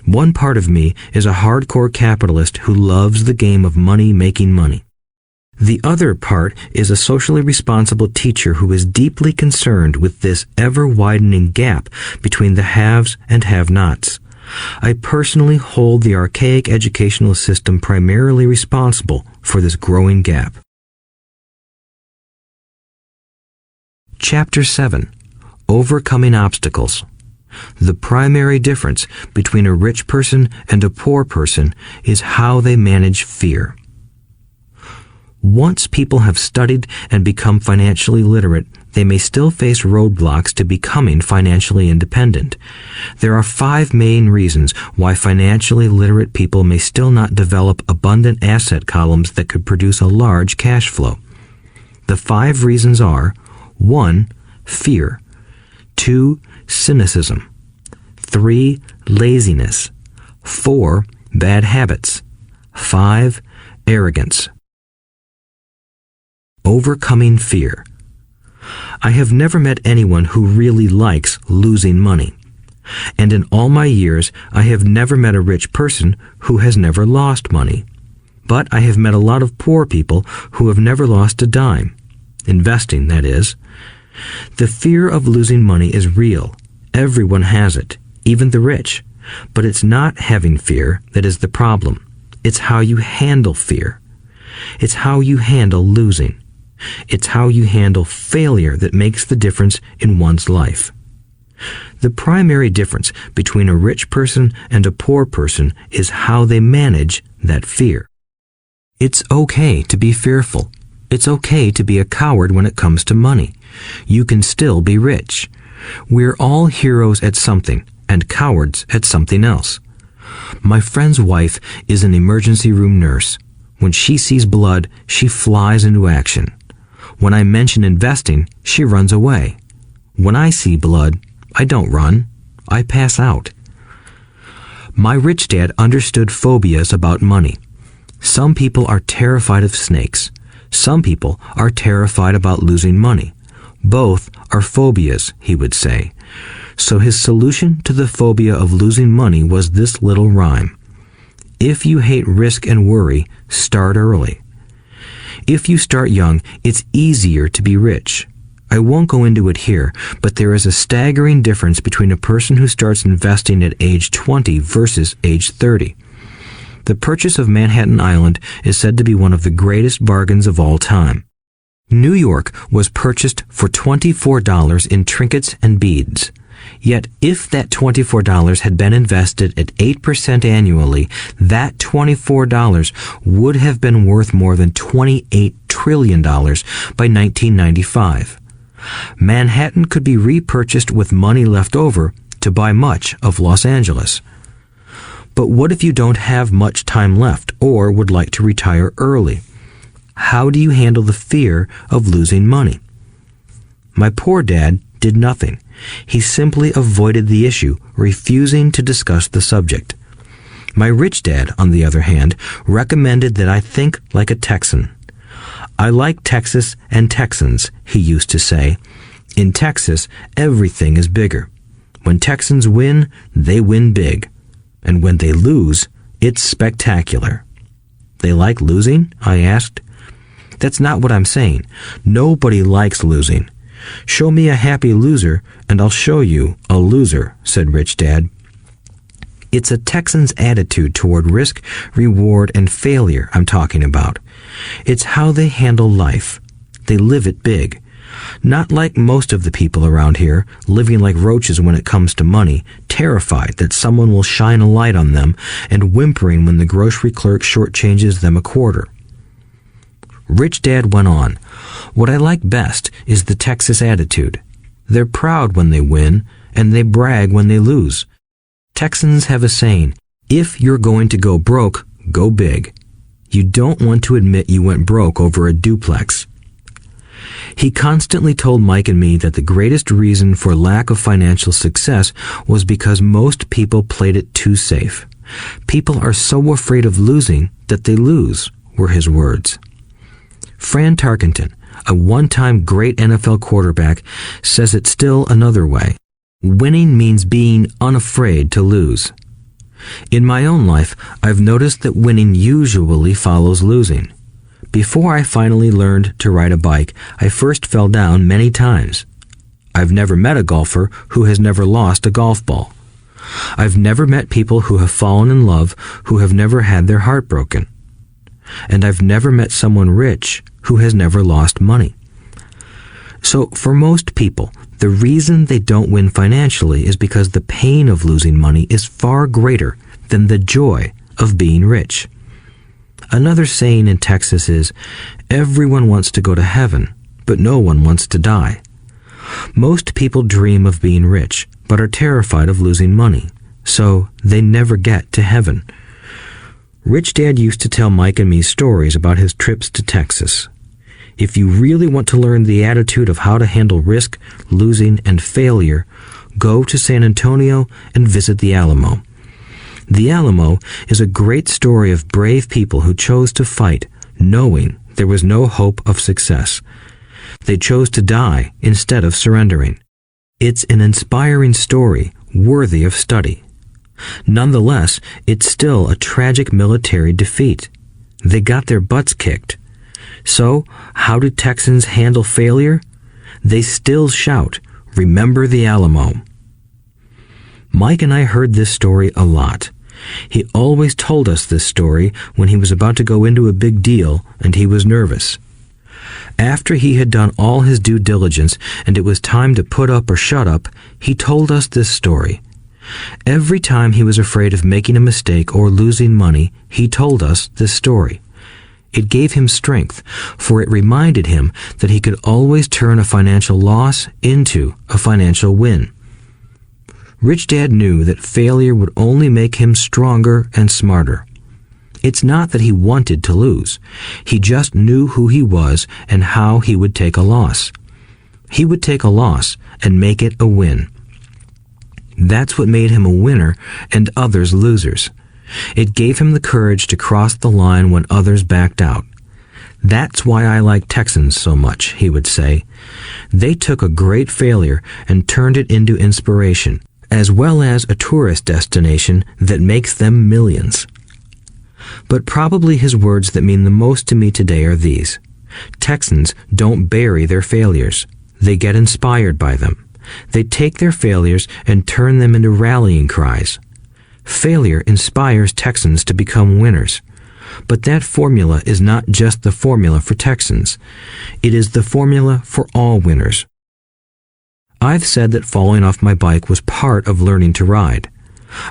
One part of me is a hardcore capitalist who loves the game of money making money. The other part is a socially responsible teacher who is deeply concerned with this ever-widening gap between the haves and have-nots. I personally hold the archaic educational system primarily responsible for this growing gap. Chapter 7. Overcoming Obstacles. The primary difference between a rich person and a poor person is how they manage fear. Once people have studied and become financially literate, they may still face roadblocks to becoming financially independent. There are 5 main reasons why financially literate people may still not develop abundant asset columns that could produce a large cash flow. The 5 reasons are: 1. Fear. 2. Cynicism. 3. Laziness. 4. Bad habits. 5. Arrogance. Overcoming fear. I have never met anyone who really likes losing money. And in all my years, I have never met a rich person who has never lost money. But I have met a lot of poor people who have never lost a dime. Investing, that is. The fear of losing money is real. Everyone has it, even the rich. But it's not having fear that is the problem. It's how you handle fear. It's how you handle losing. It's how you handle failure that makes the difference in one's life. The primary difference between a rich person and a poor person is how they manage that fear. It's okay to be fearful. It's okay to be a coward when it comes to money. You can still be rich. We're all heroes at something and cowards at something else. My friend's wife is an emergency room nurse. When she sees blood, she flies into action. When I mention investing, she runs away. When I see blood, I don't run. I pass out. My rich dad understood phobias about money. Some people are terrified of snakes. Some people are terrified about losing money. Both are phobias, he would say. So his solution to the phobia of losing money was this little rhyme. If you hate risk and worry, start early. If you start young, it's easier to be rich. I won't go into it here, but there is a staggering difference between a person who starts investing at age 20 versus age 30. The purchase of Manhattan Island is said to be one of the greatest bargains of all time. New York was purchased for $24 in trinkets and beads. Yet if that $24 had been invested at 8% annually, that $24 would have been worth more than $28 trillion by 1995. Manhattan could be repurchased with money left over to buy much of Los Angeles. But what if you don't have much time left or would like to retire early? How do you handle the fear of losing money? My poor dad did nothing. He simply avoided the issue, refusing to discuss the subject. My rich dad, on the other hand, recommended that I think like a Texan. I like Texas and Texans, he used to say. In Texas, everything is bigger. When Texans win, they win big. And when they lose, it's spectacular. They like losing? I asked. That's not what I'm saying. Nobody likes losing. Show me a happy loser, and I'll show you a loser, said Richdad. It's a Texan's attitude toward risk, reward, and failure I'm talking about. It's how they handle life. They live it big. Not like most of the people around here, living like roaches when it comes to money, terrified that someone will shine a light on them and whimpering when the grocery clerk shortchanges them a quarter. Richdad went on, "What I like best is the Texas attitude. They're proud when they win, and they brag when they lose. Texans have a saying, if you're going to go broke, go big. You don't want to admit you went broke over a duplex." He constantly told Mike and me that the greatest reason for lack of financial success was because most people played it too safe. People are so afraid of losing that they lose, were his words. Fran Tarkenton, a one-time great NFL quarterback, says it still another way. Winning means being unafraid to lose. In my own life, I've noticed that winning usually follows losing. Before I finally learned to ride a bike, I first fell down many times. I've never met a golfer who has never lost a golf ball. I've never met people who have fallen in love who have never had their heart broken. And I've never met someone rich who has never lost money. So for most people, the reason they don't win financially is because the pain of losing money is far greater than the joy of being rich. Another saying in Texas is, everyone wants to go to heaven, but no one wants to die. Most people dream of being rich, but are terrified of losing money, so they never get to heaven. Richdad used to tell Mike and me stories about his trips to Texas. If you really want to learn the attitude of how to handle risk, losing, and failure, go to San Antonio and visit the Alamo. The Alamo is a great story of brave people who chose to fight, knowing there was no hope of success. They chose to die instead of surrendering. It's an inspiring story worthy of study. Nonetheless, it's still a tragic military defeat. They got their butts kicked. So, how do Texans handle failure? They still shout, "Remember the Alamo." Mike and I heard this story a lot. He always told us this story when he was about to go into a big deal and he was nervous. After he had done all his due diligence and it was time to put up or shut up, he told us this story. Every time he was afraid of making a mistake or losing money, he told us this story. It gave him strength, for it reminded him that he could always turn a financial loss into a financial win. Richdad knew that failure would only make him stronger and smarter. It's not that he wanted to lose. He just knew who he was and how he would take a loss. He would take a loss and make it a win. That's what made him a winner and others losers. It gave him the courage to cross the line when others backed out. That's why I like Texans so much, he would say. They took a great failure and turned it into inspiration, as well as a tourist destination that makes them millions. But probably his words that mean the most to me today are these. Texans don't bury their failures. They get inspired by them. They take their failures and turn them into rallying cries. Failure inspires Texans to become winners. But that formula is not just the formula for Texans. It is the formula for all winners. I've said that falling off my bike was part of learning to ride.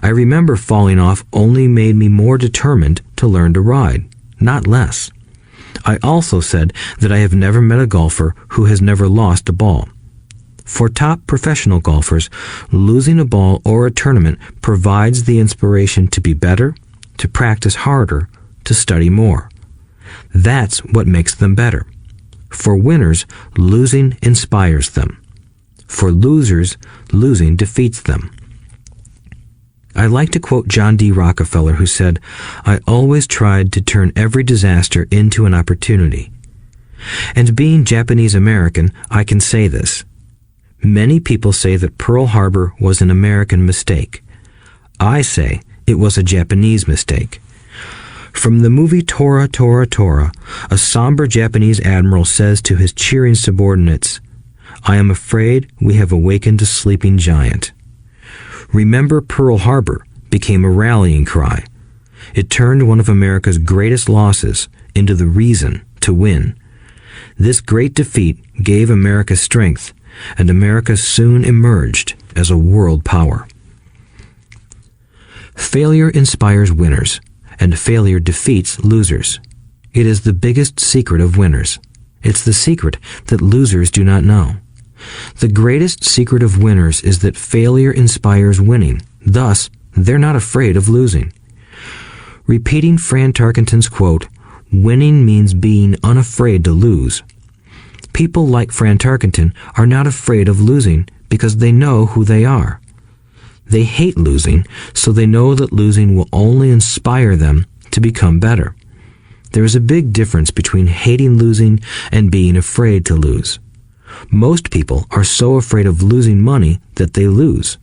I remember falling off only made me more determined to learn to ride, not less. I also said that I have never met a golfer who has never lost a ball. For top professional golfers, losing a ball or a tournament provides the inspiration to be better, to practice harder, to study more. That's what makes them better. For winners, losing inspires them. For losers, losing defeats them. I like to quote John D. Rockefeller, who said, "I always tried to turn every disaster into an opportunity." And being Japanese American, I can say this. Many people say that Pearl Harbor was an American mistake. I say it was a Japanese mistake. From the movie Tora, Tora, Tora, a somber Japanese admiral says to his cheering subordinates, "I am afraid we have awakened a sleeping giant." Remember Pearl Harbor became a rallying cry. It turned one of America's greatest losses into the reason to win. This great defeat gave America strength, and America soon emerged as a world power. Failure inspires winners, and failure defeats losers. It is the biggest secret of winners. It's the secret that losers do not know. The greatest secret of winners is that failure inspires winning. Thus, they're not afraid of losing. Repeating Fran Tarkenton's quote, "Winning means being unafraid to lose." People like Fran Tarkenton are not afraid of losing because they know who they are. They hate losing, so they know that losing will only inspire them to become better. There is a big difference between hating losing and being afraid to lose. Most people are so afraid of losing money that they lose.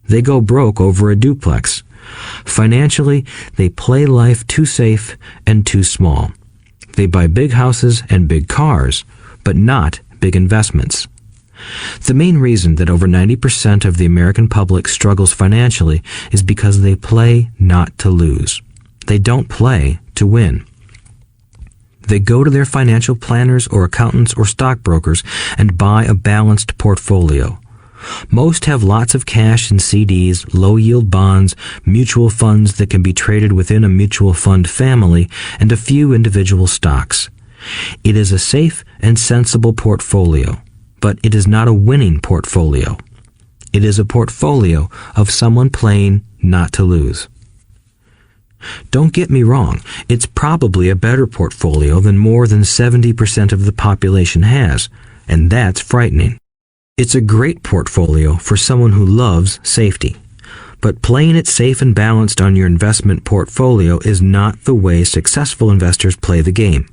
They go broke over a duplex. Financially, they play life too safe and too small. They buy big houses and big cars, but not big investments. The main reason that over 90% of the American public struggles financially is because they play not to lose. They don't play to win. They go to their financial planners or accountants or stockbrokers and buy a balanced portfolio. Most have lots of cash in CDs, low-yield bonds, mutual funds that can be traded within a mutual fund family, and a few individual stocks. It is a safe and sensible portfolio, but it is not a winning portfolio. It is a portfolio of someone playing not to lose. Don't get me wrong, it's probably a better portfolio than more than 70% of the population has, and that's frightening. It's a great portfolio for someone who loves safety. But playing it safe and balanced on your investment portfolio is not the way successful investors play the game.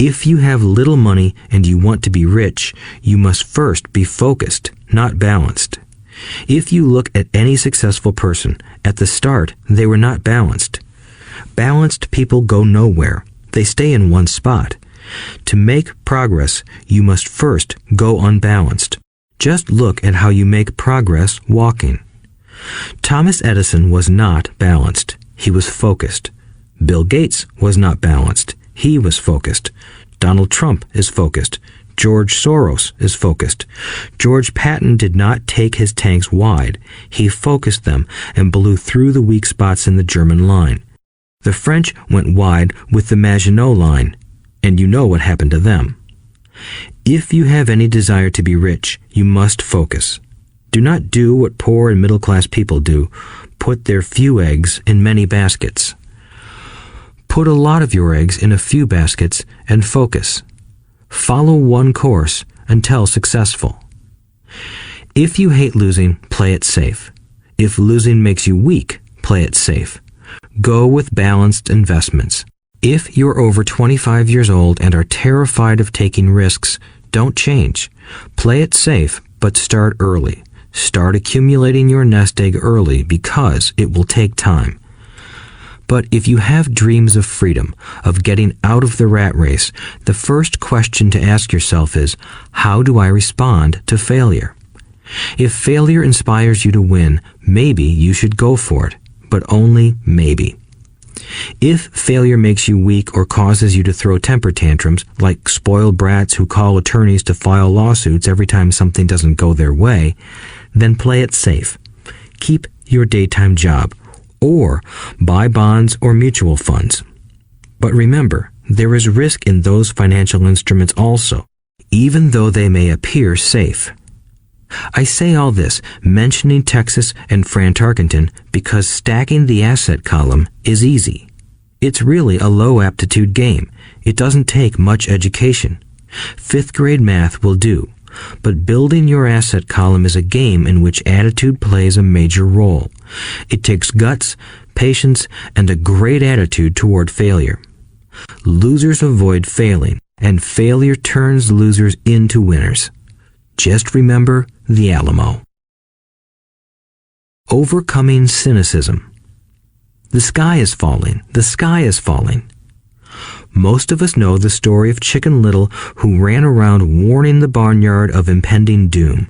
If you have little money and you want to be rich, you must first be focused, not balanced. If you look at any successful person, at the start, they were not balanced. Balanced people go nowhere. They stay in one spot. To make progress, you must first go unbalanced. Just look at how you make progress walking. Thomas Edison was not balanced. He was focused. Bill Gates was not balanced. He was focused. Donald Trump is focused. George Soros is focused. George Patton did not take his tanks wide. He focused them and blew through the weak spots in the German line. The French went wide with the Maginot Line, and you know what happened to them. If you have any desire to be rich, you must focus. Do not do what poor and middle-class people do, put their few eggs in many baskets. Put a lot of your eggs in a few baskets and focus. Follow one course until successful. If you hate losing, play it safe. If losing makes you weak, play it safe. Go with balanced investments. If you're over 25 years old and are terrified of taking risks, don't change. Play it safe, but start early. Start accumulating your nest egg early because it will take time. But if you have dreams of freedom, of getting out of the rat race, the first question to ask yourself is, how do I respond to failure? If failure inspires you to win, maybe you should go for it, but only maybe. If failure makes you weak or causes you to throw temper tantrums, like spoiled brats who call attorneys to file lawsuits every time something doesn't go their way, then play it safe. Keep your daytime job, or buy bonds or mutual funds. But remember, there is risk in those financial instruments also, even though they may appear safe. I say all this, mentioning Texas and Fran Tarkenton, because stacking the asset column is easy. It's really a low-aptitude game. It doesn't take much education. 5th grade math will do. But building your asset column is a game in which attitude plays a major role. It takes guts, patience, and a great attitude toward failure. Losers avoid failing, and failure turns losers into winners. Just remember the Alamo. Overcoming cynicism. The sky is falling. The sky is falling. Most of us know the story of Chicken Little, who ran around warning the barnyard of impending doom.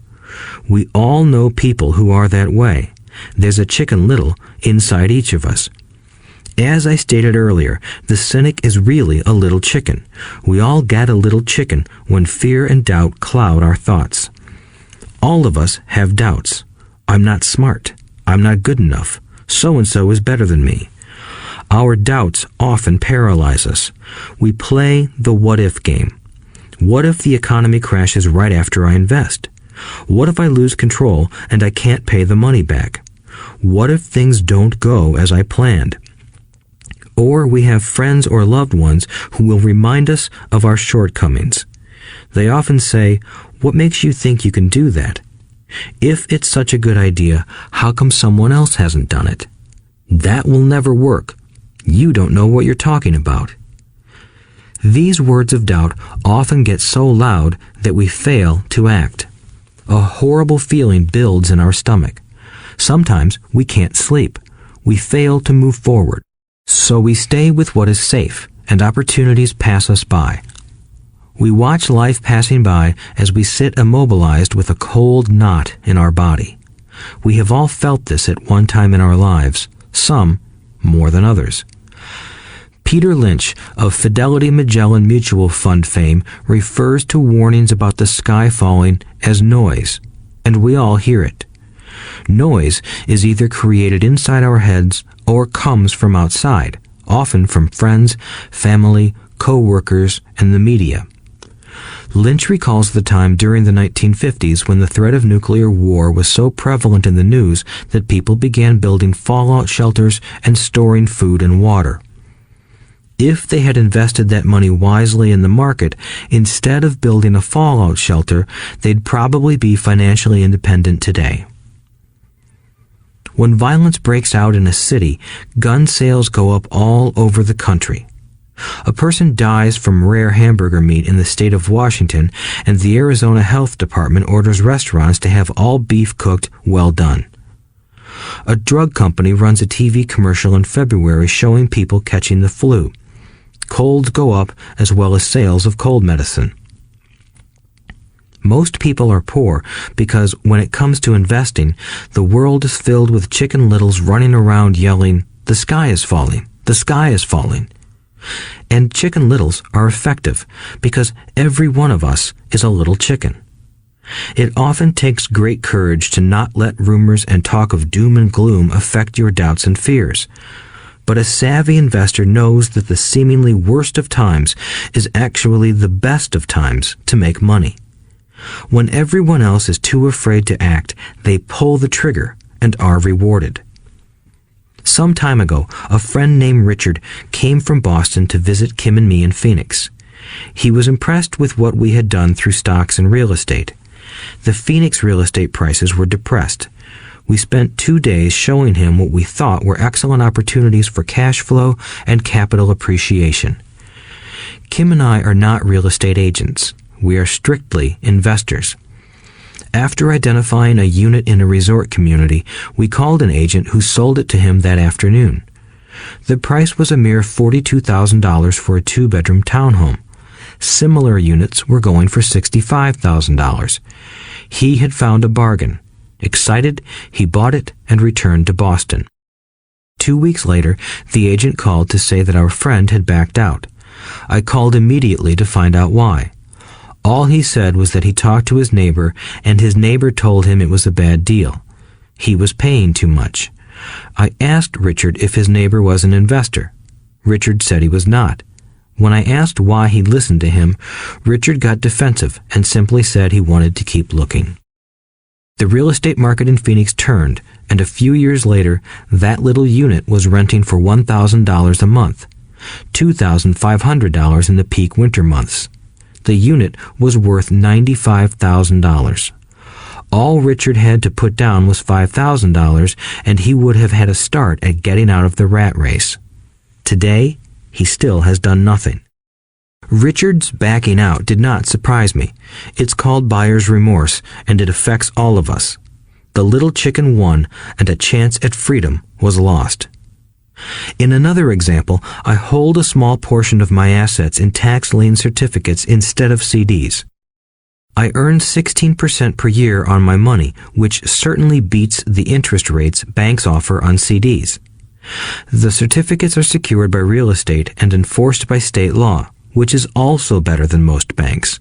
We all know people who are that way. There's a Chicken Little inside each of us. As I stated earlier, the cynic is really a little chicken. We all get a little chicken when fear and doubt cloud our thoughts. All of us have doubts. I'm not smart. I'm not good enough. So-and-so is better than me. Our doubts often paralyze us. We play the what-if game. What if the economy crashes right after I invest? What if I lose control and I can't pay the money back? What if things don't go as I planned? Or we have friends or loved ones who will remind us of our shortcomings. They often say, "What makes you think you can do that? If it's such a good idea, how come someone else hasn't done it? That will never work. You don't know what you're talking about." These words of doubt often get so loud that we fail to act. A horrible feeling builds in our stomach. Sometimes we can't sleep. We fail to move forward. So we stay with what is safe, and opportunities pass us by. We watch life passing by as we sit immobilized with a cold knot in our body. We have all felt this at one time in our lives, some more than others. Peter Lynch of Fidelity Magellan Mutual Fund fame refers to warnings about the sky falling as noise, and we all hear it. Noise is either created inside our heads or comes from outside, often from friends, family, co-workers, and the media. Lynch recalls the time during the 1950s when the threat of nuclear war was so prevalent in the news that people began building fallout shelters and storing food and water. If they had invested that money wisely in the market, instead of building a fallout shelter, they'd probably be financially independent today. When violence breaks out in a city, gun sales go up all over the country. A person dies from rare hamburger meat in the state of Washington, and the Arizona Health Department orders restaurants to have all beef cooked well done. A drug company runs a TV commercial in February showing people catching the flu. Colds go up as well as sales of cold medicine. Most people are poor because when it comes to investing, the world is filled with Chicken Littles running around yelling, "The sky is falling, the sky is falling." And Chicken Littles are effective because every one of us is a little chicken. It often takes great courage to not let rumors and talk of doom and gloom affect your doubts and fears. But a savvy investor knows that the seemingly worst of times is actually the best of times to make money. When everyone else is too afraid to act, they pull the trigger and are rewarded. Some time ago, a friend named Richard came from Boston to visit Kim and me in Phoenix. He was impressed with what we had done through stocks and real estate. The Phoenix real estate prices were depressed. We spent 2 days showing him what we thought were excellent opportunities for cash flow and capital appreciation. Kim and I are not real estate agents. We are strictly investors. After identifying a unit in a resort community, we called an agent who sold it to him that afternoon. The price was a mere $42,000 for a 2-bedroom townhome. Similar units were going for $65,000. He had found a bargain. Excited, he bought it and returned to Boston. 2 weeks later, the agent called to say that our friend had backed out. I called immediately to find out why. All he said was that he talked to his neighbor, and his neighbor told him it was a bad deal. He was paying too much. I asked Richard if his neighbor was an investor. Richard said he was not. When I asked why he listened to him, Richard got defensive and simply said he wanted to keep looking. The real estate market in Phoenix turned, and a few years later, that little unit was renting for $1,000 a month, $2,500 in the peak winter months. The unit was worth $95,000. All Richard had to put down was $5,000, and he would have had a start at getting out of the rat race. Today, he still has done nothing. Richard's backing out did not surprise me. It's called buyer's remorse, and it affects all of us. The little chicken won, and a chance at freedom was lost. In another example, I hold a small portion of my assets in tax lien certificates instead of CDs. I earn 16% per year on my money, which certainly beats the interest rates banks offer on CDs. The certificates are secured by real estate and enforced by state law, which is also better than most banks.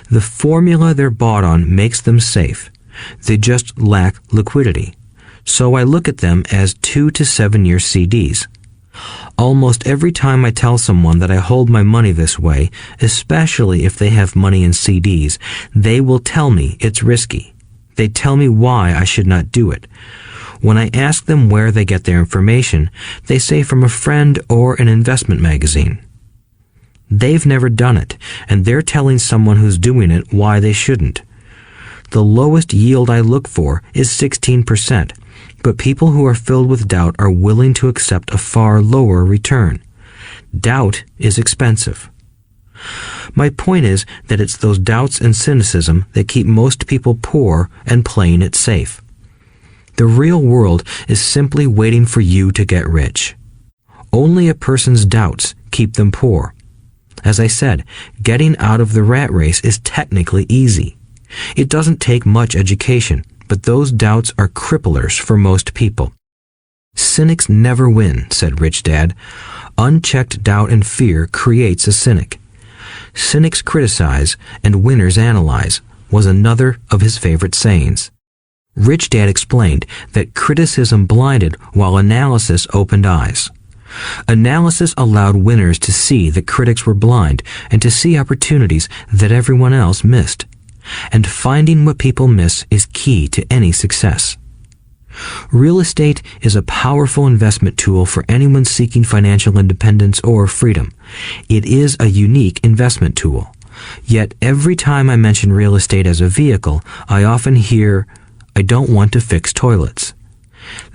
The formula they're bought on makes them safe. They just lack liquidity. So I look at them as 2 to 7 year CDs. Almost every time I tell someone that I hold my money this way, especially if they have money in CDs, they will tell me it's risky. They tell me why I should not do it. When I ask them where they get their information, they say from a friend or an investment magazine. They've never done it, and they're telling someone who's doing it why they shouldn't. The lowest yield I look for is 16%, but people who are filled with doubt are willing to accept a far lower return. Doubt is expensive. My point is that it's those doubts and cynicism that keep most people poor and playing it safe. The real world is simply waiting for you to get rich. Only a person's doubts keep them poor. As I said, getting out of the rat race is technically easy. It doesn't take much education, but those doubts are cripplers for most people. Cynics never win, said Richdad. Unchecked doubt and fear creates a cynic. Cynics criticize and winners analyze was another of his favorite sayings. Richdad explained that criticism blinded while analysis opened eyes. Analysis allowed winners to see that critics were blind and to see opportunities that everyone else missed. And finding what people miss is key to any success. Real estate is a powerful investment tool for anyone seeking financial independence or freedom. It is a unique investment tool. Yet every time I mention real estate as a vehicle, I often hear, "I don't want to fix toilets."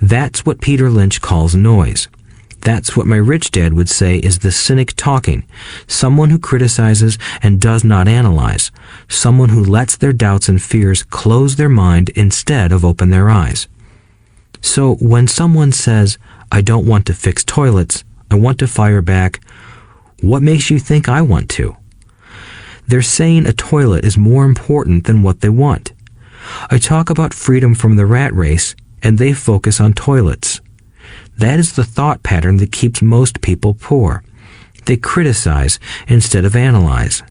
That's what Peter Lynch calls noise. That's what my rich dad would say is the cynic talking, someone who criticizes and does not analyze, someone who lets their doubts and fears close their mind instead of open their eyes. So when someone says, "I don't want to fix toilets, I want to fire back," what makes you think I want to? They're saying a toilet is more important than what they want. I talk about freedom from the rat race, and they focus on toilets. That is the thought pattern that keeps most people poor. They criticize instead of analyze.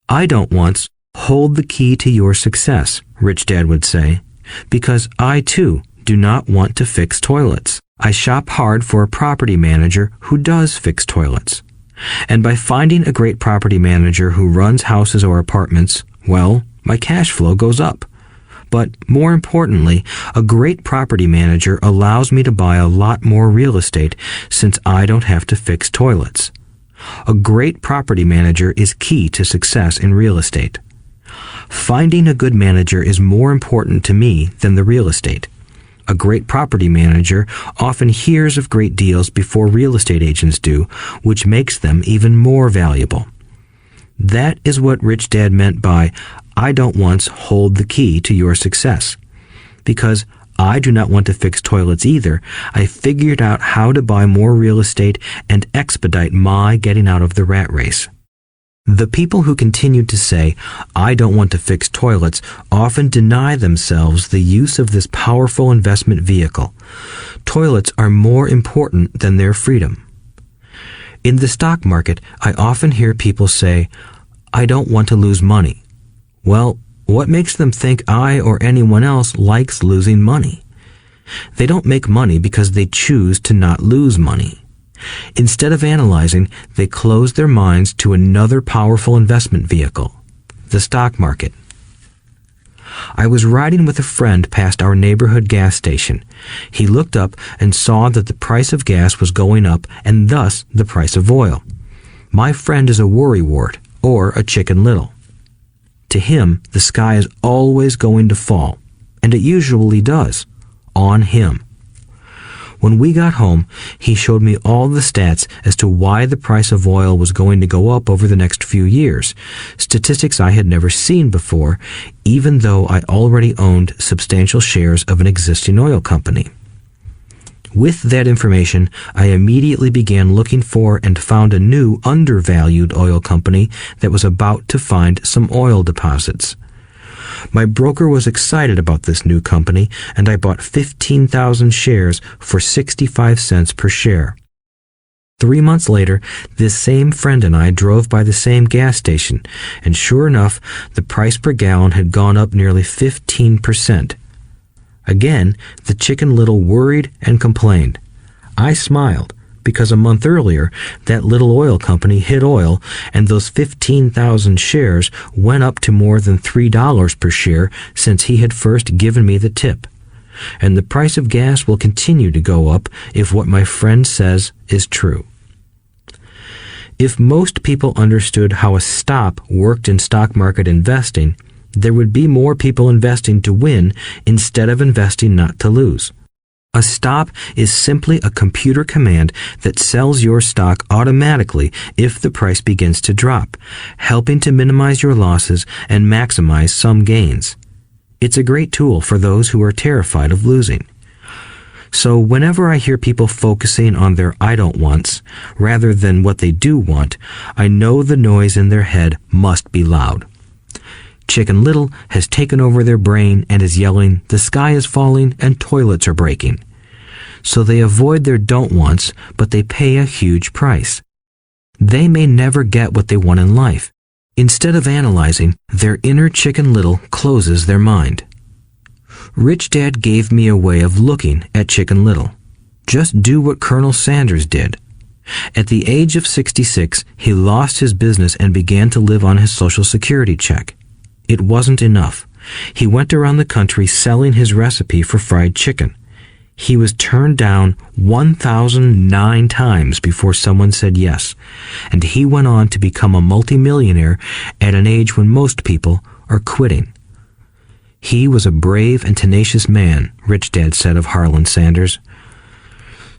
I don't once hold the key to your success, Richdad would say, because I too do not want to fix toilets. I shop hard for a property manager who does fix toilets. And by finding a great property manager who runs houses or apartments, well, my cash flow goes up. But more importantly, a great property manager allows me to buy a lot more real estate since I don't have to fix toilets. A great property manager is key to success in real estate. Finding a good manager is more important to me than the real estate. A great property manager often hears of great deals before real estate agents do, which makes them even more valuable. That is what Richdad meant by, "I don't once hold the key to your success." Because I do not want to fix toilets either, I figured out how to buy more real estate and expedite my getting out of the rat race. The people who continue to say, "I don't want to fix toilets," often deny themselves the use of this powerful investment vehicle. Toilets are more important than their freedom. In the stock market, I often hear people say, "I don't want to lose money." Well, what makes them think I or anyone else likes losing money? They don't make money because they choose to not lose money. Instead of analyzing, they close their minds to another powerful investment vehicle, the stock market. I was riding with a friend past our neighborhood gas station. He looked up and saw that the price of gas was going up and thus the price of oil. My friend is a worrywart, or a Chicken Little. To him, the sky is always going to fall, and it usually does, on him. When we got home, he showed me all the stats as to why the price of oil was going to go up over the next few years, statistics I had never seen before, even though I already owned substantial shares of an existing oil company. With that information, I immediately began looking for and found a new undervalued oil company that was about to find some oil deposits. My broker was excited about this new company, and I bought 15,000 shares for 65 cents per share. 3 months later, this same friend and I drove by the same gas station, and sure enough, the price per gallon had gone up nearly 15%. Again, the Chicken Little worried and complained. I smiled, because a month earlier, that little oil company hit oil, and those 15,000 shares went up to more than $3 per share since he had first given me the tip. And the price of gas will continue to go up if what my friend says is true. If most people understood how a stop worked in stock market investing, there would be more people investing to win instead of investing not to lose. A stop is simply a computer command that sells your stock automatically if the price begins to drop, helping to minimize your losses and maximize some gains. It's a great tool for those who are terrified of losing. So whenever I hear people focusing on their I don't wants rather than what they do want, I know the noise in their head must be loud. Chicken Little has taken over their brain and is yelling, "The sky is falling and toilets are breaking." So they avoid their don't wants, but they pay a huge price. They may never get what they want in life. Instead of analyzing, their inner Chicken Little closes their mind. Richdad gave me a way of looking at Chicken Little. Just do what Colonel Sanders did. At the age of 66, he lost his business and began to live on his Social Security check. It wasn't enough. He went around the country selling his recipe for fried chicken. He was turned down 1,009 times before someone said yes, and he went on to become a multimillionaire at an age when most people are quitting. He was a brave and tenacious man, Richdad said of Harlan Sanders.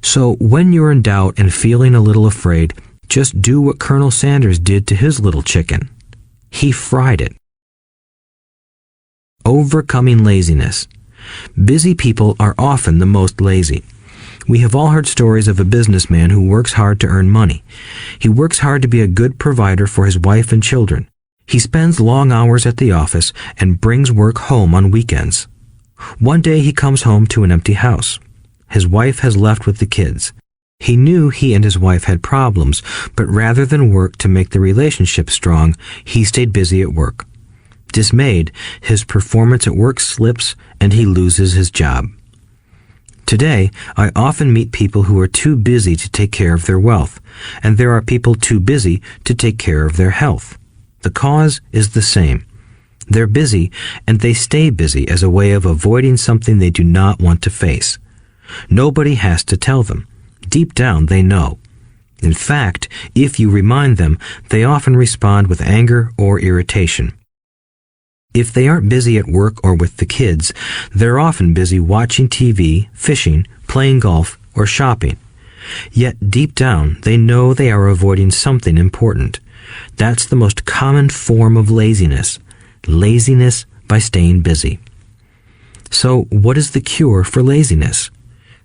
So when you're in doubt and feeling a little afraid, just do what Colonel Sanders did to his little chicken. He fried it. Overcoming laziness. Busy people are often the most lazy. We have all heard stories of a businessman who works hard to earn money. He works hard to be a good provider for his wife and children. He spends long hours at the office and brings work home on weekends. One day he comes home to an empty house. His wife has left with the kids. He knew he and his wife had problems, but rather than work to make the relationship strong, he stayed busy at work. Dismayed, his performance at work slips and he loses his job. Today, I often meet people who are too busy to take care of their wealth, and there are people too busy to take care of their health. The cause is the same. They're busy, and they stay busy as a way of avoiding something they do not want to face. Nobody has to tell them. Deep down, they know. In fact, if you remind them, they often respond with anger or irritation. If they aren't busy at work or with the kids, they're often busy watching TV, fishing, playing golf, or shopping. Yet deep down, they know they are avoiding something important. That's the most common form of laziness. Laziness by staying busy. So what is the cure for laziness?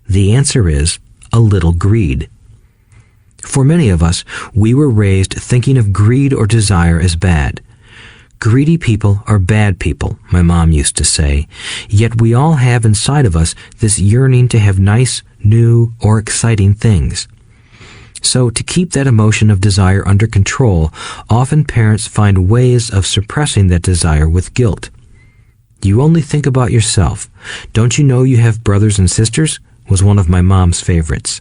The answer is a little greed. For many of us, we were raised thinking of greed or desire as bad. Greedy people are bad people, my mom used to say, yet we all have inside of us this yearning to have nice, new, or exciting things. So to keep that emotion of desire under control, often parents find ways of suppressing that desire with guilt. You only think about yourself. Don't you know you have brothers and sisters? Was one of my mom's favorites.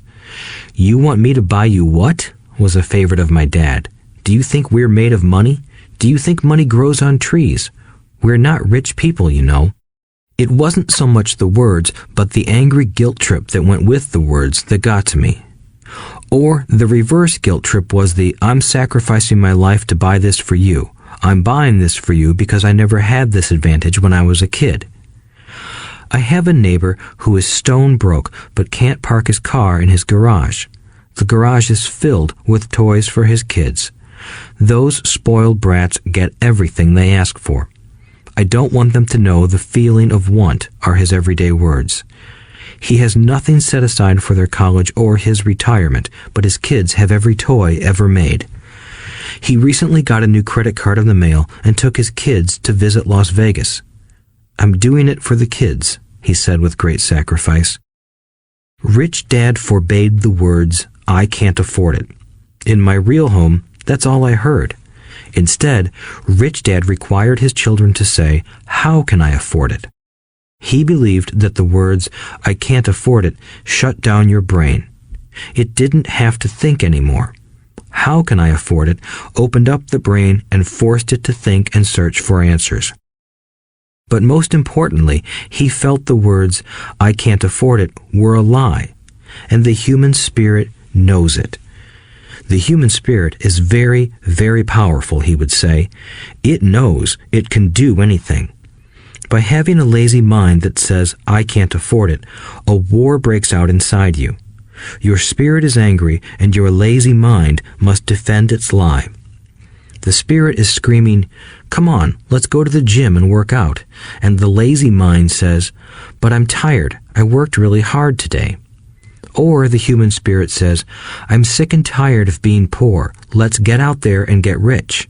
You want me to buy you what? Was a favorite of my dad. Do you think we're made of money? Do you think money grows on trees? We're not rich people, you know. It wasn't so much the words, but the angry guilt trip that went with the words that got to me. Or the reverse guilt trip was the, I'm sacrificing my life to buy this for you. I'm buying this for you because I never had this advantage when I was a kid. I have a neighbor who is stone broke but can't park his car in his garage. The garage is filled with toys for his kids. Those spoiled brats get everything they ask for. I don't want them to know the feeling of want are his everyday words. He has nothing set aside for their college or his retirement, but his kids have every toy ever made. He recently got a new credit card in the mail and took his kids to visit Las Vegas. I'm doing it for the kids, he said with great sacrifice. Rich Dad forbade the words, I can't afford it. In my real home, that's all I heard. Instead, Rich Dad required his children to say, how can I afford it? He believed that the words, I can't afford it, shut down your brain. It didn't have to think anymore. How can I afford it opened up the brain and forced it to think and search for answers. But most importantly, he felt the words, I can't afford it, were a lie, and the human spirit knows it. The human spirit is very, very powerful, he would say. It knows it can do anything. By having a lazy mind that says, I can't afford it, a war breaks out inside you. Your spirit is angry, and your lazy mind must defend its lie. The spirit is screaming, come on, let's go to the gym and work out. And the lazy mind says, but I'm tired. I worked really hard today. Or the human spirit says, I'm sick and tired of being poor. Let's get out there and get rich.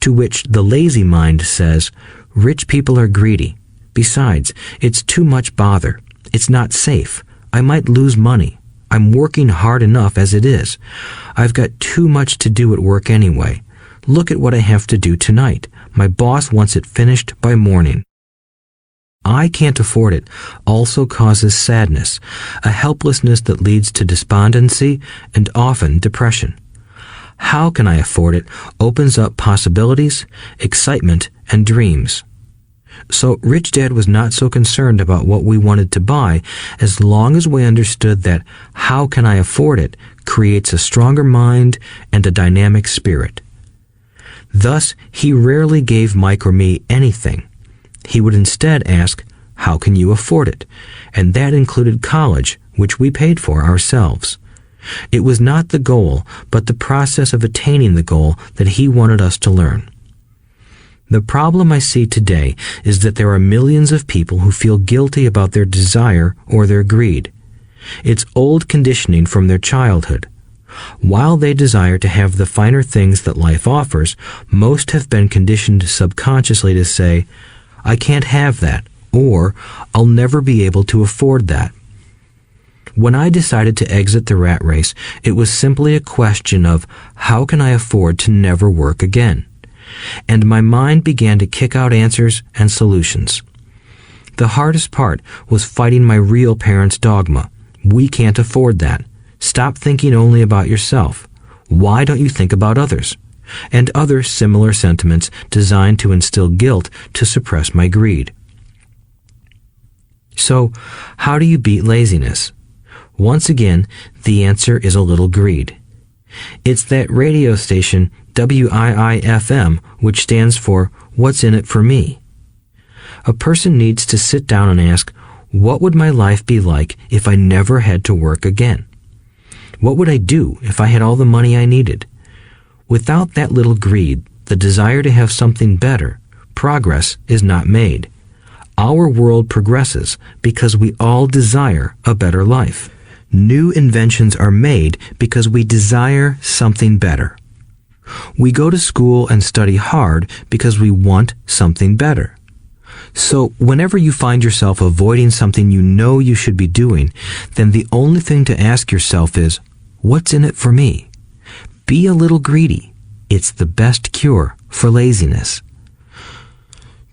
To which the lazy mind says, rich people are greedy. Besides, it's too much bother. It's not safe. I might lose money. I'm working hard enough as it is. I've got too much to do at work anyway. Look at what I have to do tonight. My boss wants it finished by morning. I can't afford it also causes sadness, a helplessness that leads to despondency and often depression. How can I afford it opens up possibilities, excitement, and dreams. So Rich Dad was not so concerned about what we wanted to buy as long as we understood that how can I afford it creates a stronger mind and a dynamic spirit. Thus, he rarely gave Mike or me anything. He would instead ask, how can you afford it? And that included college, which we paid for ourselves. It was not the goal, but the process of attaining the goal that he wanted us to learn. The problem I see today is that there are millions of people who feel guilty about their desire or their greed. It's old conditioning from their childhood. While they desire to have the finer things that life offers, most have been conditioned subconsciously to say, I can't have that, or I'll never be able to afford that. When I decided to exit the rat race, it was simply a question of how can I afford to never work again? And my mind began to kick out answers and solutions. The hardest part was fighting my real parents' dogma. We can't afford that. Stop thinking only about yourself. Why don't you think about others? And other similar sentiments designed to instill guilt to suppress my greed. So, how do you beat laziness? Once again, the answer is a little greed. It's that radio station WIIFM, which stands for What's in it for me? A person needs to sit down and ask, what would my life be like if I never had to work again? What would I do if I had all the money I needed? Without that little greed, the desire to have something better, progress is not made. Our world progresses because we all desire a better life. New inventions are made because we desire something better. We go to school and study hard because we want something better. So whenever you find yourself avoiding something you know you should be doing, then the only thing to ask yourself is, what's in it for me? Be a little greedy. It's the best cure for laziness.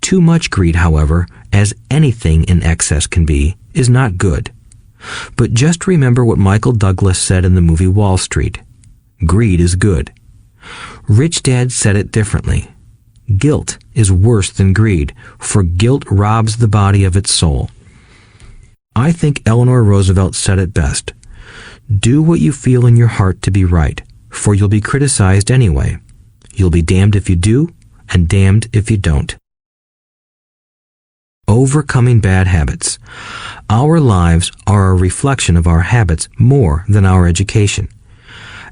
Too much greed, however, as anything in excess can be, is not good. But just remember what Michael Douglas said in the movie Wall Street. Greed is good. Rich Dad said it differently. Guilt is worse than greed, for guilt robs the body of its soul. I think Eleanor Roosevelt said it best. Do what you feel in your heart to be right, for you'll be criticized anyway. You'll be damned if you do, and damned if you don't. Overcoming bad habits. Our lives are a reflection of our habits more than our education.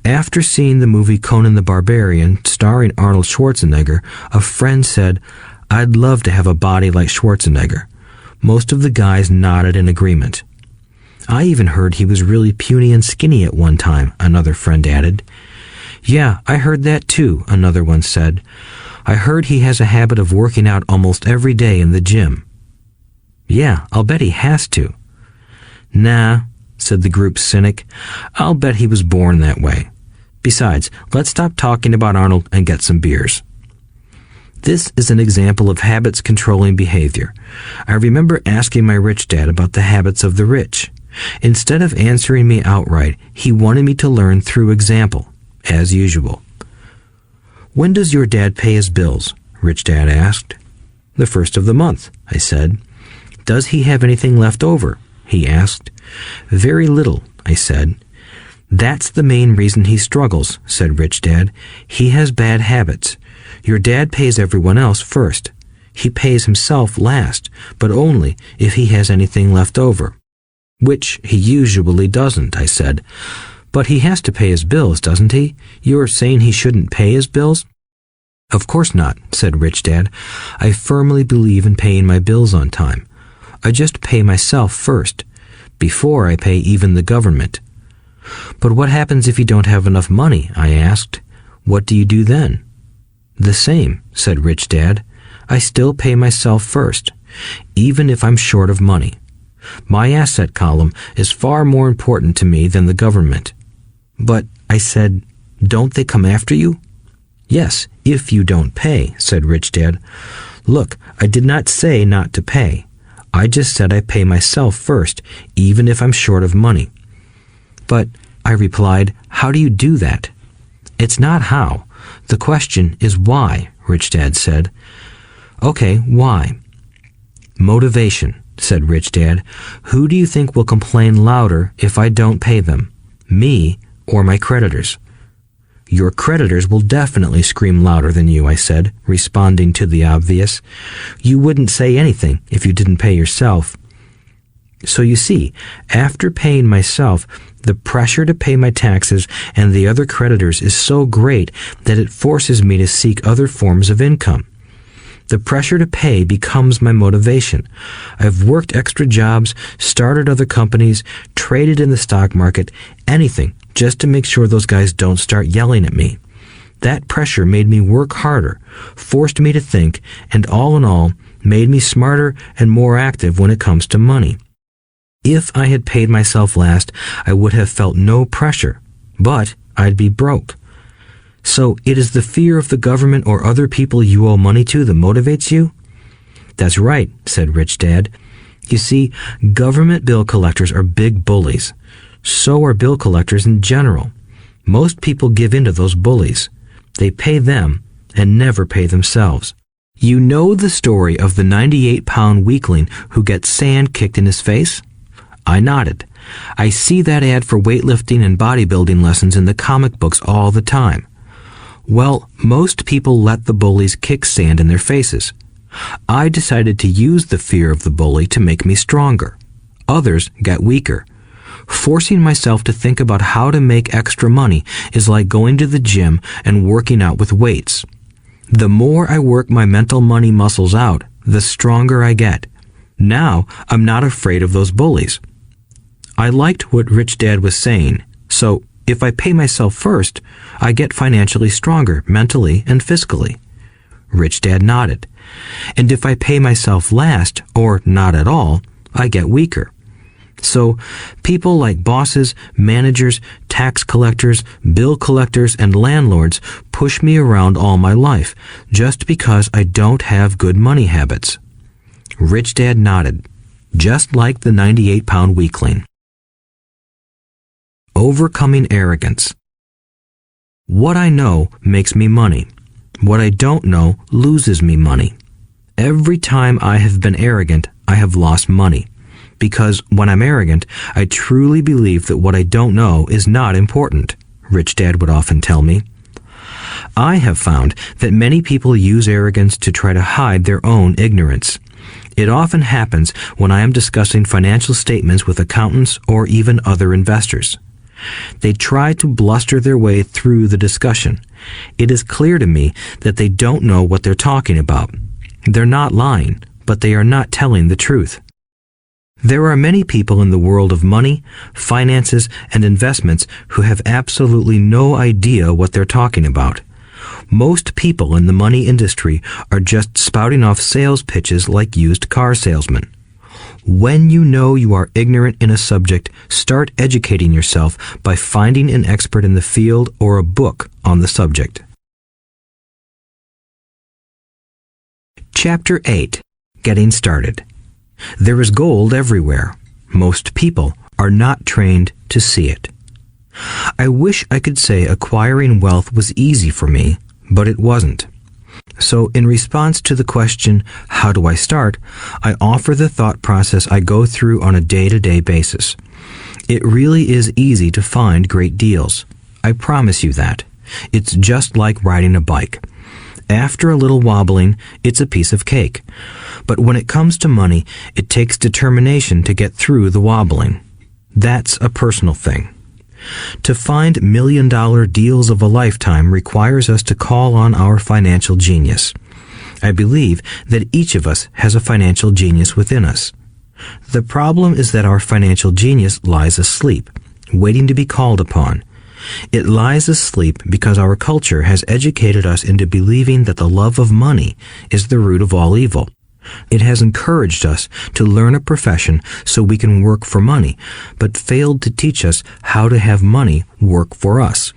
After seeing the movie Conan the Barbarian, starring Arnold Schwarzenegger, a friend said, "I'd love to have a body like Schwarzenegger." Most of the guys nodded in agreement. "I even heard he was really puny and skinny at one time," another friend added. "Yeah, I heard that too," another one said. "I heard he has a habit of working out almost every day in the gym." "Yeah, I'll bet he has to." "Nah," said the group's cynic. "I'll bet he was born that way. Besides, let's stop talking about Arnold and get some beers." This is an example of habits controlling behavior. I remember asking my rich dad about the habits of the rich. Instead of answering me outright, he wanted me to learn through example, as usual. "When does your dad pay his bills?" Rich Dad asked. "The first of the month," I said. "Does he have anything left over?" he asked. "Very little," I said. "That's the main reason he struggles," said Rich Dad. "He has bad habits. Your dad pays everyone else first. He pays himself last, but only if he has anything left over." "Which he usually doesn't," I said. "But he has to pay his bills, doesn't he? You're saying he shouldn't pay his bills?" "Of course not," said Rich Dad. "I firmly believe in paying my bills on time. I just pay myself first, before I pay even the government." "But what happens if you don't have enough money?" I asked. "What do you do then?" "The same," said Rich Dad. "I still pay myself first, even if I'm short of money. My asset column is far more important to me than the government." "But," I said, "don't they come after you?" "Yes, if you don't pay," said Rich Dad. "Look, I did not say not to pay. I just said I pay myself first, even if I'm short of money." "But," I replied, "how do you do that?" "It's not how. The question is why," Rich Dad said. "Okay, why?" "Motivation," said Rich Dad. "Who do you think will complain louder if I don't pay them? Me or my creditors?" "Your creditors will definitely scream louder than you," I said, responding to the obvious. "You wouldn't say anything if you didn't pay yourself." So you see, after paying myself, the pressure to pay my taxes and the other creditors is so great that it forces me to seek other forms of income. The pressure to pay becomes my motivation. I've worked extra jobs, started other companies, traded in the stock market, anything, just to make sure those guys don't start yelling at me. That pressure made me work harder, forced me to think, and all in all, made me smarter and more active when it comes to money. If I had paid myself last, I would have felt no pressure, but I'd be broke. So it is the fear of the government or other people you owe money to that motivates you? "That's right," said Rich Dad. "You see, government bill collectors are big bullies. So are bill collectors in general. Most people give in to those bullies. They pay them and never pay themselves. You know the story of the 98-pound weakling who gets sand kicked in his face? I nodded. I see that ad for weightlifting and bodybuilding lessons in the comic books all the time. Well, most people let the bullies kick sand in their faces. I decided to use the fear of the bully to make me stronger. Others got weaker. Forcing myself to think about how to make extra money is like going to the gym and working out with weights. The more I work my mental money muscles out, the stronger I get. Now, I'm not afraid of those bullies. I liked what Rich Dad was saying, so If I pay myself first, I get financially stronger mentally and physically. Rich Dad nodded. And if I pay myself last, or not at all, I get weaker. So, people like bosses, managers, tax collectors, bill collectors, and landlords push me around all my life just because I don't have good money habits. Rich Dad nodded, just like the 98-pound weakling. Overcoming arrogance. What I know makes me money. What I don't know loses me money. Every time I have been arrogant, I have lost money. Because when I'm arrogant, I truly believe that what I don't know is not important, Rich Dad would often tell me. I have found that many people use arrogance to try to hide their own ignorance. It often happens when I am discussing financial statements with accountants or even other investors. They try to bluster their way through the discussion. It is clear to me that they don't know what they're talking about. They're not lying, but they are not telling the truth. There are many people in the world of money, finances, and investments who have absolutely no idea what they're talking about. Most people in the money industry are just spouting off sales pitches like used car salesmen. When you know you are ignorant in a subject, start educating yourself by finding an expert in the field or a book on the subject. Chapter 8. Getting Started. There is gold everywhere. Most people are not trained to see it. I wish I could say acquiring wealth was easy for me, but it wasn't. So in response to the question, how do I start, I offer the thought process I go through on a day-to-day basis. It really is easy to find great deals. I promise you that. It's just like riding a bike. After a little wobbling, it's a piece of cake. But when it comes to money, it takes determination to get through the wobbling. That's a personal thing. To find million-dollar deals of a lifetime requires us to call on our financial genius. I believe that each of us has a financial genius within us. The problem is that our financial genius lies asleep, waiting to be called upon. It lies asleep because our culture has educated us into believing that the love of money is the root of all evil. It has encouraged us to learn a profession so we can work for money, but failed to teach us how to have money work for us.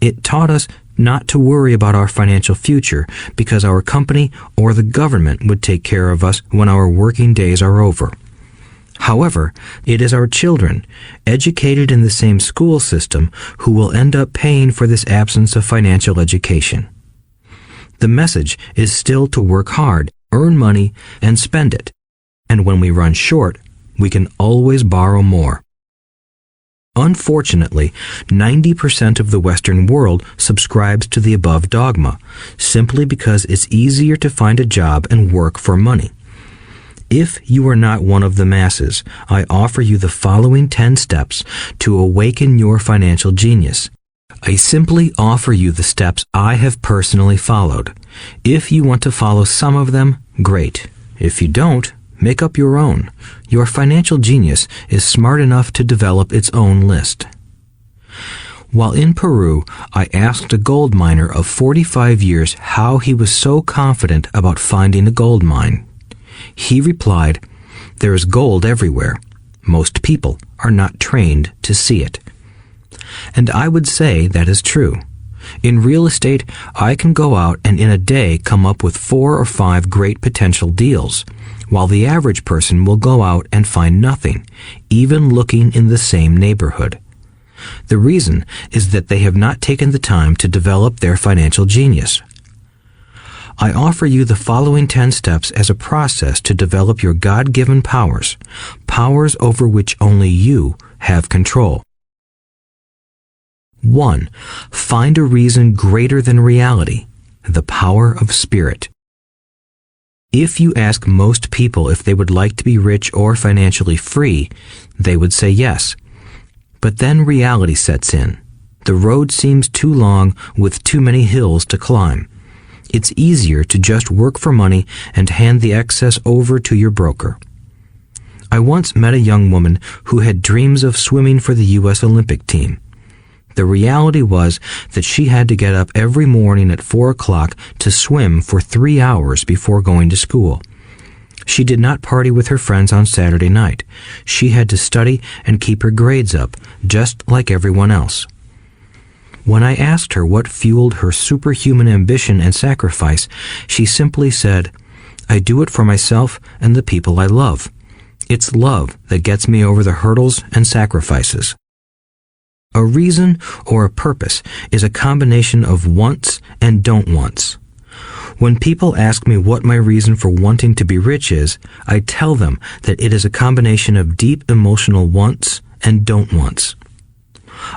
It taught us not to worry about our financial future because our company or the government would take care of us when our working days are over. However, it is our children, educated in the same school system, who will end up paying for this absence of financial education. The message is still to work hard, earn money, and spend it. And when we run short, we can always borrow more. Unfortunately, 90% of the Western world subscribes to the above dogma, simply because it's easier to find a job and work for money. If you are not one of the masses, I offer you the following 10 steps to awaken your financial genius. I simply offer you the steps I have personally followed. If you want to follow some of them, great. If you don't, make up your own. Your financial genius is smart enough to develop its own list. While in Peru, I asked a gold miner of 45 years how he was so confident about finding a gold mine. He replied, "There is gold everywhere. Most people are not trained to see it." And I would say that is true. In real estate, I can go out and in a day come up with 4 or 5 great potential deals, while the average person will go out and find nothing, even looking in the same neighborhood. The reason is that they have not taken the time to develop their financial genius. I offer you the following 10 steps as a process to develop your God-given powers, powers over which only you have control. 1. Find a reason greater than reality, the power of spirit. If you ask most people if they would like to be rich or financially free, they would say yes. But then reality sets in. The road seems too long with too many hills to climb. It's easier to just work for money and hand the excess over to your broker. I once met a young woman who had dreams of swimming for the U.S. Olympic team. The reality was that she had to get up every morning at 4 o'clock to swim for 3 hours before going to school. She did not party with her friends on Saturday night. She had to study and keep her grades up, just like everyone else. When I asked her what fueled her superhuman ambition and sacrifice, she simply said, "I do it for myself and the people I love. It's love that gets me over the hurdles and sacrifices." A reason or a purpose is a combination of wants and don't wants. When people ask me what my reason for wanting to be rich is, I tell them that it is a combination of deep emotional wants and don't wants.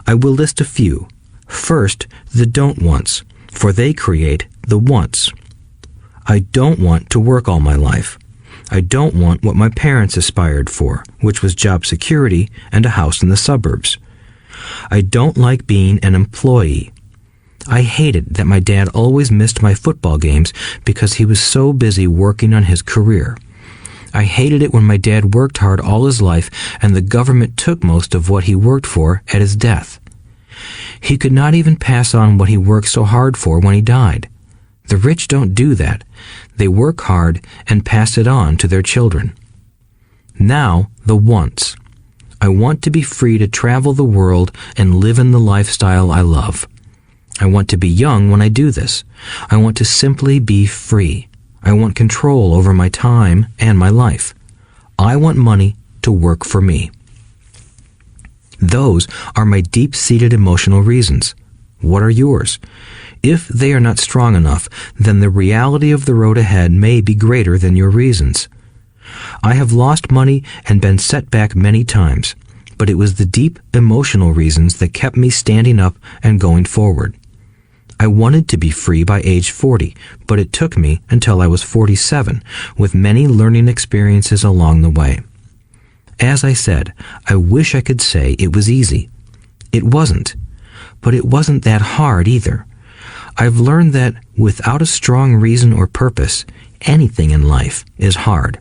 I will list a few. First, the don't wants, for they create the wants. I don't want to work all my life. I don't want what my parents aspired for, which was job security and a house in the suburbs. I don't like being an employee. I hated that my dad always missed my football games because he was so busy working on his career. I hated it when my dad worked hard all his life and the government took most of what he worked for at his death. He could not even pass on what he worked so hard for when he died. The rich don't do that. They work hard and pass it on to their children. Now, the wants. I want to be free to travel the world and live in the lifestyle I love. I want to be young when I do this. I want to simply be free. I want control over my time and my life. I want money to work for me. Those are my deep-seated emotional reasons. What are yours? If they are not strong enough, then the reality of the road ahead may be greater than your reasons. I have lost money and been set back many times, but it was the deep emotional reasons that kept me standing up and going forward. I wanted to be free by age 40, but it took me until I was 47, with many learning experiences along the way. As I said, I wish I could say it was easy. It wasn't, but it wasn't that hard either. I've learned that without a strong reason or purpose, anything in life is hard.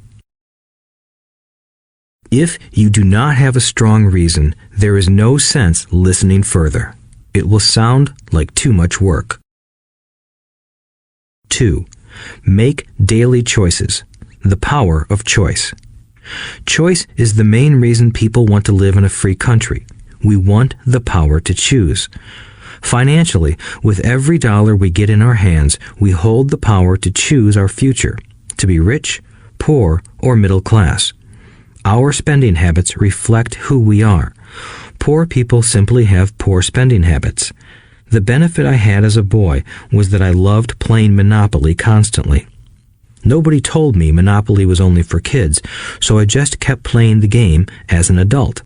If you do not have a strong reason, there is no sense listening further. It will sound like too much work. 2. Make daily choices. The power of choice. Choice is the main reason people want to live in a free country. We want the power to choose. Financially, with every dollar we get in our hands, we hold the power to choose our future, to be rich, poor, or middle class. Our spending habits reflect who we are. Poor people simply have poor spending habits. The benefit I had as a boy was that I loved playing Monopoly constantly. Nobody told me Monopoly was only for kids, so I just kept playing the game as an adult.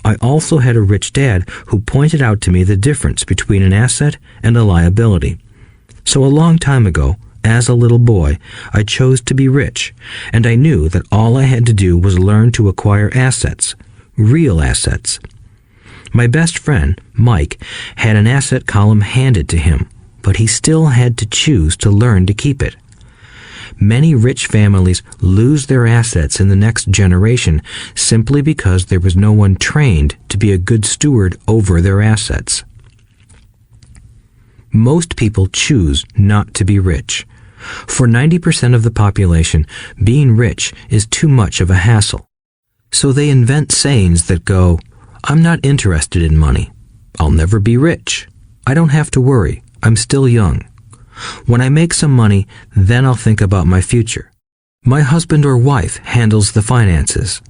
I also had a rich dad who pointed out to me the difference between an asset and a liability. So a long time ago, as a little boy, I chose to be rich, and I knew that all I had to do was learn to acquire assets, real assets. My best friend, Mike, had an asset column handed to him, but he still had to choose to learn to keep it. Many rich families lose their assets in the next generation simply because there was no one trained to be a good steward over their assets. Most people choose not to be rich. For 90% of the population, being rich is too much of a hassle. So they invent sayings that go, "I'm not interested in money. I'll never be rich. I don't have to worry. I'm still young. When I make some money, then I'll think about my future. My husband or wife handles the finances."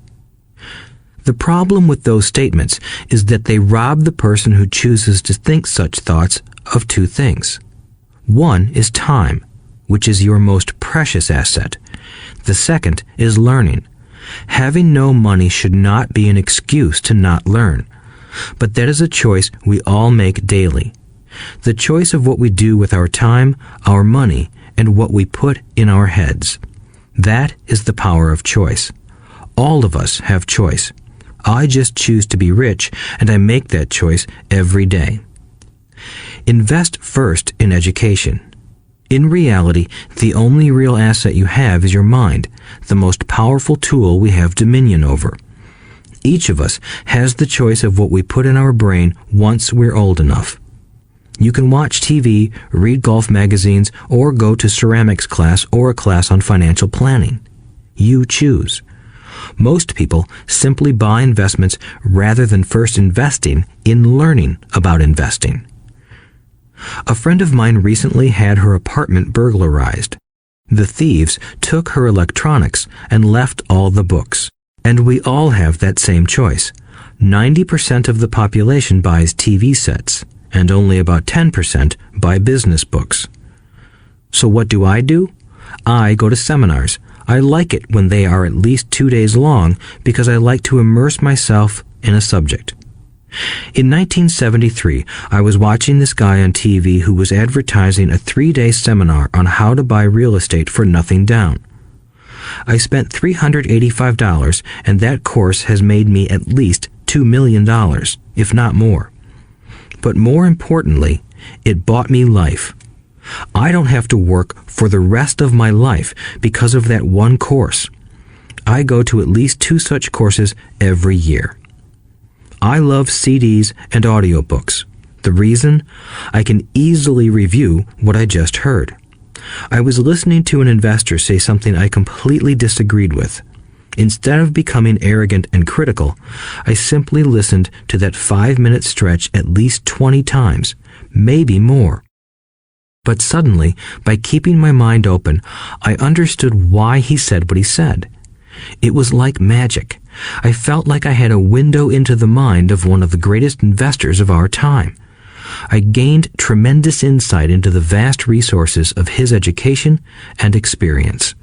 The problem with those statements is that they rob the person who chooses to think such thoughts of two things. One is time, which is your most precious asset. The second is learning. Having no money should not be an excuse to not learn, but that is a choice we all make daily. The choice of what we do with our time, our money, and what we put in our heads. That is the power of choice. All of us have choice. I just choose to be rich, and I make that choice every day. Invest first in education. In reality, the only real asset you have is your mind, the most powerful tool we have dominion over. Each of us has the choice of what we put in our brain once we're old enough. You can watch TV, read golf magazines, or go to ceramics class or a class on financial planning. You choose. Most people simply buy investments rather than first investing in learning about investing. A friend of mine recently had her apartment burglarized. The thieves took her electronics and left all the books. And we all have that same choice. 90% of the population buys TV sets, and only about 10% buy business books. So what do? I go to seminars. I like it when they are at least 2 days long because I like to immerse myself in a subject. In 1973, I was watching this guy on TV who was advertising a 3-day seminar on how to buy real estate for nothing down. I spent $385, and that course has made me at least $2 million, if not more. But more importantly, it bought me life. I don't have to work for the rest of my life because of that one course. I go to at least 2 such courses every year. I love CDs and audiobooks. The reason? I can easily review what I just heard. I was listening to an investor say something I completely disagreed with. Instead of becoming arrogant and critical, I simply listened to that 5-minute stretch at least 20 times, maybe more. But suddenly, by keeping my mind open, I understood why he said what he said. It was like magic. I felt like I had a window into the mind of one of the greatest investors of our time. I gained tremendous insight into the vast resources of his education and experience.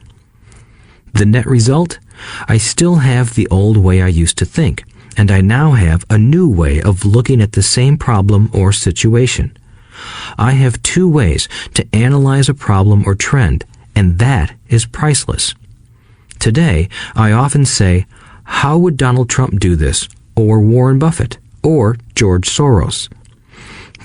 The net result? I still have the old way I used to think, and I now have a new way of looking at the same problem or situation. I have 2 ways to analyze a problem or trend, and that is priceless. Today, I often say, how would Donald Trump do this, or Warren Buffett, or George Soros?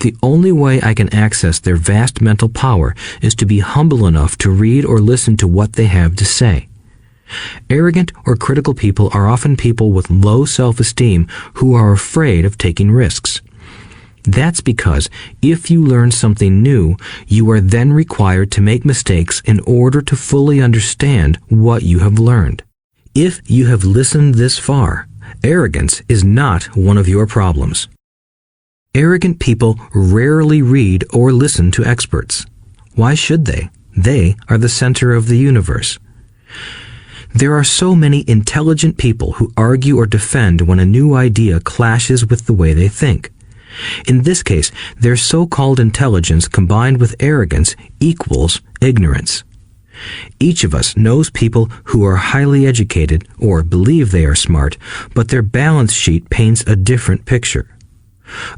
The only way I can access their vast mental power is to be humble enough to read or listen to what they have to say. Arrogant or critical people are often people with low self-esteem who are afraid of taking risks. That's because if you learn something new, you are then required to make mistakes in order to fully understand what you have learned. If you have listened this far, arrogance is not one of your problems. Arrogant people rarely read or listen to experts. Why should they? They are the center of the universe. There are so many intelligent people who argue or defend when a new idea clashes with the way they think. In this case, their so-called intelligence combined with arrogance equals ignorance. Each of us knows people who are highly educated or believe they are smart, but their balance sheet paints a different picture.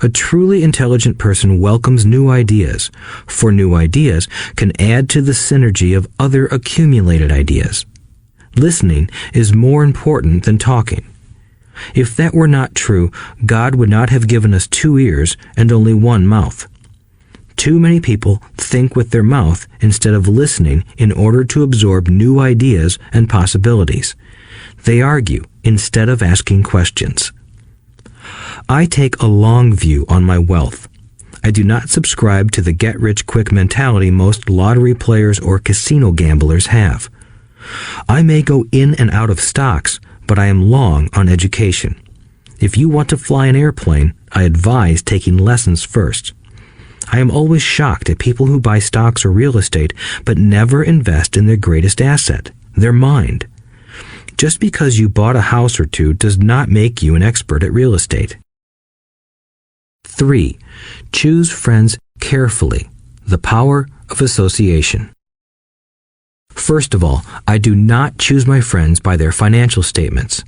A truly intelligent person welcomes new ideas, for new ideas can add to the synergy of other accumulated ideas. Listening is more important than talking. If that were not true, God would not have given us 2 ears and only 1 mouth. Too many people think with their mouth instead of listening in order to absorb new ideas and possibilities. They argue instead of asking questions. I take a long view on my wealth. I do not subscribe to the get-rich-quick mentality most lottery players or casino gamblers have. I may go in and out of stocks, but I am long on education. If you want to fly an airplane, I advise taking lessons first. I am always shocked at people who buy stocks or real estate but never invest in their greatest asset, their mind. Just because you bought a house or 2 does not make you an expert at real estate. 3. Choose friends carefully. The power of association. First of all, I do not choose my friends by their financial statements.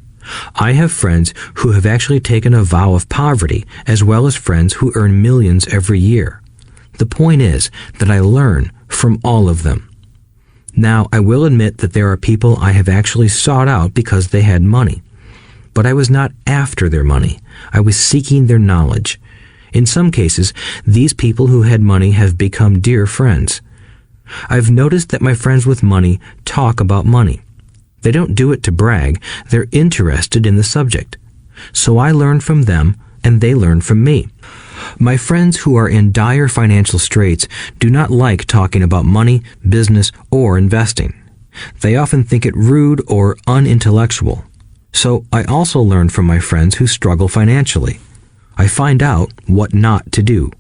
I have friends who have actually taken a vow of poverty, as well as friends who earn millions every year. The point is that I learn from all of them. Now, I will admit that there are people I have actually sought out because they had money. But I was not after their money. I was seeking their knowledge. In some cases, these people who had money have become dear friends. I've noticed that my friends with money talk about money. They don't do it to brag. They're interested in the subject. So I learn from them, and they learn from me. My friends who are in dire financial straits do not like talking about money, business, or investing. They often think it rude or unintellectual. So I also learn from my friends who struggle financially. I find out what not to do.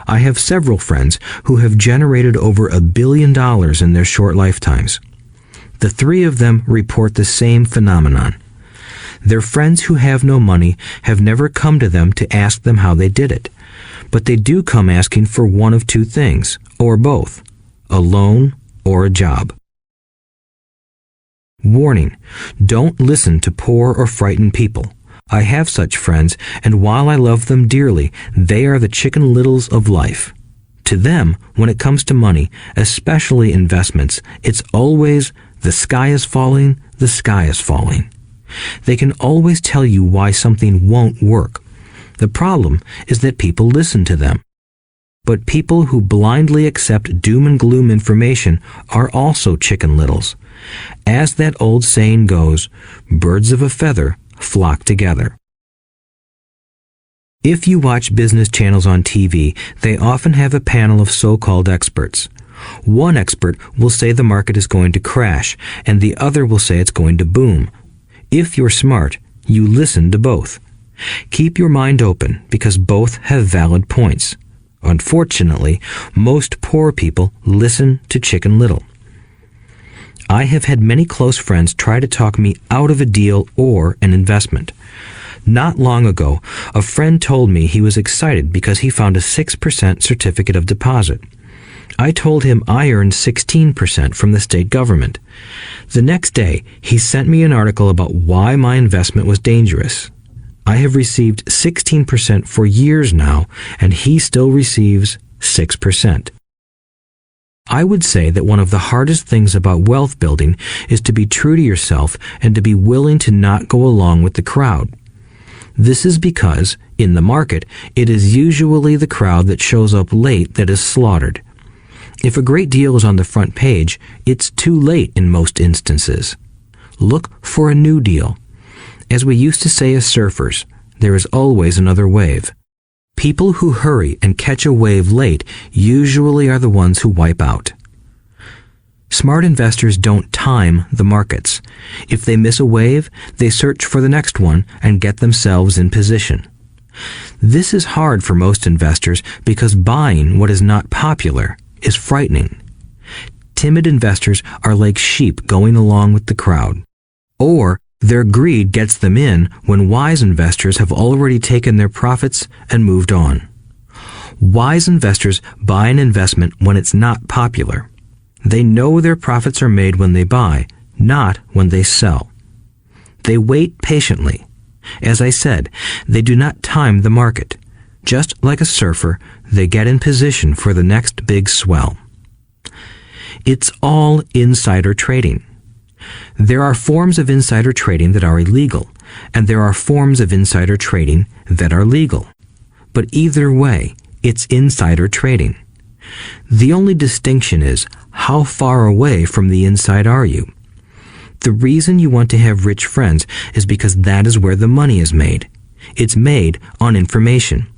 I have several friends who have generated over $1 billion in their short lifetimes. The three of them report the same phenomenon. Their friends who have no money have never come to them to ask them how they did it, but they do come asking for one of two things, or both, a loan or a job. Warning: don't listen to poor or frightened people. I have such friends, and while I love them dearly, they are the Chicken Littles of life. To them, when it comes to money, especially investments, it's always, the sky is falling, the sky is falling. They can always tell you why something won't work. The problem is that people listen to them. But people who blindly accept doom and gloom information are also Chicken Littles. As that old saying goes, birds of a feather flock together. If you watch business channels on TV, they often have a panel of so-called experts. One expert will say the market is going to crash, and the other will say it's going to boom. If you're smart, you listen to both. Keep your mind open because both have valid points. Unfortunately, most poor people listen to Chicken Little. I have had many close friends try to talk me out of a deal or an investment. Not long ago, a friend told me he was excited because he found a 6% certificate of deposit. I told him I earned 16% from the state government. The next day, he sent me an article about why my investment was dangerous. I have received 16% for years now, and he still receives 6%. I would say that one of the hardest things about wealth building is to be true to yourself and to be willing to not go along with the crowd. This is because, in the market, it is usually the crowd that shows up late that is slaughtered. If a great deal is on the front page, it's too late in most instances. Look for a new deal. As we used to say as surfers, there is always another wave. People who hurry and catch a wave late usually are the ones who wipe out. Smart investors don't time the markets. If they miss a wave, they search for the next one and get themselves in position. This is hard for most investors because buying what is not popular is frightening. Timid investors are like sheep going along with the crowd. Or their greed gets them in when wise investors have already taken their profits and moved on. Wise investors buy an investment when it's not popular. They know their profits are made when they buy, not when they sell. They wait patiently. As I said, they do not time the market. Just like a surfer, they get in position for the next big swell. It's all insider trading. There are forms of insider trading that are illegal, and there are forms of insider trading that are legal. But either way, it's insider trading. The only distinction is, how far away from the inside are you? The reason you want to have rich friends is because that is where the money is made. It's made on information.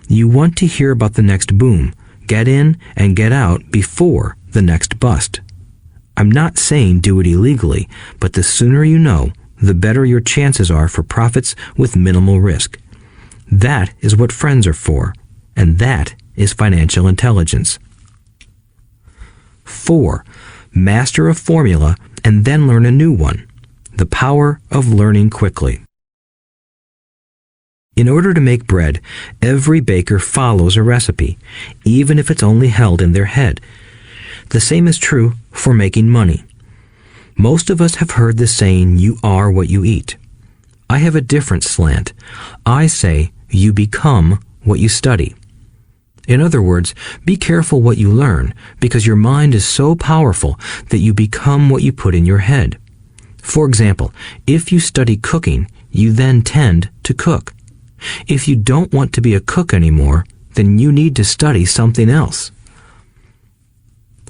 You want to hear about the next boom, get in and get out before the next bust. I'm not saying do it illegally, but the sooner you know, the better your chances are for profits with minimal risk. That is what friends are for, and that is financial intelligence. 4. Master a formula and then learn a new one. The power of learning quickly. In order to make bread, every baker follows a recipe, even if it's only held in their head. The same is true for making money. Most of us have heard the saying, "You are what you eat." I have a different slant. I say, you become what you study. In other words, be careful what you learn, because your mind is so powerful that you become what you put in your head. For example, if you study cooking, you then tend to cook. If you don't want to be a cook anymore, then you need to study something else.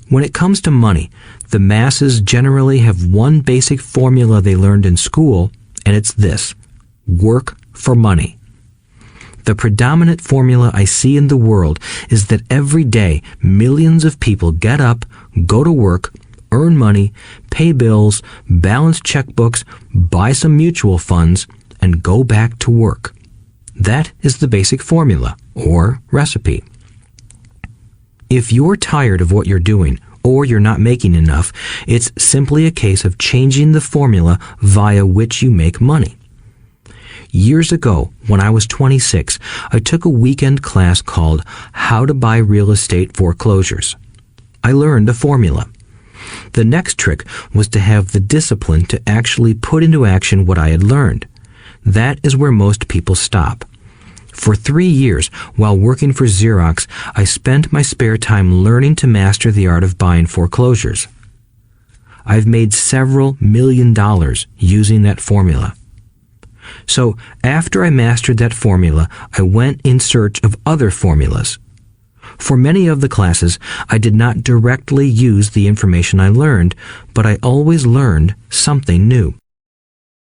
When it comes to money, the masses generally have one basic formula they learned in school, and it's this: Work for money. The predominant formula I see in the world is that every day millions of people get up, go to work, earn money, pay bills, balance checkbooks, buy some mutual funds, and go back to work. That is the basic formula, or recipe. If you're tired of what you're doing, or you're not making enough, it's simply a case of changing the formula via which you make money. Years ago, when I was 26, I took a weekend class called How to Buy Real Estate Foreclosures. I learned the formula. The next trick was to have the discipline to actually put into action what I had learned. That is where most people stop. For 3 years, while working for Xerox, I spent my spare time learning to master the art of buying foreclosures. I've made several $million using that formula. So, after I mastered that formula, I went in search of other formulas. For many of the classes, I did not directly use the information I learned, but I always learned something new.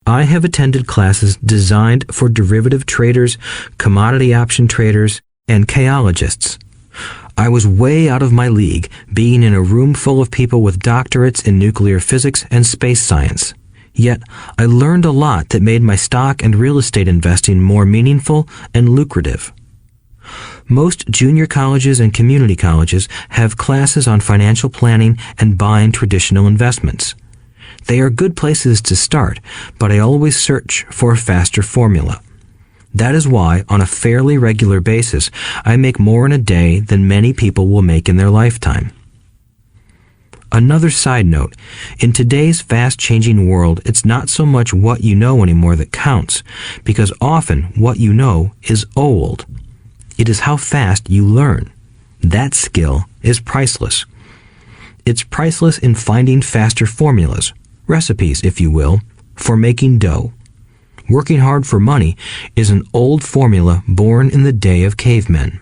I have attended classes designed for derivative traders, commodity option traders, and chaologists. I was way out of my league, being in a room full of people with doctorates in nuclear physics and space science. Yet, I learned a lot that made my stock and real estate investing more meaningful and lucrative. Most junior colleges and community colleges have classes on financial planning and buying traditional investments. They are good places to start, but I always search for a faster formula. That is why, on a fairly regular basis, I make more in a day than many people will make in their lifetime. Another side note, in today's fast-changing world, it's not so much what you know anymore that counts, because often what you know is old. It is how fast you learn. That skill is priceless. It's priceless in finding faster formulas, recipes, if you will, for making dough. Working hard for money is an old formula born in the day of cavemen.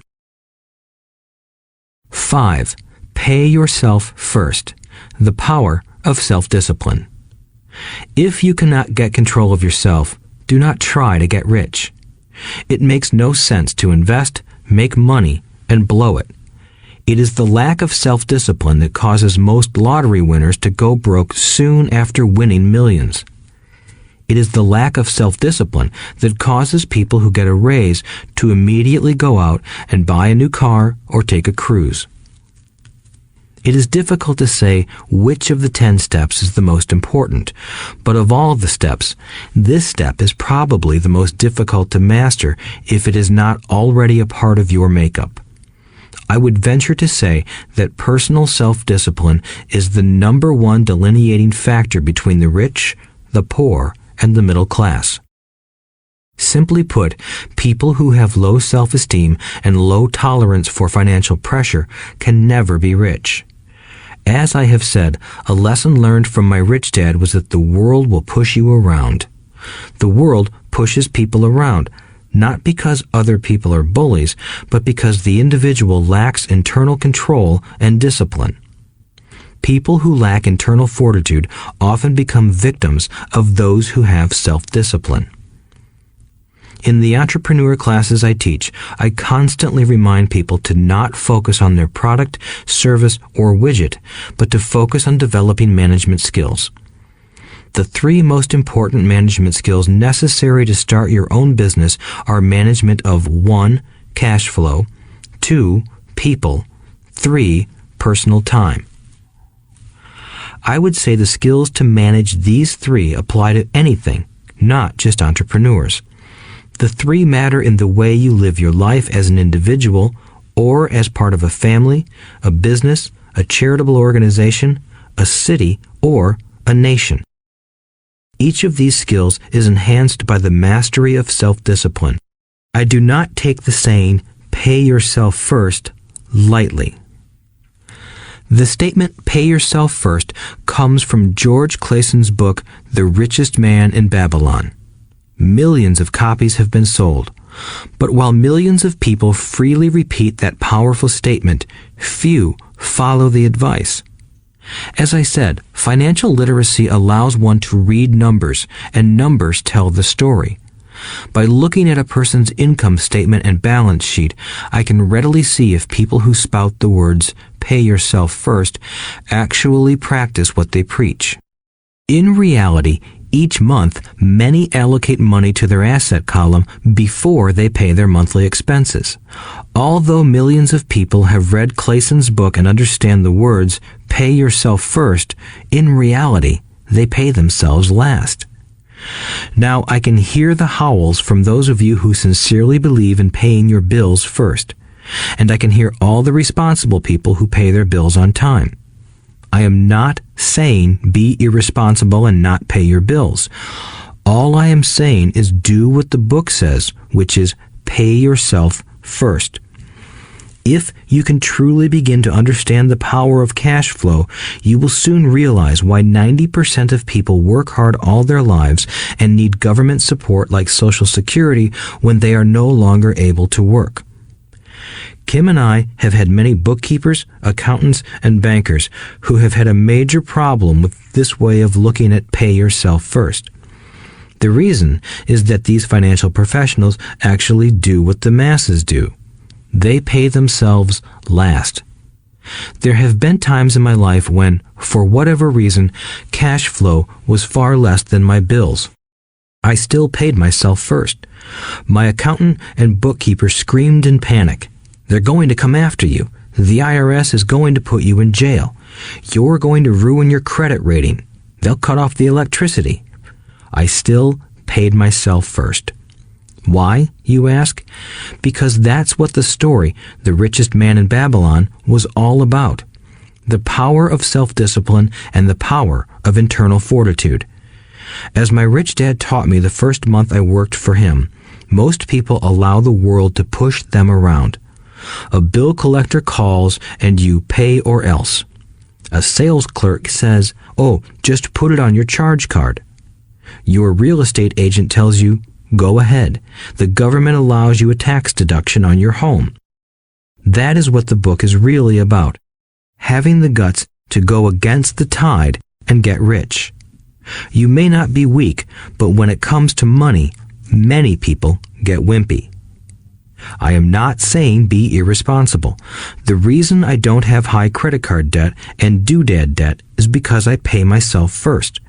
5. Pay yourself first. The power of self-discipline. If you cannot get control of yourself, do not try to get rich. It makes no sense to invest, make money, and blow it. It is the lack of self-discipline that causes most lottery winners to go broke soon after winning millions. It is the lack of self-discipline that causes people who get a raise to immediately go out and buy a new car or take a cruise. It is difficult to say which of the 10 steps is the most important, but of all the steps, this step is probably the most difficult to master if it is not already a part of your makeup. I would venture to say that personal self-discipline is the number one delineating factor between the rich, the poor, and the middle class. Simply put, people who have low self-esteem and low tolerance for financial pressure can never be rich. As I have said, a lesson learned from my rich dad was that the world will push you around. The world pushes people around, not because other people are bullies, but because the individual lacks internal control and discipline. People who lack internal fortitude often become victims of those who have self-discipline. In the entrepreneur classes I teach, I constantly remind people to not focus on their product, service, or widget, but to focus on developing management skills. The 3 most important management skills necessary to start your own business are management of 1. Cash flow, 2. People, 3. Personal time. I would say the skills to manage these 3 apply to anything, not just entrepreneurs. The 3 matter in the way you live your life as an individual or as part of a family, a business, a charitable organization, a city, or a nation. Each of these skills is enhanced by the mastery of self-discipline. I do not take the saying, "pay yourself first," lightly. The statement, "pay yourself first," comes from George Clayson's book, The Richest Man in Babylon. Millions of copies have been sold. But while millions of people freely repeat that powerful statement, few follow the advice. As I said, financial literacy allows one to read numbers, and numbers tell the story. By looking at a person's income statement and balance sheet, I can readily see if people who spout the words, "pay yourself first," actually practice what they preach. In reality, each month, many allocate money to their asset column before they pay their monthly expenses. Although millions of people have read Clayson's book and understand the words, "pay yourself first," in reality, they pay themselves last. Now, I can hear the howls from those of you who sincerely believe in paying your bills first, and I can hear all the responsible people who pay their bills on time. I am not saying be irresponsible and not pay your bills. All I am saying is do what the book says, which is pay yourself first. If you can truly begin to understand the power of cash flow, you will soon realize why 90% of people work hard all their lives and need government support like Social Security when they are no longer able to work. Kim and I have had many bookkeepers, accountants, and bankers who have had a major problem with this way of looking at pay yourself first. The reason is that these financial professionals actually do what the masses do. They pay themselves last. There have been times in my life when, for whatever reason, cash flow was far less than my bills. I still paid myself first. My accountant and bookkeeper screamed in panic. "They're going to come after you. The IRS is going to put you in jail. You're going to ruin your credit rating. They'll cut off the electricity." I still paid myself first. Why, you ask? Because that's what the story, The Richest Man in Babylon, was all about. The power of self-discipline and the power of internal fortitude. As my rich dad taught me the first month I worked for him, most people allow the world to push them around. A bill collector calls and you pay or else. A sales clerk says, "Oh, just put it on your charge card." Your real estate agent tells you, "Go ahead. The government allows you a tax deduction on your home." That is what the book is really about. Having the guts to go against the tide and get rich. You may not be weak, but when it comes to money, many people get wimpy. I am not saying be irresponsible. The reason I don't have high credit card debt and doodad debt is because I pay myself first.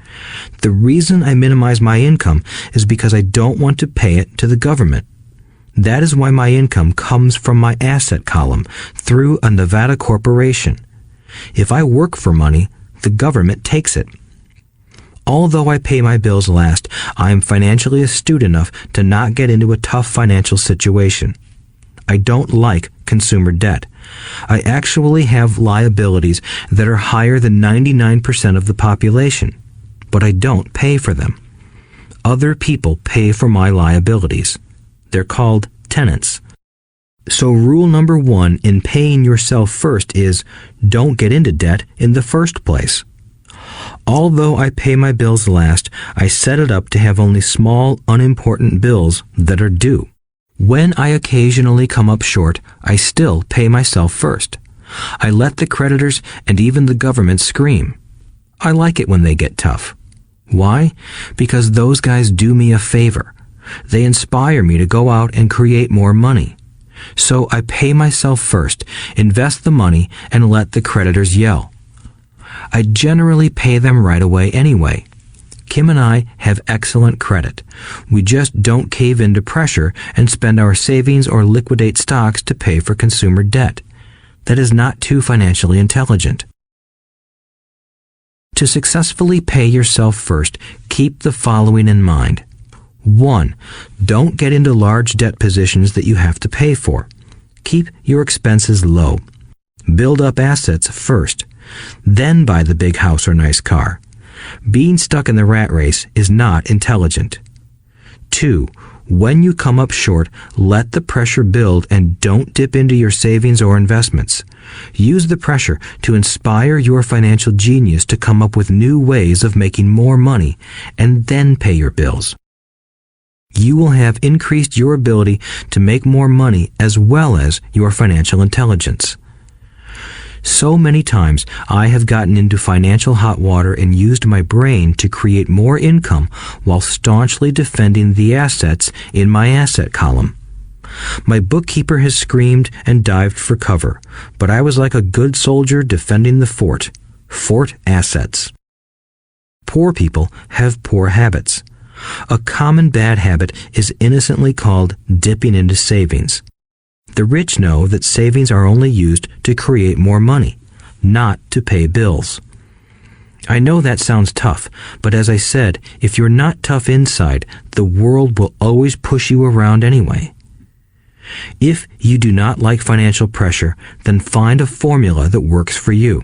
The reason I minimize my income is because I don't want to pay it to the government. That is why my income comes from my asset column through a Nevada corporation. If I work for money, the government takes it. Although I pay my bills last, I am financially astute enough to not get into a tough financial situation. I don't like consumer debt. I actually have liabilities that are higher than 99% of the population, but I don't pay for them. Other people pay for my liabilities. They're called tenants. So rule number 1 in paying yourself first is don't get into debt in the first place. Although I pay my bills last, I set it up to have only small, unimportant bills that are due. When I occasionally come up short, I still pay myself first. I let the creditors and even the government scream. I like it when they get tough. Why? Because those guys do me a favor. They inspire me to go out and create more money. So I pay myself first, invest the money, and let the creditors yell. I generally pay them right away anyway. Kim and I have excellent credit. We just don't cave into pressure and spend our savings or liquidate stocks to pay for consumer debt. That is not too financially intelligent. To successfully pay yourself first, keep the following in mind. 1. Don't get into large debt positions that you have to pay for. Keep your expenses low. Build up assets first. Then buy the big house or nice car. Being stuck in the rat race is not intelligent. 2. When you come up short, let the pressure build and don't dip into your savings or investments. Use the pressure to inspire your financial genius to come up with new ways of making more money and then pay your bills. You will have increased your ability to make more money as well as your financial intelligence. So many times I have gotten into financial hot water and used my brain to create more income while staunchly defending the assets in my asset column. My bookkeeper has screamed and dived for cover, but I was like a good soldier defending the fort. Fort assets. Poor people have poor habits. A common bad habit is innocently called dipping into savings. The rich know that savings are only used to create more money, not to pay bills. I know that sounds tough, but as I said, if you're not tough inside, the world will always push you around anyway. If you do not like financial pressure, then find a formula that works for you.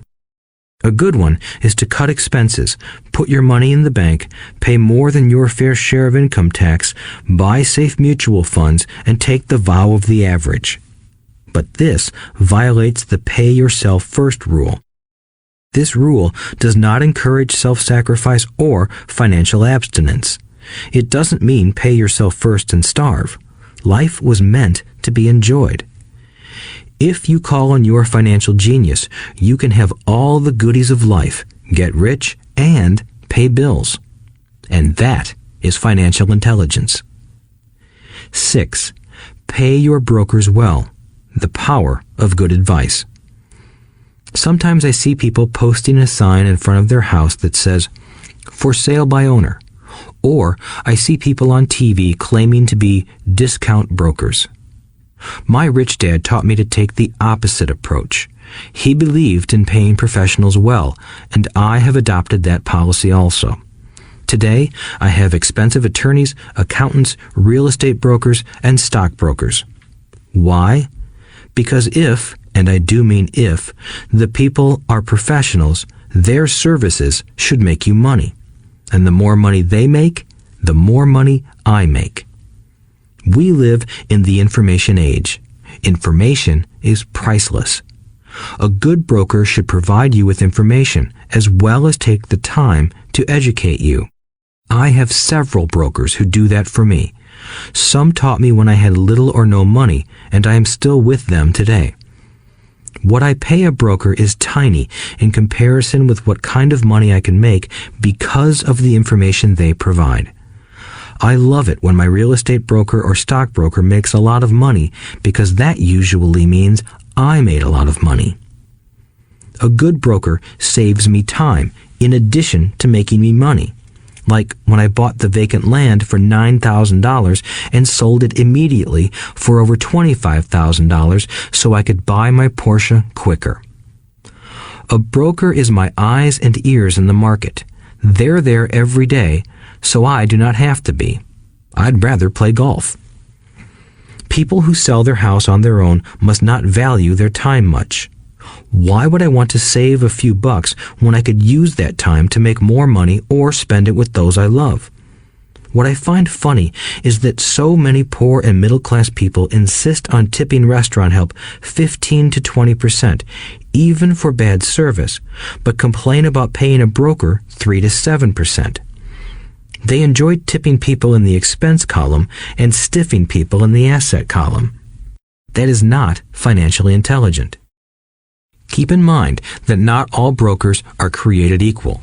A good one is to cut expenses, put your money in the bank, pay more than your fair share of income tax, buy safe mutual funds, and take the vow of the average. But this violates the pay yourself first rule. This rule does not encourage self-sacrifice or financial abstinence. It doesn't mean pay yourself first and starve. Life was meant to be enjoyed. If you call on your financial genius, you can have all the goodies of life, get rich, and pay bills. And that is financial intelligence. 6. Pay your brokers well. The power of good advice. Sometimes I see people posting a sign in front of their house that says, "For sale by owner." Or I see people on TV claiming to be discount brokers. My rich dad taught me to take the opposite approach. He believed in paying professionals well, and I have adopted that policy also. Today, I have expensive attorneys, accountants, real estate brokers, and stockbrokers. Why? Because if, and I do mean if, the people are professionals, their services should make you money. And the more money they make, the more money I make. We live in the information age. Information is priceless. A good broker should provide you with information as well as take the time to educate you. I have several brokers who do that for me. Some taught me when I had little or no money, and I am still with them today. What I pay a broker is tiny in comparison with what kind of money I can make because of the information they provide. I love it when my real estate broker or stockbroker makes a lot of money because that usually means I made a lot of money. A good broker saves me time in addition to making me money. Like when I bought the vacant land for $9,000 and sold it immediately for over $25,000 so I could buy my Porsche quicker. A broker is my eyes and ears in the market. They're there every day, so I do not have to be. I'd rather play golf. People who sell their house on their own must not value their time much. Why would I want to save a few bucks when I could use that time to make more money or spend it with those I love? What I find funny is that so many poor and middle-class people insist on tipping restaurant help 15 to 20%, even for bad service, but complain about paying a broker 3 to 7%. They enjoy tipping people in the expense column and stiffing people in the asset column. That is not financially intelligent. Keep in mind that not all brokers are created equal.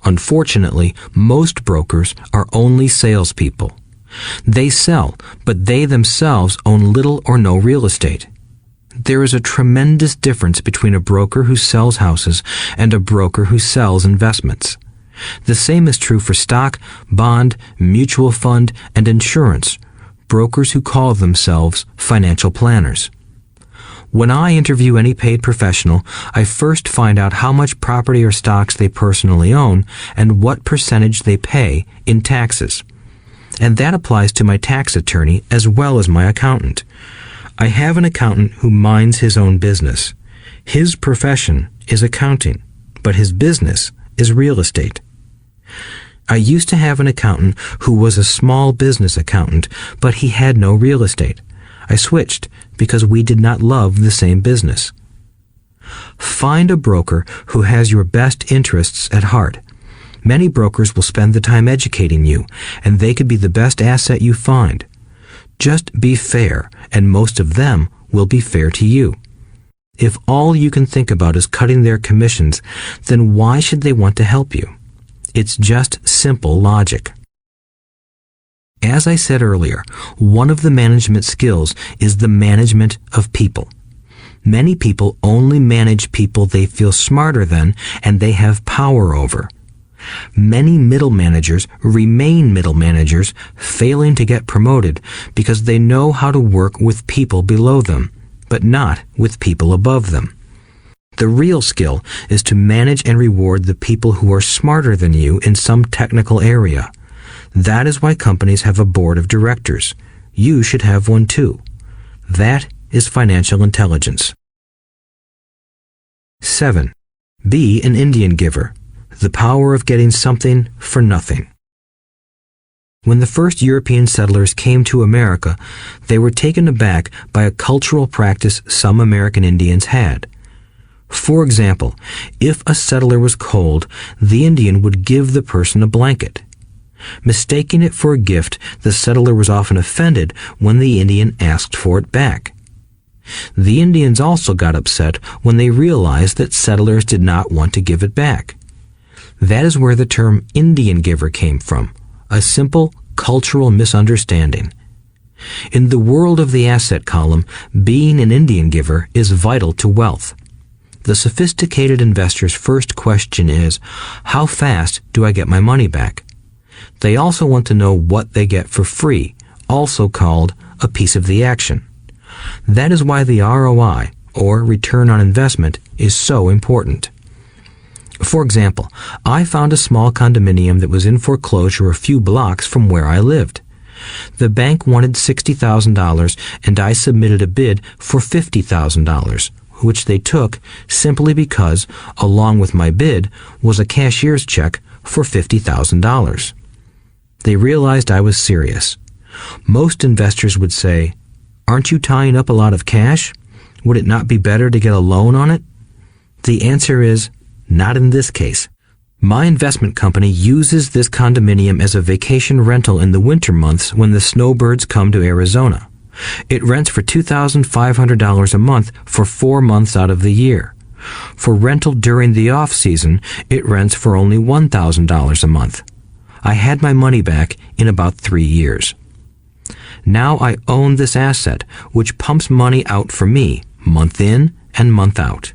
Unfortunately, most brokers are only salespeople. They sell, but they themselves own little or no real estate. There is a tremendous difference between a broker who sells houses and a broker who sells investments. The same is true for stock, bond, mutual fund, and insurance, brokers who call themselves financial planners. When I interview any paid professional, I first find out how much property or stocks they personally own and what percentage they pay in taxes. And that applies to my tax attorney as well as my accountant. I have an accountant who minds his own business. His profession is accounting, but his business is real estate. I used to have an accountant who was a small business accountant, but he had no real estate. I switched because we did not love the same business. Find a broker who has your best interests at heart. Many brokers will spend the time educating you, and they could be the best asset you find. Just be fair, and most of them will be fair to you. If all you can think about is cutting their commissions, then why should they want to help you? It's just simple logic. As I said earlier, one of the management skills is the management of people. Many people only manage people they feel smarter than and they have power over. Many middle managers remain middle managers, failing to get promoted because they know how to work with people below them, but not with people above them. The real skill is to manage and reward the people who are smarter than you in some technical area. That is why companies have a board of directors. You should have one too. That is financial intelligence. 7. Be an Indian giver. The power of getting something for nothing. When the first European settlers came to America, they were taken aback by a cultural practice some American Indians had. For example, if a settler was cold, the Indian would give the person a blanket. Mistaking it for a gift, the settler was often offended when the Indian asked for it back. The Indians also got upset when they realized that settlers did not want to give it back. That is where the term Indian giver came from, a simple cultural misunderstanding. In the world of the asset column, being an Indian giver is vital to wealth. The sophisticated investor's first question is, how fast do I get my money back? They also want to know what they get for free, also called a piece of the action. That is why the ROI, or return on investment, is so important. For example, I found a small condominium that was in foreclosure a few blocks from where I lived. The bank wanted $60,000 and I submitted a bid for $50,000, which they took simply because, along with my bid, was a cashier's check for $50,000. They realized I was serious. Most investors would say, "Aren't you tying up a lot of cash? Would it not be better to get a loan on it?" The answer is, not in this case. My investment company uses this condominium as a vacation rental in the winter months when the snowbirds come to Arizona. It rents for $2,500 a month for 4 months out of the year. For rental during the off-season, it rents for only $1,000 a month. I had my money back in about 3 years. Now I own this asset, which pumps money out for me, month in and month out.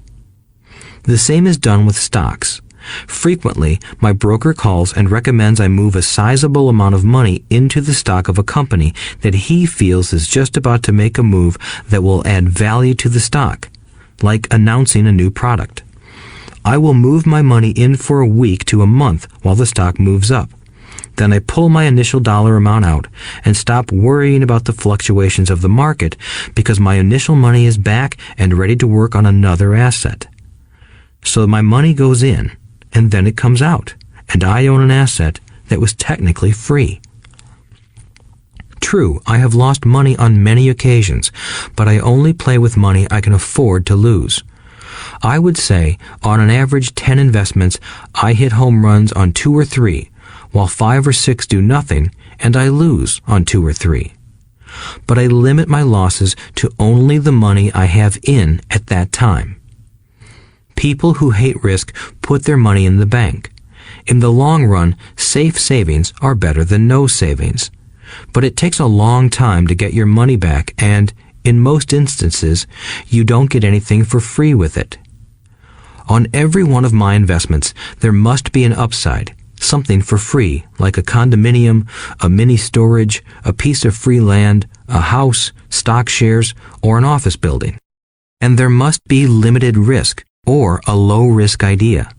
The same is done with stocks. Frequently, my broker calls and recommends I move a sizable amount of money into the stock of a company that he feels is just about to make a move that will add value to the stock, like announcing a new product. I will move my money in for a week to a month while the stock moves up. Then I pull my initial dollar amount out and stop worrying about the fluctuations of the market because my initial money is back and ready to work on another asset. So my money goes in, and then it comes out, and I own an asset that was technically free. True, I have lost money on many occasions, but I only play with money I can afford to lose. I would say, on an average 10 investments, I hit home runs on 2 or 3, while 5 or 6 do nothing, and I lose on 2 or 3. But I limit my losses to only the money I have in at that time. People who hate risk put their money in the bank. In the long run, safe savings are better than no savings. But it takes a long time to get your money back, and, in most instances, you don't get anything for free with it. On every one of my investments, there must be an upside, something for free, like a condominium, a mini storage, a piece of free land, a house, stock shares, or an office building. And there must be limited risk, or a low-risk idea.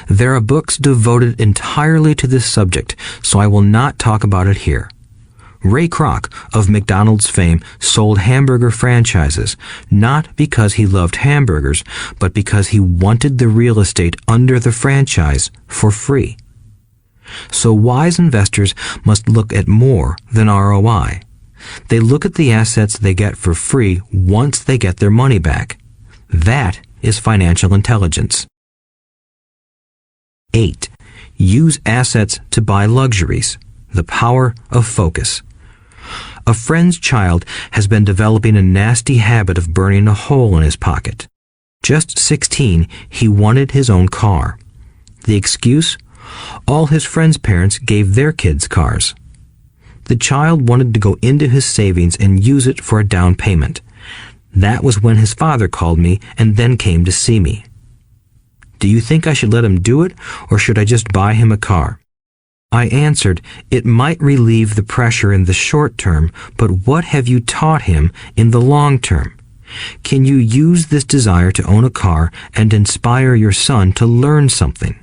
There are books devoted entirely to this subject, so I will not talk about it here. Ray Kroc, of McDonald's fame, sold hamburger franchises, not because he loved hamburgers, but because he wanted the real estate under the franchise for free. So wise investors must look at more than ROI. They look at the assets they get for free once they get their money back. That is financial intelligence. 8. Use assets to buy luxuries. The power of focus. A friend's child has been developing a nasty habit of burning a hole in his pocket. Just 16, he wanted his own car. The excuse? All his friends' parents gave their kids cars. The child wanted to go into his savings and use it for a down payment. That was when his father called me and then came to see me. Do you think I should let him do it, or should I just buy him a car? I answered, it might relieve the pressure in the short term, but what have you taught him in the long term? Can you use this desire to own a car and inspire your son to learn something?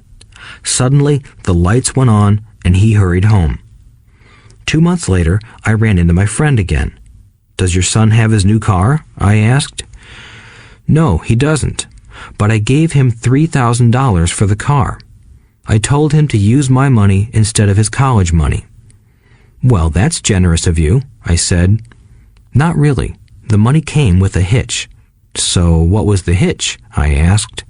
Suddenly, the lights went on and he hurried home. 2 months later, I ran into my friend again. Does your son have his new car? I asked. No, he doesn't, but I gave him $3,000 for the car. I told him to use my money instead of his college money. Well, that's generous of you, I said. Not really. The money came with a hitch. So what was the hitch? I asked.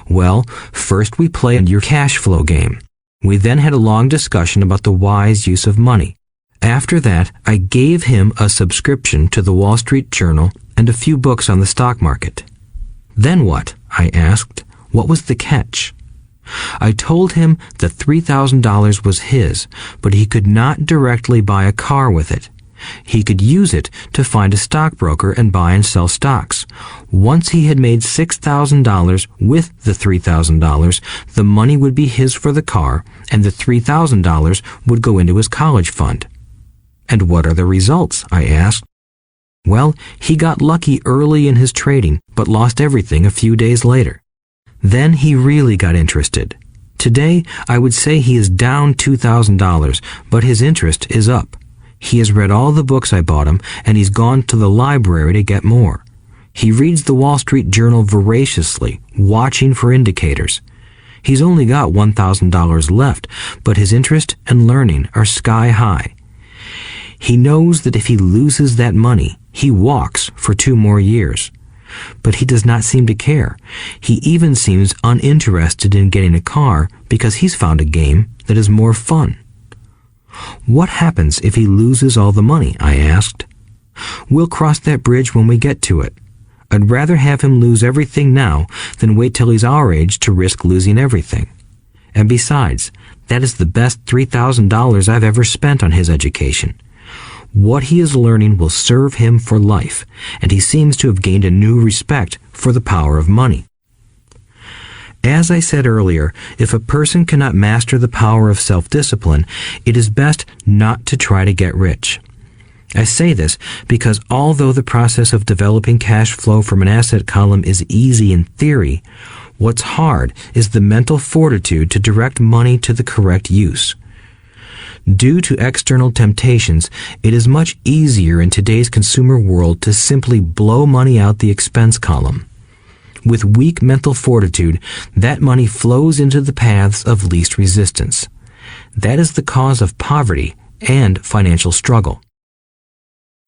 Well, first we played your cash flow game. We then had a long discussion about the wise use of money. After that, I gave him a subscription to the Wall Street Journal and a few books on the stock market. Then what? I asked. What was the catch? I told him that $3,000 was his, but he could not directly buy a car with it. He could use it to find a stockbroker and buy and sell stocks. Once he had made $6,000 with the $3,000, the money would be his for the car, and the $3,000 would go into his college fund. And what are the results? I asked. Well, he got lucky early in his trading, but lost everything a few days later. Then he really got interested. Today, I would say he is down $2,000, but his interest is up. He has read all the books I bought him, and he's gone to the library to get more. He reads the Wall Street Journal voraciously, watching for indicators. He's only got $1,000 left, but his interest and learning are sky high. He knows that if he loses that money, he walks for 2 more years. But he does not seem to care. He even seems uninterested in getting a car because he's found a game that is more fun. What happens if he loses all the money? I asked. We'll cross that bridge when we get to it. I'd rather have him lose everything now than wait till he's our age to risk losing everything. And besides, that is the best $3,000 I've ever spent on his education. What he is learning will serve him for life, and he seems to have gained a new respect for the power of money. As I said earlier, if a person cannot master the power of self-discipline, it is best not to try to get rich. I say this because although the process of developing cash flow from an asset column is easy in theory, what's hard is the mental fortitude to direct money to the correct use. Due to external temptations, it is much easier in today's consumer world to simply blow money out the expense column. With weak mental fortitude, that money flows into the paths of least resistance. That is the cause of poverty and financial struggle.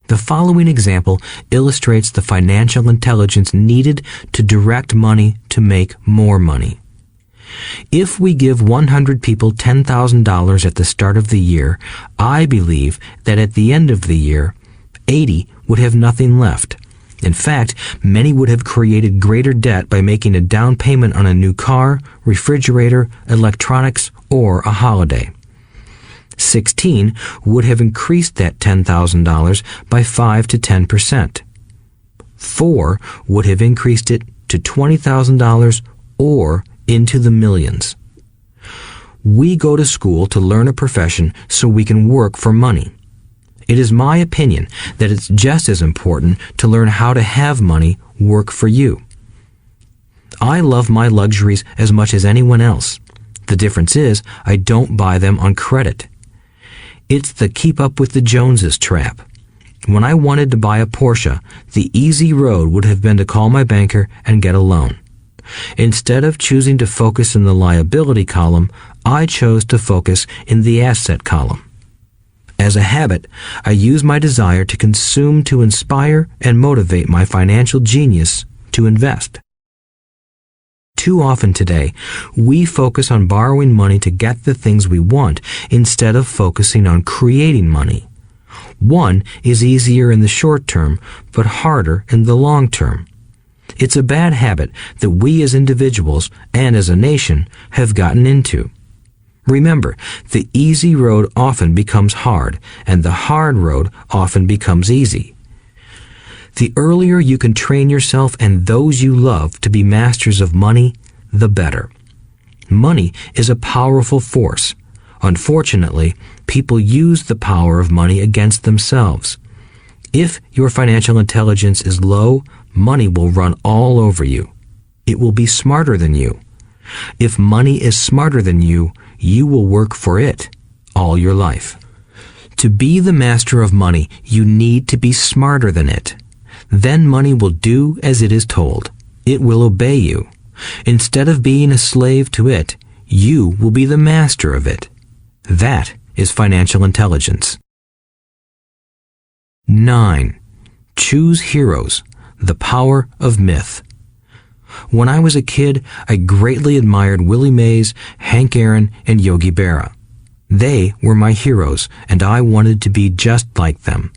The following example illustrates the financial intelligence needed to direct money to make more money. If we give 100 people $10,000 at the start of the year, I believe that at the end of the year, 80 would have nothing left. In fact, many would have created greater debt by making a down payment on a new car, refrigerator, electronics, or a holiday. 16 would have increased that $10,000 by 5 to 10%. 4 would have increased it to $20,000 or into the millions. We go to school to learn a profession so we can work for money. It is my opinion that it's just as important to learn how to have money work for you. I love my luxuries as much as anyone else. The difference is I don't buy them on credit. It's the keep up with the Joneses trap. When I wanted to buy a Porsche, the easy road would have been to call my banker and get a loan. Instead of choosing to focus in the liability column, I chose to focus in the asset column. As a habit, I use my desire to consume to inspire and motivate my financial genius to invest. Too often today, we focus on borrowing money to get the things we want instead of focusing on creating money. One is easier in the short term, but harder in the long term. It's a bad habit that we as individuals and as a nation have gotten into. Remember, the easy road often becomes hard, and the hard road often becomes easy. The earlier you can train yourself and those you love to be masters of money, the better. Money is a powerful force. Unfortunately, people use the power of money against themselves. If your financial intelligence is low, money will run all over you. It will be smarter than you. If money is smarter than you, you will work for it all your life. To be the master of money, you need to be smarter than it. Then money will do as it is told. It will obey you. Instead of being a slave to it, you will be the master of it. That is financial intelligence. 9. Choose heroes. The power of myth. When I was a kid, I greatly admired Willie Mays, Hank Aaron, and Yogi Berra. They were my heroes, and I wanted to be just like them.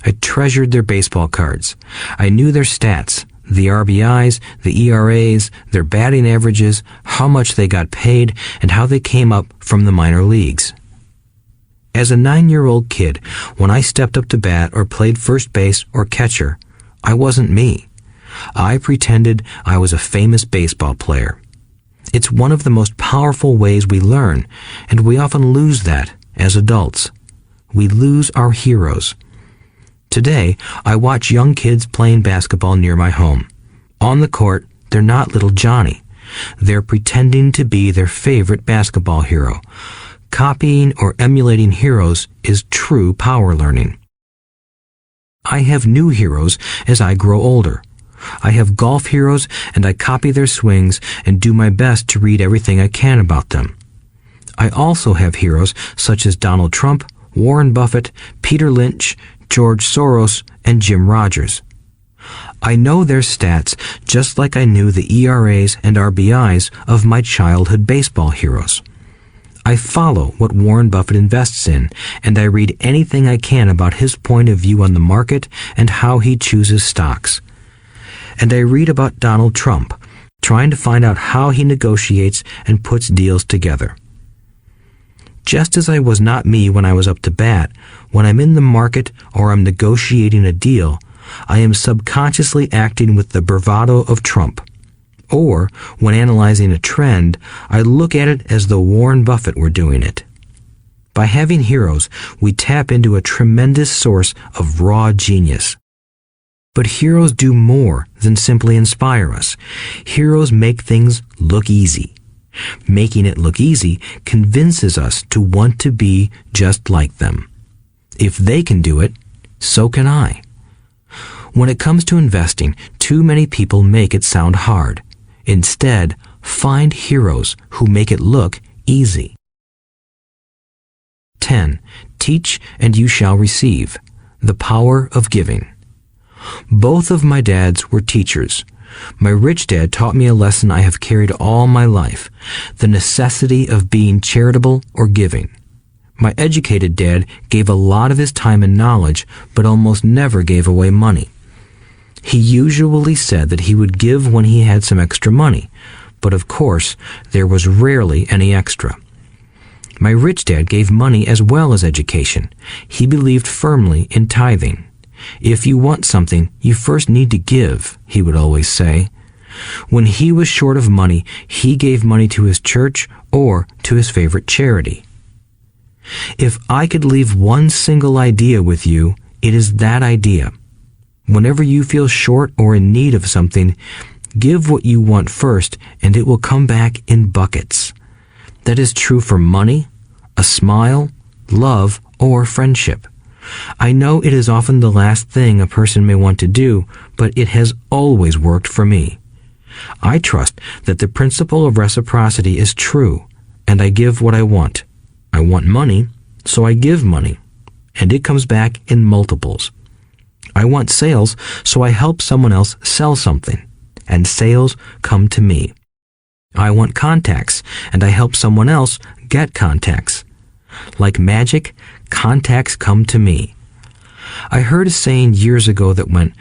I treasured their baseball cards. I knew their stats, the RBIs, the ERAs, their batting averages, how much they got paid, and how they came up from the minor leagues. As a 9-year-old kid, when I stepped up to bat or played first base or catcher, I wasn't me. I pretended I was a famous baseball player. It's one of the most powerful ways we learn, and we often lose that as adults. We lose our heroes. Today, I watch young kids playing basketball near my home. On the court, they're not little Johnny. They're pretending to be their favorite basketball hero. Copying or emulating heroes is true power learning. I have new heroes as I grow older. I have golf heroes, and I copy their swings and do my best to read everything I can about them. I also have heroes such as Donald Trump, Warren Buffett, Peter Lynch, George Soros, and Jim Rogers. I know their stats just like I knew the ERAs and RBIs of my childhood baseball heroes. I follow what Warren Buffett invests in, and I read anything I can about his point of view on the market and how he chooses stocks. And I read about Donald Trump, trying to find out how he negotiates and puts deals together. Just as I was not me when I was up to bat, when I'm in the market or I'm negotiating a deal, I am subconsciously acting with the bravado of Trump. Or, when analyzing a trend, I look at it as though Warren Buffett were doing it. By having heroes, we tap into a tremendous source of raw genius. But heroes do more than simply inspire us. Heroes make things look easy. Making it look easy convinces us to want to be just like them. If they can do it, so can I. When it comes to investing, too many people make it sound hard. Instead, find heroes who make it look easy. 10. Teach and you shall receive. The power of giving. Both of my dads were teachers. My rich dad taught me a lesson I have carried all my life, the necessity of being charitable or giving. My educated dad gave a lot of his time and knowledge, but almost never gave away money. He usually said that he would give when he had some extra money, but of course, there was rarely any extra. My rich dad gave money as well as education. He believed firmly in tithing. If you want something, you first need to give, he would always say. When he was short of money, he gave money to his church or to his favorite charity. If I could leave one single idea with you, it is that idea. Whenever you feel short or in need of something, give what you want first, and it will come back in buckets. That is true for money, a smile, love, or friendship. I know it is often the last thing a person may want to do, but it has always worked for me. I trust that the principle of reciprocity is true, and I give what I want. I want money, so I give money, and it comes back in multiples. I want sales, so I help someone else sell something, and sales come to me. I want contacts, and I help someone else get contacts. Like magic, contacts come to me. I heard a saying years ago that went,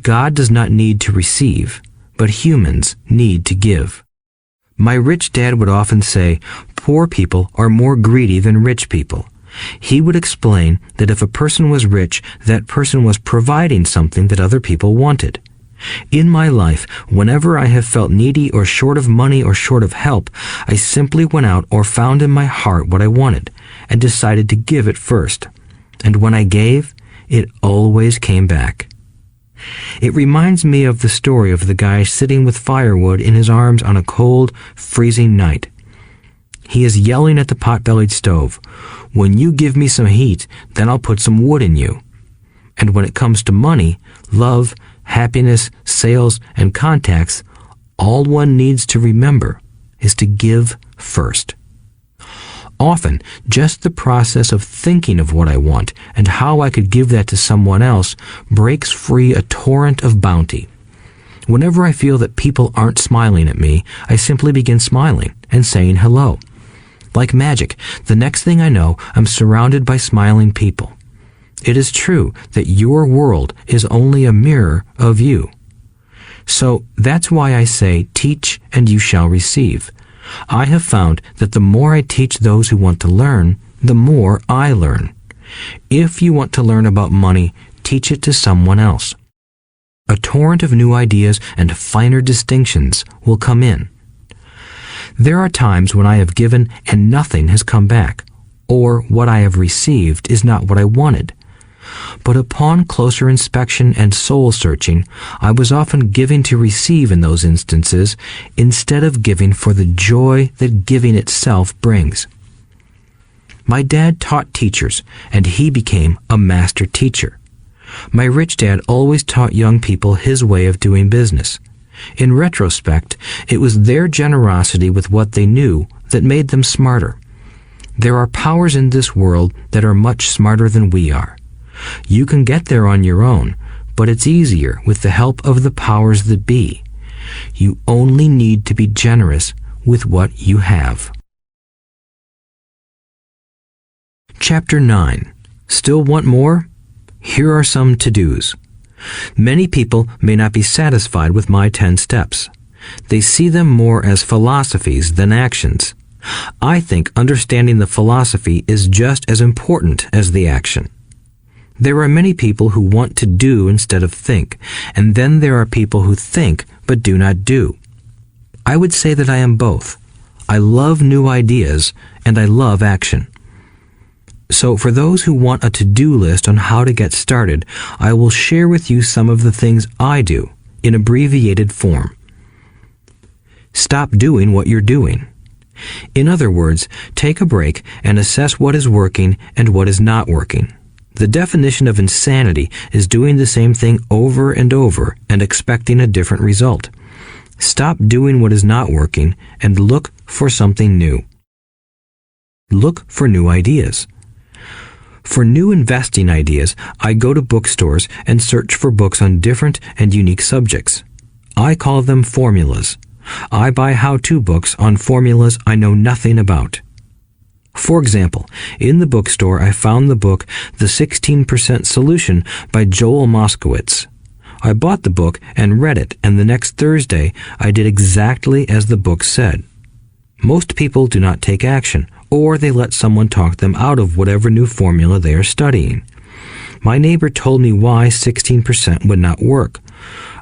God does not need to receive, but humans need to give. My rich dad would often say, poor people are more greedy than rich people. He would explain that if a person was rich, that person was providing something that other people wanted. In my life, whenever I have felt needy or short of money or short of help, I simply went out or found in my heart what I wanted and decided to give it first. And when I gave, it always came back. It reminds me of the story of the guy sitting with firewood in his arms on a cold, freezing night. He is yelling at the pot-bellied stove, "When you give me some heat, then I'll put some wood in you." And when it comes to money, love, happiness, sales, and contacts, all one needs to remember is to give first. Often, just the process of thinking of what I want and how I could give that to someone else breaks free a torrent of bounty. Whenever I feel that people aren't smiling at me, I simply begin smiling and saying hello. Like magic, the next thing I know, I'm surrounded by smiling people. It is true that your world is only a mirror of you. So that's why I say, teach and you shall receive. I have found that the more I teach those who want to learn, the more I learn. If you want to learn about money, teach it to someone else. A torrent of new ideas and finer distinctions will come in. There are times when I have given and nothing has come back, or what I have received is not what I wanted. But upon closer inspection and soul-searching, I was often giving to receive in those instances, instead of giving for the joy that giving itself brings. My dad taught teachers, and he became a master teacher. My rich dad always taught young people his way of doing business. In retrospect, it was their generosity with what they knew that made them smarter. There are powers in this world that are much smarter than we are. You can get there on your own, but it's easier with the help of the powers that be. You only need to be generous with what you have. Chapter 9. Still want more? Here are some to-dos. Many people may not be satisfied with my 10 steps. They see them more as philosophies than actions. I think understanding the philosophy is just as important as the action. There are many people who want to do instead of think, and then there are people who think but do not do. I would say that I am both. I love new ideas, and I love action. So for those who want a to-do list on how to get started, I will share with you some of the things I do in abbreviated form. Stop doing what you're doing. In other words, take a break and assess what is working and what is not working. The definition of insanity is doing the same thing over and over and expecting a different result. Stop doing what is not working and look for something new. Look for new ideas. For new investing ideas, I go to bookstores and search for books on different and unique subjects. I call them formulas. I buy how-to books on formulas I know nothing about. For example, in the bookstore I found the book The 16% Solution by Joel Moskowitz. I bought the book and read it, and the next Thursday I did exactly as the book said. Most people do not take action, or they let someone talk them out of whatever new formula they are studying. My neighbor told me why 16% would not work.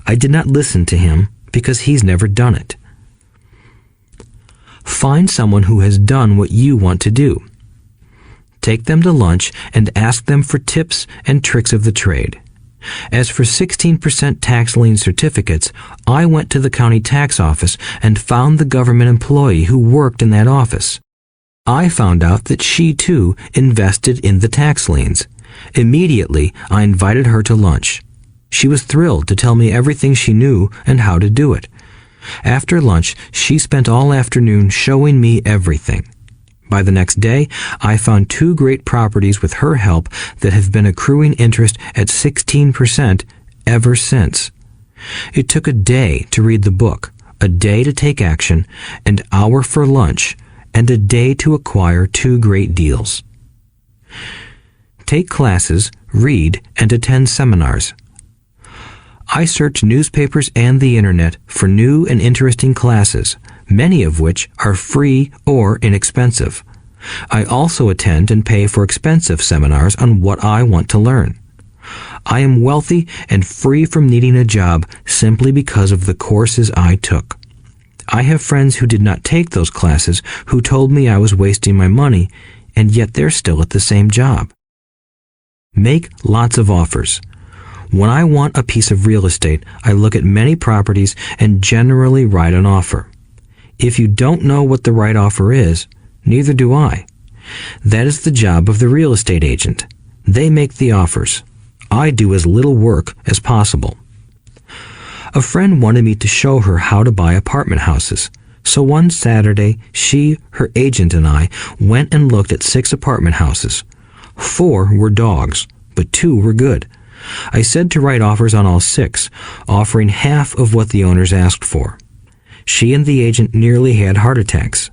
I did not listen to him because he's never done it. Find someone who has done what you want to do. Take them to lunch and ask them for tips and tricks of the trade. As for 16% tax lien certificates, I went to the county tax office and found the government employee who worked in that office. I found out that she too invested in the tax liens. Immediately, I invited her to lunch. She was thrilled to tell me everything she knew and how to do it. After lunch, she spent all afternoon showing me everything. By the next day, I found 2 great properties with her help that have been accruing interest at 16% ever since. It took a day to read the book, a day to take action, an hour for lunch, and a day to acquire 2 great deals. Take classes, read, and attend seminars. I search newspapers and the internet for new and interesting classes, many of which are free or inexpensive. I also attend and pay for expensive seminars on what I want to learn. I am wealthy and free from needing a job simply because of the courses I took. I have friends who did not take those classes who told me I was wasting my money, and yet they're still at the same job. Make lots of offers. When I want a piece of real estate, I look at many properties and generally write an offer. If you don't know what the right offer is, neither do I. That is the job of the real estate agent. They make the offers. I do as little work as possible. A friend wanted me to show her how to buy apartment houses. So one Saturday, she, her agent, and I went and looked at 6 apartment houses. 4 were dogs, but 2 were good. I said to write offers on all 6, offering half of what the owners asked for. She and the agent nearly had heart attacks.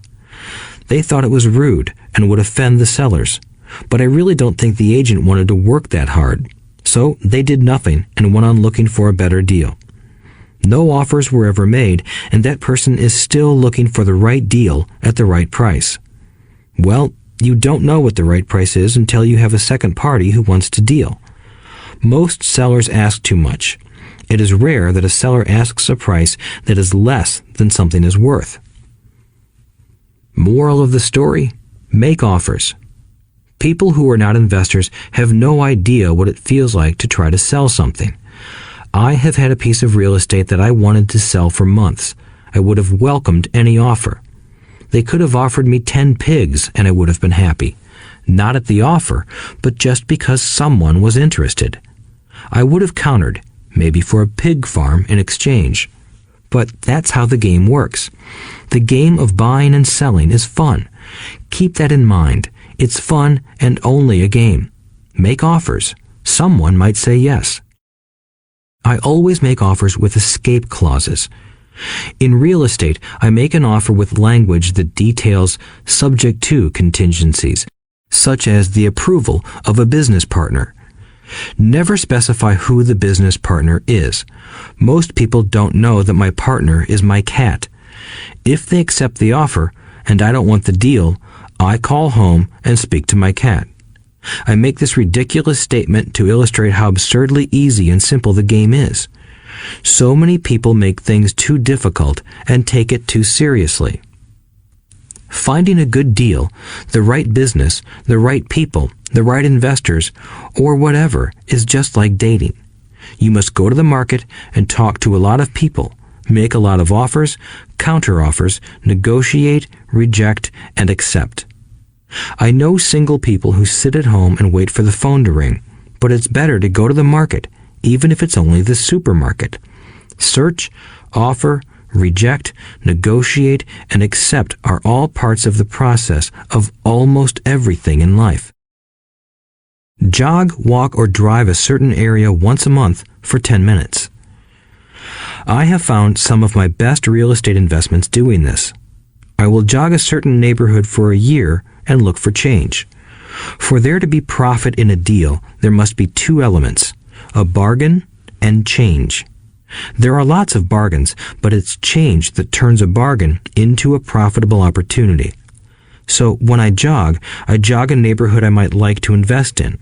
They thought it was rude and would offend the sellers, but I really don't think the agent wanted to work that hard. So they did nothing and went on looking for a better deal. No offers were ever made, and that person is still looking for the right deal at the right price. Well, you don't know what the right price is until you have a second party who wants to deal. Most sellers ask too much. It is rare that a seller asks a price that is less than something is worth. Moral of the story: make offers. People who are not investors have no idea what it feels like to try to sell something. I have had a piece of real estate that I wanted to sell for months. I would have welcomed any offer. They could have offered me 10 pigs and I would have been happy. Not at the offer, but just because someone was interested. I would have countered, maybe for a pig farm in exchange. But that's how the game works. The game of buying and selling is fun. Keep that in mind. It's fun and only a game. Make offers. Someone might say yes. I always make offers with escape clauses. In real estate, I make an offer with language that details subject to contingencies, such as the approval of a business partner. Never specify who the business partner is. Most people don't know that my partner is my cat. If they accept the offer, and I don't want the deal, I call home and speak to my cat. I make this ridiculous statement to illustrate how absurdly easy and simple the game is. So many people make things too difficult and take it too seriously. Finding a good deal, the right business, the right people, the right investors, or whatever is just like dating. You must go to the market and talk to a lot of people, make a lot of offers, counter-offers, negotiate, reject, and accept. I know single people who sit at home and wait for the phone to ring, but it's better to go to the market, even if it's only the supermarket. Search, offer, reject, negotiate, and accept are all parts of the process of almost everything in life. Jog, walk, or drive a certain area once a month for 10 minutes. I have found some of my best real estate investments doing this. I will jog a certain neighborhood for a year and look for change. For there to be profit in a deal, there must be 2 elements, a bargain and change. There are lots of bargains, but it's change that turns a bargain into a profitable opportunity. So when I jog a neighborhood I might like to invest in.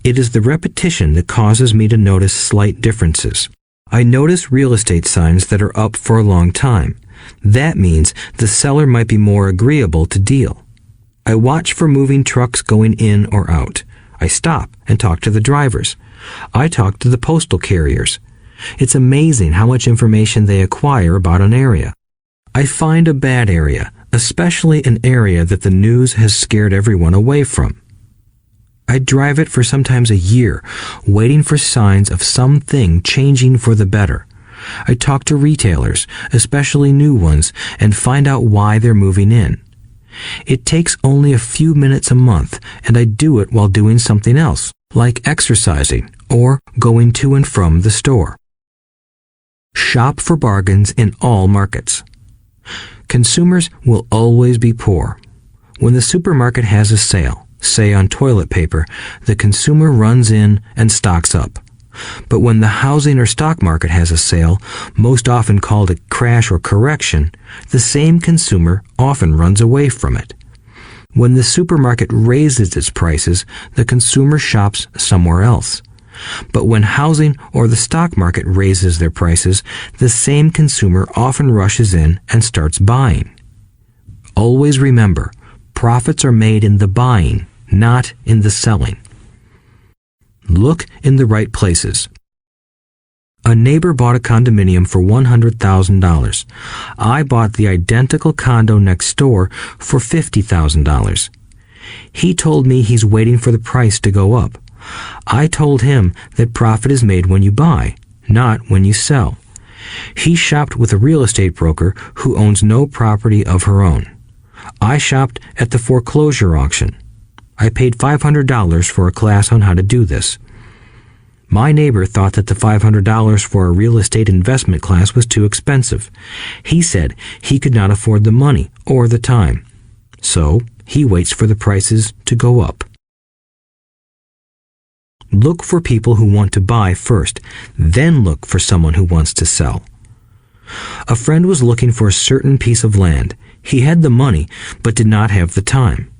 It is the repetition that causes me to notice slight differences. I notice real estate signs that are up for a long time. That means the seller might be more agreeable to deal. I watch for moving trucks going in or out. I stop and talk to the drivers. I talk to the postal carriers. It's amazing how much information they acquire about an area. I find a bad area, especially an area that the news has scared everyone away from. I drive it for sometimes a year, waiting for signs of something changing for the better. I talk to retailers, especially new ones, and find out why they're moving in. It takes only a few minutes a month, and I do it while doing something else, like exercising or going to and from the store. Shop for bargains in all markets. Consumers will always be poor. When the supermarket has a sale, say on toilet paper, the consumer runs in and stocks up. But when the housing or stock market has a sale, most often called a crash or correction, the same consumer often runs away from it. When the supermarket raises its prices, the consumer shops somewhere else. But when housing or the stock market raises their prices, the same consumer often rushes in and starts buying. Always remember, profits are made in the buying, not in the selling. Look in the right places. A neighbor bought a condominium for $100,000. I bought the identical condo next door for $50,000. He told me he's waiting for the price to go up. I told him that profit is made when you buy, not when you sell. He shopped with a real estate broker who owns no property of her own. I shopped at the foreclosure auction. I paid $500 for a class on how to do this. My neighbor thought that the $500 for a real estate investment class was too expensive. He said he could not afford the money or the time. So he waits for the prices to go up. Look for people who want to buy first, then look for someone who wants to sell. A friend was looking for a certain piece of land. He had the money, but did not have the time.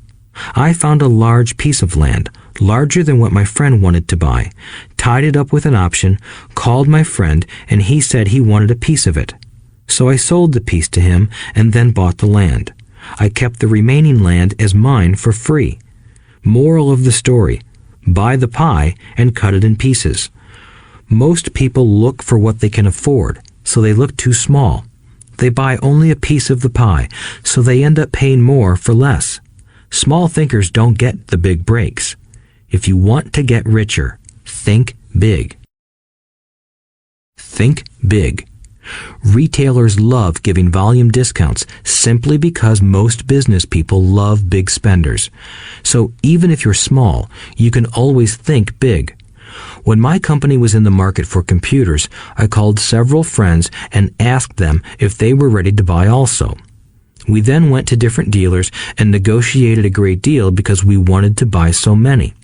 I found a large piece of land, larger than what my friend wanted to buy, tied it up with an option, called my friend, and he said he wanted a piece of it. So I sold the piece to him and then bought the land. I kept the remaining land as mine for free. Moral of the story: buy the pie and cut it in pieces. Most people look for what they can afford, so they look too small. They buy only a piece of the pie, so they end up paying more for less. Small thinkers don't get the big breaks. If you want to get richer, think big. Think big. Retailers love giving volume discounts simply because most business people love big spenders. So even if you're small, you can always think big. When my company was in the market for computers, I called several friends and asked them if they were ready to buy also. We then went to different dealers and negotiated a great deal because we wanted to buy so many.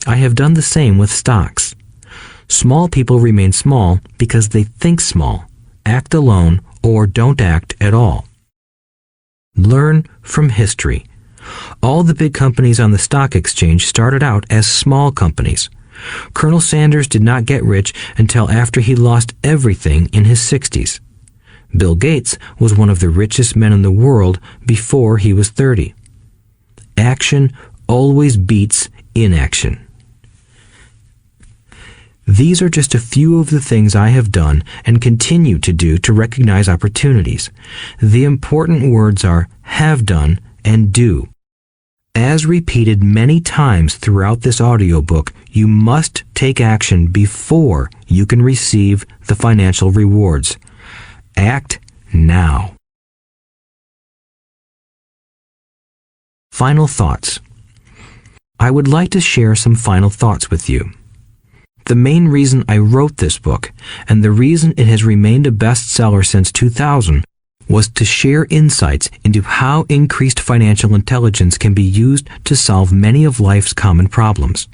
I have done the same with stocks. Small people remain small because they think small, act alone, or don't act at all. Learn from history. All the big companies on the stock exchange started out as small companies. Colonel Sanders did not get rich until after he lost everything in his 60s. Bill Gates was one of the richest men in the world before he was 30. Action always beats inaction. These are just a few of the things I have done and continue to do to recognize opportunities. The important words are have done and do. As repeated many times throughout this audiobook, you must take action before you can receive the financial rewards. Act now. Final thoughts. I would like to share some final thoughts with you. The main reason I wrote this book, and the reason it has remained a bestseller since 2000, was to share insights into how increased financial intelligence can be used to solve many of life's common problems.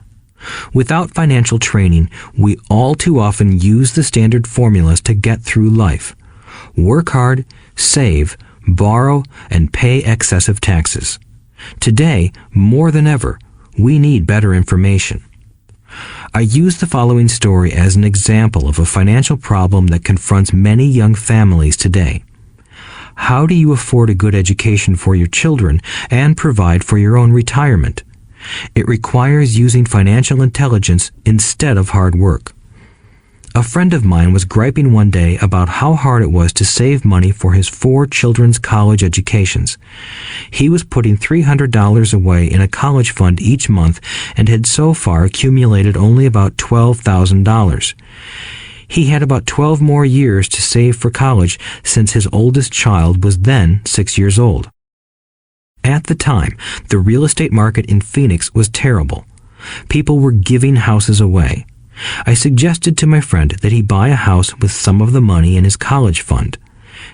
Without financial training, we all too often use the standard formulas to get through life. Work hard, save, borrow, and pay excessive taxes. Today, more than ever, we need better information. I use the following story as an example of a financial problem that confronts many young families today. How do you afford a good education for your children and provide for your own retirement? It requires using financial intelligence instead of hard work. A friend of mine was griping one day about how hard it was to save money for his 4 children's college educations. He was putting $300 away in a college fund each month and had so far accumulated only about $12,000. He had about 12 more years to save for college since his oldest child was then 6 years old. At the time, the real estate market in Phoenix was terrible. People were giving houses away. I suggested to my friend that he buy a house with some of the money in his college fund.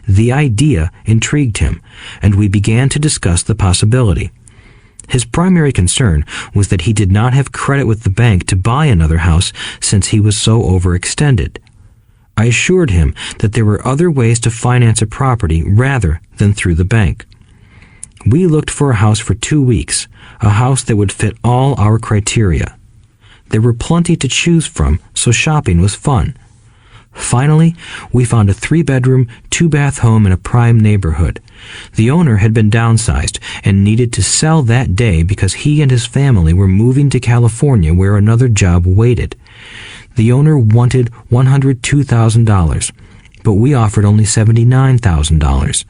The idea intrigued him, and we began to discuss the possibility. His primary concern was that he did not have credit with the bank to buy another house since he was so overextended. I assured him that there were other ways to finance a property rather than through the bank. We looked for a house for 2 weeks, a house that would fit all our criteria. There were plenty to choose from, so shopping was fun. Finally, we found a 3-bedroom, 2-bath home in a prime neighborhood. The owner had been downsized and needed to sell that day because he and his family were moving to California where another job waited. The owner wanted $102,000, but we offered only $79,000.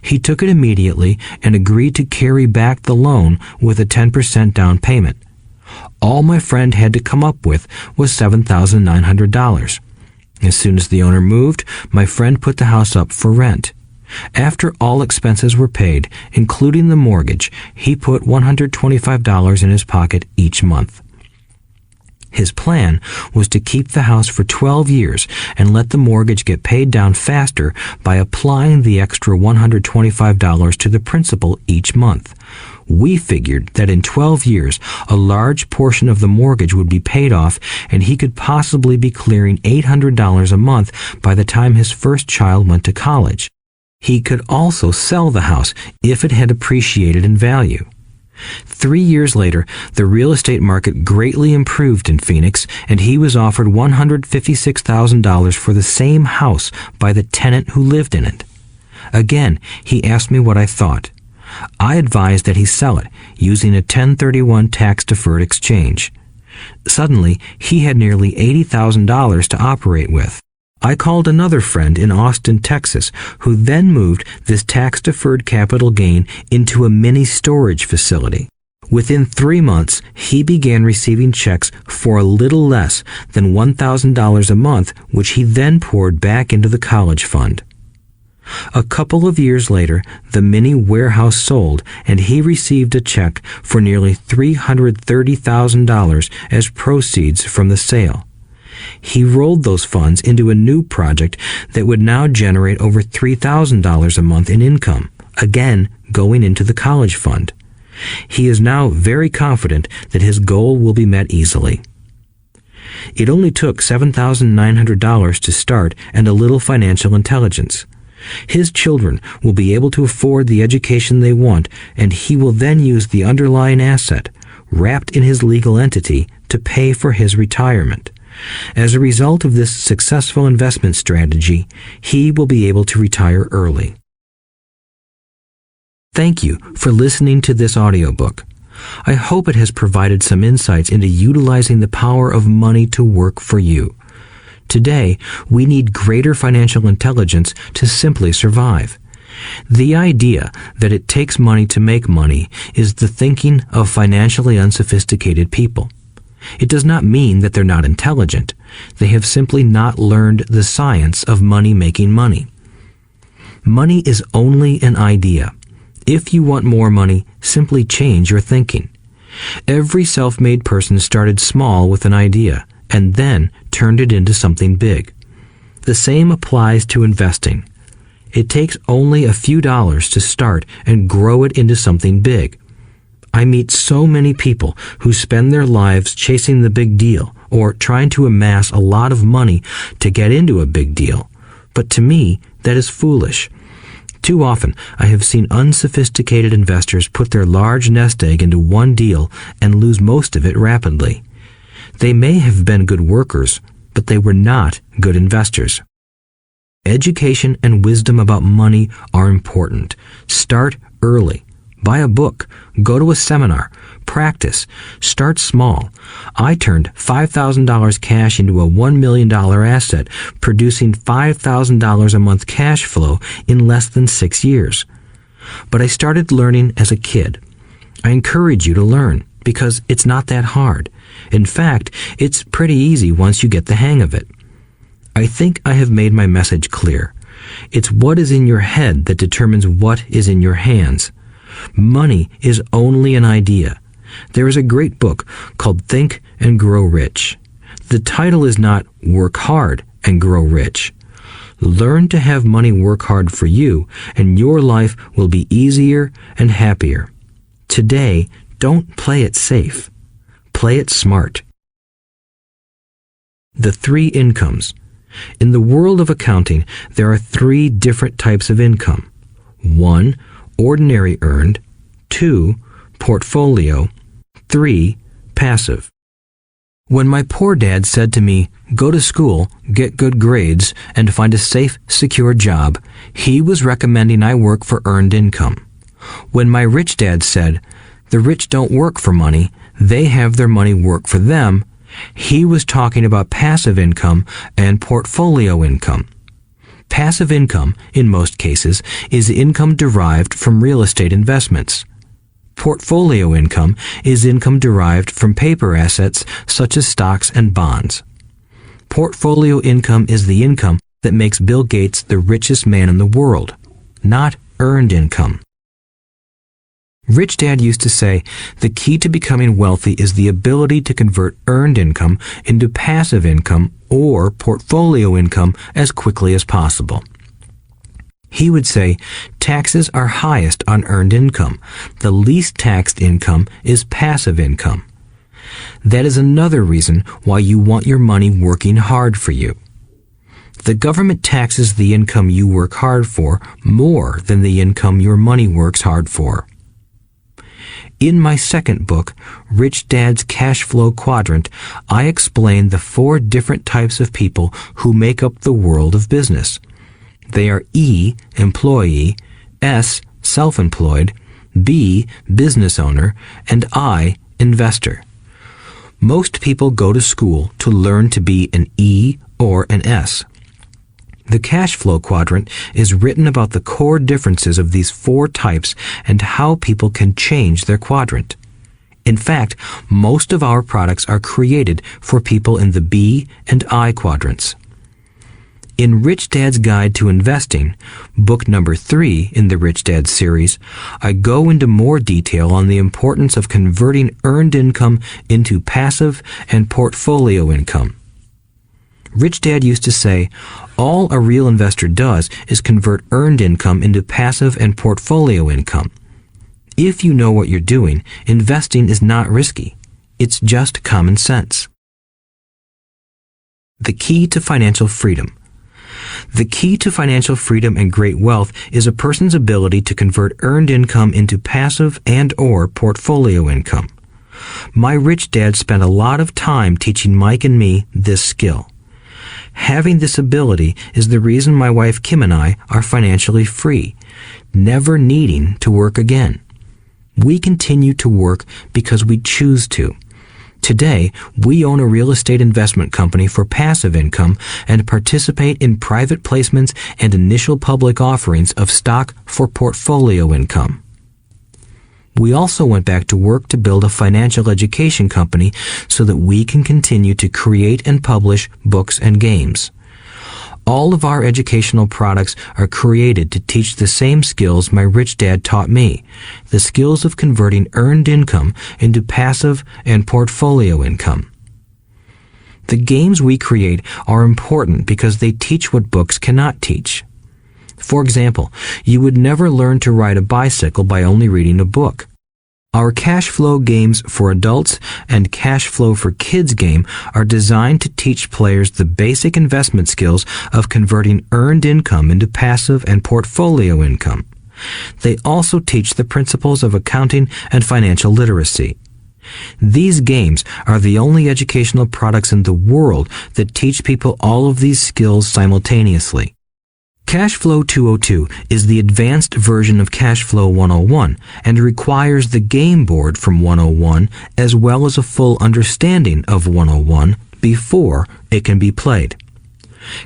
He took it immediately and agreed to carry back the loan with a 10% down payment. All my friend had to come up with was $7,900. As soon as the owner moved, my friend put the house up for rent. After all expenses were paid, including the mortgage, he put $125 in his pocket each month. His plan was to keep the house for 12 years and let the mortgage get paid down faster by applying the extra $125 to the principal each month. We figured that in 12 years, a large portion of the mortgage would be paid off and he could possibly be clearing $800 a month by the time his first child went to college. He could also sell the house if it had appreciated in value. 3 years later, the real estate market greatly improved in Phoenix, and he was offered $156,000 for the same house by the tenant who lived in it. Again, he asked me what I thought. I advised that he sell it, using a 1031 tax-deferred exchange. Suddenly, he had nearly $80,000 to operate with. I called another friend in Austin, Texas, who then moved this tax-deferred capital gain into a mini storage facility. Within 3 months, he began receiving checks for a little less than $1,000 a month, which he then poured back into the college fund. A couple of years later, the mini warehouse sold, and he received a check for nearly $330,000 as proceeds from the sale. He rolled those funds into a new project that would now generate over $3,000 a month in income, again going into the college fund. He is now very confident that his goal will be met easily. It only took $7,900 to start and a little financial intelligence. His children will be able to afford the education they want, and he will then use the underlying asset, wrapped in his legal entity, to pay for his retirement. As a result of this successful investment strategy, he will be able to retire early. Thank you for listening to this audiobook. I hope it has provided some insights into utilizing the power of money to work for you. Today, we need greater financial intelligence to simply survive. The idea that it takes money to make money is the thinking of financially unsophisticated people. It does not mean that they're not intelligent. They have simply not learned the science of making money. Money is only an idea. If you want more money, simply change your thinking. Every self-made person started small with an idea and then turned it into something big. The same applies to investing. It takes only a few dollars to start and grow it into something big. I meet so many people who spend their lives chasing the big deal or trying to amass a lot of money to get into a big deal. But to me, that is foolish. Too often, I have seen unsophisticated investors put their large nest egg into one deal and lose most of it rapidly. They may have been good workers, but they were not good investors. Education and wisdom about money are important. Start early. Buy a book. Go to a seminar. Practice. Start small. I turned $5,000 cash into a $1 million asset, producing $5,000 a month cash flow in less than 6 years. But I started learning as a kid. I encourage you to learn because it's not that hard. In fact, it's pretty easy once you get the hang of it. I think I have made my message clear. It's what is in your head that determines what is in your hands. Money is only an idea. There is a great book called Think and Grow Rich. The title is not Work Hard and Grow Rich. Learn to have money work hard for you, and your life will be easier and happier. Today, don't play it safe. Play it smart. The three incomes. In the world of accounting, there are three different types of income. 1. Ordinary earned. 2. Portfolio. 3. Passive. When my poor dad said to me, "Go to school, get good grades, and find a safe, secure job," he was recommending I work for earned income. When my rich dad said, "The rich don't work for money, they have their money work for them," he was talking about passive income and portfolio income. Passive income, in most cases, is income derived from real estate investments. Portfolio income is income derived from paper assets such as stocks and bonds. Portfolio income is the income that makes Bill Gates the richest man in the world, not earned income. Rich Dad used to say, the key to becoming wealthy is the ability to convert earned income into passive income or portfolio income as quickly as possible. He would say, taxes are highest on earned income. The least taxed income is passive income. That is another reason why you want your money working hard for you. The government taxes the income you work hard for more than the income your money works hard for. In my second book, Rich Dad's Cash Flow Quadrant, I explain the 4 different types of people who make up the world of business. They are E, employee, S, self-employed, B, business owner, and I, investor. Most people go to school to learn to be an E or an S. The cash flow quadrant is written about the core differences of these 4 types and how people can change their quadrant. In fact, most of our products are created for people in the B and I quadrants. In Rich Dad's Guide to Investing, book number 3 in the Rich Dad series, I go into more detail on the importance of converting earned income into passive and portfolio income. Rich Dad used to say, all a real investor does is convert earned income into passive and portfolio income. If you know what you're doing, investing is not risky. It's just common sense. The key to financial freedom. The key to financial freedom and great wealth is a person's ability to convert earned income into passive and/or portfolio income. My rich dad spent a lot of time teaching Mike and me this skill. Having this ability is the reason my wife Kim and I are financially free, never needing to work again. We continue to work because we choose to. Today, we own a real estate investment company for passive income and participate in private placements and initial public offerings of stock for portfolio income. We also went back to work to build a financial education company so that we can continue to create and publish books and games. All of our educational products are created to teach the same skills my rich dad taught me, the skills of converting earned income into passive and portfolio income. The games we create are important because they teach what books cannot teach. For example, you would never learn to ride a bicycle by only reading a book. Our cash flow games for adults and cash flow for kids game are designed to teach players the basic investment skills of converting earned income into passive and portfolio income. They also teach the principles of accounting and financial literacy. These games are the only educational products in the world that teach people all of these skills simultaneously. Cashflow 202 is the advanced version of Cashflow 101 and requires the game board from 101 as well as a full understanding of 101 before it can be played.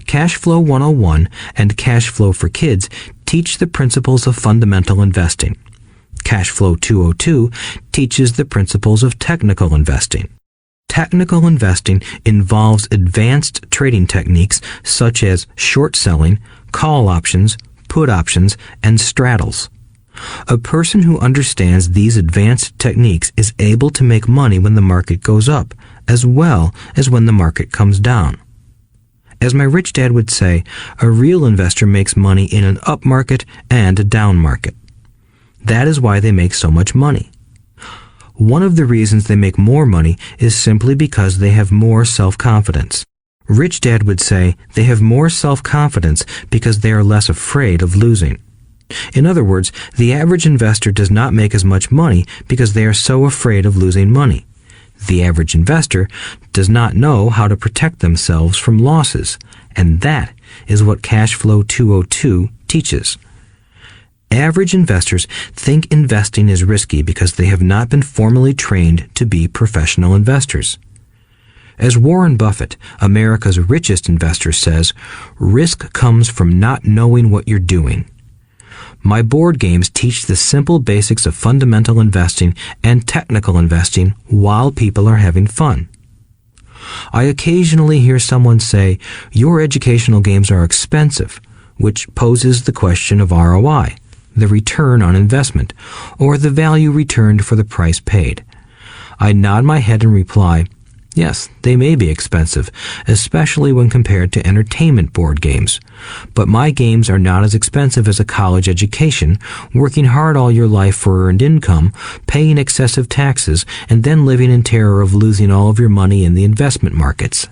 Cashflow 101 and Cashflow for Kids teach the principles of fundamental investing. Cashflow 202 teaches the principles of technical investing. Technical investing involves advanced trading techniques such as short selling, call options, put options, and straddles. A person who understands these advanced techniques is able to make money when the market goes up, as well as when the market comes down. As my rich dad would say, a real investor makes money in an up market and a down market. That is why they make so much money. One of the reasons they make more money is simply because they have more self-confidence. Rich Dad would say they have more self-confidence because they are less afraid of losing. In other words, the average investor does not make as much money because they are so afraid of losing money. The average investor does not know how to protect themselves from losses, and that is what Cash Flow 202 teaches. Average investors think investing is risky because they have not been formally trained to be professional investors. As Warren Buffett, America's richest investor, says, risk comes from not knowing what you're doing. My board games teach the simple basics of fundamental investing and technical investing while people are having fun. I occasionally hear someone say, your educational games are expensive, which poses the question of ROI, the return on investment, or the value returned for the price paid. I nod my head and reply, yes, they may be expensive, especially when compared to entertainment board games. But my games are not as expensive as a college education, working hard all your life for earned income, paying excessive taxes, and then living in terror of losing all of your money in the investment markets.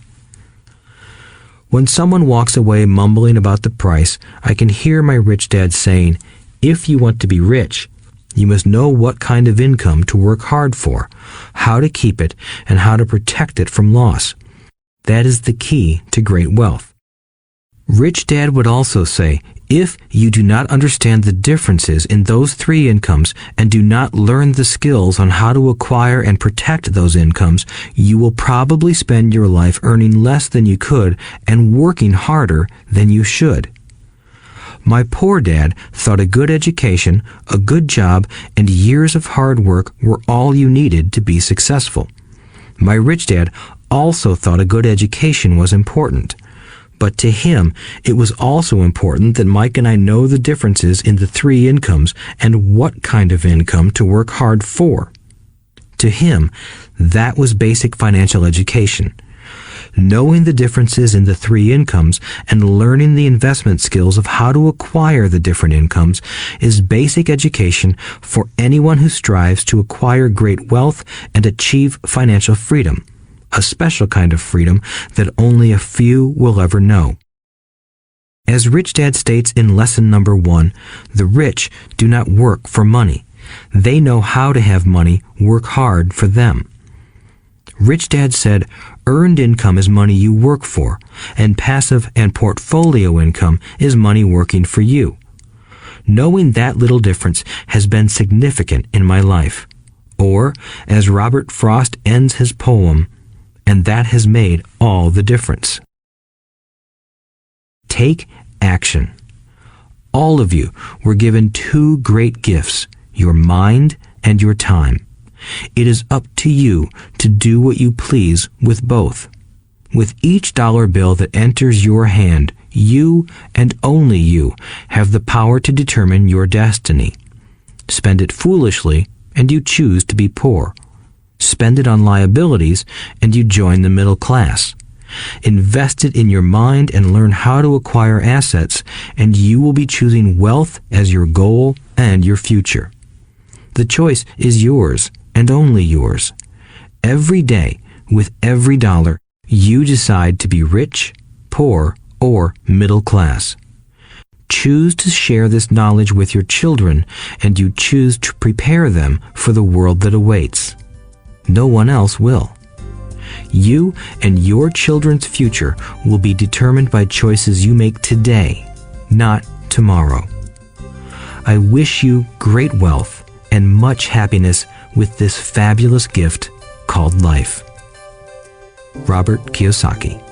When someone walks away mumbling about the price, I can hear my rich dad saying, if you want to be rich, you must know what kind of income to work hard for, how to keep it, and how to protect it from loss. That is the key to great wealth. Rich Dad would also say, if you do not understand the differences in those three incomes and do not learn the skills on how to acquire and protect those incomes, you will probably spend your life earning less than you could and working harder than you should. My poor dad thought a good education, a good job, and years of hard work were all you needed to be successful. My rich dad also thought a good education was important. But to him, it was also important that Mike and I know the differences in the three incomes and what kind of income to work hard for. To him, that was basic financial education. Knowing the differences in the three incomes and learning the investment skills of how to acquire the different incomes is basic education for anyone who strives to acquire great wealth and achieve financial freedom, a special kind of freedom that only a few will ever know. As Rich Dad states in lesson number 1, the rich do not work for money. They know how to have money work hard for them. Rich Dad said, earned income is money you work for, and passive and portfolio income is money working for you. Knowing that little difference has been significant in my life. Or, as Robert Frost ends his poem, and that has made all the difference. Take action. All of you were given two great gifts, your mind and your time. It is up to you to do what you please with both. With each dollar bill that enters your hand, you and only you have the power to determine your destiny. Spend it foolishly, and you choose to be poor. Spend it on liabilities, and you join the middle class. Invest it in your mind and learn how to acquire assets, and you will be choosing wealth as your goal and your future. The choice is yours, and only yours. Every day, with every dollar, you decide to be rich, poor, or middle class. Choose to share this knowledge with your children, and you choose to prepare them for the world that awaits. No one else will. You and your children's future will be determined by choices you make today, not tomorrow. I wish you great wealth and much happiness with this fabulous gift called life. Robert Kiyosaki.